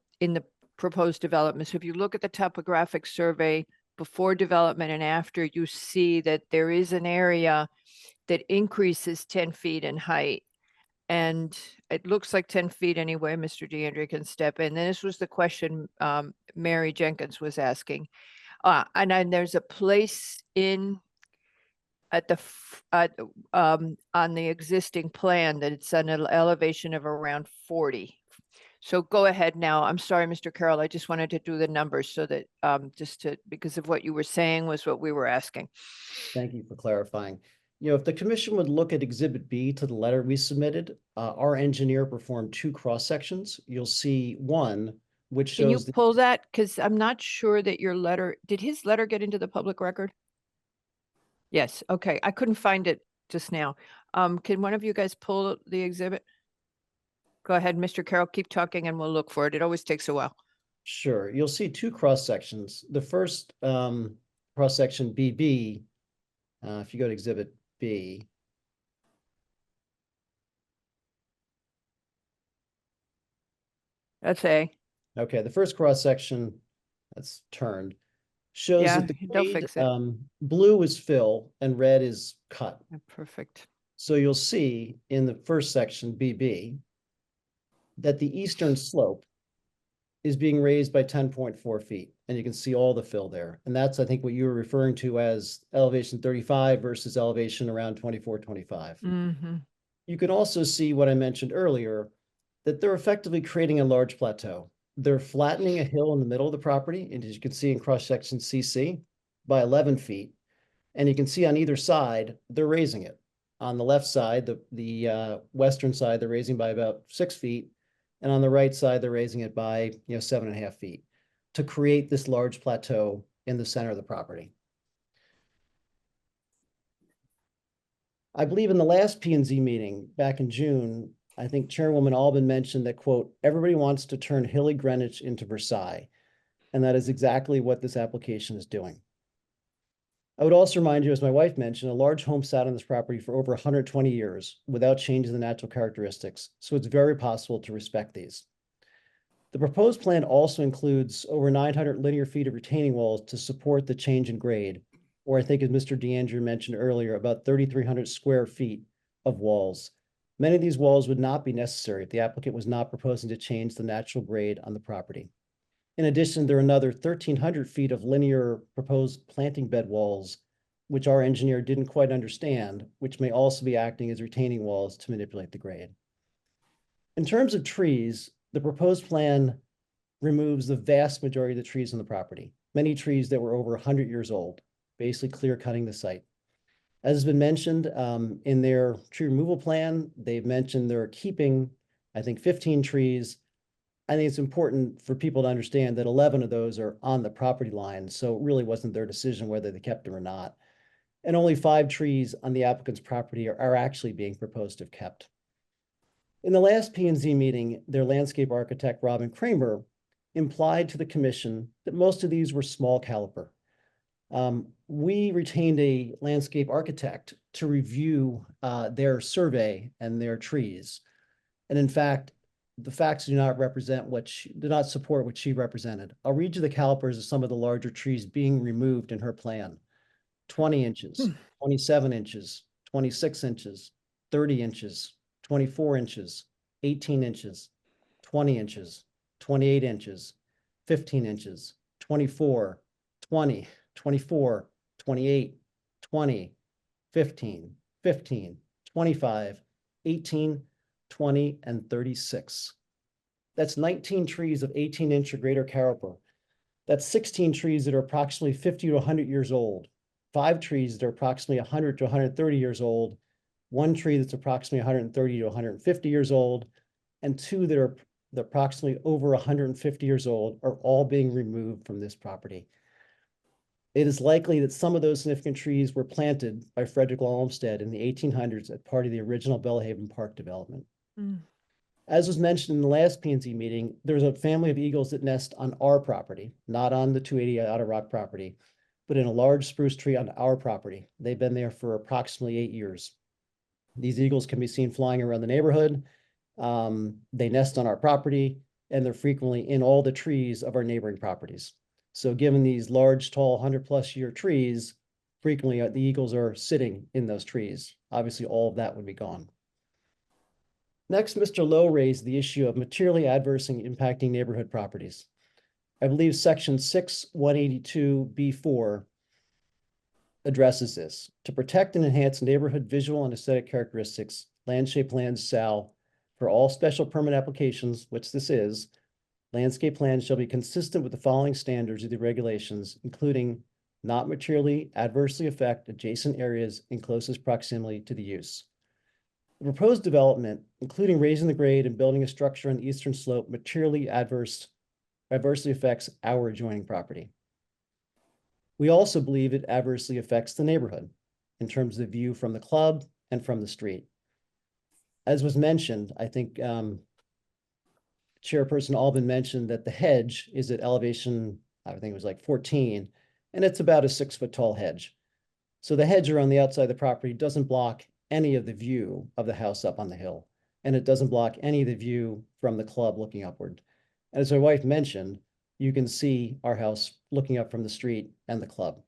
proposed development. So if you look at the topographic survey before development and after, you see that there is an area that increases 10 feet in height. And it looks like 10 feet anyway. Mr. DeAndrea can step in. Then this was the question Mary Jenkins was asking. And then there's a place in at the on the existing plan that it's an elevation of around 40. So go ahead now. I'm sorry, Mr. Carroll. I just wanted to do the numbers so that because of what you were saying was what we were asking. Thank you for clarifying. You know, if the commission would look at Exhibit B to the letter we submitted, our engineer performed 2 cross sections. You'll see one which Can you shows pull that? Because I'm not sure that your letter, did his letter get into the public record? Yes, okay. I couldn't find it just now. Can one of you guys pull the exhibit? Go ahead, Mr. Carroll, keep talking and we'll look for it. It always takes a while. Sure. You'll see 2 cross sections. The first cross section BB, if you go to Exhibit B. That's A. Okay, the first cross section that's turned shows Yeah, that the they'll grade, fix it. blue is fill and red is cut. Perfect. So you'll see in the first section BB that the eastern slope is being raised by 10.4 feet. And you can see all the fill there. And that's, I think, what you were referring to as elevation 35 versus elevation around 24, 25. Mm-hmm. You can also see what I mentioned earlier, that they're effectively creating a large plateau. They're flattening a hill in the middle of the property, and as you can see in cross-section CC, by 11 feet. And you can see on either side, they're raising it. On the left side, the western side, they're raising by about 6 feet. And on the right side, they're raising it by 7.5 feet to create this large plateau in the center of the property. I believe in the last P&Z meeting back in June, I think Chairwoman Albin mentioned that, quote, everybody wants to turn hilly Greenwich into Versailles. And that is exactly what this application is doing. I would also remind you, as my wife mentioned, a large home sat on this property for over 120 years without changing the natural characteristics. So it's very possible to respect these. The proposed plan also includes over 900 linear feet of retaining walls to support the change in grade, or I think as Mr. DeAndrea mentioned earlier, about 3,300 square feet of walls. Many of these walls would not be necessary if the applicant was not proposing to change the natural grade on the property. In addition, there are another 1,300 feet of linear proposed planting bed walls, which our engineer didn't quite understand, which may also be acting as retaining walls to manipulate the grade. In terms of trees, the proposed plan removes the vast majority of the trees on the property, many trees that were over 100 years old, basically clear cutting the site. As has been mentioned in their tree removal plan, they've mentioned they're keeping, I think, 15 trees. I think it's important for people to understand that 11 of those are on the property line, so it really wasn't their decision whether they kept them or not. And only 5 trees on the applicant's property are actually being proposed to have kept. In the last P&Z meeting, their landscape architect, Robin Kramer, implied to the commission that most of these were small caliber. We retained a landscape architect to review their survey and their trees. And in fact, the facts do not support what she represented. I'll read you the calipers of some of the larger trees being removed in her plan. 20 inches, 27 inches, 26 inches, 30 inches, 24 inches, 18 inches, 20 inches, 28 inches, 15 inches, 24, 20, 24, 28, 20, 15, 15, 25, 18, 20, and 36. That's 19 trees of 18-inch or greater caliber. That's 16 trees that are approximately 50 to 100 years old, 5 trees that are approximately 100 to 130 years old, 1 tree that's approximately 130 to 150 years old, and 2 that are approximately over 150 years old are all being removed from this property. It is likely that some of those significant trees were planted by Frederick Law Olmsted in the 1800s as part of the original Bellhaven Park development. As was mentioned in the last P&Z meeting, there's a family of eagles that nest on our property, not on the 280 Otter Rock property, but in a large spruce tree on our property. They've been there for approximately 8 years. These eagles can be seen flying around the neighborhood. They nest on our property, and they're frequently in all the trees of our neighboring properties. So given these large, tall, 100-plus-year trees, frequently the eagles are sitting in those trees. Obviously, all of that would be gone. Next, Mr. Lowe raised the issue of materially adversely impacting neighborhood properties. I believe section 6182B4 addresses this. To protect and enhance neighborhood visual and aesthetic characteristics, landscape plans shall, for all special permit applications, which this is, landscape plans shall be consistent with the following standards of the regulations, including not materially adversely affect adjacent areas in closest proximity to the use. The proposed development, including raising the grade and building a structure on the eastern slope, materially adversely affects our adjoining property. We also believe it adversely affects the neighborhood in terms of the view from the club and from the street. As was mentioned, I think Chairperson Albin mentioned that the hedge is at elevation, I think it was like 14, and it's about a 6-foot-tall hedge. So the hedge around the outside of the property doesn't block any of the view of the house up on the hill, and it doesn't block any of the view from the club looking upward. And as my wife mentioned, you can see our house looking up from the street and the club.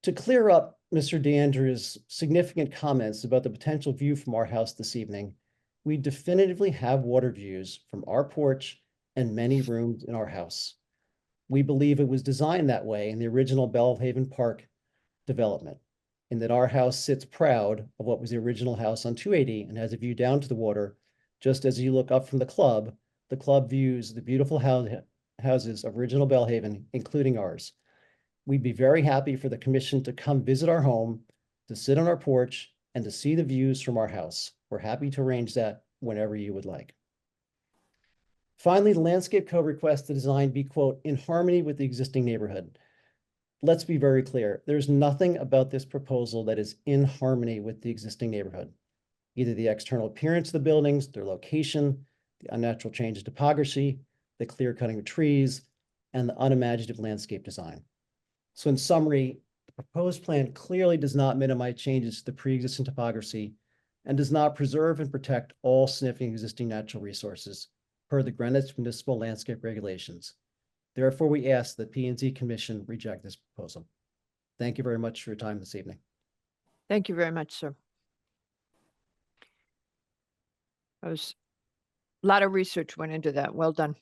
To clear up Mr. DeAndrea's significant comments about the potential view from our house this evening, we definitively have water views from our porch and many rooms in our house. We believe it was designed that way in the original Belhaven Park development, in that our house sits proud of what was the original house on 280 and has a view down to the water. Just as you look up from the club views the beautiful houses of original Belhaven, including ours. We'd be very happy for the commission to come visit our home, to sit on our porch, and to see the views from our house. We're happy to arrange that whenever you would like. Finally, the landscape code requests the design be, quote, in harmony with the existing neighborhood. Let's be very clear. There's nothing about this proposal that is in harmony with the existing neighborhood. Either the external appearance of the buildings, their location, the unnatural change in topography, the clear cutting of trees, and the unimaginative landscape design. So in summary, the proposed plan clearly does not minimize changes to the pre-existing topography and does not preserve and protect all significant existing natural resources per the Greenwich Municipal Landscape Regulations. Therefore, we ask that P&Z Commission reject this proposal. Thank you very much for your time this evening. Thank you very much, sir. That was a lot of research went into that. Well done.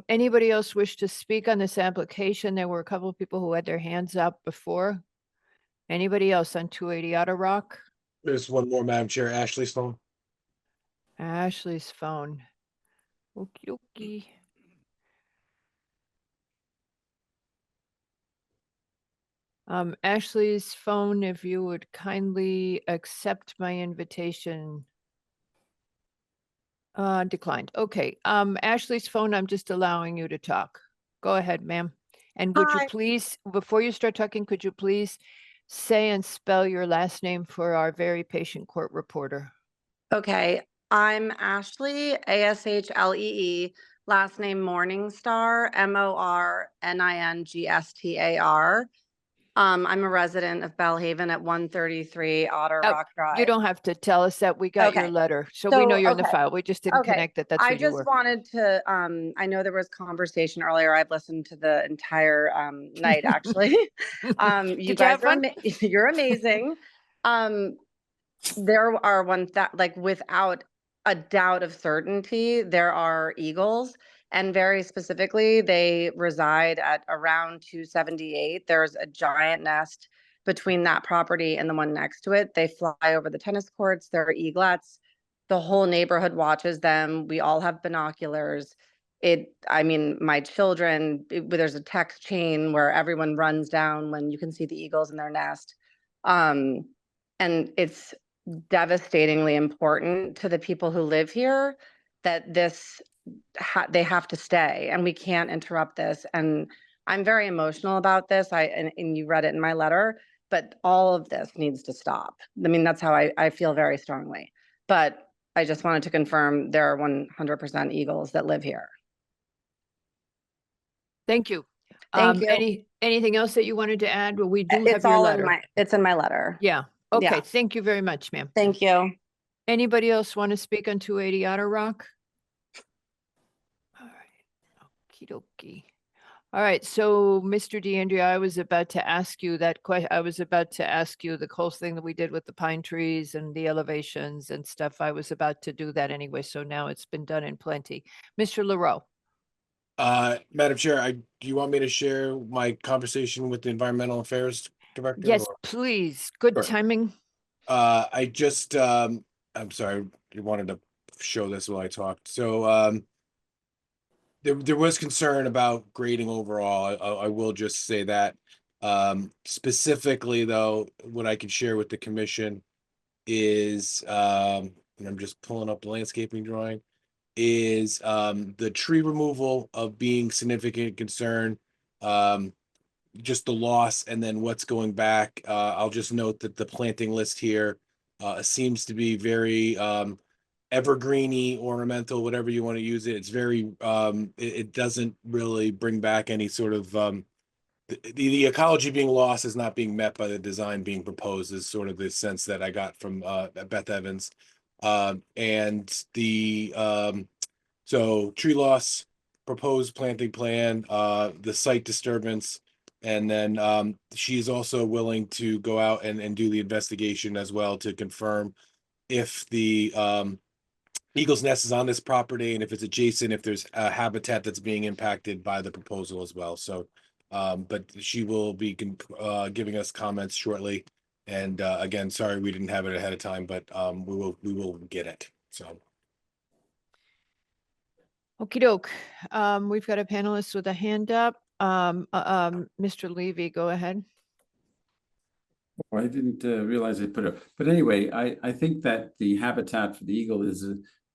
Anybody else wish to speak on this application? There were a couple of people who had their hands up before. Anybody else on 280 Otter Rock? There's one more, Madam Chair, Ashley's phone. Ashley's phone. Okie dokie. Ashley's phone, if you would kindly accept my invitation. Declined. Okay. Ashley's phone, I'm just allowing you to talk. Go ahead, ma'am. And would you please, before you start talking, could you please say and spell your last name for our very patient court reporter? Okay. I'm Ashley, Ashlee, last name Morningstar, Morningstar. I'm a resident of Belhaven at 133 Otter Rock Drive. You don't have to tell us that. We got your letter. So we know you're in the file. We just didn't connect that. That's who I you just were. wanted to, I know there was conversation earlier. I've listened to the entire night, actually. You Did you guys have fun? you're amazing. There are ones that, like, without a doubt of certainty, there are eagles. And very specifically, they reside at around 278. There's a giant nest between that property and the one next to it. They fly over the tennis courts. There are eaglets. The whole neighborhood watches them. We all have binoculars. My children, there's a text chain where everyone runs down when you can see the eagles in their nest. And it's devastatingly important to the people who live here that they have to stay, and we can't interrupt this. And I'm very emotional about this. And you read it in my letter, but all of this needs to stop. I mean, that's how I feel very strongly. But I just wanted to confirm there are 100% eagles that live here. Thank you. Thank you. Anything else that you wanted to add? Well, we do have It's your all letter. it's in my letter. Yeah. Okay. Yeah. Thank you very much, ma'am. Thank you. Anybody else want to speak on 280 Otter Rock? All right. Okie dokie. All right, so Mr. DeAndrea, I was about to ask you that question. I was about to ask you the whole thing that we did with the pine trees and the elevations and stuff. I was about to do that anyway, so now it's been done in plenty. Mr. LaRoe. Madam Chair, do you want me to share my conversation with the Environmental Affairs Director? Yes, or- please. Good Sure. timing. I just, I'm sorry, you wanted to show this while I talked. So, there was concern about grading overall. I will just say that. Specifically though, what I can share with the commission is, and I'm just pulling up the landscaping drawing, is, the tree removal of being significant concern. Just the loss and then what's going back. I'll just note that the planting list here seems to be very evergreeny, ornamental, whatever you want to use it. It's very it doesn't really bring back any sort of the ecology being lost is not being met by the design being proposed, is sort of the sense that I got from Beth Evans. And the so tree loss, proposed planting plan, the site disturbance. And then she's also willing to go out and do the investigation as well to confirm if the Eagle's Nest is on this property and if it's adjacent, if there's a habitat that's being impacted by the proposal as well. So, but she will be giving us comments shortly. And again, sorry we didn't have it ahead of time, but we will get it. So. Okie doke. We've got a panelist with a hand up. Mr. Levy, go ahead. Oh, I didn't realize they put it, but anyway, I think that the habitat for the eagle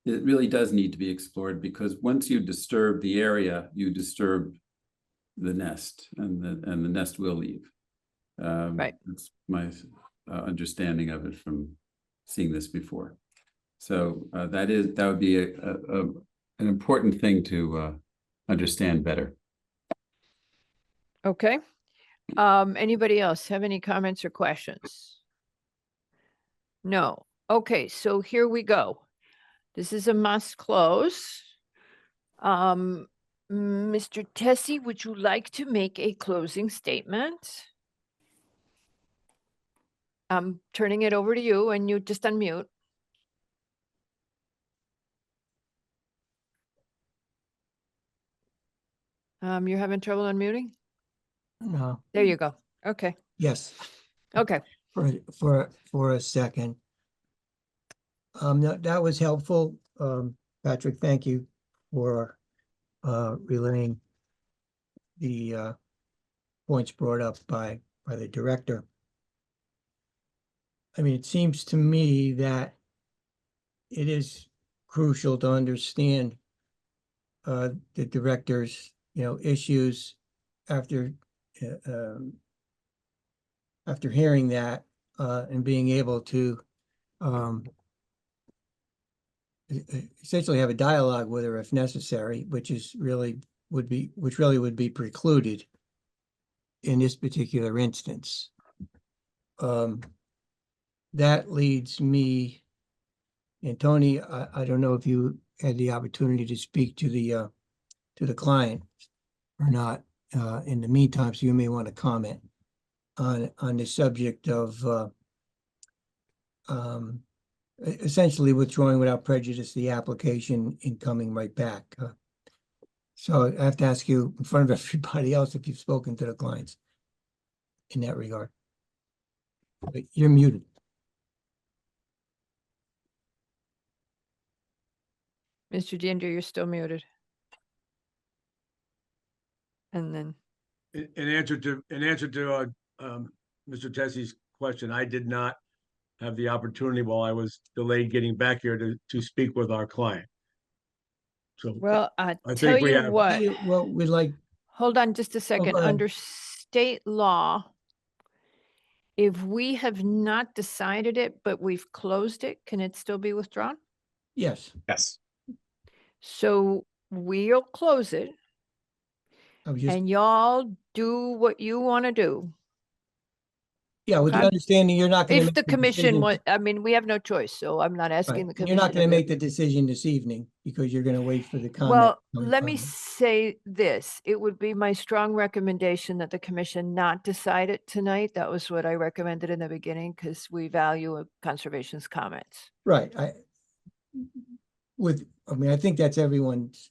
it really does need to be explored, because once you disturb the area, you disturb the nest, and the nest will leave. Right. That's my understanding of it from seeing this before. So that would be an important thing to understand better. Okay. Anybody else have any comments or questions? No. Okay, so here we go. This is a must close. Mr. Tessie, would you like to make a closing statement? I'm turning it over to you, and you just unmute. You're having trouble unmuting? No, There you go. Okay. yes, Okay. for a second. That was helpful. Patrick, thank you for relaying the points brought up by the director. I mean, it seems to me that it is crucial to understand the director's, issues after hearing that and being able to essentially have a dialogue with her if necessary, which really would be precluded in this particular instance. That leads me, and Tony, I don't know if you had the opportunity to speak to the client or not in the meantime, so you may want to comment on the subject of essentially withdrawing without prejudice the application and coming right back. So I have to ask you in front of everybody else if you've spoken to the clients in that regard. But you're muted. Mr. DeAndrea, you're still muted. And then. In answer to Mr. Tessie's question, I did not have the opportunity while I was delayed getting back here to speak with our client. So Well, I think tell we you have- what. Well, we'd like. Hold on just a second. go ahead. Under state law, if we have not decided it, but we've closed it, can it still be withdrawn? Yes. Yes. So we'll close it I was just, and y'all do what you want to do. Yeah, with the Okay. understanding you're not gonna. If make the commission, decision- I mean, we have no choice, so I'm not Right, asking the and you're not commission. gonna to- make the decision this evening because you're gonna wait for the comment. Well, coming let me from- say this, it would be my strong recommendation that the commission not decide it tonight. That was what I recommended in the beginning, because we value conservation's comments. Right, I mean, I think that's everyone's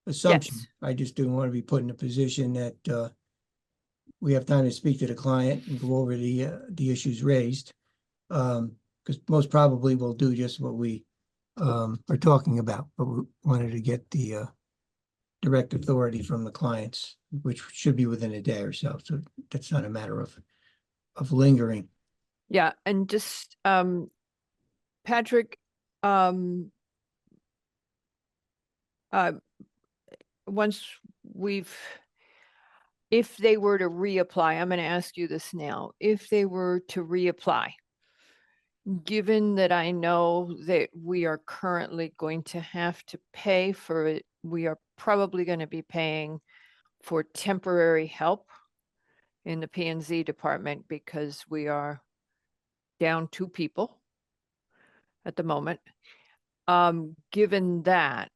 assumption. Yes. I just didn't want to be put in a position that we have time to speak to the client and go over the issues raised. Because most probably we'll do just what we are talking about, but we wanted to get the direct authority from the clients, which should be within a day or so. So that's not a matter of lingering. Yeah, and just, Patrick, once if they were to reapply, I'm going to ask you this now, if they were to reapply, given that I know that we are currently going to have to pay for it, we are probably going to be paying for temporary help in the P&Z department because we are down 2 people at the moment. Given that,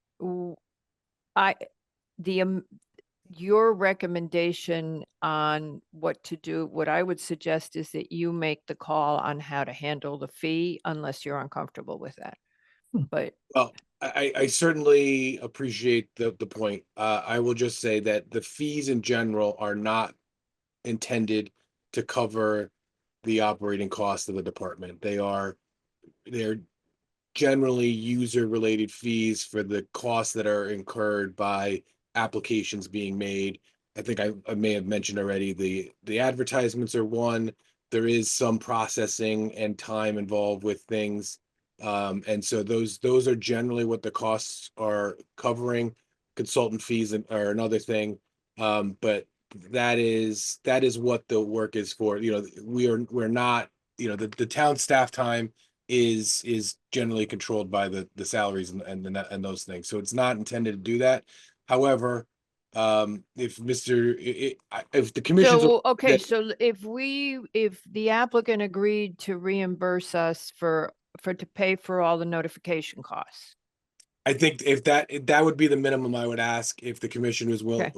your recommendation on what to do, what I would suggest is that you make the call on how to handle the fee unless you're uncomfortable with that. But Well, I certainly appreciate the point. I will just say that the fees in general are not intended to cover the operating cost of the department. They're generally user-related fees for the costs that are incurred by applications being made. I think I may have mentioned already, the advertisements are one. There is some processing and time involved with things. And so those are generally what the costs are covering. Consultant fees are another thing. But that is what the work is for. You know, we're not, you know, the town staff time is generally controlled by the salaries and those things. So it's not intended to do that. However, if the commission. so, okay, so if the applicant agreed to reimburse us to pay for all the notification costs. I think if that would be the minimum I would ask if the commission was willing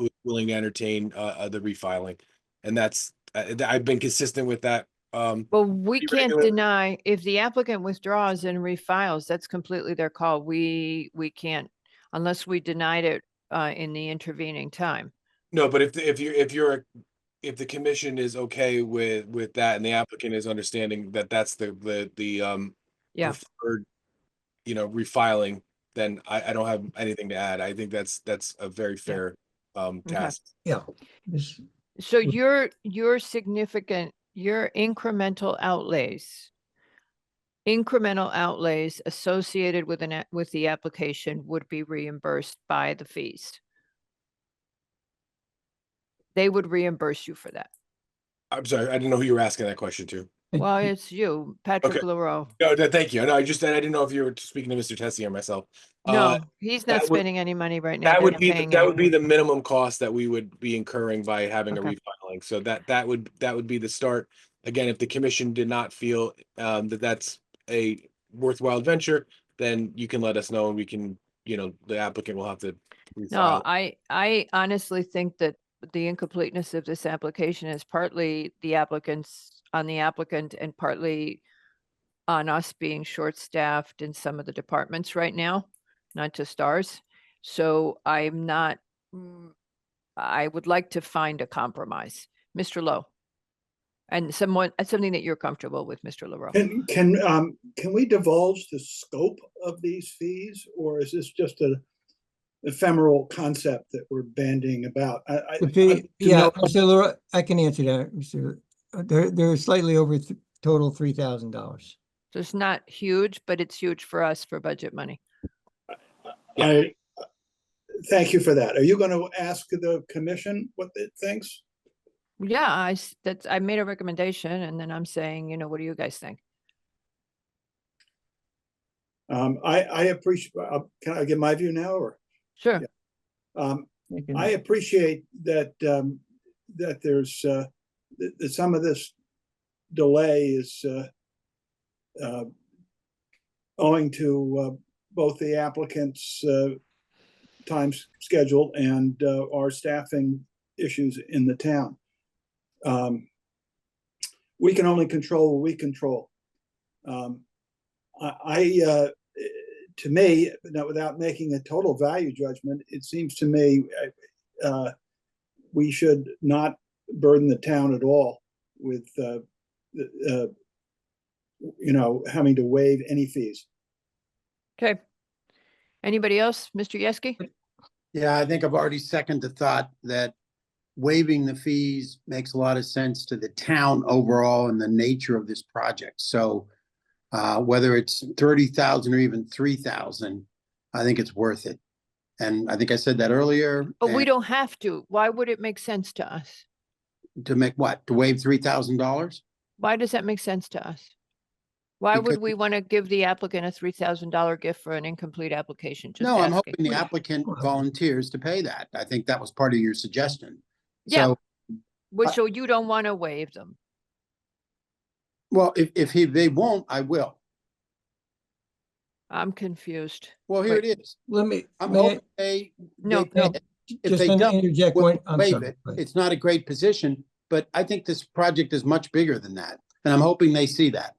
to entertain the refiling. And that's, I've been consistent with that. Well, we can't regular- deny if the applicant withdraws and refiles, that's completely their call. We can't, unless we denied it in the intervening time. No, but if the commission is okay with that and the applicant is understanding that that's the preferred, you know, refiling, then I don't have anything to add. I think that's a very fair task. Yeah. So your incremental outlays associated with the application would be reimbursed by the fees. They would reimburse you for that. I'm sorry, I didn't know who you were asking that question to. Well, it's you, Patrick Okay. LaRoe. No, thank you. No, I didn't know if you were speaking to Mr. Tessie or myself. No, he's not that would- spending any money right now. That They're would be paying that would be anyone. the minimum cost that we would be incurring by having a Okay. refiling. So that would be the start. Again, if the commission did not feel that that's a worthwhile venture, then you can let us know and we can, you know, the applicant will have to No, refile. I honestly think that the incompleteness of this application is partly the applicant and partly on us being short-staffed in some of the departments right now, not just ours. So I would like to find a compromise. Mr. Lowe. And something that you're comfortable with, Mr. LaRoe. Can we divulge the scope of these fees, or is this just a ephemeral concept that we're bandying about? Mr. Leroy, I can answer that, Mr. They're slightly over total $3,000. So it's not huge, but it's huge for us for budget money. Thank you for that. Are you going to ask the commission what it thinks? Yeah, I made a recommendation and then I'm saying, you know, what do you guys think? I appreciate, can I give my view now or? Sure. Yeah. I appreciate that, that there's, that some of this delay is owing to both the applicant's time schedule and our staffing issues in the town. We can only control what we control. To me, without making a total value judgment, it seems to me we should not burden the town at all with having to waive any fees. Okay. Anybody else? Mr. Yeski? Yeah, I think I've already seconded the thought that waiving the fees makes a lot of sense to the town overall and the nature of this project. So whether it's 30,000 or even 3,000, I think it's worth it. And I think I said that earlier. But we don't have to. Why would it make sense to us? To make what? To waive $3,000? Why does that make sense to us? Why would we want to give the applicant a $3,000 gift for an incomplete application? Just No, I'm asking. hoping the applicant volunteers to pay that. I think that was part of your suggestion. Yeah. So, So you don't want to waive them? well, if they won't, I will. I'm confused. Well, here it is. Let me, I'm may I- hoping they No, pay no. it. If Just they let me don't, interject we'll one- I'm waive sorry, it. go ahead. It's not a great position, but I think this project is much bigger than that. And I'm hoping they see that.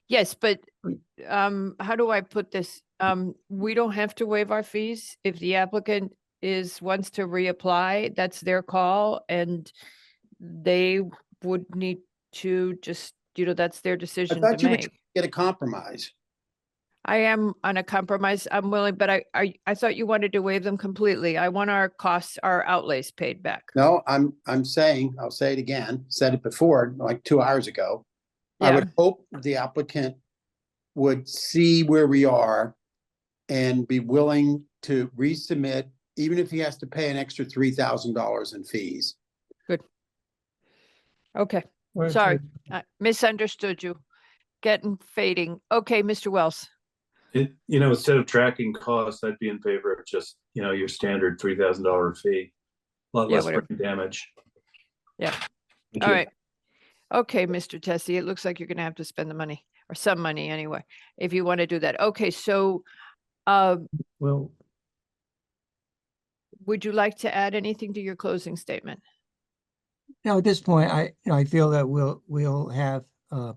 Yes, but how do I put this? We don't have to waive our fees. If the applicant wants to reapply, that's their call, and they would need to just, that's their I decision thought to you were make. trying to get a compromise. I am on a compromise. I'm willing, but I thought you wanted to waive them completely. I want our costs, our outlays paid back. No, I'm saying, I'll say it again, said it before, like 2 hours ago. I Yeah. would hope the applicant would see where we are and be willing to resubmit, even if he has to pay an extra $3,000 in fees. Good. Okay, Well, sorry, I misunderstood you. Getting fading. Okay, Mr. Wells. Instead of tracking costs, I'd be in favor of just, your standard $3,000 fee. A lot Yeah, less whatever. brain damage. Yeah. Thank All you. right. Okay, Mr. Tessie, it looks like you're gonna have to spend the money, or some money anyway, if you want to do that. Okay, so Well, would you like to add anything to your closing statement? now at this point, I feel that we'll have a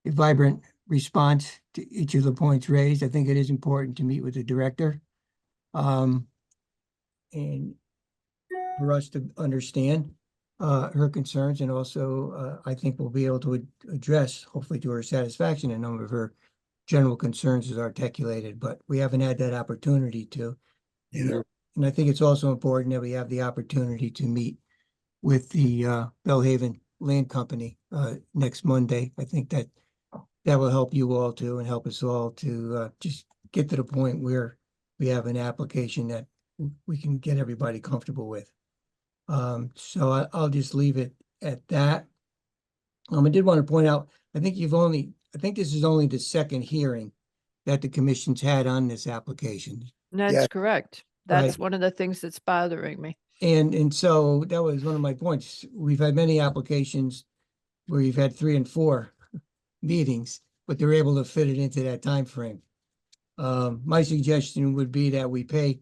vibrant response to each of the points raised. I think it is important to meet with the director. And for us to understand her concerns, and also I think we'll be able to address, hopefully to her satisfaction, a number of her general concerns as articulated, but we haven't had that opportunity to. And I think it's also important that we have the opportunity to meet with the Bellhaven Land Company next Monday. I think that will help you all too, and help us all to just get to the point where we have an application that we can get everybody comfortable with. So I'll just leave it at that. I did want to point out, I think this is only the second hearing that the commission's had on this application. That's correct. That's Right. one of the things that's bothering me. And so that was one of my points. We've had many applications where you've had 3 and 4 meetings, but they're able to fit it into that time frame. My suggestion would be that we pay,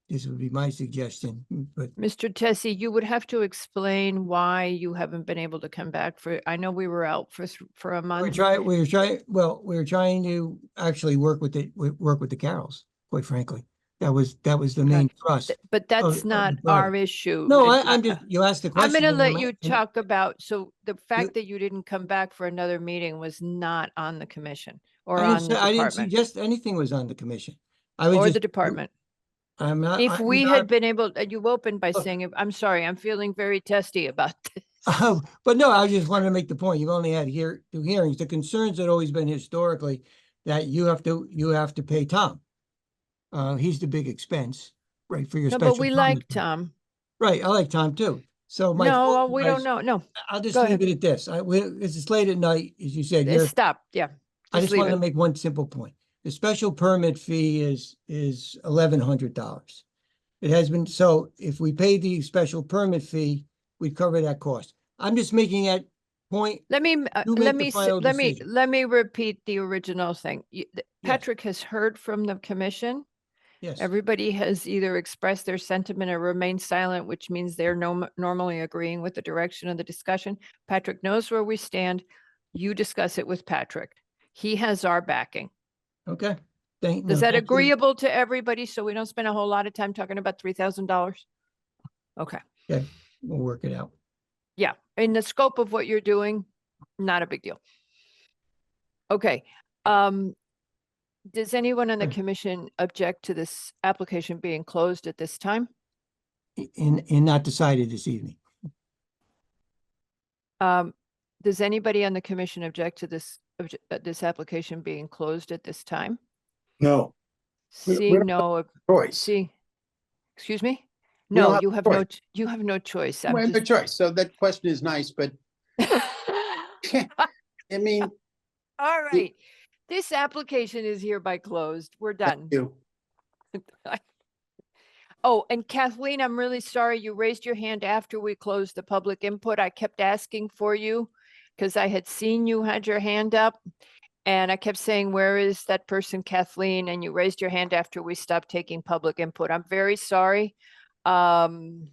this would be my suggestion, but Mr. Tessie, you would have to explain why you haven't been able to come back I know we were out for a month. we're trying to actually work with the Carols, quite frankly. That was the main thrust. But that's of not the our project. issue. No, And I'm just, you asked the I'm question. gonna and let I'm- you and- talk about, so the fact that you didn't come back for another meeting was not on the commission or I didn't on the say- I didn't department suggest anything was on the commission. I was or just. the department. I'm not. If I'm we not- had been able, you opened by saying, I'm sorry, I'm feeling very testy about this. But no, I just wanted to make the point. You've only had 2 hearings. The concerns had always been historically that you have to pay Tom. He's the big expense, right, for your No, special. but we permit like fee. Tom. Right, I like Tom too. So my. No, point we don't was- know. No, I'll just Go leave ahead. it at this. It's late at night, as you said. you're- stop. Yeah. I Just just leave wanted to it. make one simple point. The special permit fee is $1,100. It has been, so if we pay the special permit fee, we cover that cost. I'm just making it point, Let me, you make the final decision. let me repeat the original thing. Yes. Patrick has heard from the commission. Yes, Everybody has either expressed their sentiment or remained silent, which means they're normally agreeing with the direction of the discussion. Patrick knows where we stand. You discuss it with Patrick. He has our backing. okay. Is that agreeable to everybody? So we don't spend a whole lot of time talking about $3,000? Okay. Okay, we'll work it out. Yeah, in the scope of what you're doing, not a big deal. Okay. Does anyone on the commission object to this application being closed at this time? And not decided this evening. Does anybody on the commission object to this application being closed at this time? No. We Seeing don't no, Choice. excuse me? We don't No, have you have no, you have no choice. I'm We have a just- choice. So that question is nice, but I mean, All right, this application is hereby closed. We're done. you. Oh, and Kathleen, I'm really sorry you raised your hand after we closed the public input. I kept asking for you because I had seen you had your hand up. And I kept saying, where is that person, Kathleen? And you raised your hand after we stopped taking public input. I'm very sorry. Maybe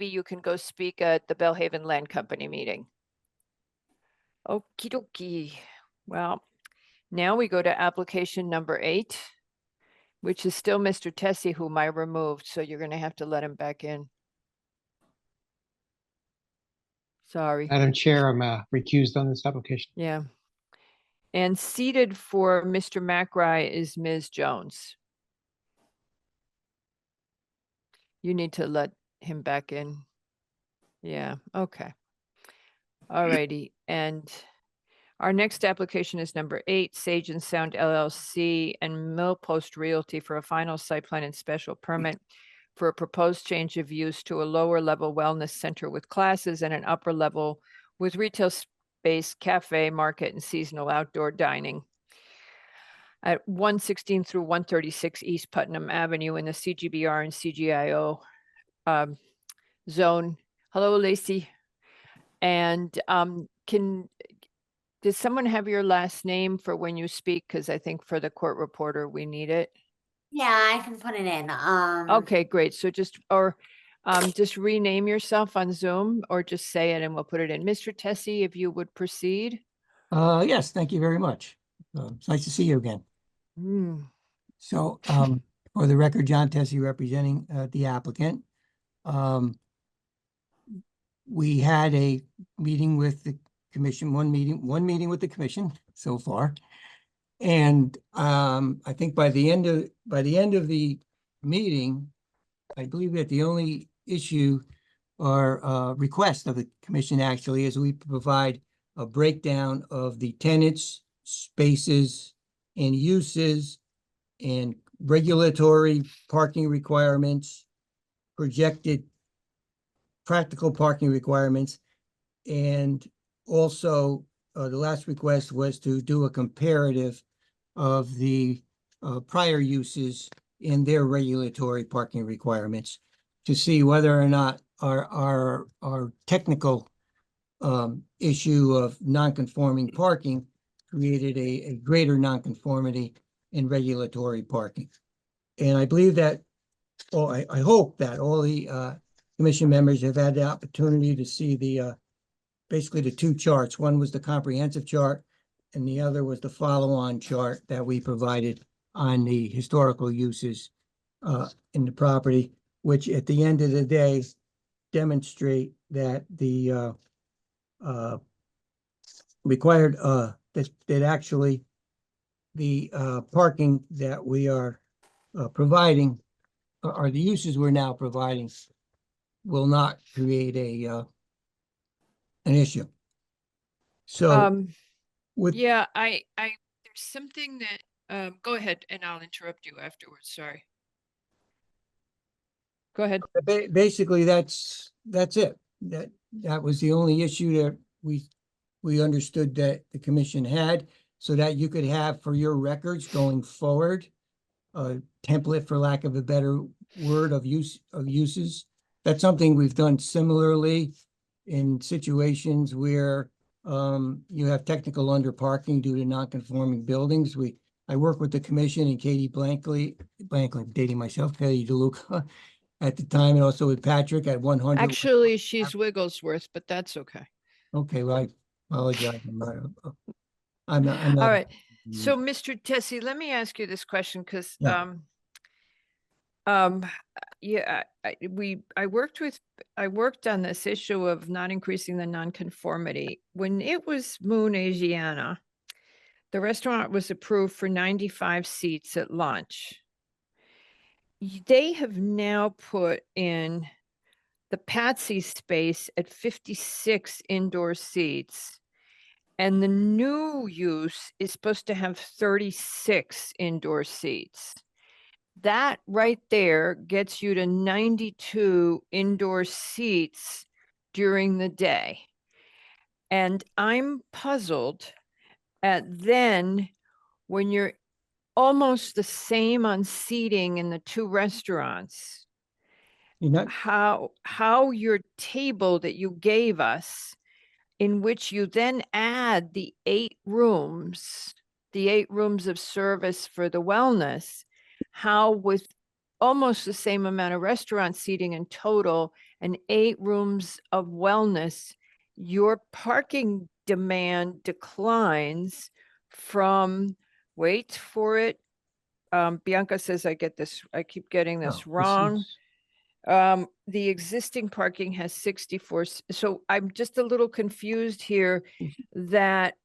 you can go speak at the Bellhaven Land Company meeting. Okie dokie. Well, now we go to application number 8, which is still Mr. Tessie, whom I removed. So you're going to have to let him back in. Sorry. Madam Chair, I'm recused on this application. Yeah. And seated for Mr. McRae is Ms. Jones. You need to let him back in. Yeah, okay. All righty. And our next application is number 8, Sage and Sound LLC and Millpost Realty for a final site plan and special permit for a proposed change of use to a lower level wellness center with classes and an upper level with retail space, cafe, market, and seasonal outdoor dining at 116 through 136 East Putnam Avenue in the CGBR and CGIO zone. Hello, Lacey. And does someone have your last name for when you speak? Because I think for the court reporter, we need it. Yeah, I can put it in. Okay, great. So just rename yourself on Zoom or just say it and we'll put it in. Mr. Tessie, if you would proceed. Yes, thank you very much. It's nice to see you again. So, for the record, John Tessie representing the applicant. We had a meeting with the commission, one meeting with the commission so far. And I think by the end of the meeting, I believe that the only issue or request of the commission actually is we provide a breakdown of the tenants, spaces, and uses, and regulatory parking requirements, projected practical parking requirements, and also the last request was to do a comparative of the prior uses in their regulatory parking requirements to see whether or not our technical issue of non-conforming parking created a greater non-conformity in regulatory parking. And I believe that, or I hope that all the commission members have had the opportunity to see the basically the two charts. One was the comprehensive chart and the other was the follow-on chart that we provided on the historical uses in the property, which at the end of the day demonstrate that the required that actually the parking that we are providing or the uses we're now providing will not create an issue. So yeah, I there's something that go ahead and I'll interrupt you afterwards. Sorry. Go ahead. Basically, that's it. That was the only issue that we understood that the commission had, so that you could have for your records going forward a template, for lack of a better word, of uses. That's something we've done similarly in situations where you have technical underparking due to non-conforming buildings. I work with the commission and Katie Blankley, I'm dating myself, Katie DeLuca at the time, and also with Patrick at 100. Actually, she's Wigglesworth, but that's okay. Okay, well, I apologize. I'm not. All right. So, Mr. Tessie, let me ask you this question because, Yeah. yeah, I worked on this issue of not increasing the nonconformity. When it was Moon Asiana, the restaurant was approved for 95 seats at lunch. They have now put in the Patsy space at 56 indoor seats. And the new use is supposed to have 36 indoor seats. That right there gets you to 92 indoor seats during the day. And I'm puzzled at then when you're almost the same on seating in the two restaurants, how your table that you gave us, in which you then add the 8 rooms of service for the wellness, how with almost the same amount of restaurant seating in total and 8 rooms of wellness, your parking demand declines from, wait for it. Bianca says I keep getting this wrong. The existing parking has 64. So I'm just a little confused here that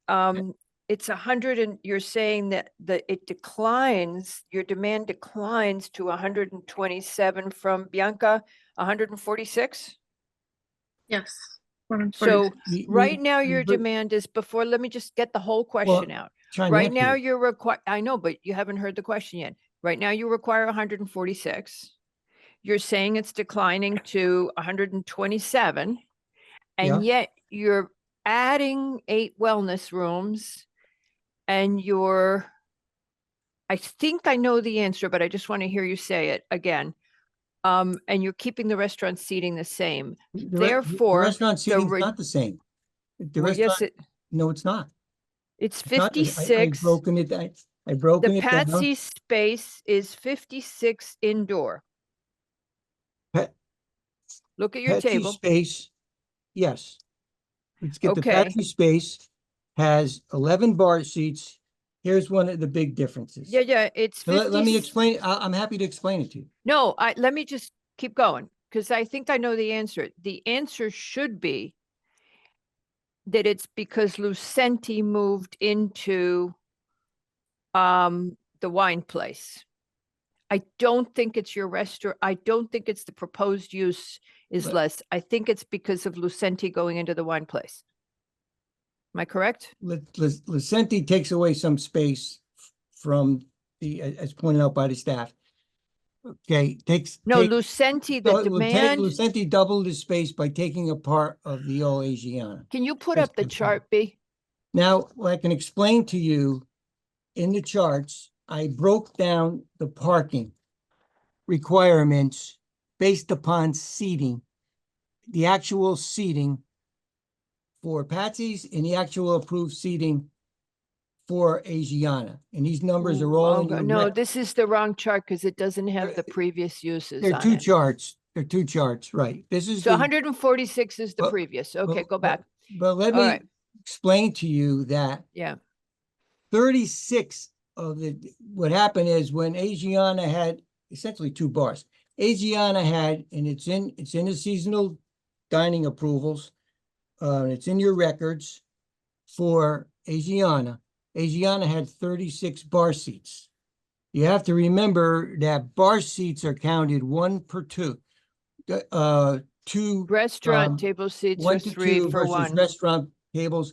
it's 100 and you're saying that it declines, your demand declines to 127 from Bianca, 146? Yes. So right now your demand is before, let me just get the whole question out. Right now you're I know, but you haven't heard the question yet. Right now you require 146. You're saying it's declining to 127, and yet you're adding 8 wellness rooms, and I think I know the answer, but I just want to hear you say it again. And you're keeping the restaurant seating the same. Therefore, the restaurant seating is not the same. Yes, no, it's not. It's It's not. 56. I've broken it. I've broken the it down. Patsy space is 56 indoor. Look at your Patsy table. Space, yes. Let's get the Okay. Patsy space has 11 bar seats. Here's one of the big differences. Yeah, it's 50. Let me explain. I'm happy to explain it to you. No, let me just keep going because I think I know the answer. The answer should be that it's because Lucenti moved into the wine place. I don't think it's your restaurant. I don't think it's the proposed use is less. I think it's because of Lucenti going into the wine place. Am I correct? Lucenti takes away some space from as pointed out by the staff. Okay, Lucenti, the demand. Lucenti doubled the space by taking a part of the old Asiana. Can you put up the chart, B? Now, what I can explain to you in the charts, I broke down the parking requirements based upon seating, the actual seating for Patsy's and the actual approved seating for Asiana. And these numbers are all in your no, this is the wrong chart because it doesn't have the previous uses. They're on two it. charts. They're 2 charts, right? This is So 146 is the previous. Okay, go back. But let All me right. explain to you that 36 of what happened is when Asiana had essentially 2 bars. Asiana had, and it's in the seasonal dining approvals. It's in your records for Asiana. Asiana had 36 bar seats. You have to remember that bar seats are counted 1 per 2. 2 restaurant table seats 1 are to 3 2 for versus 1. restaurant tables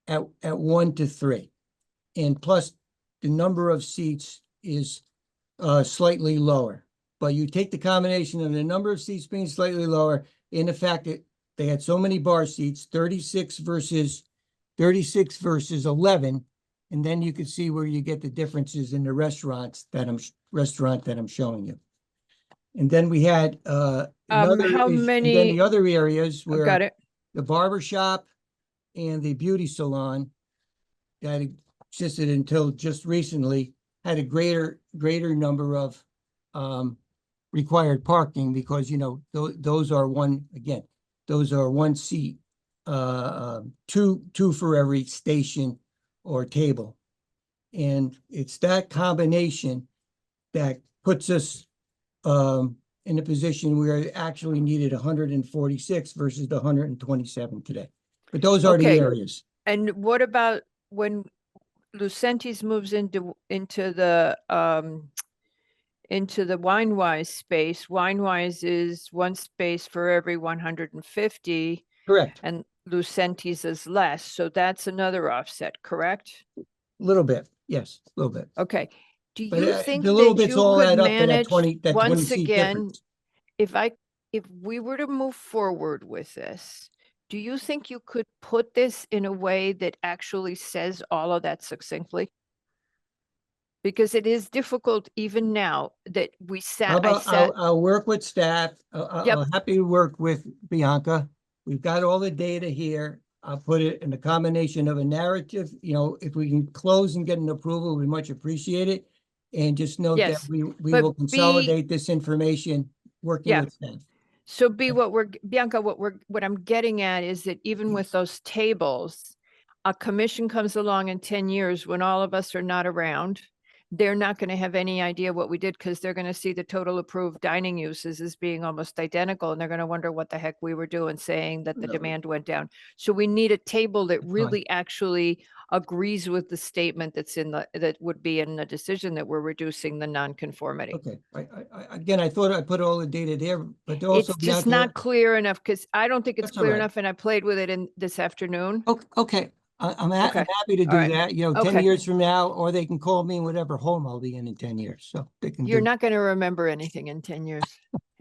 at 1 to 3. And plus the number of seats is slightly lower. But you take the combination of the number of seats being slightly lower and the fact that they had so many bar seats, 36 versus 11, and then you can see where you get the differences in the restaurant that I'm showing you. And then we had how and then many? the other areas where Got it. the barber shop and the beauty salon that existed until just recently had a greater number of required parking because, you know, those are one seat, two for every station or table. And it's that combination that puts us in a position where it actually needed 146 versus the 127 today. But those are the Okay. areas. And what about when Lucenti's moves into the Winewise space? Winewise is one space for every 150. Correct. And Lucenti's is less. So that's another offset, correct? A little bit. Yes, a little bit. Okay. Do But, you think the little that bits you all could add up to that manage 20 once seat again, difference. if we were to move forward with this, do you think you could put this in a way that actually says all of that succinctly? Because it is difficult even now that we How about, I'll work with staff. Yep. I'm happy to work with Bianca. We've got all the data here. I'll put it in a combination of a narrative. You know, if we can close and get an approval, we much appreciate it. And just note that Yes, we but will consolidate this information working Yeah. with staff. So Bianca, what I'm getting at is that even with those tables, a commission comes along in 10 years when all of us are not around. They're not going to have any idea what we did because they're going to see the total approved dining uses as being almost identical. And they're going to wonder what the heck we were doing saying that the No. demand went down. So we need a table that That's fine. really actually agrees with the statement that would be in the decision that we're reducing the nonconformity. Okay, again, I thought I put all the data there, but also It's just Bianca- not clear enough because I don't think it's That's all clear right. enough and I played with it in this afternoon. Okay, I'm Okay. happy to All do right. that, you know, 10 Okay. years from now, or they can call me in whatever home I'll be in 10 years, so they can You're do. not going to remember anything in 10 years.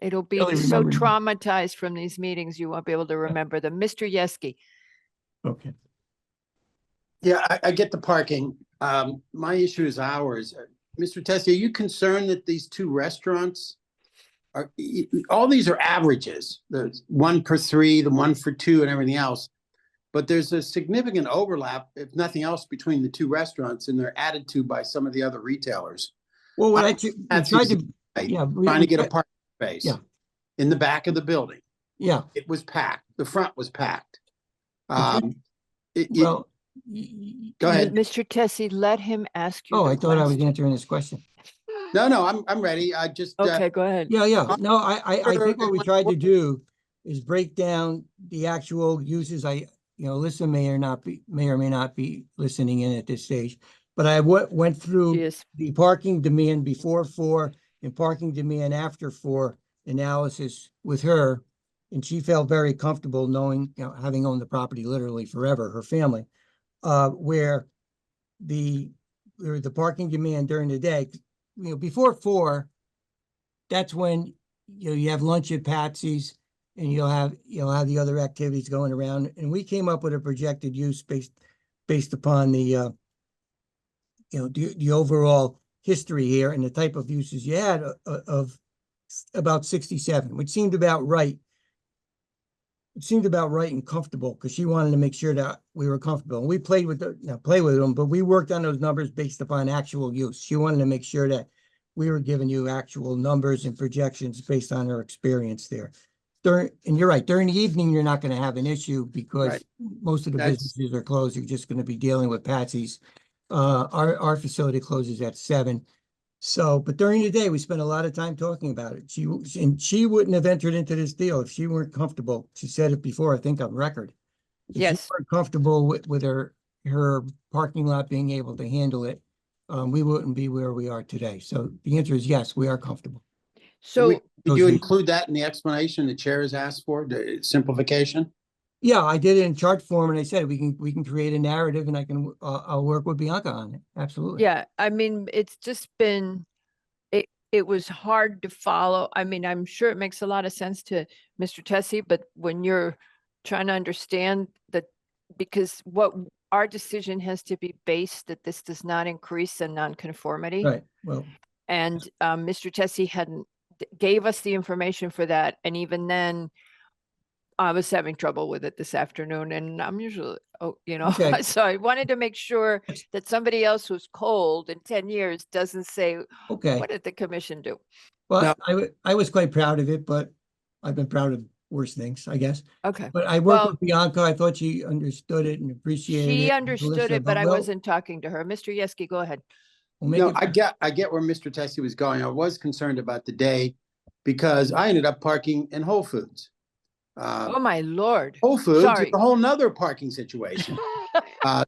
It'll be Barely so remember now. traumatized from these meetings, you won't be able to remember them. Mr. Yeski. Okay. Yeah, I get the parking. My issue is hours. Mr. Tessie, are you concerned that these two restaurants are, all these are averages? There's one per three, the one for two and everything else. But there's a significant overlap, if nothing else, between the two restaurants, and they're added to by some of the other retailers. Well, what we That's tried to, right, yeah, trying to get a we- parking space. Yeah. In the back of the building. Yeah. It was packed. The front was packed. Well, Go ahead. Mr. Tessie, let him ask you. Oh, the I thought I was question. answering this question. No, I'm ready. I just. Okay, go ahead. Yeah. No, I think what we tried to do is break down the actual uses. Alyssa may or may not be listening in at this stage, but I went through the parking demand before 4 and parking demand after 4 analysis with her. And she felt very comfortable knowing, having owned the property literally forever, her family, where the parking demand during the day, before 4, that's when, you have lunch at Patsy's and you'll have the other activities going around. And we came up with a projected use based upon the, the overall history here and the type of uses you had of about 67, which seemed about right. It seemed about right and comfortable because she wanted to make sure that we were comfortable. And we played with them, but we worked on those numbers based upon actual use. She wanted to make sure that we were giving you actual numbers and projections based on her experience there. And you're right, during the evening, you're not going to have an issue because most of the businesses are closed. You're just going to be dealing with Patsy's. Our facility closes at 7. So, but during the day, we spent a lot of time talking about it. She wouldn't have entered into this deal if she weren't comfortable. She said it before, I think on record. If she weren't comfortable with her parking lot being able to handle it, we wouldn't be where we are today. So the answer is yes, we are comfortable. So did you include that in the explanation the chair has asked for, the simplification? Yeah, I did it in chart form, and I said we can create a narrative, and I'll work with Bianca on it. Absolutely. Yeah, I mean, it's just been, it was hard to follow. I mean, I'm sure it makes a lot of sense to Mr. Tessie, but when you're trying to understand that, because what our decision has to be based that this does not increase the nonconformity. Right. Well, and Mr. Tessie gave us the information for that, and even then, I was having trouble with it this afternoon and I'm usually, Okay. so I wanted to make sure that somebody else who's cold in 10 years doesn't say, Okay. what did the commission do? Well, I was quite proud of it, but I've been proud of worse things, I guess. Okay. But I worked with Bianca. I thought she understood it and appreciated it. She and understood Melissa, it, but I we'll- wasn't talking to her. Mr. Yeski, go ahead. we'll make No, it- I get where Mr. Tessie was going. I was concerned about the day because I ended up parking in Whole Foods. Oh, my Lord. Whole Foods is Sorry. a whole nother parking situation. I'm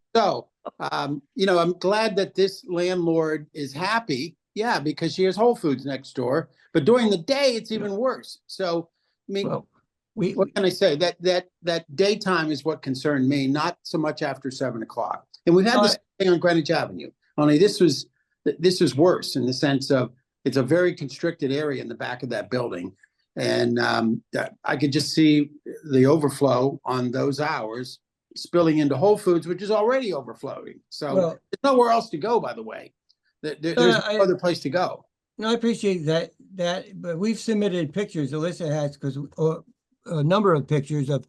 glad that this landlord is happy. Yeah, because she has Whole Foods next door, but during the day, it's even worse. So, I mean, Well, what can I say? That daytime is what concerned me, not so much after 7 o'clock. And we've had this thing on Greenwich Avenue. Only this was worse in the sense of it's a very constricted area in the back of that building. And I could just see the overflow on those hours spilling into Whole Foods, which is already overflowing. So there's nowhere else to go, by the way. There's no other place to go. No, I appreciate that, but we've submitted pictures, Alyssa has, because a number of pictures of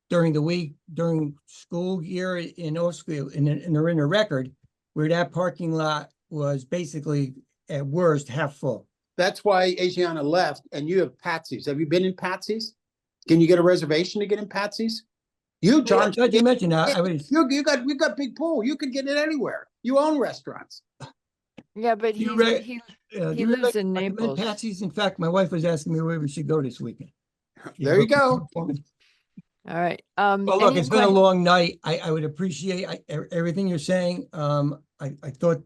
during the week, during school year in Oakville, and they're in a record where that parking lot was basically at worst half full. That's why Asiana left, and you have Patsy's. Have you been in Patsy's? Can you get a reservation to get in Patsy's? You, John, you mentioned that. you got big pool. You could get it anywhere. You own restaurants. Yeah, but he lives in Naples. Patsy's. In fact, my wife was asking me where we should go this weekend. There you go. All right. Well, look, it's been a long night. I would appreciate everything you're saying. I thought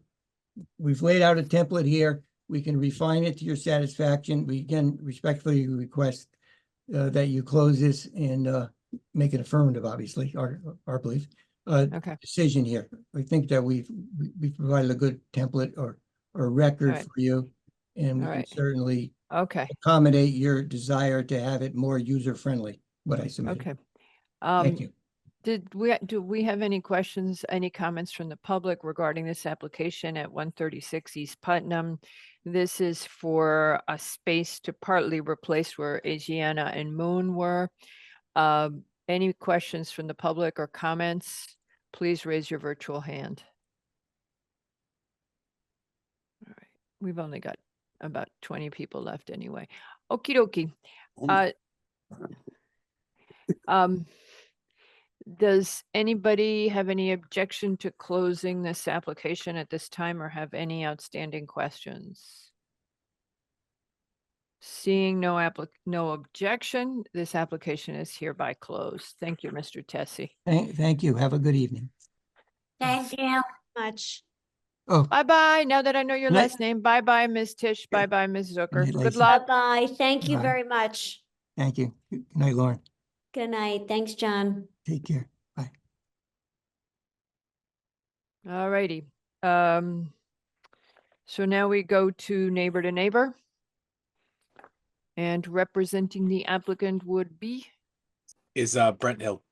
we've laid out a template here. We can refine it to your satisfaction. We again respectfully request that you close this and make it affirmative, obviously, our belief. Decision here. We think that we've provided a good template or record for you, and we can certainly accommodate your desire to have it more user-friendly, what I submitted. Okay. Thank you. Do we have any questions, any comments from the public regarding this application at 136 East Putnam? This is for a space to partly replace where Asiana and Moon were. Any questions from the public or comments? Please raise your virtual hand. All right, we've only got about 20 people left anyway. Okie dokie. Does anybody have any objection to closing this application at this time or have any outstanding questions? Seeing no objection, this application is hereby closed. Thank you, Mr. Tessie. Thank you. Have a good evening. Thank you much. Oh, bye-bye. Now that I know your Night. last name, bye-bye, Ms. Tisch. Bye-bye, Ms. Zucker. Night, Good Lacey. luck. Bye-bye. Thank you Bye. very much. Thank you. Good night, Lauren. Good night. Thanks, John. Take care. Bye. All righty. So now we go to neighbor. And representing the applicant would be? Is Brent Hill.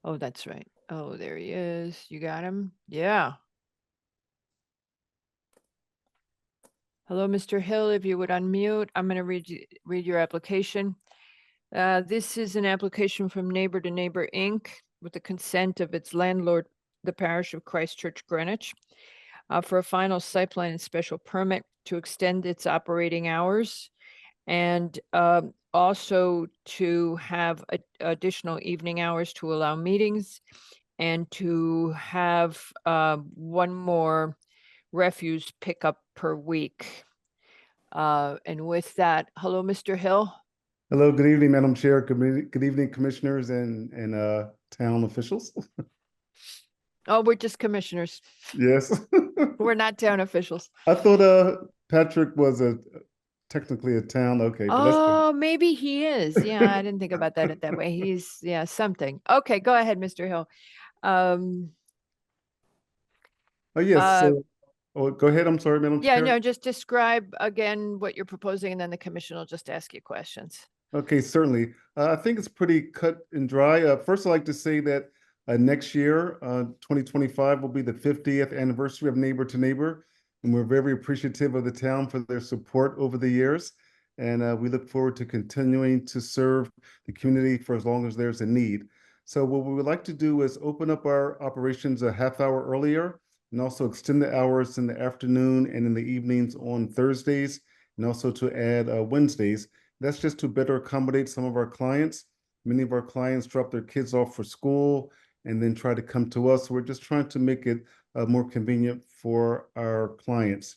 Oh, that's right. Oh, there he is. You got him? Yeah. Hello, Mr. Hill, if you would unmute, I'm going to read your application. This is an application from Neighbor to Neighbor, Inc. with the consent of its landlord, the Parish of Christ Church, Greenwich, for a final site plan and special permit to extend its operating hours and also to have additional evening hours to allow meetings and to have one more refuse pickup per week. And with that, hello, Mr. Hill. Hello, good evening, Madam Chair. Good evening, commissioners and town officials. Oh, we're just commissioners. Yes. We're not town officials. I thought Patrick was technically a town. Okay. But that's good. Oh, maybe he is. Yeah, I didn't think about that that way. He's, yeah, something. Okay, go ahead, Mr. Hill. Oh, yes. So, go ahead. I'm sorry, Madam Yeah, Chair. no, just describe again what you're proposing and then the commission will just ask you questions. Okay, certainly. I think it's pretty cut and dry. First, I'd like to say that next year, 2025, will be the 50th anniversary of Neighbor to Neighbor, and we're very appreciative of the town for their support over the years. And we look forward to continuing to serve the community for as long as there's a need. So what we would like to do is open up our operations a half hour earlier and also extend the hours in the afternoon and in the evenings on Thursdays, and also to add Wednesdays. That's just to better accommodate some of our clients. Many of our clients drop their kids off for school and then try to come to us. We're just trying to make it more convenient for our clients.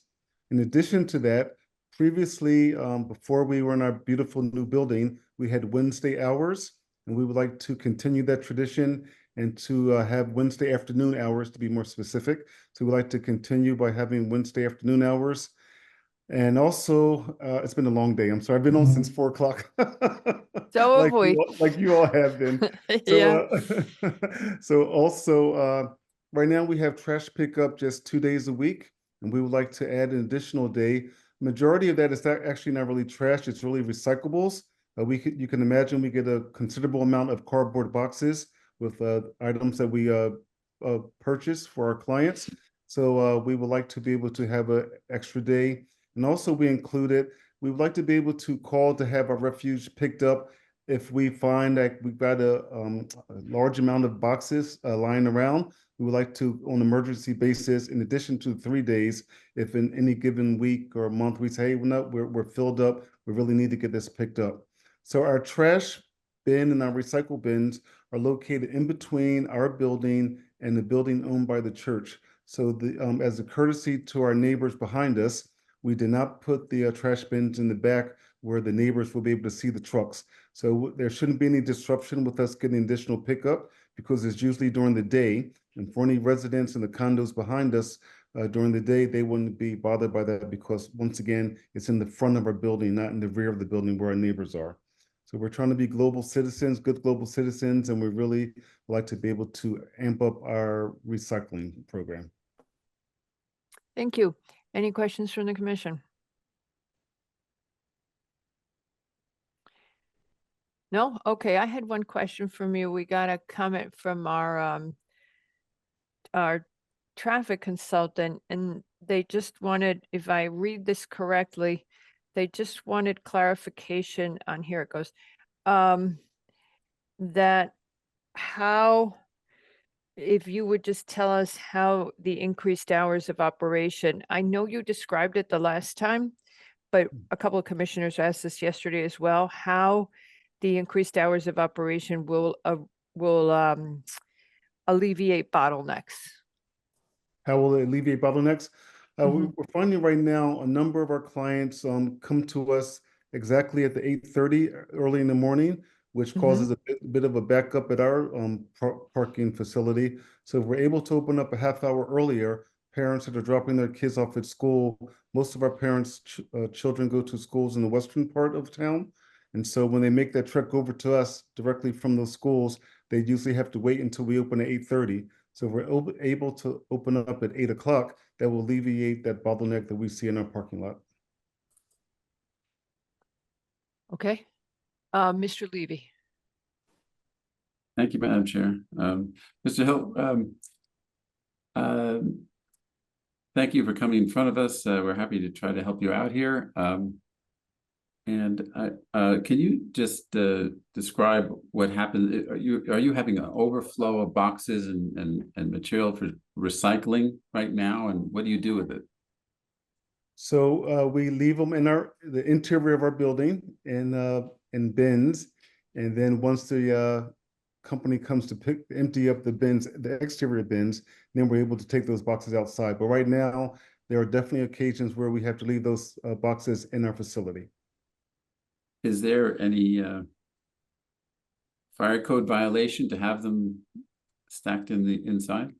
In addition to that, previously, before we were in our beautiful new building, we had Wednesday hours, and we would like to continue that tradition and to have Wednesday afternoon hours, to be more specific. So we'd like to continue by having Wednesday afternoon hours. And also, it's been a long day. I'm sorry, I've been on since 4 o'clock. So have we. Like you all have been. Yeah. So also, right now we have trash pickup just 2 days a week, and we would like to add an additional day. Majority of that is actually not really trash, it's really recyclables. You can imagine we get a considerable amount of cardboard boxes with items that we purchase for our clients. So we would like to be able to have an extra day. And also we would like to be able to call to have our refuse picked up if we find that we've got a large amount of boxes lying around. We would like to, on an emergency basis, in addition to 3 days, if in any given week or month we say, hey, we're filled up, we really need to get this picked up. So our trash bin and our recycle bins are located in between our building and the building owned by the church. So as a courtesy to our neighbors behind us, we did not put the trash bins in the back where the neighbors will be able to see the trucks. So there shouldn't be any disruption with us getting additional pickup, because it's usually during the day. And for any residents in the condos behind us during the day, they wouldn't be bothered by that, because once again, it's in the front of our building, not in the rear of the building where our neighbors are. So we're trying to be global citizens, good global citizens, and we really like to be able to amp up our recycling program. Thank you. Any questions from the commission? No? Okay, I had one question from you. We got a comment from our traffic consultant, and they just wanted, if I read this correctly, they just wanted clarification on, here it goes, that how, if you would just tell us how the increased hours of operation, I know you described it the last time, but a couple of commissioners asked this yesterday as well, how the increased hours of operation will alleviate bottlenecks. How will it alleviate bottlenecks? We're finding right now a number of our clients come to us exactly at the 8:30 early in the morning, which causes a bit of a backup at our parking facility. So if we're able to open up a half hour earlier, parents that are dropping their kids off at school, most of our parents' children go to schools in the western part of town. And so when they make that trek over to us directly from those schools, they usually have to wait until we open at 8:30. So if we're able to open up at 8 o'clock, that will alleviate that bottleneck that we see in our parking lot. Okay. Mr. Levy. Thank you, Madam Chair. Mr. Hill, thank you for coming in front of us. We're happy to try to help you out here. And can you just describe what happened? Are you having an overflow of boxes and material for recycling right now? And what do you do with it? So we leave them in the interior of our building in bins, and then once the company comes to empty up the bins, the exterior bins, then we're able to take those boxes outside. But right now, there are definitely occasions where we have to leave those boxes in our facility. Is there any fire code violation to have them stacked in the inside?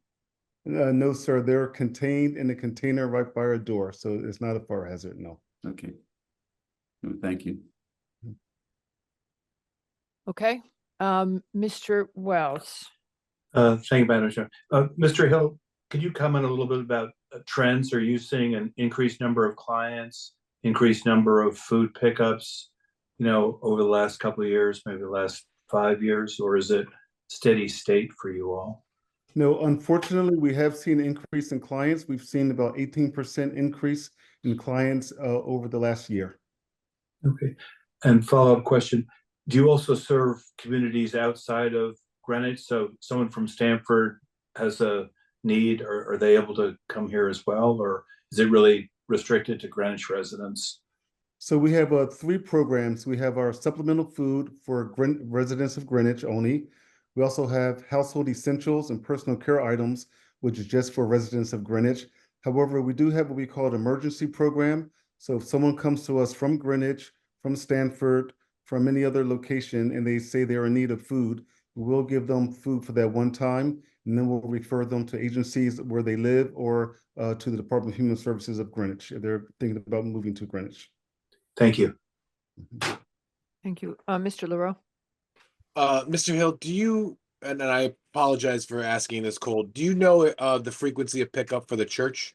No, sir. They're contained in a container right by our door, so it's not a fire hazard. No. Okay. Thank you. Okay. Mr. Wells. Thank you, Madam Chair. Mr. Hill, could you comment a little bit about trends? Are you seeing an increased number of clients, increased number of food pickups, over the last couple of years, maybe the last 5 years, or is it steady state for you all? No, unfortunately, we have seen an increase in clients. We've seen about 18% increase in clients over the last year. Okay. And follow-up question, do you also serve communities outside of Greenwich? So someone from Stamford has a need, or are they able to come here as well? Or is it really restricted to Greenwich residents? So we have 3 programs. We have our supplemental food for residents of Greenwich only. We also have household essentials and personal care items, which is just for residents of Greenwich. However, we do have what we call an emergency program. So if someone comes to us from Greenwich, from Stanford, from any other location, and they say they're in need of food, we'll give them food for that one time, and then we'll refer them to agencies where they live or to the Department of Human Services of Greenwich if they're thinking about moving to Greenwich. Thank you. Thank you. Mr. Leroux? Mr. Hill, do you, and I apologize for asking this, Cole, do you know the frequency of pickup for the church?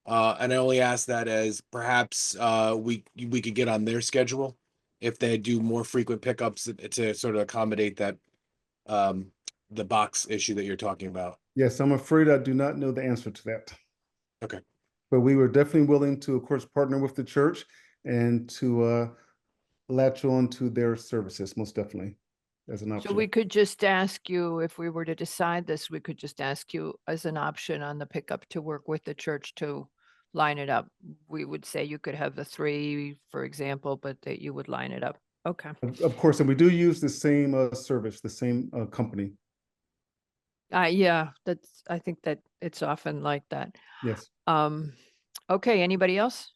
And I only ask that as perhaps we could get on their schedule if they do more frequent pickups to sort of accommodate that the box issue that you're talking about. Yes, I'm afraid I do not know the answer to that. Okay. But we were definitely willing to, of course, partner with the church and to latch on to their services, most definitely, as an option. So we could just ask you, if we were to decide this, we could just ask you as an option on the pickup to work with the church to line it up. We would say you could have the 3, for example, but that you would line it up. Okay. Of course, and we do use the same service, the same company. Yeah, I think that it's often like that. Yes. Okay, anybody else?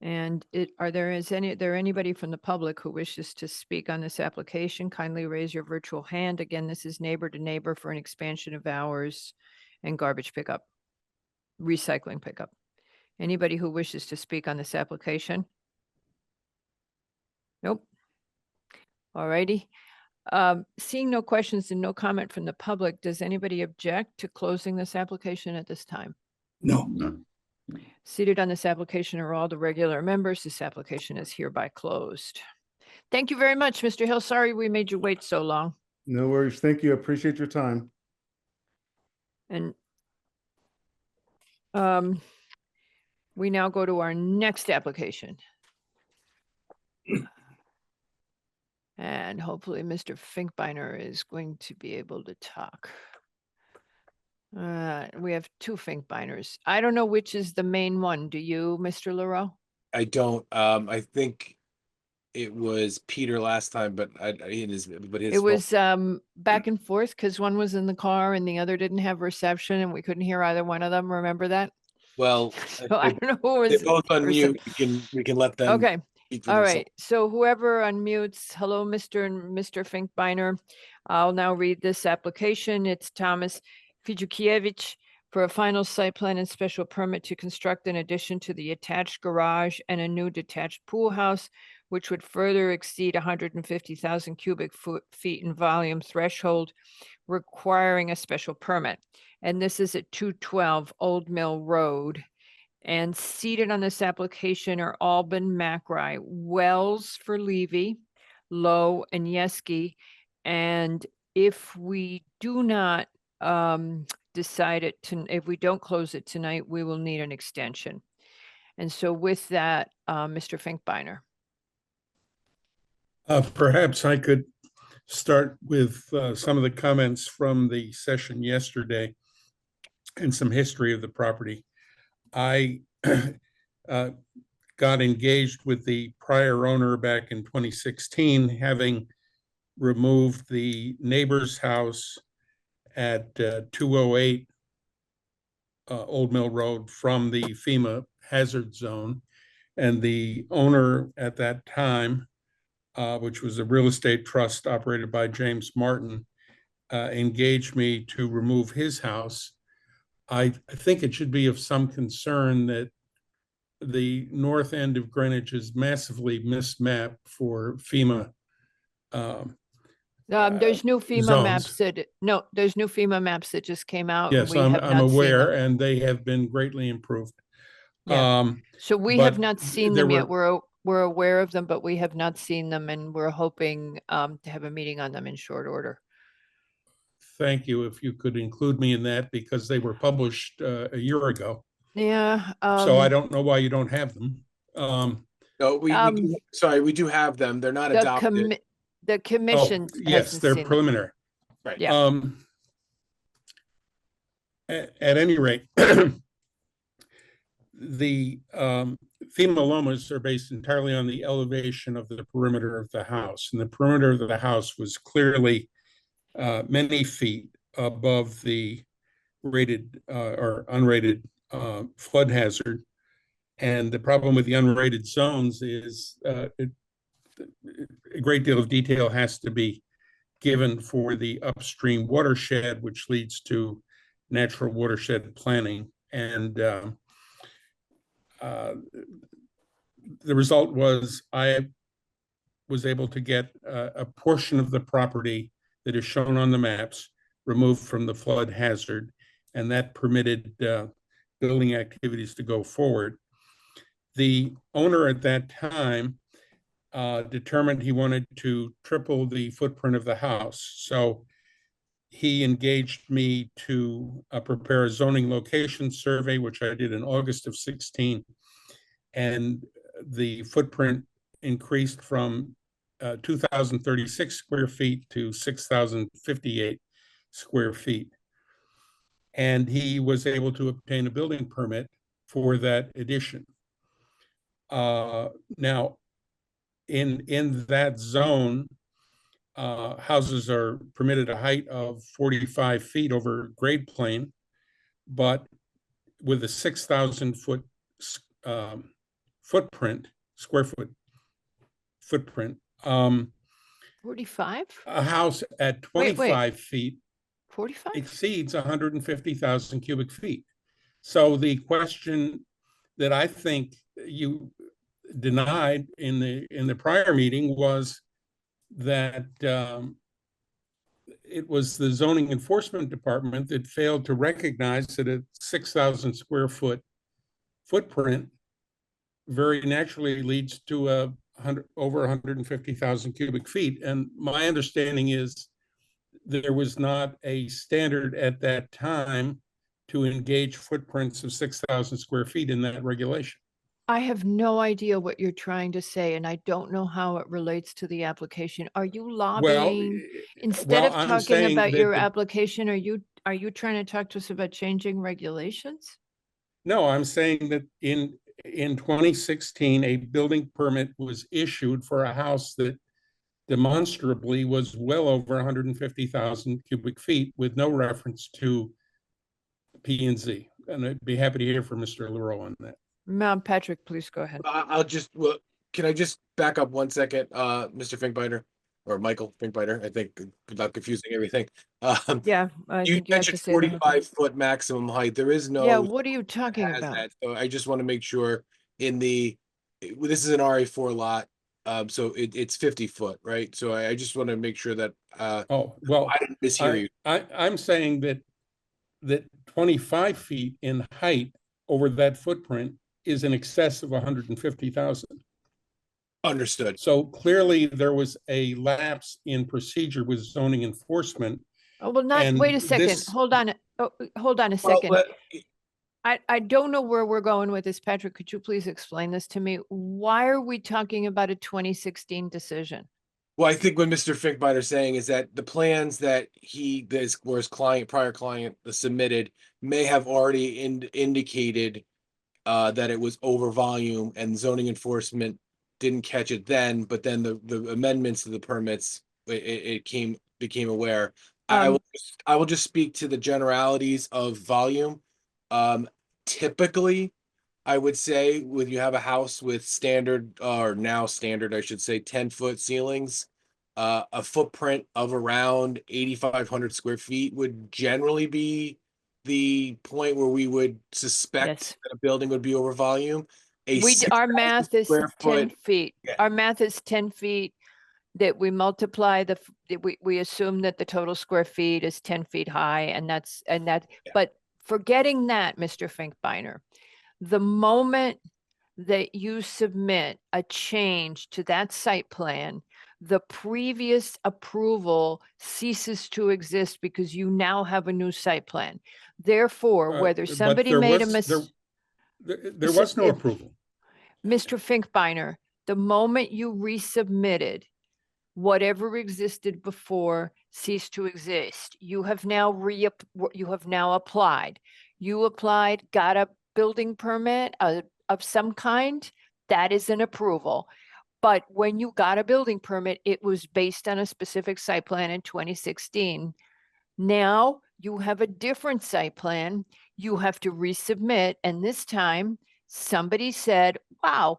And are there anybody from the public who wishes to speak on this application? Kindly raise your virtual hand. Again, this is neighbor to neighbor for an expansion of hours and garbage pickup, recycling pickup. Anybody who wishes to speak on this application? Nope. All righty. Seeing no questions and no comment from the public, does anybody object to closing this application at this time? No. Seated on this application are all the regular members. This application is hereby closed. Thank you very much, Mr. Hill. Sorry we made you wait so long. No worries. Thank you. I appreciate your time. And we now go to our next application. And hopefully Mr. Finkbeiner is going to be able to talk. We have 2 Finkbeiners. I don't know which is the main one. Do you, Mr. Leroux? I don't. I think it was Peter last time, but It was back and forth because one was in the car and the other didn't have reception and we couldn't hear either one of them. Remember that? Well, So I don't know who was. they're both on mute. We can let them. Okay. speak for All themselves. right. So whoever unmutes, hello, Mr. and Mr. Finkbeiner. I'll now read this application. It's Thomas Fijukiewicz for a final site plan and special permit to construct an addition to the attached garage and a new detached pool house, which would further exceed 150,000 cubic feet in volume threshold, requiring a special permit. And this is at 212 Old Mill Road. And seated on this application are Alban Macri, Wells for Levy, Lowe and Yeski. And if we do not decide it if we don't close it tonight, we will need an extension. And so with that, Mr. Finkbeiner. Perhaps I could start with some of the comments from the session yesterday and some history of the property. I got engaged with the prior owner back in 2016, having removed the neighbor's house at 208 Old Mill Road from the FEMA hazard zone. And the owner at that time, which was a real estate trust operated by James Martin, engaged me to remove his house. I think it should be of some concern that the north end of Greenwich is massively mismapped for FEMA. There's new FEMA zones. maps there's new FEMA maps that just came out. Yes, I'm aware, and they have been greatly improved. Yeah. So we have not seen them yet. Were, We're aware of them, but we have not seen them, and we're hoping to have a meeting on them in short order. Thank you. If you could include me in that, because they were published a year ago. Yeah. So I don't know why you don't have them. No, Um, sorry, we do have them. They're not adopted. The commission Oh, yes, hasn't they're seen them. preliminary. Right. Yeah. At any rate, the FEMA lomas are based entirely on the elevation of the perimeter of the house. And the perimeter of the house was clearly many feet above the rated or unrated flood hazard. And the problem with the unrated zones is a great deal of detail has to be given for the upstream watershed, which leads to natural watershed planning. And the result was I was able to get a portion of the property that is shown on the maps removed from the flood hazard, and that permitted building activities to go forward. The owner at that time determined he wanted to triple the footprint of the house. So he engaged me to prepare a zoning location survey, which I did in August of 16. And the footprint increased from 2,036 square feet to 6,058 square feet. And he was able to obtain a building permit for that addition. Now, in that zone, houses are permitted a height of 45 feet over grade plane, but with a 6,000 foot footprint, square foot footprint. 45? A house at 25 feet 45? exceeds 150,000 cubic feet. So the question that I think you denied in the prior meeting was that it was the zoning enforcement department that failed to recognize that a 6,000 square foot footprint very naturally leads to over 150,000 cubic feet. And my understanding is there was not a standard at that time to engage footprints of 6,000 square feet in that regulation. I have no idea what you're trying to say, and I don't know how it relates to the application. Are you lobbying? Instead of I'm talking saying about that your the- application, are you trying to talk to us about changing regulations? No, I'm saying that in 2016, a building permit was issued for a house that demonstrably was well over 150,000 cubic feet with no reference to P and Z. And I'd be happy to hear from Mr. Leroux on that. Ma'am, Patrick, please go ahead. Can I just back up 1 second, Mr. Finkbeiner or Michael Finkbeiner? I think without confusing everything. Yeah, I You think you have to mentioned say the whole thing. 45-foot maximum height. There is no. Yeah, what are you talking has about? that. So I just want to make sure this is an RA4 lot. So it's 50 foot, right? So I just want to make sure that Oh, well, I didn't mishear you. I'm saying that 25 feet in height over that footprint is in excess of 150,000. Understood. So clearly there was a lapse in procedure with zoning enforcement. Oh, well, not, and wait a second. this- Hold on. Oh, hold on a Well, second. I don't know where we're going with this. Patrick, could you please explain this to me? Why are we talking about a 2016 decision? Well, I think what Mr. Finkbeiner is saying is that the plans that where his prior client submitted may have already indicated that it was over volume and zoning enforcement didn't catch it then, but then the amendments to the permits, it became aware. I will just speak to the generalities of volume. Typically, I would say when you have a house with standard, or now standard, I should say, 10-foot ceilings, a footprint of around 8,500 square feet would generally be the point where we would suspect that a building would be over volume. Our math is 10 feet. Yeah. Our math is 10 feet that we multiply we assume that the total square feet is 10 feet high, and that's, but forgetting that, Mr. Finkbeiner, the moment that you submit a change to that site plan, the previous approval ceases to exist because you now have a new site plan. Therefore, whether somebody made a mistake. There was no approval. Mr. Finkbeiner, The moment you resubmitted, whatever existed before ceased to exist. You have now applied. You applied, got a building permit of some kind, that is an approval. But when you got a building permit, it was based on a specific site plan in 2016. Now you have a different site plan, you have to resubmit, and this time somebody said, wow,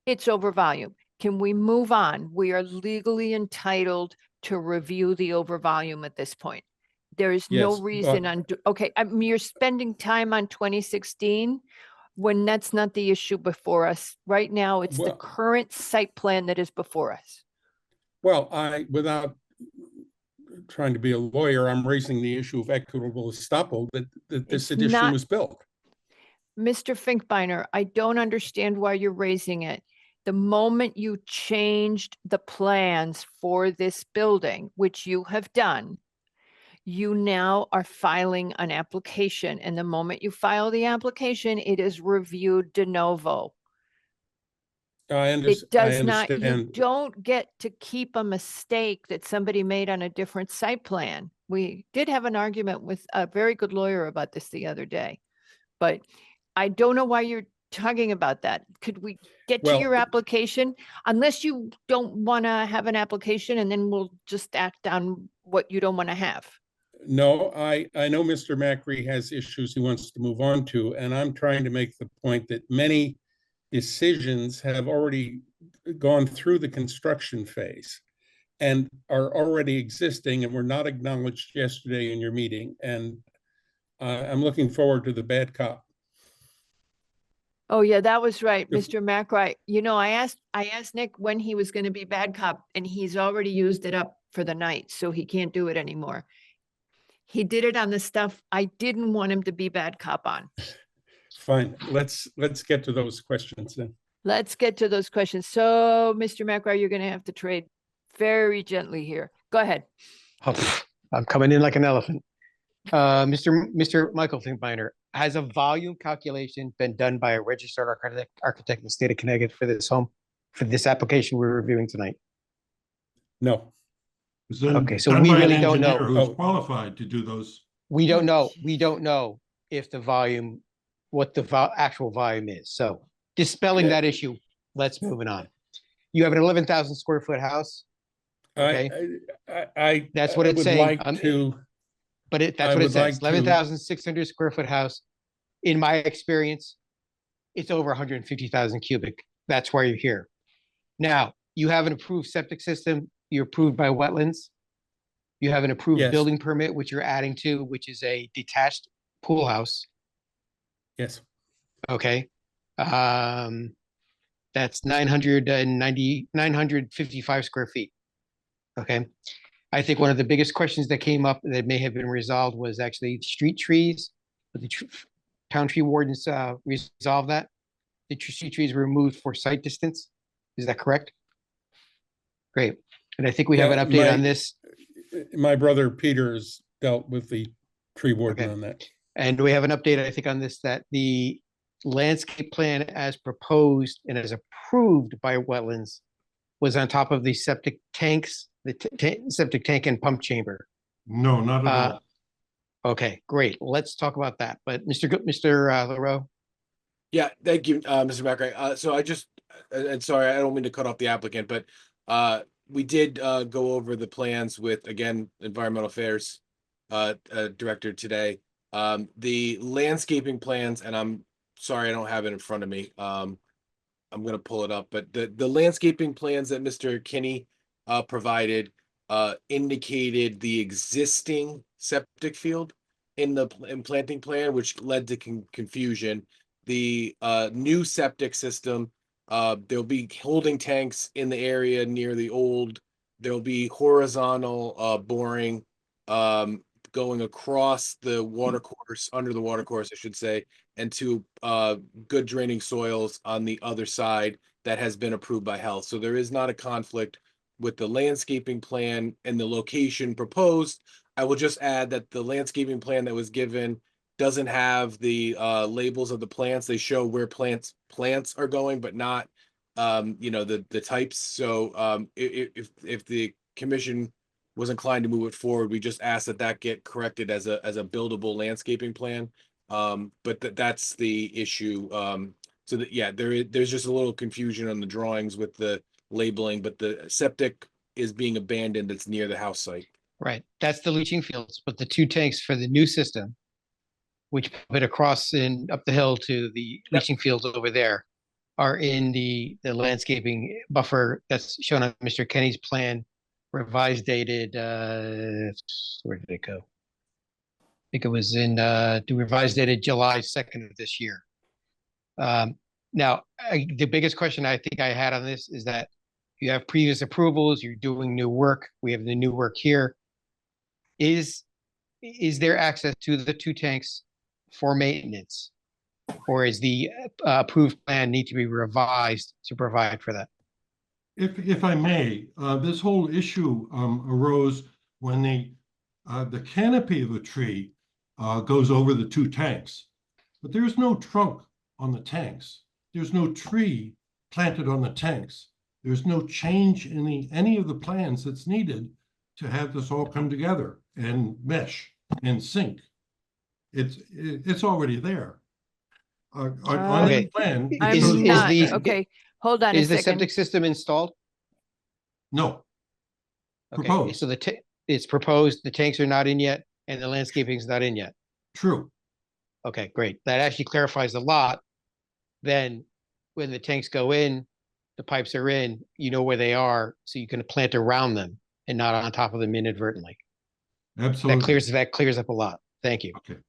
it's over volume. Can we move on? We are legally entitled to review the over volume at this point. There is no Yes, reason but- okay, I mean, you're spending time on 2016 when that's not the issue before us. Right now, it's the Well- current site plan that is before us. Well, without trying to be a lawyer, I'm raising the issue of equitable estoppel that this It's addition not- was built. Mr. Finkbeiner, I don't understand why you're raising it. The moment you changed the plans for this building, which you have done, you now are filing an application. And the moment you file the application, it is reviewed de novo. I It does not, you understand. don't get to keep a mistake that somebody made on a different site plan. We did have an argument with a very good lawyer about this the other day, but I don't know why you're talking about that. Could we get to Well- your application? Unless you don't want to have an application, and then we'll just act on what you don't want to have. No, I know Mr. Macri has issues he wants to move on to, and I'm trying to make the point that many decisions have already gone through the construction phase and are already existing and were not acknowledged yesterday in your meeting. And I'm looking forward to the bad cop. Oh, yeah, that was right, If- Mr. Macri. You know, I asked Nick when he was going to be bad cop, and he's already used it up for the night, so he can't do it anymore. He did it on the stuff I didn't want him to be bad cop on. Fine, let's get to those questions then. Let's get to those questions. So, Mr. Macri, you're going to have to trade very gently here. Go ahead. Oh, I'm coming in like an elephant. Mr. Michael Finkbeiner, has a volume calculation been done by a registered architect in the state of Connecticut for this home, for this application we're reviewing tonight? No. Okay, so we really don't know. Who's qualified to do those? We don't know if the volume, what the actual volume is. So dispelling that issue, let's move it on. You have an 11,000 square foot house. Okay, that's what I it's would saying. like That's I what it would says. like to- 11,600 square foot house. In my experience, it's over 150,000 cubic. That's why you're here. Now, you have an approved septic system. You're approved by wetlands. You have an approved Yes. building permit, which you're adding to, which is a detached pool house. Yes. Okay. That's 955 square feet. Okay. I think one of the biggest questions that came up that may have been resolved was actually street trees. The town tree wardens resolved that. The street trees were removed for site distance. Is that correct? Great. And I think we have an Yeah, update my- on this. My brother Peter's dealt with the tree warden Okay. on that. And we have an update, I think, on this, that the landscape plan as proposed and as approved by wetlands was on top of the septic tanks, the septic tank and pump chamber. No, not at all. Okay, great. Let's talk about that. But Mr. Leroux? Yeah, thank you, Mr. Macri. So I just, and sorry, I don't mean to cut off the applicant, but we did go over the plans with, again, Environmental Affairs Director today. The landscaping plans, and I'm sorry, I don't have it in front of me. I'm gonna pull it up, but the landscaping plans that Mr. Kinney provided indicated the existing septic field in the planting plan, which led to confusion. The new septic system, there'll be holding tanks in the area near the old. There'll be horizontal boring going across the water course, under the water course, I should say, and to good draining soils on the other side that has been approved by health. So there is not a conflict with the landscaping plan and the location proposed. I will just add that the landscaping plan that was given doesn't have the labels of the plants. They show where plants are going, but not you know, the types. So if the commission was inclined to move it forward, we just ask that that get corrected as a buildable landscaping plan. But that's the issue. So that, yeah, there's just a little confusion on the drawings with the labeling, but the septic is being abandoned. It's near the house site. Right, that's the leaching fields, but the 2 tanks for the new system, which put across and up the hill to the leaching fields over there, are in the landscaping buffer that's shown on Mr. Kenny's plan, revised dated, where did it go? I think it was in the revised dated July 2nd of this year. Now, the biggest question I think I had on this is that you have previous approvals, you're doing new work, we have the new work here. Is there access to the 2 tanks for maintenance? Or is the approved plan need to be revised to provide for that? If I may, this whole issue arose when the canopy of a tree goes over the 2 tanks, but there's no trunk on the tanks. There's no tree planted on the tanks. There's no change in any of the plans that's needed to have this all come together and mesh and sync. It's already there. On the plan, it I'm shows- not, the- okay, hold on a Is the second. septic system installed? No, Okay, proposed. so it's proposed, the tanks are not in yet, and the landscaping's not in yet. True. Okay, great. That actually clarifies a lot. Then when the tanks go in, the pipes are in, you know where they are, so you can plant around them and not on top of them inadvertently. Absolutely. That clears up a lot. Thank you. Okay.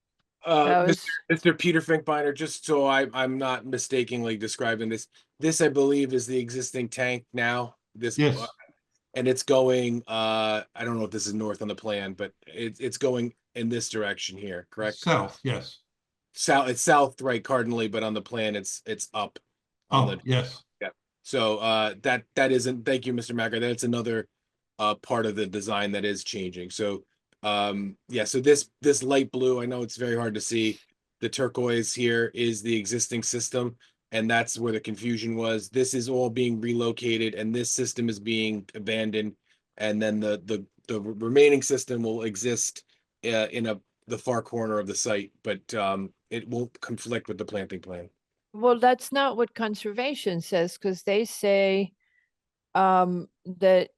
Mr. Peter Finkbeiner, just so I'm not mistakenly describing this, I believe is the existing tank now. This, Yes. And it's going, I don't know if this is north on the plan, but it's going in this direction here, correct? South, yes. South, it's south, right, cardinally, but on the plan, it's up. on Oh, the- yes. Yeah, so that isn't, thank you, Mr. Macker, that's another part of the design that is changing. So yeah, so this light blue, I know it's very hard to see. The turquoise here is the existing system, and that's where the confusion was. This is all being relocated, and this system is being abandoned, and then the remaining system will exist in the far corner of the site, but it won't conflict with the planting plan. Well, that's not what conservation says, because they say that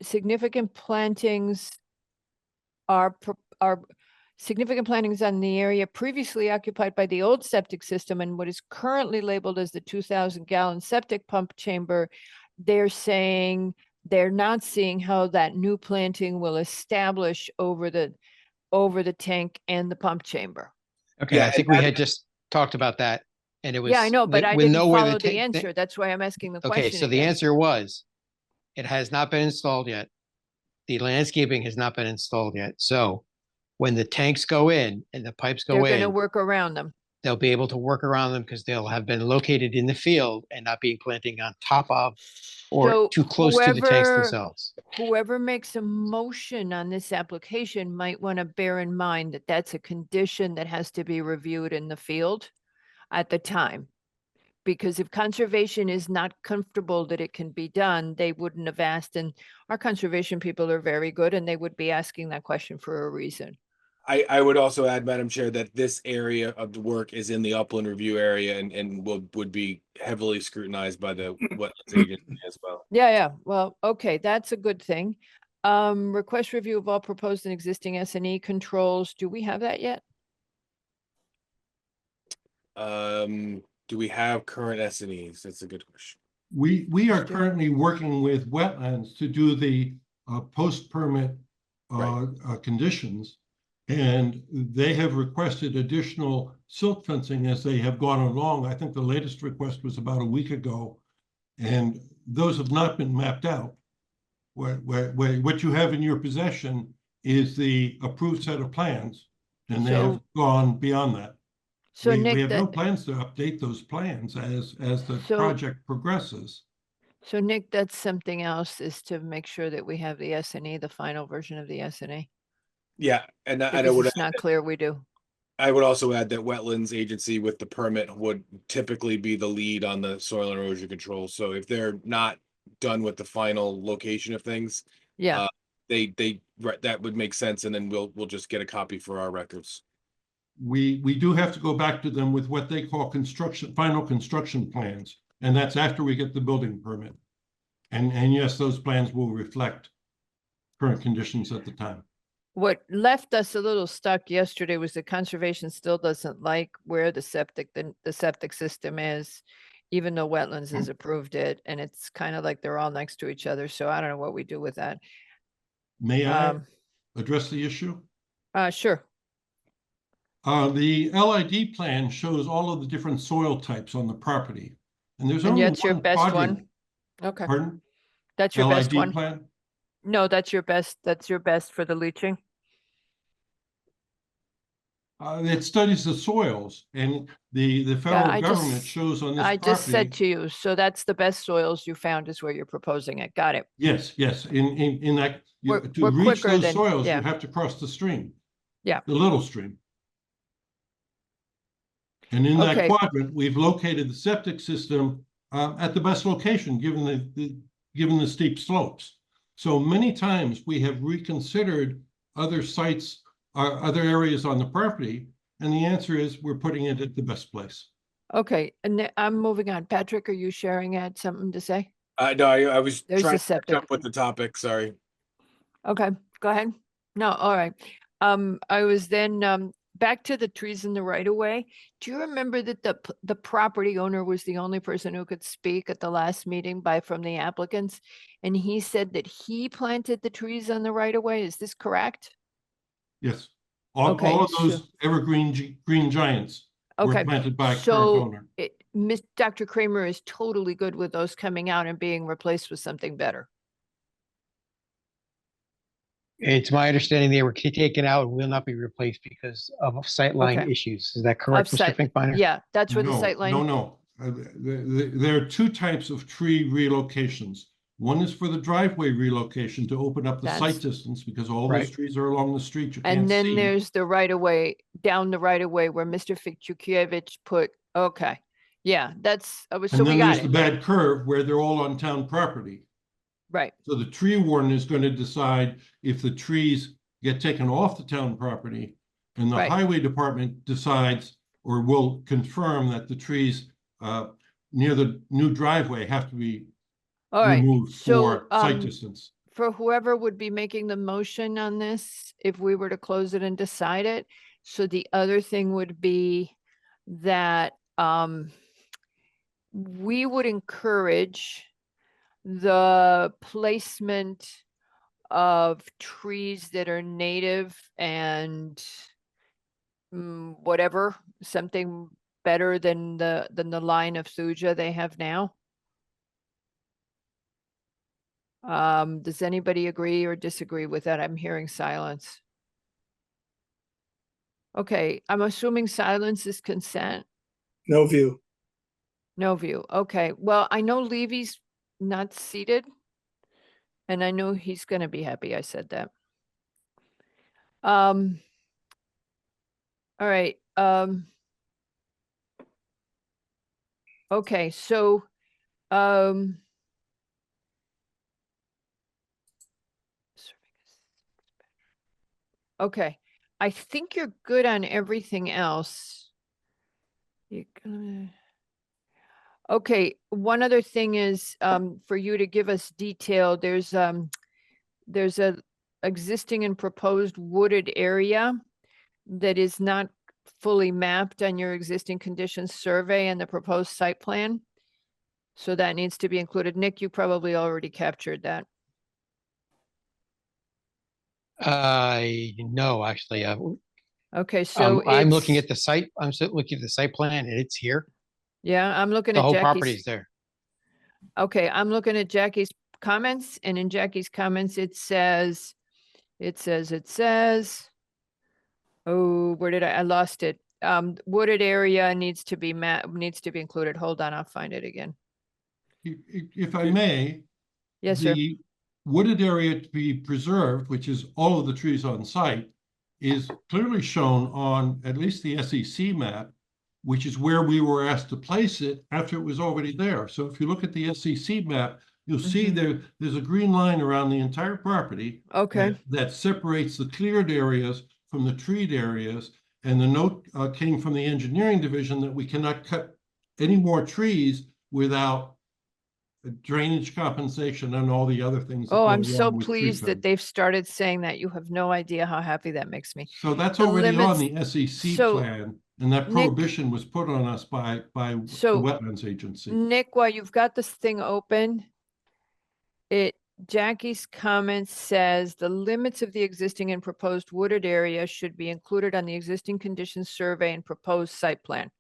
significant plantings are significant plantings on the area previously occupied by the old septic system and what is currently labeled as the 2,000-gallon septic pump chamber. They're saying they're not seeing how that new planting will establish over the tank and the pump chamber. Okay, Yeah, I think and we that- had just talked about that, and it was. Yeah, I know, but that I we didn't know where follow the ta- answer. That's why I'm asking the question. Okay, so the again. answer was, it has not been installed yet. The landscaping has not been installed yet. So when the tanks go in and the pipes They're go going to in, work around them. they'll be able to work around them because they'll have been located in the field and not being planting on top of or So too close to the tanks whoever- themselves. Whoever makes a motion on this application might want to bear in mind that that's a condition that has to be reviewed in the field at the time. Because if conservation is not comfortable that it can be done, they wouldn't have asked. And our conservation people are very good and they would be asking that question for a reason. I would also add, Madam Chair, that this area of the work is in the upland review area and would be heavily scrutinized by the wetlands agency as well. Yeah. Well, okay, that's a good thing. Request review of all proposed and existing S&E controls. Do we have that yet? Do we have current S&Es? That's a good question. We are currently working with wetlands to do the post-permit conditions. And they have requested additional silt fencing as they have gone along. I think the latest request was about a week ago. And those have not been mapped out. What you have in your possession is the approved set of plans. And they have gone beyond that. So We Nick, have no plans to update those plans as the So- project progresses. so Nick, that's something else, is to make sure that we have the S&E, the final version of the S&E. Yeah, and I Because would it's not clear we do. I would also add that wetlands agency with the permit would typically be the lead on the soil and erosion control. So if they're not done with the final location of things, Yeah, that would make sense, and then we'll just get a copy for our records. We do have to go back to them with what they call final construction plans, and that's after we get the building permit. And yes, those plans will reflect current conditions at the time. what left us a little stuck yesterday was the conservation still doesn't like where the septic system is, even though wetlands has approved it, and it's kind of like they're all next to each other, so I don't know what we do with that. May I Um, address the issue? Sure. The LID plan shows all of the different soil types on the property, and there's And only that's your one best quadrant. one? Okay, Pardon? that's your best LID one? plan? No, that's your best for the leaching? It studies the soils, and the federal I government just- shows on this I just said property. to you, so that's the best soils you found is where you're proposing it. Got it. Yes, in that, We're to reach quicker those than- soils, you yeah. have to cross the stream. Yeah. The little stream. And in that Okay. quadrant, we've located the septic system at the best location, given the steep slopes. So many times we have reconsidered other sites, other areas on the property, and the answer is we're putting it at the best place. Okay, and I'm moving on. Patrick, are you sharing? Had something to say? No, I was There's trying the to catch septic. up with the topic, sorry. Okay, go ahead. No, all right. I was then back to the trees in the right of way. Do you remember that the property owner was the only person who could speak at the last meeting from the applicants? And he said that he planted the trees on the right of way. Is this correct? Yes. All Okay, of those evergreen green giants were Okay, planted by a current so owner. Dr. Kramer is totally good with those coming out and being replaced with something better. It's my understanding they were taken out and will not be replaced because of sightline Okay. issues. Is that correct, Mr. Upside- Finkbeiner? Yeah, that's where the No, sight line. No. There are two types of tree relocations. One is for the driveway relocation to open up the That's- sight distance, because all those Right. trees are along the street. You can't And then see. there's the right of way, down the right of way where Mr. Fikchukiewicz put, okay. Yeah, that's, so And we then got there's the it. bad curve where they're all on town property. Right, So the tree warden is going to decide if the trees get taken off the town property, and the Right. highway department decides or will confirm that the trees near the new driveway have to be all right. removed So, for sight distance. for whoever would be making the motion on this, if we were to close it and decide it. So the other thing would be that we would encourage the placement of trees that are native and whatever, something better than the line of thuja they have now. Does anybody agree or disagree with that? I'm hearing silence. Okay, I'm assuming silence is consent. No view. No view. Okay, well, I know Levy's not seated. And I know he's gonna be happy I said that. All right, okay, so, okay, I think you're good on everything else. You're gonna. Okay, one other thing is, for you to give us detail, there's a existing and proposed wooded area that is not fully mapped on your existing conditions survey and the proposed site plan. So that needs to be included. Nick, you probably already captured that. No, actually, Okay, so I'm looking it's- at the site, looking at the site plan and it's here. Yeah, I'm looking The at whole property Jackie's. is there. Okay, I'm looking at Jackie's comments, and in Jackie's comments, it says, oh, where did I lost it. Wooded area needs to be included. Hold on, I'll find it again. If I may. Yes, sir. The wooded area to be preserved, which is all of the trees on site, is clearly shown on at least the SEC map, which is where we were asked to place it after it was already there. So if you look at the SEC map, you'll see there's a green line around the entire property. Okay. That separates the cleared areas from the treed areas. And the note came from the engineering division that we cannot cut any more trees without drainage compensation and all the other things. that Oh, go I'm so along with tree pleased that cutting. they've started saying that. You have no idea how happy that makes me. So that's The already on limits- the SEC so, plan, and that Nick- prohibition was put on us by the So, Wetlands Agency. Nick, while you've got this thing open, Jackie's comment says the limits of the existing and proposed wooded area should be included on the existing conditions survey and proposed site plan,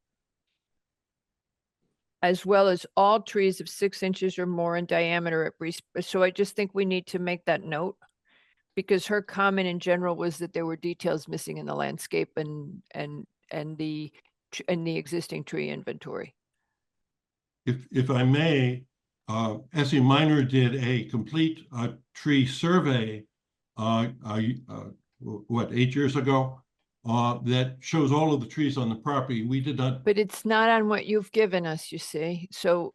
as well as all trees of 6 inches or more in diameter at so I just think we need to make that note, because her comment in general was that there were details missing in the landscape and the existing tree inventory. If I may, SE Minor did a complete tree survey, 8 years ago, that shows all of the trees on the property. We did not. But it's not on what you've given us, you see. So,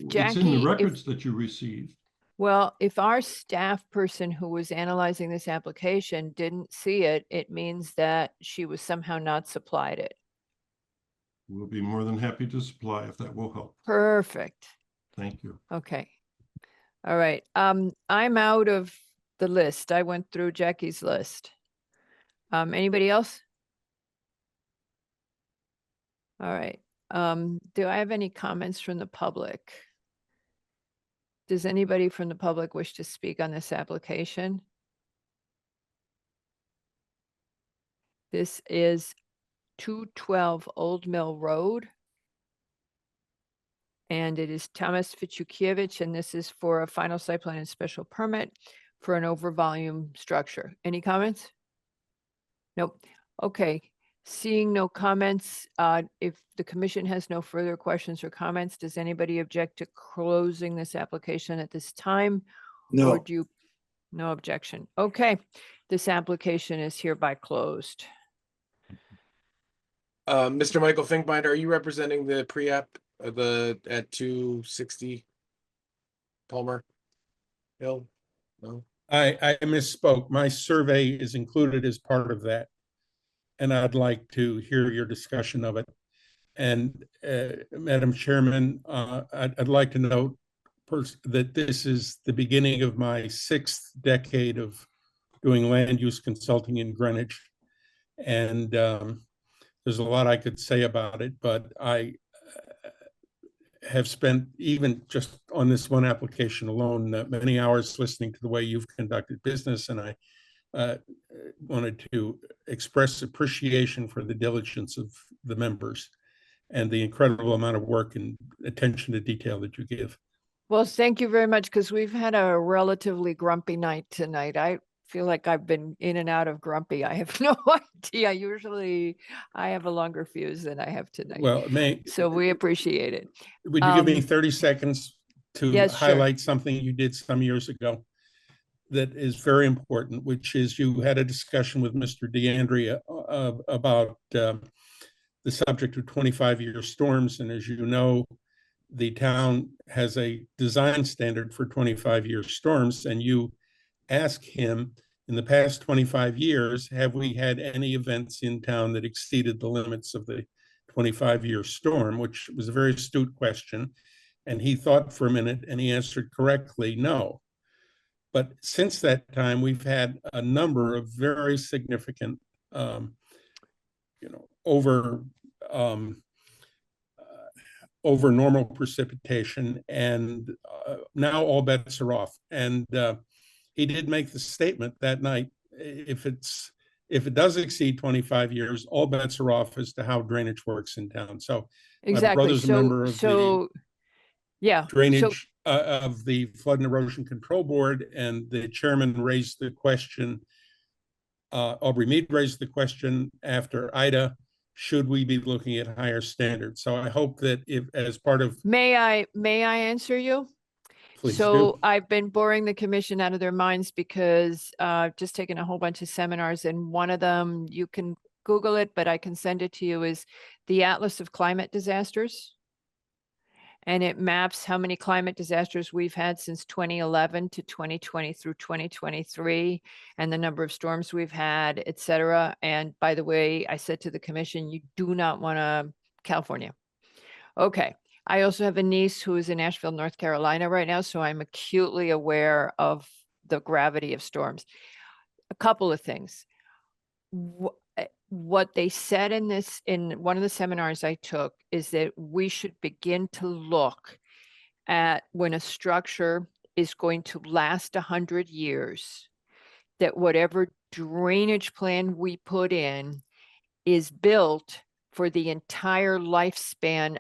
Jackie, It's in the if- records that you received. Well, if our staff person who was analyzing this application didn't see it, it means that she was somehow not supplied it. We'll be more than happy to supply if that will help. Perfect. Thank you. Okay. All right. I'm out of the list. I went through Jackie's list. Anybody else? All right. Do I have any comments from the public? Does anybody from the public wish to speak on this application? This is 212 Old Mill Road. And it is Thomas Fichukiewicz, and this is for a final site plan and special permit for an over volume structure. Any comments? Nope. Okay. Seeing no comments, if the commission has no further questions or comments, does anybody object to closing this application at this time? No. Or do you, no objection? Okay, this application is hereby closed. Mr. Michael Finkbinder, are you representing the pre-app at 260 Palmer Hill? No. I misspoke. My survey is included as part of that. And I'd like to hear your discussion of it. And Madam Chairman, I'd like to note that this is the beginning of my 6th decade of doing land use consulting in Greenwich. And there's a lot I could say about it, but I have spent, even just on this one application alone, many hours listening to the way you've conducted business. And I wanted to express appreciation for the diligence of the members and the incredible amount of work and attention to detail that you give. Well, thank you very much, because we've had a relatively grumpy night tonight. I feel like I've been in and out of grumpy. I have no idea. Usually I have a longer fuse than I have tonight. Well, so we appreciate it. Would you give me 30 seconds to yes, sure. highlight something you did some years ago that is very important, which is you had a discussion with Mr. DeAndrea about the subject of 25-year storms. And as you know, the town has a design standard for 25-year storms. And you ask him, in the past 25 years, have we had any events in town that exceeded the limits of the 25-year storm, which was a very astute question. And he thought for a minute and he answered correctly, no. But since that time, we've had a number of very significant, over normal precipitation, and now all bets are off. And he did make the statement that night: if it does exceed 25 years, all bets are off as to how drainage works in town. So exactly. my brother's a member of the drainage of the Flood and Erosion Control Board, and the chairman raised the question. Aubrey Mead raised the question after Ida: should we be looking at higher standards? So I hope that if, as part of, may I answer you? Please So do. I've been boring the commission out of their minds because I've just taken a whole bunch of seminars, and one of them, you can Google it, but I can send it to you, is the Atlas of Climate Disasters. And it maps how many climate disasters we've had since 2011 to 2020 through 2023, and the number of storms we've had, et cetera. And by the way, I said to the commission, you do not want to California. Okay. I also have a niece who is in Asheville, North Carolina right now, so I'm acutely aware of the gravity of storms. A couple of things. What they said in one of the seminars I took is that we should begin to look at when a structure is going to last 100 years, that whatever drainage plan we put in is built for the entire lifespan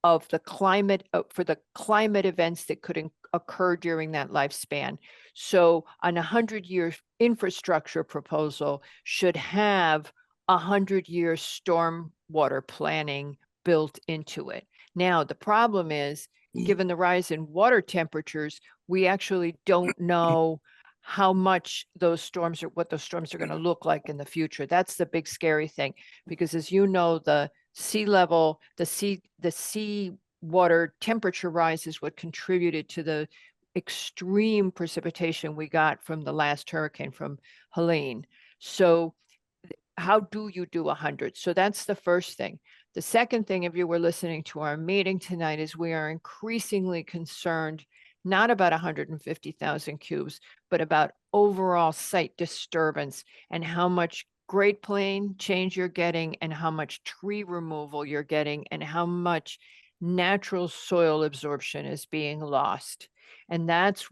of the climate, for the climate events that could occur during that lifespan. So an 100-year infrastructure proposal should have 100-year stormwater planning built into it. Now, the problem is, given the rise in water temperatures, we actually don't know how much those storms are, what those storms are going to look like in the future. That's the big scary thing, because as you know, the sea level, the sea water temperature rise is what contributed to the extreme precipitation we got from the last hurricane, from Helene. So how do you do 100? So that's the first thing. The second thing, if you were listening to our meeting tonight, is we are increasingly concerned not about 150,000 cubes, but about overall site disturbance and how much Great Plain change you're getting, and how much tree removal you're getting, and how much natural soil absorption is being lost. And that's,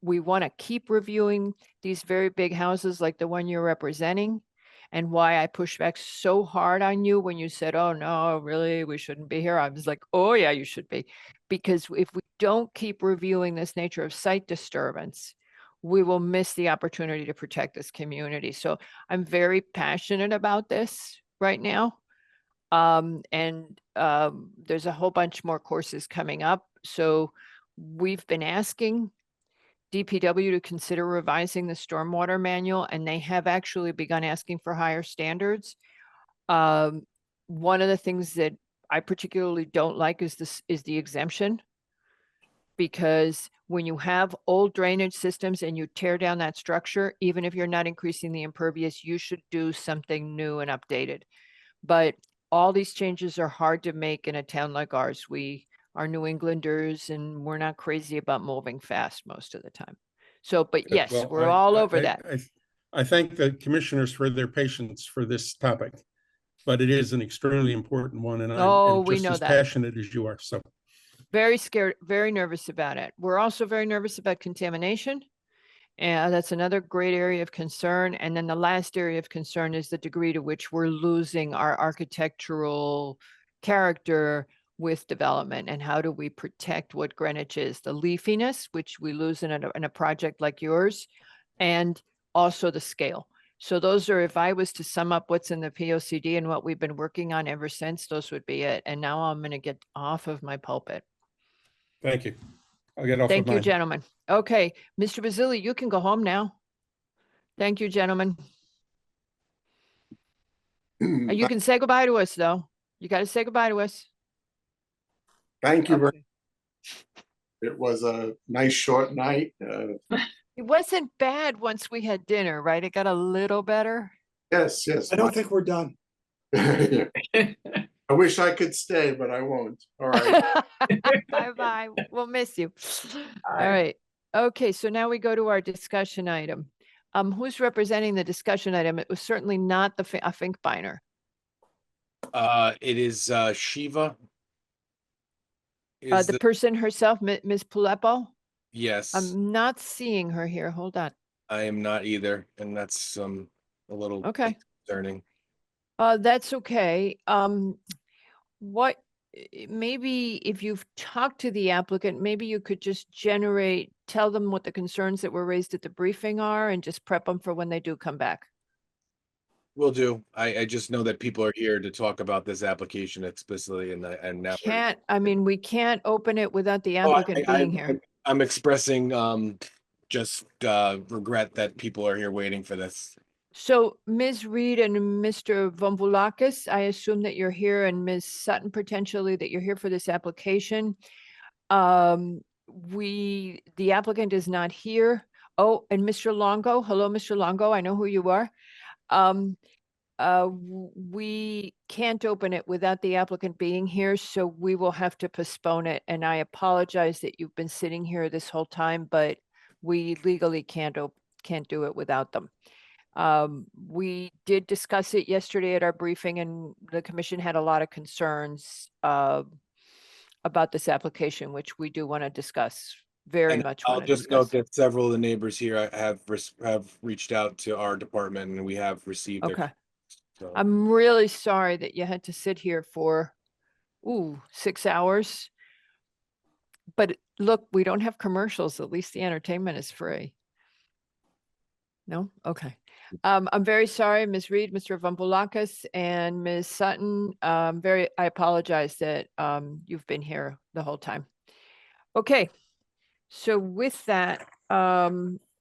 we want to keep reviewing these very big houses like the one you're representing, and why I pushed back so hard on you when you said, oh no, really, we shouldn't be here. I was like, oh yeah, you should be. Because if we don't keep reviewing this nature of site disturbance, we will miss the opportunity to protect this community. So I'm very passionate about this right now. There's a whole bunch more courses coming up. So we've been asking DPW to consider revising the stormwater manual, and they have actually begun asking for higher standards. One of the things that I particularly don't like is the exemption, because when you have old drainage systems and you tear down that structure, even if you're not increasing the impervious, you should do something new and updated. But all these changes are hard to make in a town like ours. We are New Englanders, and we're not crazy about moving fast most of the time. So, but yes, Well, we're all over that. I thank the commissioners for their patience for this topic, but it is an extremely important one, and Oh, I'm we just know as that. passionate as you are. So Very scared, very nervous about it. We're also very nervous about contamination. And that's another great area of concern. And then the last area of concern is the degree to which we're losing our architectural character with development, and how do we protect what Greenwich is, the leafiness, which we lose in a project like yours, and also the scale. So those are, if I was to sum up what's in the POCD and what we've been working on ever since, those would be it. And now I'm going to get off of my pulpit. thank you. I'll get off of Thank you, mine. gentlemen. Okay, Mr. Basili, you can go home now. Thank you, gentlemen. You can say goodbye to us, though. You got to say goodbye to us. Thank you. It was a nice short night. It wasn't bad once we had dinner, right? It got a little better. Yes, yes. I don't think we're done. I wish I could stay, but I won't. All right. Bye-bye. We'll miss you. All right. Okay, so now we go to our discussion item. Who's representing the discussion item? It was certainly not the Finkbeiner. It is Shiva. The person herself, Ms. Pulepo? Yes, I'm not seeing her here. Hold on. I am not either, and that's a little Okay. concerning. That's okay. Maybe if you've talked to the applicant, maybe you could just tell them what the concerns that were raised at the briefing are, and just prep them for when they do come back. Will do. I just know that people are here to talk about this application explicitly, and now We can't open it without the Oh, applicant being here. I'm expressing just regret that people are here waiting for this. So Ms. Reed and Mr. Voulakis, I assume that you're here, and Ms. Sutton potentially that you're here for this application. The applicant is not here. Oh, and Mr. Longo, hello, Mr. Longo, I know who you are. We can't open it without the applicant being here, so we will have to postpone it. And I apologize that you've been sitting here this whole time, but we legally can't do it without them. We did discuss it yesterday at our briefing, and the commission had a lot of concerns about this application, which we do want to discuss very And much. I'll want to just note discuss. that several of the neighbors here have reached out to our department, and we have received their. Okay. So, I'm really sorry that you had to sit here for 6 hours. But look, we don't have commercials. At least the entertainment is free. No? Okay. I'm very sorry, Ms. Reed, Mr. Voulakis, and Ms. Sutton. I apologize that you've been here the whole time. Okay. So with that,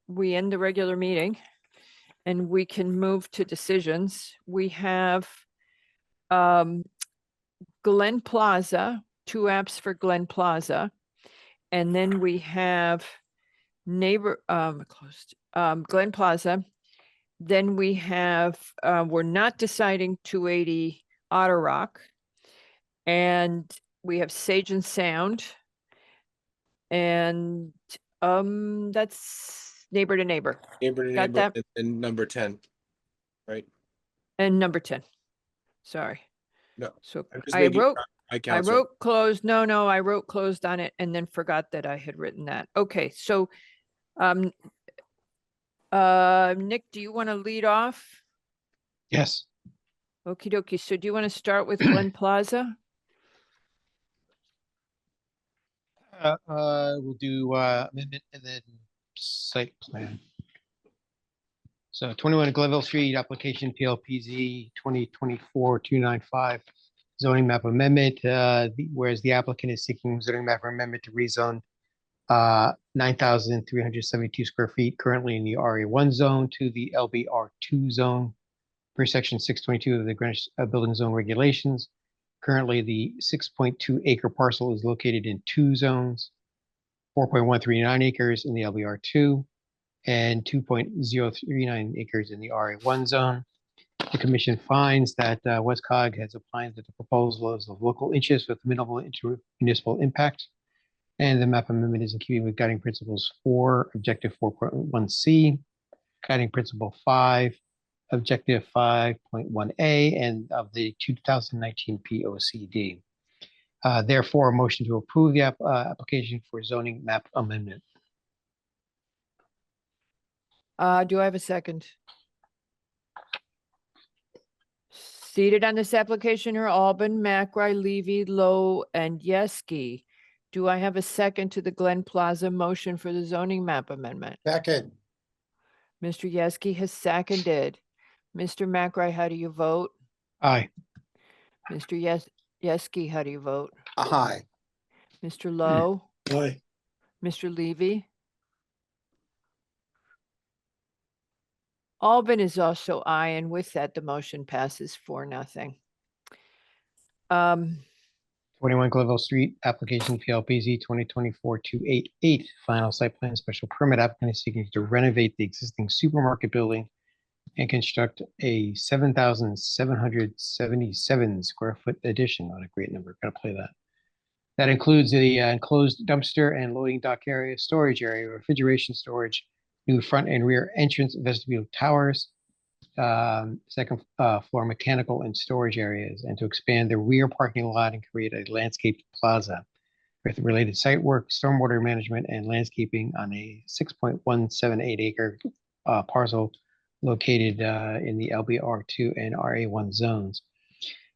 we end the regular meeting and we can move to decisions. We have Glen Plaza, 2 apps for Glen Plaza. And then we have Glen Plaza. Then we have, we're not deciding 280 Otter Rock. And we have Sage and Sound. And that's neighbor to neighbor. neighbor to Got neighbor, that? and number 10, right? And number 10. Sorry. No. So I'm just I making wrote, sure I I count, sir. wrote closed. No, I wrote closed on it and then forgot that I had written that. Okay, so Nick, do you want to lead off? Yes. Okie dokie. So do you want to start with Glen Plaza? We'll do amendment and then site plan. So 21 Glenville Street, application PLPZ 2024-295, zoning map amendment. Whereas the applicant is seeking zoning map amendment to rezone 9,372 square feet currently in the RA1 zone to the LBR2 zone per section 622 of the Greenwich Building Zone Regulations. Currently, the 6.2 acre parcel is located in 2 zones, 4.139 acres in the LBR2 and 2.039 acres in the RA1 zone. The commission finds that Westcog has opined that the proposal is of local interest with minimal municipal impact, and the map amendment is in keeping with guiding principles 4, objective 4.1C, guiding principle 5, objective 5.1A, and of the 2019 POCD. Therefore, a motion to approve the application for zoning map amendment. Do I have a second? Seated on this application are Albin, McRae, Levy, Lowe, and Yeski. Do I have a second to the Glen Plaza motion for the zoning map amendment? Second. Mr. Yeski has seconded. Mr. McRae, how do you vote? Aye. Mr. Yeski, how do you vote? Aye. Mr. Lowe? Aye. Mr. Levy? Albin is also aye, and with that, the motion passes 4-0. 21 Glenville Street, application PLPZ 2024-288, final site plan special permit. Applicant is seeking to renovate the existing supermarket building and construct a 7,777 square foot addition. Not a great number. Gotta play that. That includes the enclosed dumpster and loading dock area, storage area, refrigeration storage, new front and rear entrance, vestibule towers, second floor mechanical and storage areas, and to expand the rear parking lot and create a landscaped plaza with related site work, stormwater management, and landscaping on a 6.178 acre parcel located in the LBR2 and RA1 zones.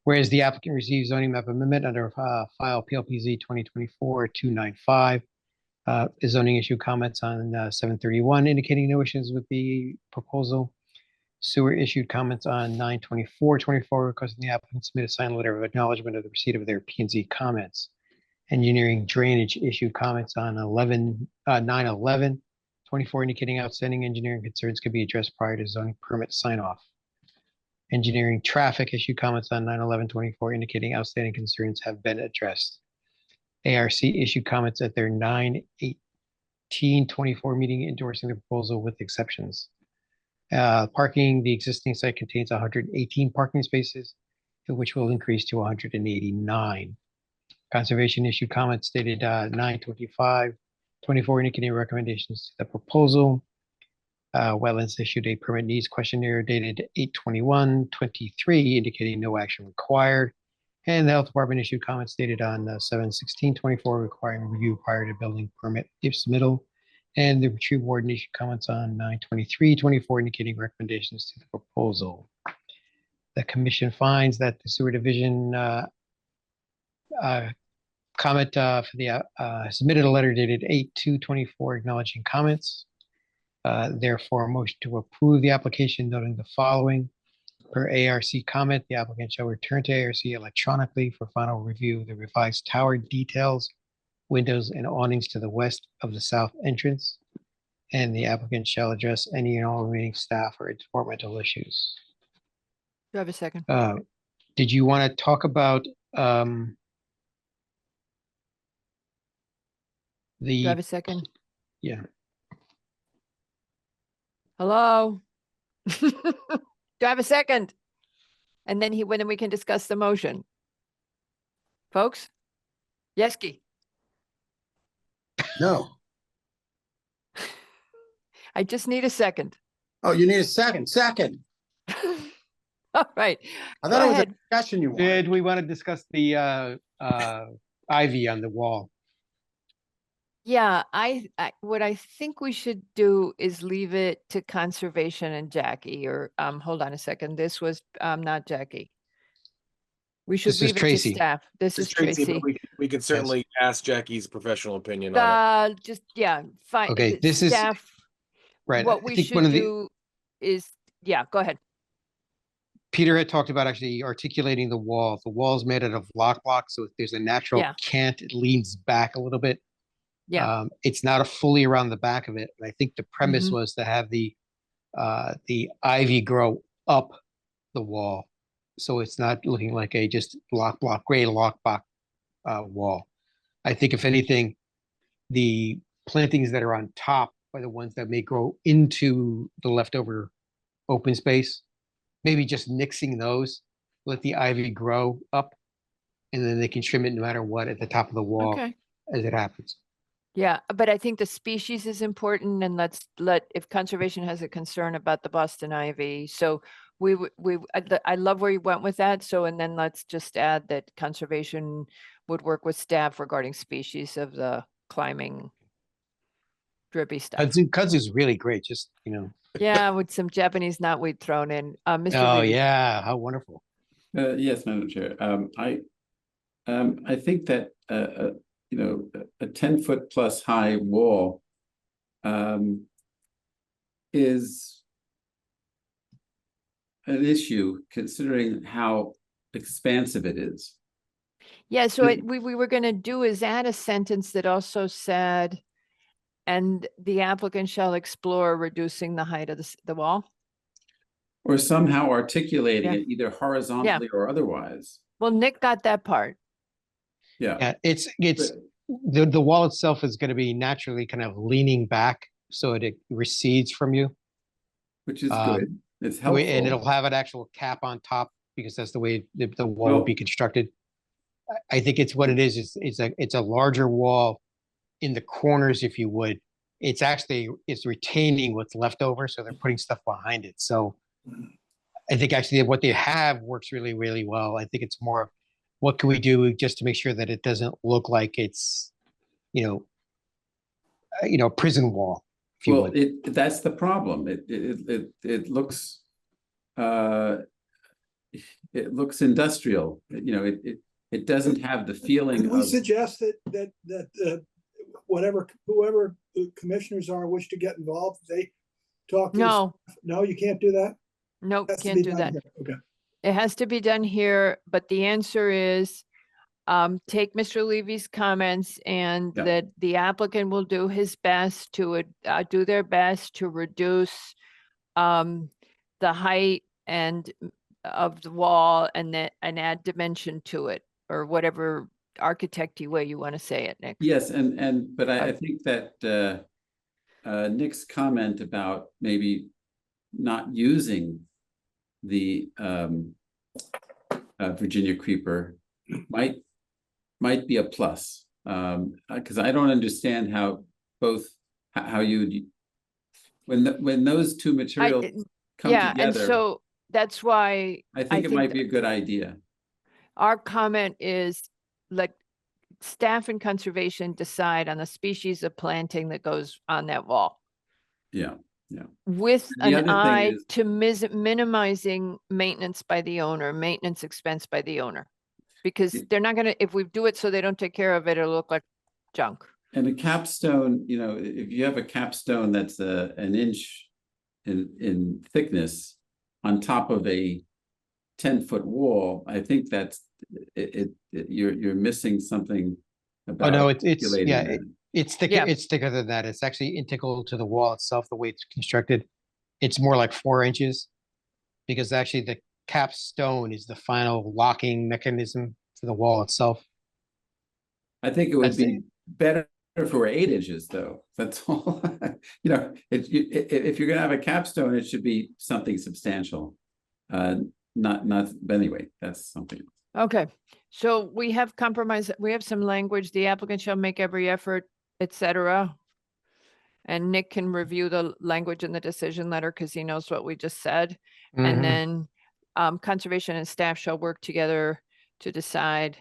Whereas the applicant receives zoning map amendment under file PLPZ 2024-295, zoning issue comments on 7/31 indicating no issues with the proposal. Sewer issued comments on 9/24/24 requesting the applicant submit a signed letter of acknowledgement of the receipt of their P&Z comments. Engineering drainage issued comments on 9/11/24, indicating outstanding engineering concerns could be addressed prior to zoning permit sign off. Engineering traffic issued comments on 9/11/24, indicating outstanding concerns have been addressed. ARC issued comments at their 9/18/24 meeting endorsing the proposal with exceptions. Parking, the existing site contains 118 parking spaces, which will increase to 189. Conservation issued comments stated 9/25/24, indicating recommendations to the proposal. Wetlands issued a permit needs questionnaire dated 8/21/23, indicating no action required. And the health department issued comments dated on 7/16/24, requiring review prior to building permit if submittal. And the tree warden issued comments on 9/23/24, indicating recommendations to the proposal. The commission finds that the sewer division comment for the submitted a letter dated 8/2/24 acknowledging comments. Therefore, a motion to approve the application noting the following. Per ARC comment, the applicant shall return to ARC electronically for final review of the revised tower details, windows, and awnings to the west of the south entrance. And the applicant shall address any and all remaining staff or departmental issues. Do I have a second? Did you want to talk about Do I have a second? yeah. Hello? Do I have a second? And then then we can discuss the motion. Folks? Yeski, No. I just need a second. Oh, you need a second. Second. All right. I Go thought it was a ahead. discussion you wanted. Did we want to discuss the ivy on the wall? Yeah, what I think we should do is leave it to conservation and Jackie, or hold on a second. This was not Jackie. We should This is leave it to Tracy. staff. This is Tracy, Tracy. but we could certainly ask Jackie's professional opinion on it. Just, yeah, fine. Okay, this is- Staff, Right. what I we think should one of the do is, yeah, go ahead. Peter had talked about actually articulating the wall. The wall is made out of lock blocks, so if there's a natural Yeah. cant, it leans back a little bit. Yeah. It's not a fully around the back of it. And I think the premise Mhm. was to have the ivy grow up the wall. So it's not looking like a just gray lock block wall. I think if anything, the plantings that are on top are the ones that may grow into the leftover open space. Maybe just nixing those, let the ivy grow up, and then they can trim it no matter what at the top of the wall Okay. as it happens. Yeah, but I think the species is important, and if conservation has a concern about the Boston ivy, so I love where you went with that. So, and then let's just add that conservation would work with staff regarding species of the climbing drippy stuff. Kudzu's really great, just, Yeah, with some Japanese knotweed thrown in. Mr. Oh, Levy. yeah, how wonderful. Yes, Madam Chair. I think that a 10-foot plus high wall is an issue considering how expansive it is. Yeah, so we were going to do is add a sentence that also said, and the applicant shall explore reducing the height of the wall. Or somehow articulating Yeah. it either horizontally or otherwise. Well, Nick got that part. Yeah. Yeah, it's the wall itself is going to be naturally kind of leaning back so it recedes from you. Which is good. It's helpful. And it'll have an actual cap on top because that's the way the wall will be constructed. I think it's what it is. It's a larger wall in the corners, if you would. It's retaining what's left over, so they're putting stuff behind it. So I think actually what they have works really, really well. I think it's more of what can we do just to make sure that it doesn't look like it's, a prison wall, if you would. That's the problem. It looks industrial. It doesn't have the feeling Can we of. suggest that whoever the commissioners are wish to get involved, they talk to? No. No, you can't do that? Nope, Has to can't be do done that. here. Okay. It has to be done here, but the answer is, take Mr. Levy's comments and Yeah. that the applicant will do his best to do their best to reduce the height and of the wall and add dimension to it, or whatever architecty way you want to say it, Nick. Yes, but I think that Nick's comment about maybe not using the Virginia creeper might be a plus. Because I don't understand how how you when those two materials come Yeah, and together. so that's why I think it might be a good idea. our comment is, like, staff and conservation decide on the species of planting that goes on that wall, Yeah, yeah. with The an other thing eye is- to minimizing maintenance by the owner, maintenance expense by the owner. Because they're not gonna, if we do it so they don't take care of it, it'll look like junk. And a capstone, if you have a capstone that's an inch in thickness on top of a 10-foot wall, I think that's you're missing something Oh, about no, it's, articulating yeah, that. it's thicker, Yeah. it's thicker than that. It's actually integral to the wall itself, the way it's constructed. It's more like 4 inches. Because actually the capstone is the final locking mechanism for the wall itself. I think it would That's be better for 8 inches, though. That's all. If you're gonna have a capstone, it should be something substantial. Not, but anyway, that's something. Okay, so we have compromise, we have some language, the applicant shall make every effort, etc. And Nick can review the language in the decision letter because he knows what we just said. Mhm. And then conservation and staff shall work together to decide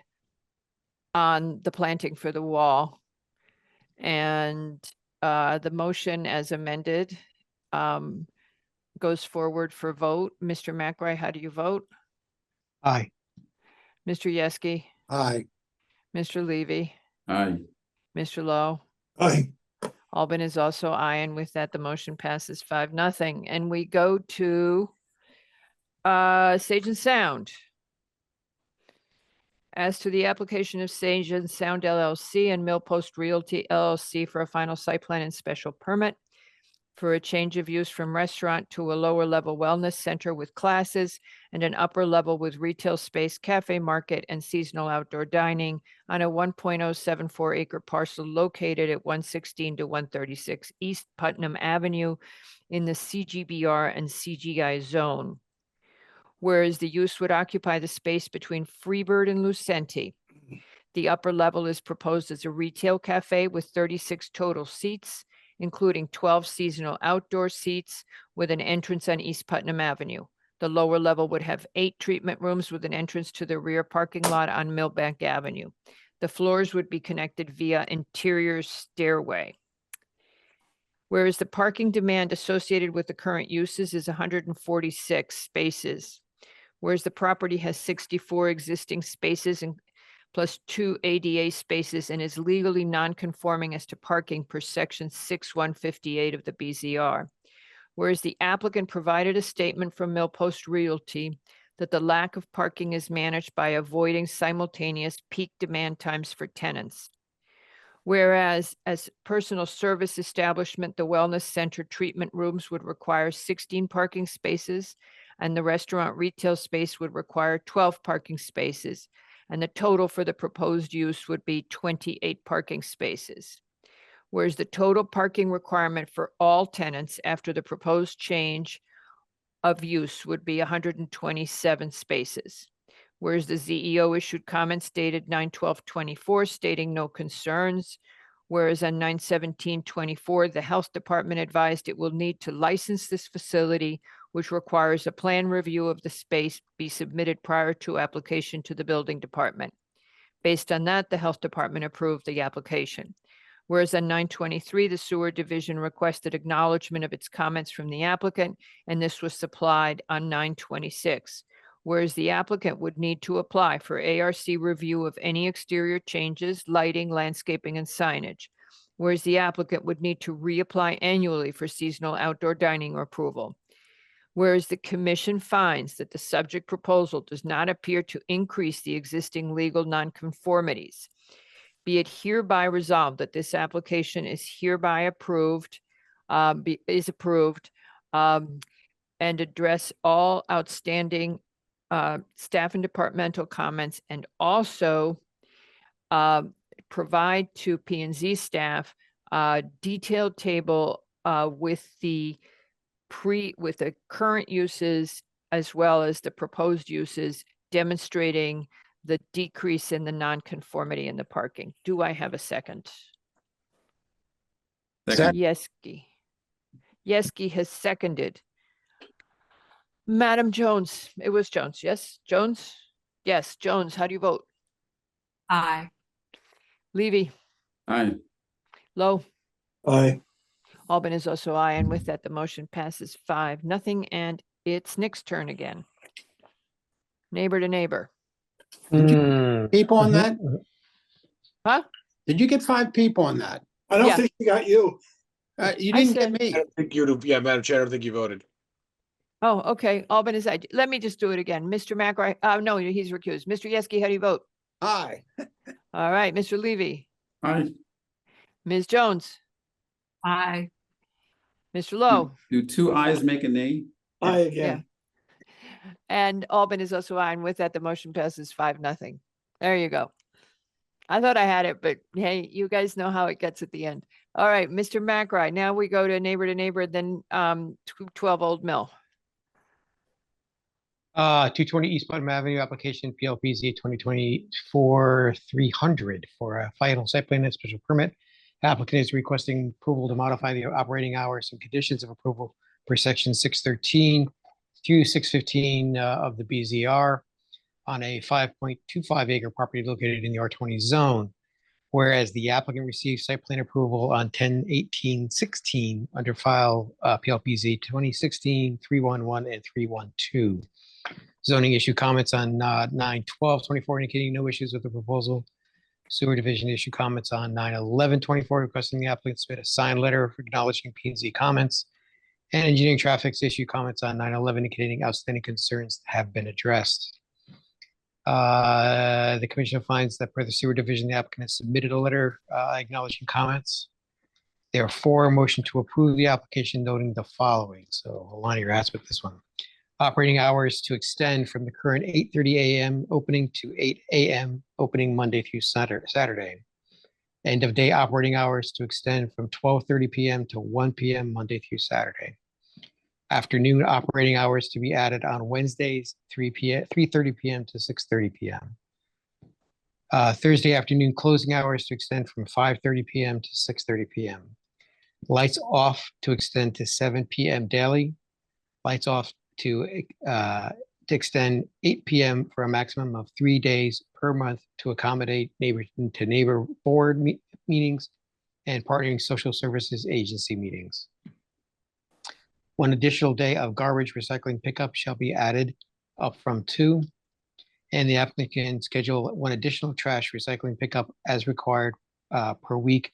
on the planting for the wall. And the motion as amended goes forward for vote. Mr. McRae, how do you vote? Aye. Mr. Yeski, Aye. Mr. Levy, Aye. Mr. Lowe? Aye. Albin is also aye, and with that, the motion passes 5-0. And we go to Sage and Sound. As to the application of Sage and Sound LLC and Mill Post Realty LLC for a final site plan and special permit for a change of use from restaurant to a lower level wellness center with classes and an upper level with retail space, cafe, market, and seasonal outdoor dining on a 1.074 acre parcel located at 116 to 136 East Putnam Avenue in the CGBR and CGI zone. Whereas the use would occupy the space between Freebird and Lucenti. The upper level is proposed as a retail cafe with 36 total seats, including 12 seasonal outdoor seats with an entrance on East Putnam Avenue. The lower level would have 8 treatment rooms with an entrance to the rear parking lot on Millbank Avenue. The floors would be connected via interior stairway. Whereas the parking demand associated with the current uses is 146 spaces. Whereas the property has 64 existing spaces and plus 2 ADA spaces and is legally non-conforming as to parking per section 6158 of the BZR. Whereas the applicant provided a statement from Mill Post Realty that the lack of parking is managed by avoiding simultaneous peak demand times for tenants. Whereas as personal service establishment, the wellness center treatment rooms would require 16 parking spaces and the restaurant retail space would require 12 parking spaces. And the total for the proposed use would be 28 parking spaces. Whereas the total parking requirement for all tenants after the proposed change of use would be 127 spaces. Whereas the ZEO issued comments dated 9/12/24 stating no concerns. Whereas on 9/17/24, the health department advised it will need to license this facility, which requires a plan review of the space be submitted prior to application to the building department. Based on that, the health department approved the application. Whereas on 9/23, the sewer division requested acknowledgement of its comments from the applicant, and this was supplied on 9/26. Whereas the applicant would need to apply for ARC review of any exterior changes, lighting, landscaping, and signage. Whereas the applicant would need to reapply annually for seasonal outdoor dining approval. Whereas the commission finds that the subject proposal does not appear to increase the existing legal nonconformities. Be it hereby resolved that this application is hereby approved, and address all outstanding staff and departmental comments, and also provide to P and Z staff a detailed table with the current uses as well as the proposed uses, demonstrating the decrease in the nonconformity in the parking. Do I have a second? Yeski. Yeski has seconded. Madam Jones, it was Jones, yes? Jones? Yes, Jones, how do you vote? Aye. Levy? Aye. Lowe? Aye. Albin is also aye, and with that, the motion passes 5-0, and it's Nick's turn again. Neighbor to neighbor. People on that? Huh? Did you get 5 people on that? I don't Yeah. think she got you. You I didn't said- get me. I don't think you'd, yeah, Madam Chair, I don't think you voted. Oh, okay. Albin is aye. Let me just do it again. Mr. McRae, no, he's recused. Mr. Yeski, how do you vote? Aye. All right, Mr. Levy, Aye. Ms. Jones, Aye. Mr. Lowe, Do 2 ayes make a nay? Aye again. and Albin is also aye, and with that, the motion passes 5-0. There you go. I thought I had it, but hey, you guys know how it gets at the end. All right, Mr. McRae, now we go to neighbor, then 12 Old Mill. 220 East Putnam Avenue, application PLPZ 2024-300 for a final site plan and special permit. Applicant is requesting approval to modify the operating hours and conditions of approval for section 613 through 615 of the BZR on a 5.25 acre property located in the R20 zone. Whereas the applicant received site plan approval on 10/18/16 under file PLPZ 2016-311 and 312. Zoning issue comments on 9/12/24 indicating no issues with the proposal. Sewer division issue comments on 9/11/24 requesting the applicant submit a signed letter acknowledging P&Z comments. And engineering traffic's issue comments on 9/11 indicating outstanding concerns have been addressed. The commission finds that per the sewer division, the applicant has submitted a letter acknowledging comments. Therefore, a motion to approve the application noting the following. So Alani, you're asked with this one. Operating hours to extend from the current 8:30 a.m. opening to 8 a.m. opening Monday through Saturday. End of day operating hours to extend from 12:30 p.m. to 1 p.m. Monday through Saturday. Afternoon operating hours to be added on Wednesdays, 3:30 p.m. to 6:30 p.m. Thursday afternoon closing hours to extend from 5:30 p.m. to 6:30 p.m. Lights off to extend to 7 p.m. daily. Lights off to extend 8 p.m. for a maximum of 3 days per month to accommodate neighbor board meetings and partnering social services agency meetings. 1 additional day of garbage recycling pickup shall be added up from 2. And the applicant can schedule 1 additional trash recycling pickup as required per week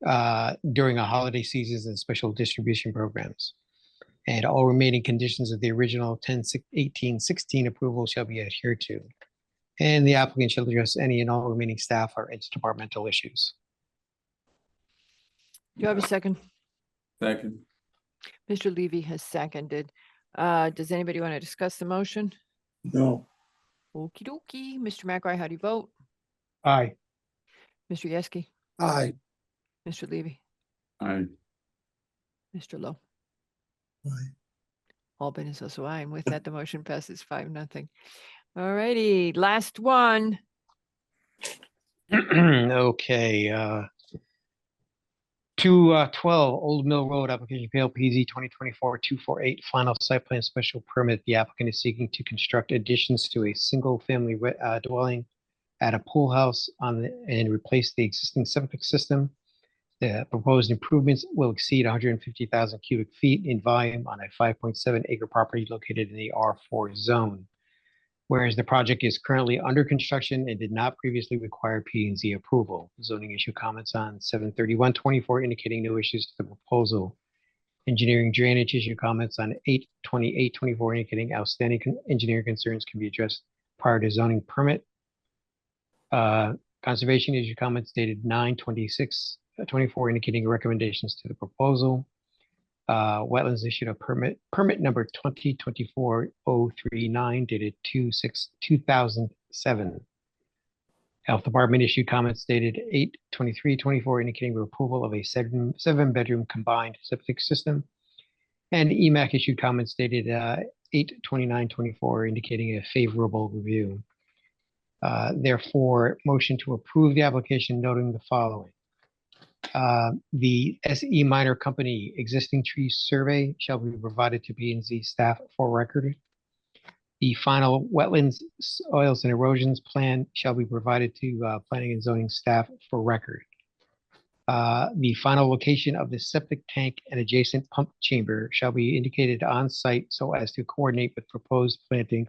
during a holiday seasons and special distribution programs. And all remaining conditions of the original 10/18/16 approval shall be adhered to. And the applicant shall address any and all remaining staff or interdepartmental issues. Do you have a second? Second. Mr. Levy has seconded. Does anybody want to discuss the motion? No. Okey dokey. Mr. McRae, how do you vote? Aye. Mr. Yeski? Aye. Mr. Levy? Aye. Mr. Lowe? Aye. Albin is also aye, and with that, the motion passes 5-0. All righty, last one. Okay, 212 Old Mill Road, application PLPZ 2024-248, final site plan special permit. The applicant is seeking to construct additions to a single-family dwelling at a pool house and replace the existing septic system. The proposed improvements will exceed 150,000 cubic feet in volume on a 5.7 acre property located in the R4 zone. Whereas the project is currently under construction and did not previously require P&Z approval. Zoning issue comments on 7/31/24 indicating no issues to the proposal. Engineering drainage issue comments on 8/28/24 indicating outstanding engineering concerns can be addressed prior to zoning permit. Conservation issue comments dated 9/26/24 indicating recommendations to the proposal. Wetlands issued a permit number 2024-039 dated 2/6/2007. Health Department issued comments dated 8/23/24 indicating the approval of a seven-bedroom combined septic system. And EMAC issued comments dated 8/29/24 indicating a favorable review. Therefore, motion to approve the application noting the following. The SE Minor Company existing tree survey shall be provided to P&Z staff for record. The final wetlands, soils and erosions plan shall be provided to planning and zoning staff for record. The final location of the septic tank and adjacent pump chamber shall be indicated on site so as to coordinate with proposed planting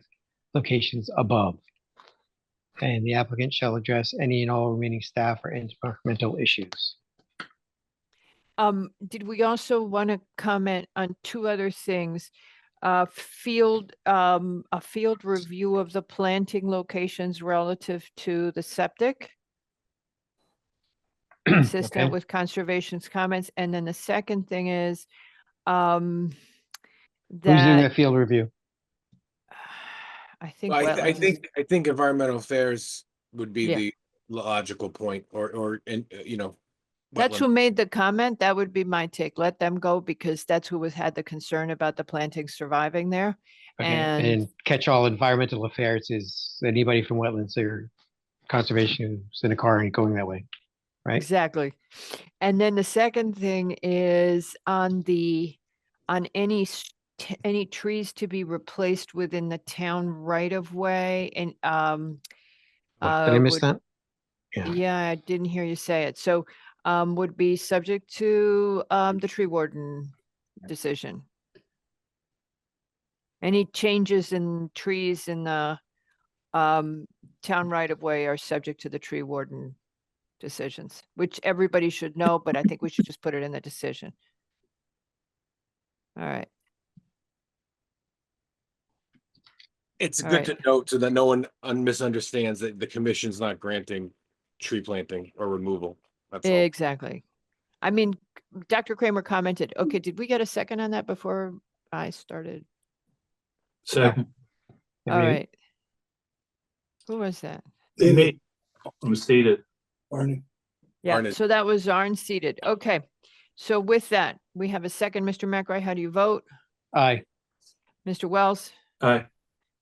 locations above. And the applicant shall address any and all remaining staff or environmental issues. Did we also want to comment on two other things? A field review of the planting locations relative to the septic, consistent Okay. with conservation's comments. And then the second thing is, Who's doing that that field review? I think Well, I wetlands, think environmental affairs would be Yeah. the logical point, or you know. that's wetland- who made the comment. That would be my take. Let them go because that's who had the concern about the planting surviving there. Okay, And and catch-all environmental affairs is anybody from wetlands or conservation who's in a car and going that way, right? exactly. And then the second thing is on any any trees to be replaced within the town right of way and Did I miss would- that? Yeah. Yeah, I didn't hear you say it. So would be subject to the tree warden decision. Any changes in trees in the town right of way are subject to the tree warden decisions, which everybody should know, but I think we should just put it in the decision. All right. It's All good to right. note so that no one misunderstands that the commission's not granting tree planting or removal. That's all. Exactly. I mean, Dr. Kramer commented, okay, did we get a second on that before I started? Second. All right. Who was that? Me. I'm seated. Arnie. Yeah, Arne. so that was Arn seated. Okay. So with that, we have a second. Mr. McRae, how do you vote? Aye. Mr. Wells, Aye.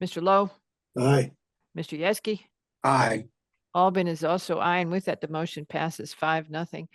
Mr. Lowe, Aye. Mr. Yeski? Aye. Albin is also aye, and with that, the motion passes 5-0.